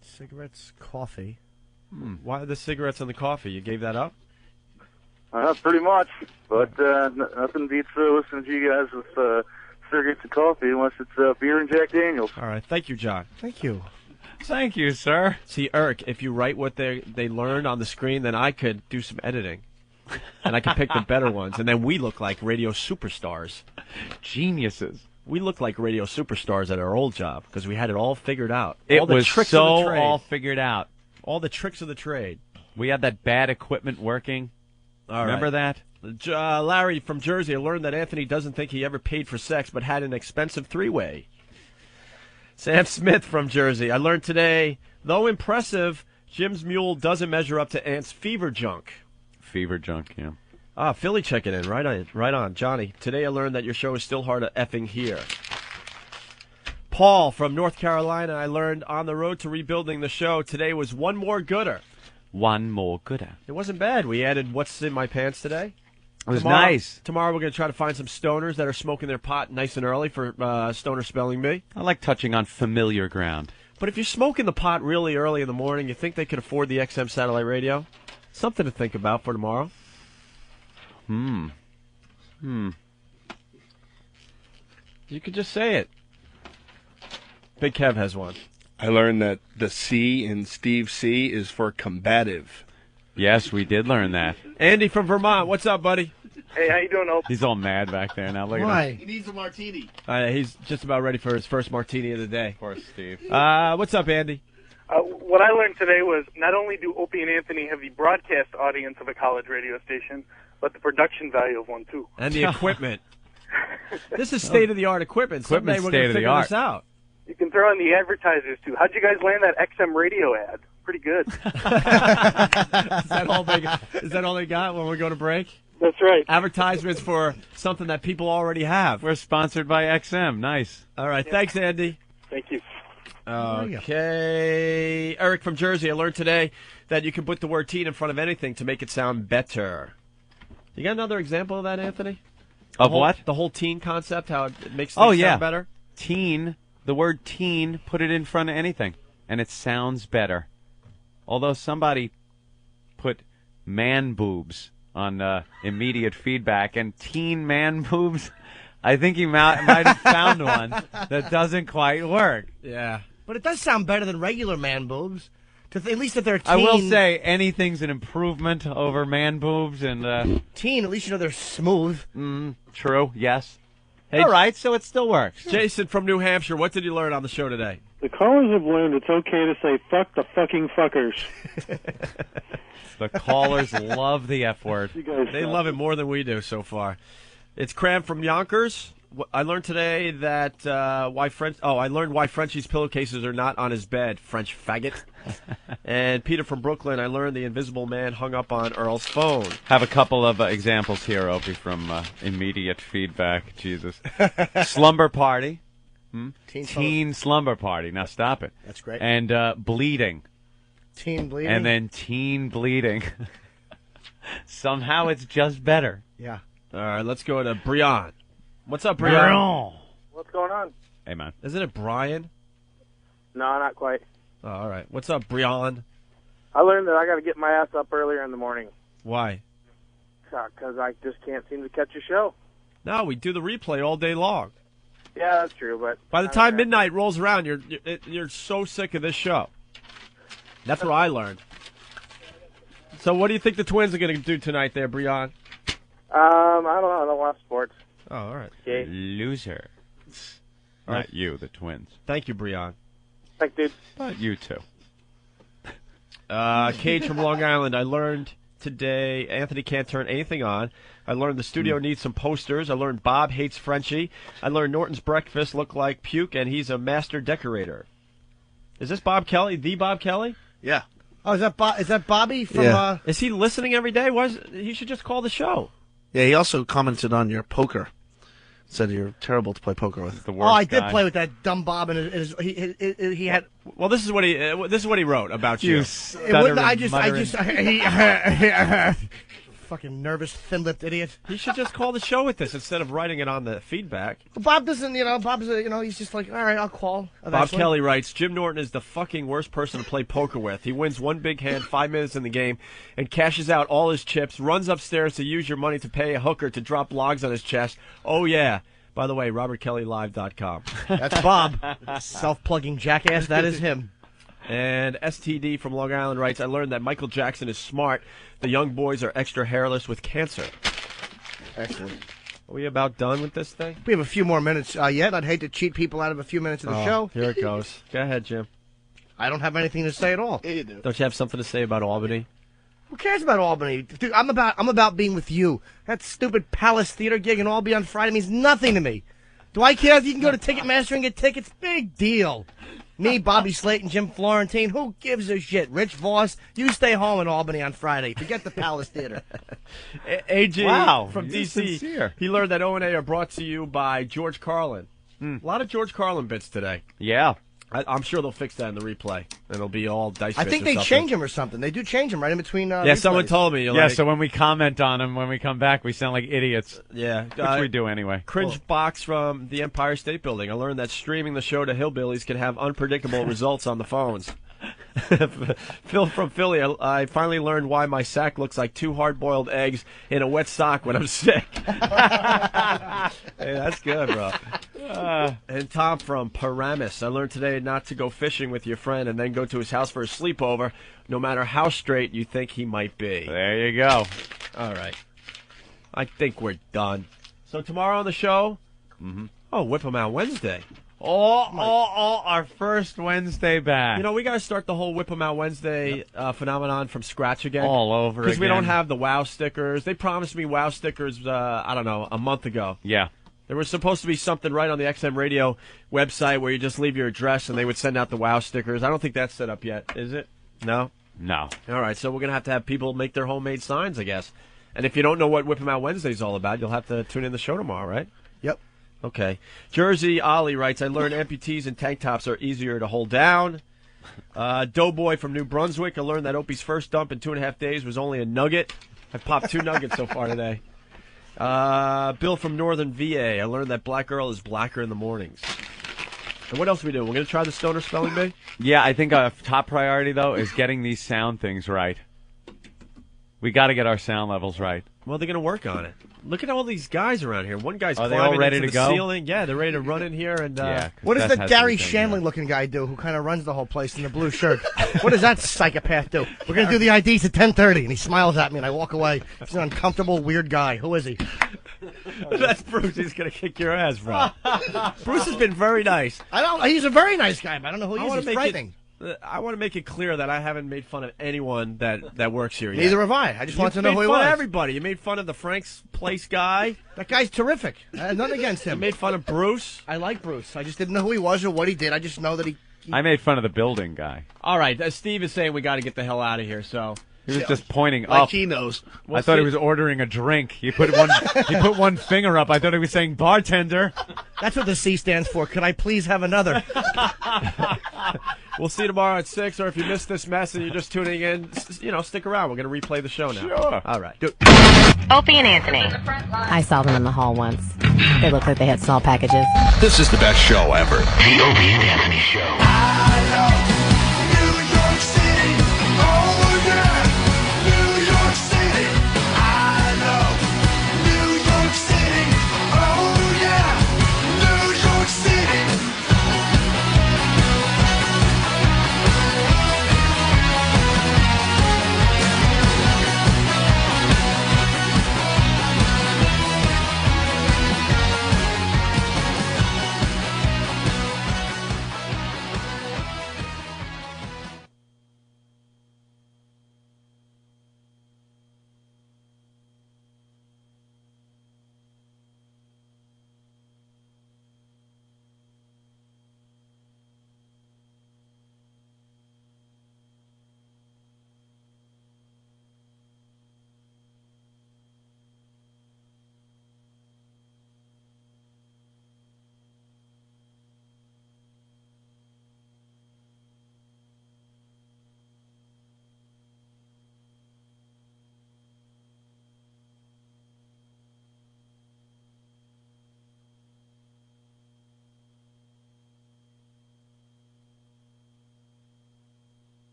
Cigarettes, coffee. Why the cigarettes and the coffee? You gave that up? Pretty much. But nothing beats listening to you guys with cigarettes and coffee unless it's beer and Jack Daniels. All right. Thank you, John. Thank you. Thank you, sir. See, Eric, if you write what they learned on the screen, then I could do some editing. And I could pick the better ones. And then we look like radio superstars. Geniuses. We look like radio superstars at our old job because we had it all figured out. It all the was tricks so of the trade. all figured out. All the tricks of the trade. We had that bad equipment working. All Remember right. that? Larry from Jersey, I learned that Anthony doesn't think he ever paid for sex but had an expensive three-way. Sam Smith from Jersey, I learned today, though impressive, Jim's mule doesn't measure up to Ant's fever junk. Fever junk, yeah. Ah, Philly checking in. Right on. Johnny, today I learned that your show is still hard to effing hear. Paul from North Carolina, I learned on the road to rebuilding the show, today was one more gooder. One more gooder. It wasn't bad. We added What's in My Pants today. It was nice. Tomorrow we're going to try to find some stoners that are smoking their pot nice and early for Stoner Spelling Bee. I like touching on familiar ground. But if you're smoking the pot really early in the morning, you think they could afford the XM satellite radio? Something to think about for tomorrow. You could just say it. Big Kev has one. I learned that the C in Steve C is for combative. Yes, we did learn that. Andy from Vermont, what's up, buddy? Hey, how you doing, Opie? He's all mad back there now. Look at him. He needs a martini. He's just about ready for his first martini of the day. Poor Steve. What's up, Andy? What I learned today was not only do Opie and Anthony have the broadcast audience of a college radio station, but the production value of one, too. And the equipment. This is state-of-the-art equipment. Equipment's Someday we're going to figure state-of-the-art. this out. You can throw in the advertisers, too. How'd you guys land that XM radio ad? Pretty good. Is that all they got when we go to break? That's right. Advertisements for something that people already have. We're sponsored by XM. Nice. All right. Thanks, Andy. Thank you. Okay. Eric from Jersey, I learned today that you can put the word teen in front of anything to make it sound better. You got another example of that, Anthony? Of what? The whole teen concept, how it makes things sound better? Teen, the word teen, put it in front of anything, and it sounds better. Although somebody put man boobs on immediate feedback, and teen man boobs, I think he might have found one that doesn't quite work. Yeah. But it does sound better than regular man boobs. At least if they're teen. I will say anything's an improvement over man boobs and teen. At least you know they're smooth. True. Yes. Hey, All right, so it still works. Jason from New Hampshire, what did you learn on the show today? The callers have learned it's okay to say "fuck the fucking fuckers." The callers love the F word. They love it more than we do so far. It's Cram from Yonkers. I learned today that I learned why Frenchie's pillowcases are not on his bed. French faggot. And Peter from Brooklyn. I learned the Invisible Man hung up on Earl's phone. Have a couple of examples here, Opie, from immediate feedback. Jesus. Slumber party. Teen slumber party. Now stop it. That's great. And bleeding. Teen bleeding. And then teen bleeding. Somehow it's just better. Yeah. All right, let's go to Brian. What's up, Brian? What's going on? Hey, man. Isn't it Brian? No, not quite. Oh, all right. What's up, Brian? I learned that I got to get my ass up earlier in the morning. Why? Because I just can't seem to catch a show. No, we do the replay all day long. Yeah, that's true, but By the time midnight rolls around, you're so sick of this show. That's what I learned. So what do you think the Twins are going to do tonight there, Brian? I don't know. I don't watch sports. Oh, all right. Okay. Loser. All right. Not you, the Twins. Thank you, Brian. Thanks, dude. But you too. Cage from Long Island. I learned today Anthony can't turn anything on. I learned the studio needs some posters. I learned Bob hates Frenchie. I learned Norton's breakfast looked like puke, and he's a master decorator. Is this Bob Kelly? The Bob Kelly? Yeah. Oh, is that Bobby from? Yeah. Is he listening every day? He should just call the show. Yeah, he also commented on your poker. Said you're terrible to play poker with. The worst I did guy. play with that dumb Bob, and he had. Well, this is what he wrote about you. Fucking nervous, thin-lipped idiot. He should just call the show with this instead of writing it on the feedback. Bob doesn't, he's just like, all right, I'll call. Bob eventually. Kelly writes, Jim Norton is the fucking worst person to play poker with. He wins one big hand 5 minutes in the game and cashes out all his chips, runs upstairs to use your money to pay a hooker to drop logs on his chest. Oh, yeah. By the way, RobertKellyLive.com. That's Bob. Self-plugging jackass. That is him. And STD from Long Island writes, I learned that Michael Jackson is smart. The young boys are extra hairless with cancer. Excellent. Are we about done with this thing? We have a few more minutes yet. I'd hate to cheat people out of a few minutes of the show. Here it goes. Go ahead, Jim. I don't have anything to say at all. Yeah, you do. Don't you have something to say about Albany? Who cares about Albany? Dude, I'm about being with you. That stupid Palace Theater gig in Albany on Friday means nothing to me. Do I care if you can go to Ticketmaster and get tickets? Big deal. Me, Bobby Slayton, Jim Florentine, who gives a shit? Rich Voss, you stay home in Albany on Friday. Forget the Palace Theater. AG from you're D.C. sincere. He learned that O&A are brought to you by George Carlin. A lot of George Carlin bits today. Yeah. I'm sure they'll fix that in the replay. And it'll be all dice I bits think or they something. change them or something. They do change them right in between. Yeah, someone replays. told me. Yeah, so when we comment on them, when we come back, we sound like idiots. Yeah. Which we do anyway. Cringe box from the Empire State Building. I learned that streaming the show to hillbillies can have unpredictable results on the phones. Phil from Philly, I finally learned why my sack looks like 2 hard-boiled eggs in a wet sock when I'm sick. Hey, that's good, bro. And Tom from Paramus, I learned today not to go fishing with your friend and then go to his house for a sleepover, no matter how straight you think he might be. There you go. All right. I think we're done. So tomorrow on the show, Whip 'em Out Wednesday. Our first Wednesday back. You know, we got to start the whole Whip 'em Out Wednesday phenomenon from scratch again. All over Because we again. don't have the WOW stickers. They promised me WOW stickers, I don't know, a month ago. Yeah. There was supposed to be something right on the XM Radio website where you just leave your address and they would send out the WOW stickers. I don't think that's set up yet, is it? No? No. All right, so we're going to have people make their homemade signs, I guess. And if you don't know what Whip 'em Out Wednesday is all about, you'll have to tune in the show tomorrow, right? Yep. Okay. Jersey Ollie writes, I learned amputees and tank tops are easier to hold down. Doughboy from New Brunswick, I learned that Opie's first dump in 2.5 days was only a nugget. I've popped 2 nuggets so far today. Bill from Northern VA, I learned that Black Girl is blacker in the mornings. And what else we do? We're going to try the stoner spelling bee? Yeah, I think our top priority, though, is getting these sound things right. We got to get our sound levels right. Well, they're going to work on it. Look at all these guys around here. One guy's Are they climbing all ready into to the go? ceiling. Yeah, they're ready to run in here. And What does the Gary Shandling-looking guy do who kind of runs the whole place in the blue shirt? What does that psychopath do? We're going to do the IDs at 10:30, and he smiles at me, and I walk away. He's an uncomfortable, weird guy. Who is he? That's Bruce. He's going to kick your ass, bro. Bruce has been very nice. He's a very nice guy, but I don't know who he is. wanna He's make frightening. I want to make it clear that I haven't made fun of anyone that works here yet. Neither have I. I just want to know who he You made fun was. of everybody. You made fun of the Frank's Place guy. That guy's terrific. I have nothing against him. You made fun of Bruce. I like Bruce. I just didn't know who he was or what he did. I just know that he I made fun of the building guy. All right, Steve is saying we got to get the hell out of here. So He was just pointing Like up. he knows. I thought he was ordering a drink. He put one finger up. I thought he was saying bartender. That's what the C stands for. Could I please have another? We'll see you tomorrow at 6, or if you missed this mess and you're just tuning in, stick around. We're going to replay the show now. Sure. All right. Opie and Anthony. I saw them in the hall once. They looked like they had small packages. This is the best show ever. The Opie and Anthony Show.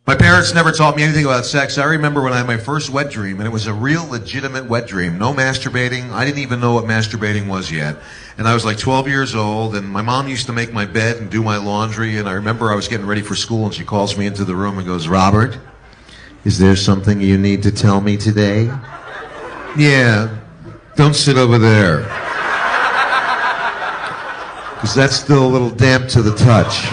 My parents never taught me anything about sex. I remember when I had my first wet dream, and it was a real legitimate wet dream. No masturbating. I didn't even know what masturbating was yet. And I was like 12 years old, and my mom used to make my bed and do my laundry, and I remember I was getting ready for school, and she calls me into the room and goes, "Robert, is there something you need to tell me today?" "Yeah, don't sit over there, because that's still a little damp to the touch."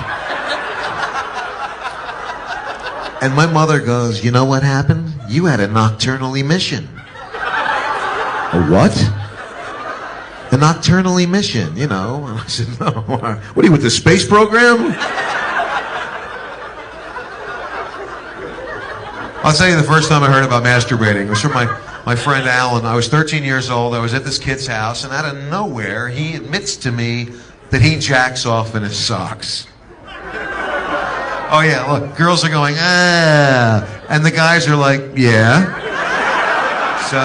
And my mother goes, "You know what happened? You had a nocturnal emission." "A what?" "A nocturnal emission, you know." And I said, "No, what are you, with the space program?" I'll tell you the first time I heard about masturbating. It was from my friend Alan. I was 13 years old. I was at this kid's house, and out of nowhere, he admits to me that he jacks off in his socks. Oh yeah, look, girls are going, "Ah," and the guys are like, "Yeah." So.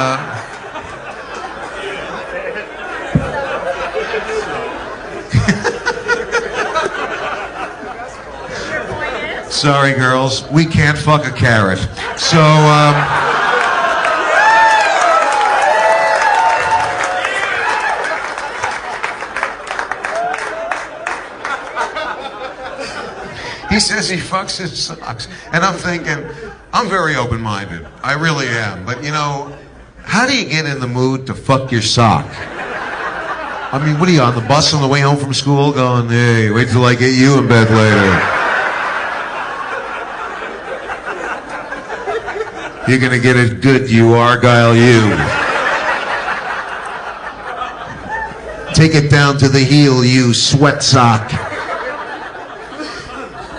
Sorry, girls, we can't fuck a carrot. So, he says he fucks his socks. And I'm thinking, I'm very open-minded. I really am. But, you know, how do you get in the mood to fuck your sock? I mean, what are you, on the bus on the way home from school going, "Hey, wait till I get you in bed later. You're going to get it good, you Argyle, you. Take it down to the heel, you sweat sock."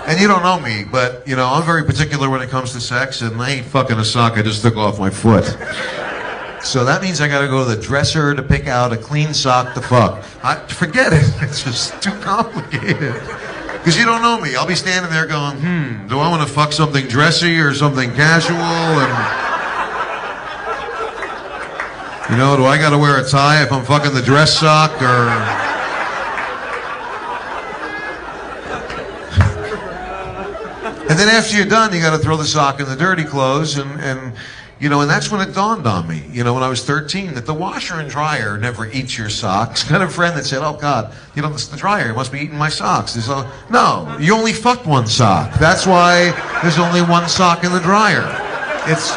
And you don't know me, but, you know, I'm very particular when it comes to sex, and I ain't fucking a sock I just took off my foot. So that means I gotta go to the dresser to pick out a clean sock to fuck. Forget it. It's just too complicated. Because you don't know me. I'll be standing there going, do I want to fuck something dressy or something casual? And You know, do I got to wear a tie if I'm fucking the dress sock or? And then after you're done, you got to throw the sock in the dirty clothes, and you know, and that's when it dawned on me, you know, when I was 13, that the washer and dryer never eats your socks. I had a friend that said, "Oh God, you know, the dryer must be eating my socks." No, you only fucked one sock. That's why there's only one sock in the dryer. It's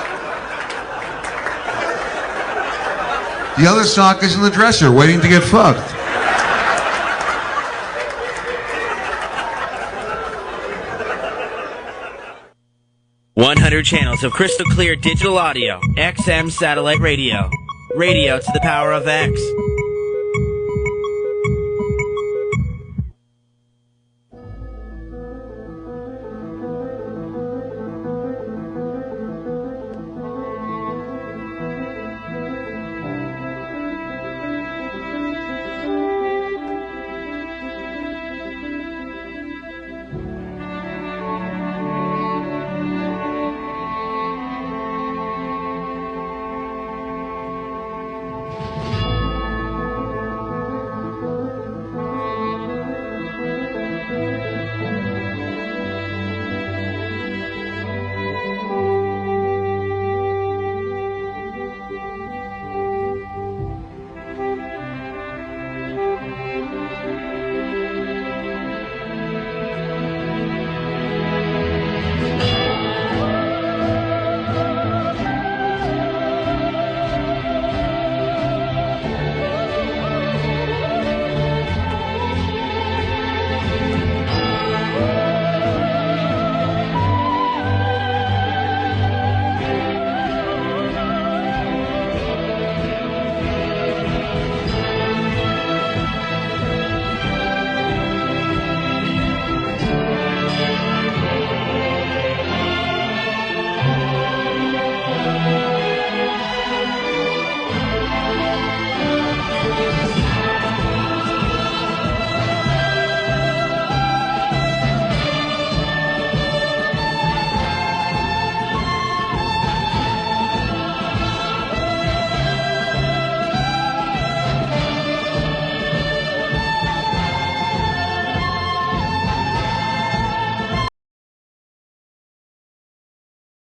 the other sock is in the dresser, waiting to get fucked. .100 channels of crystal clear digital audio, XM satellite radio. Radio to the power of X.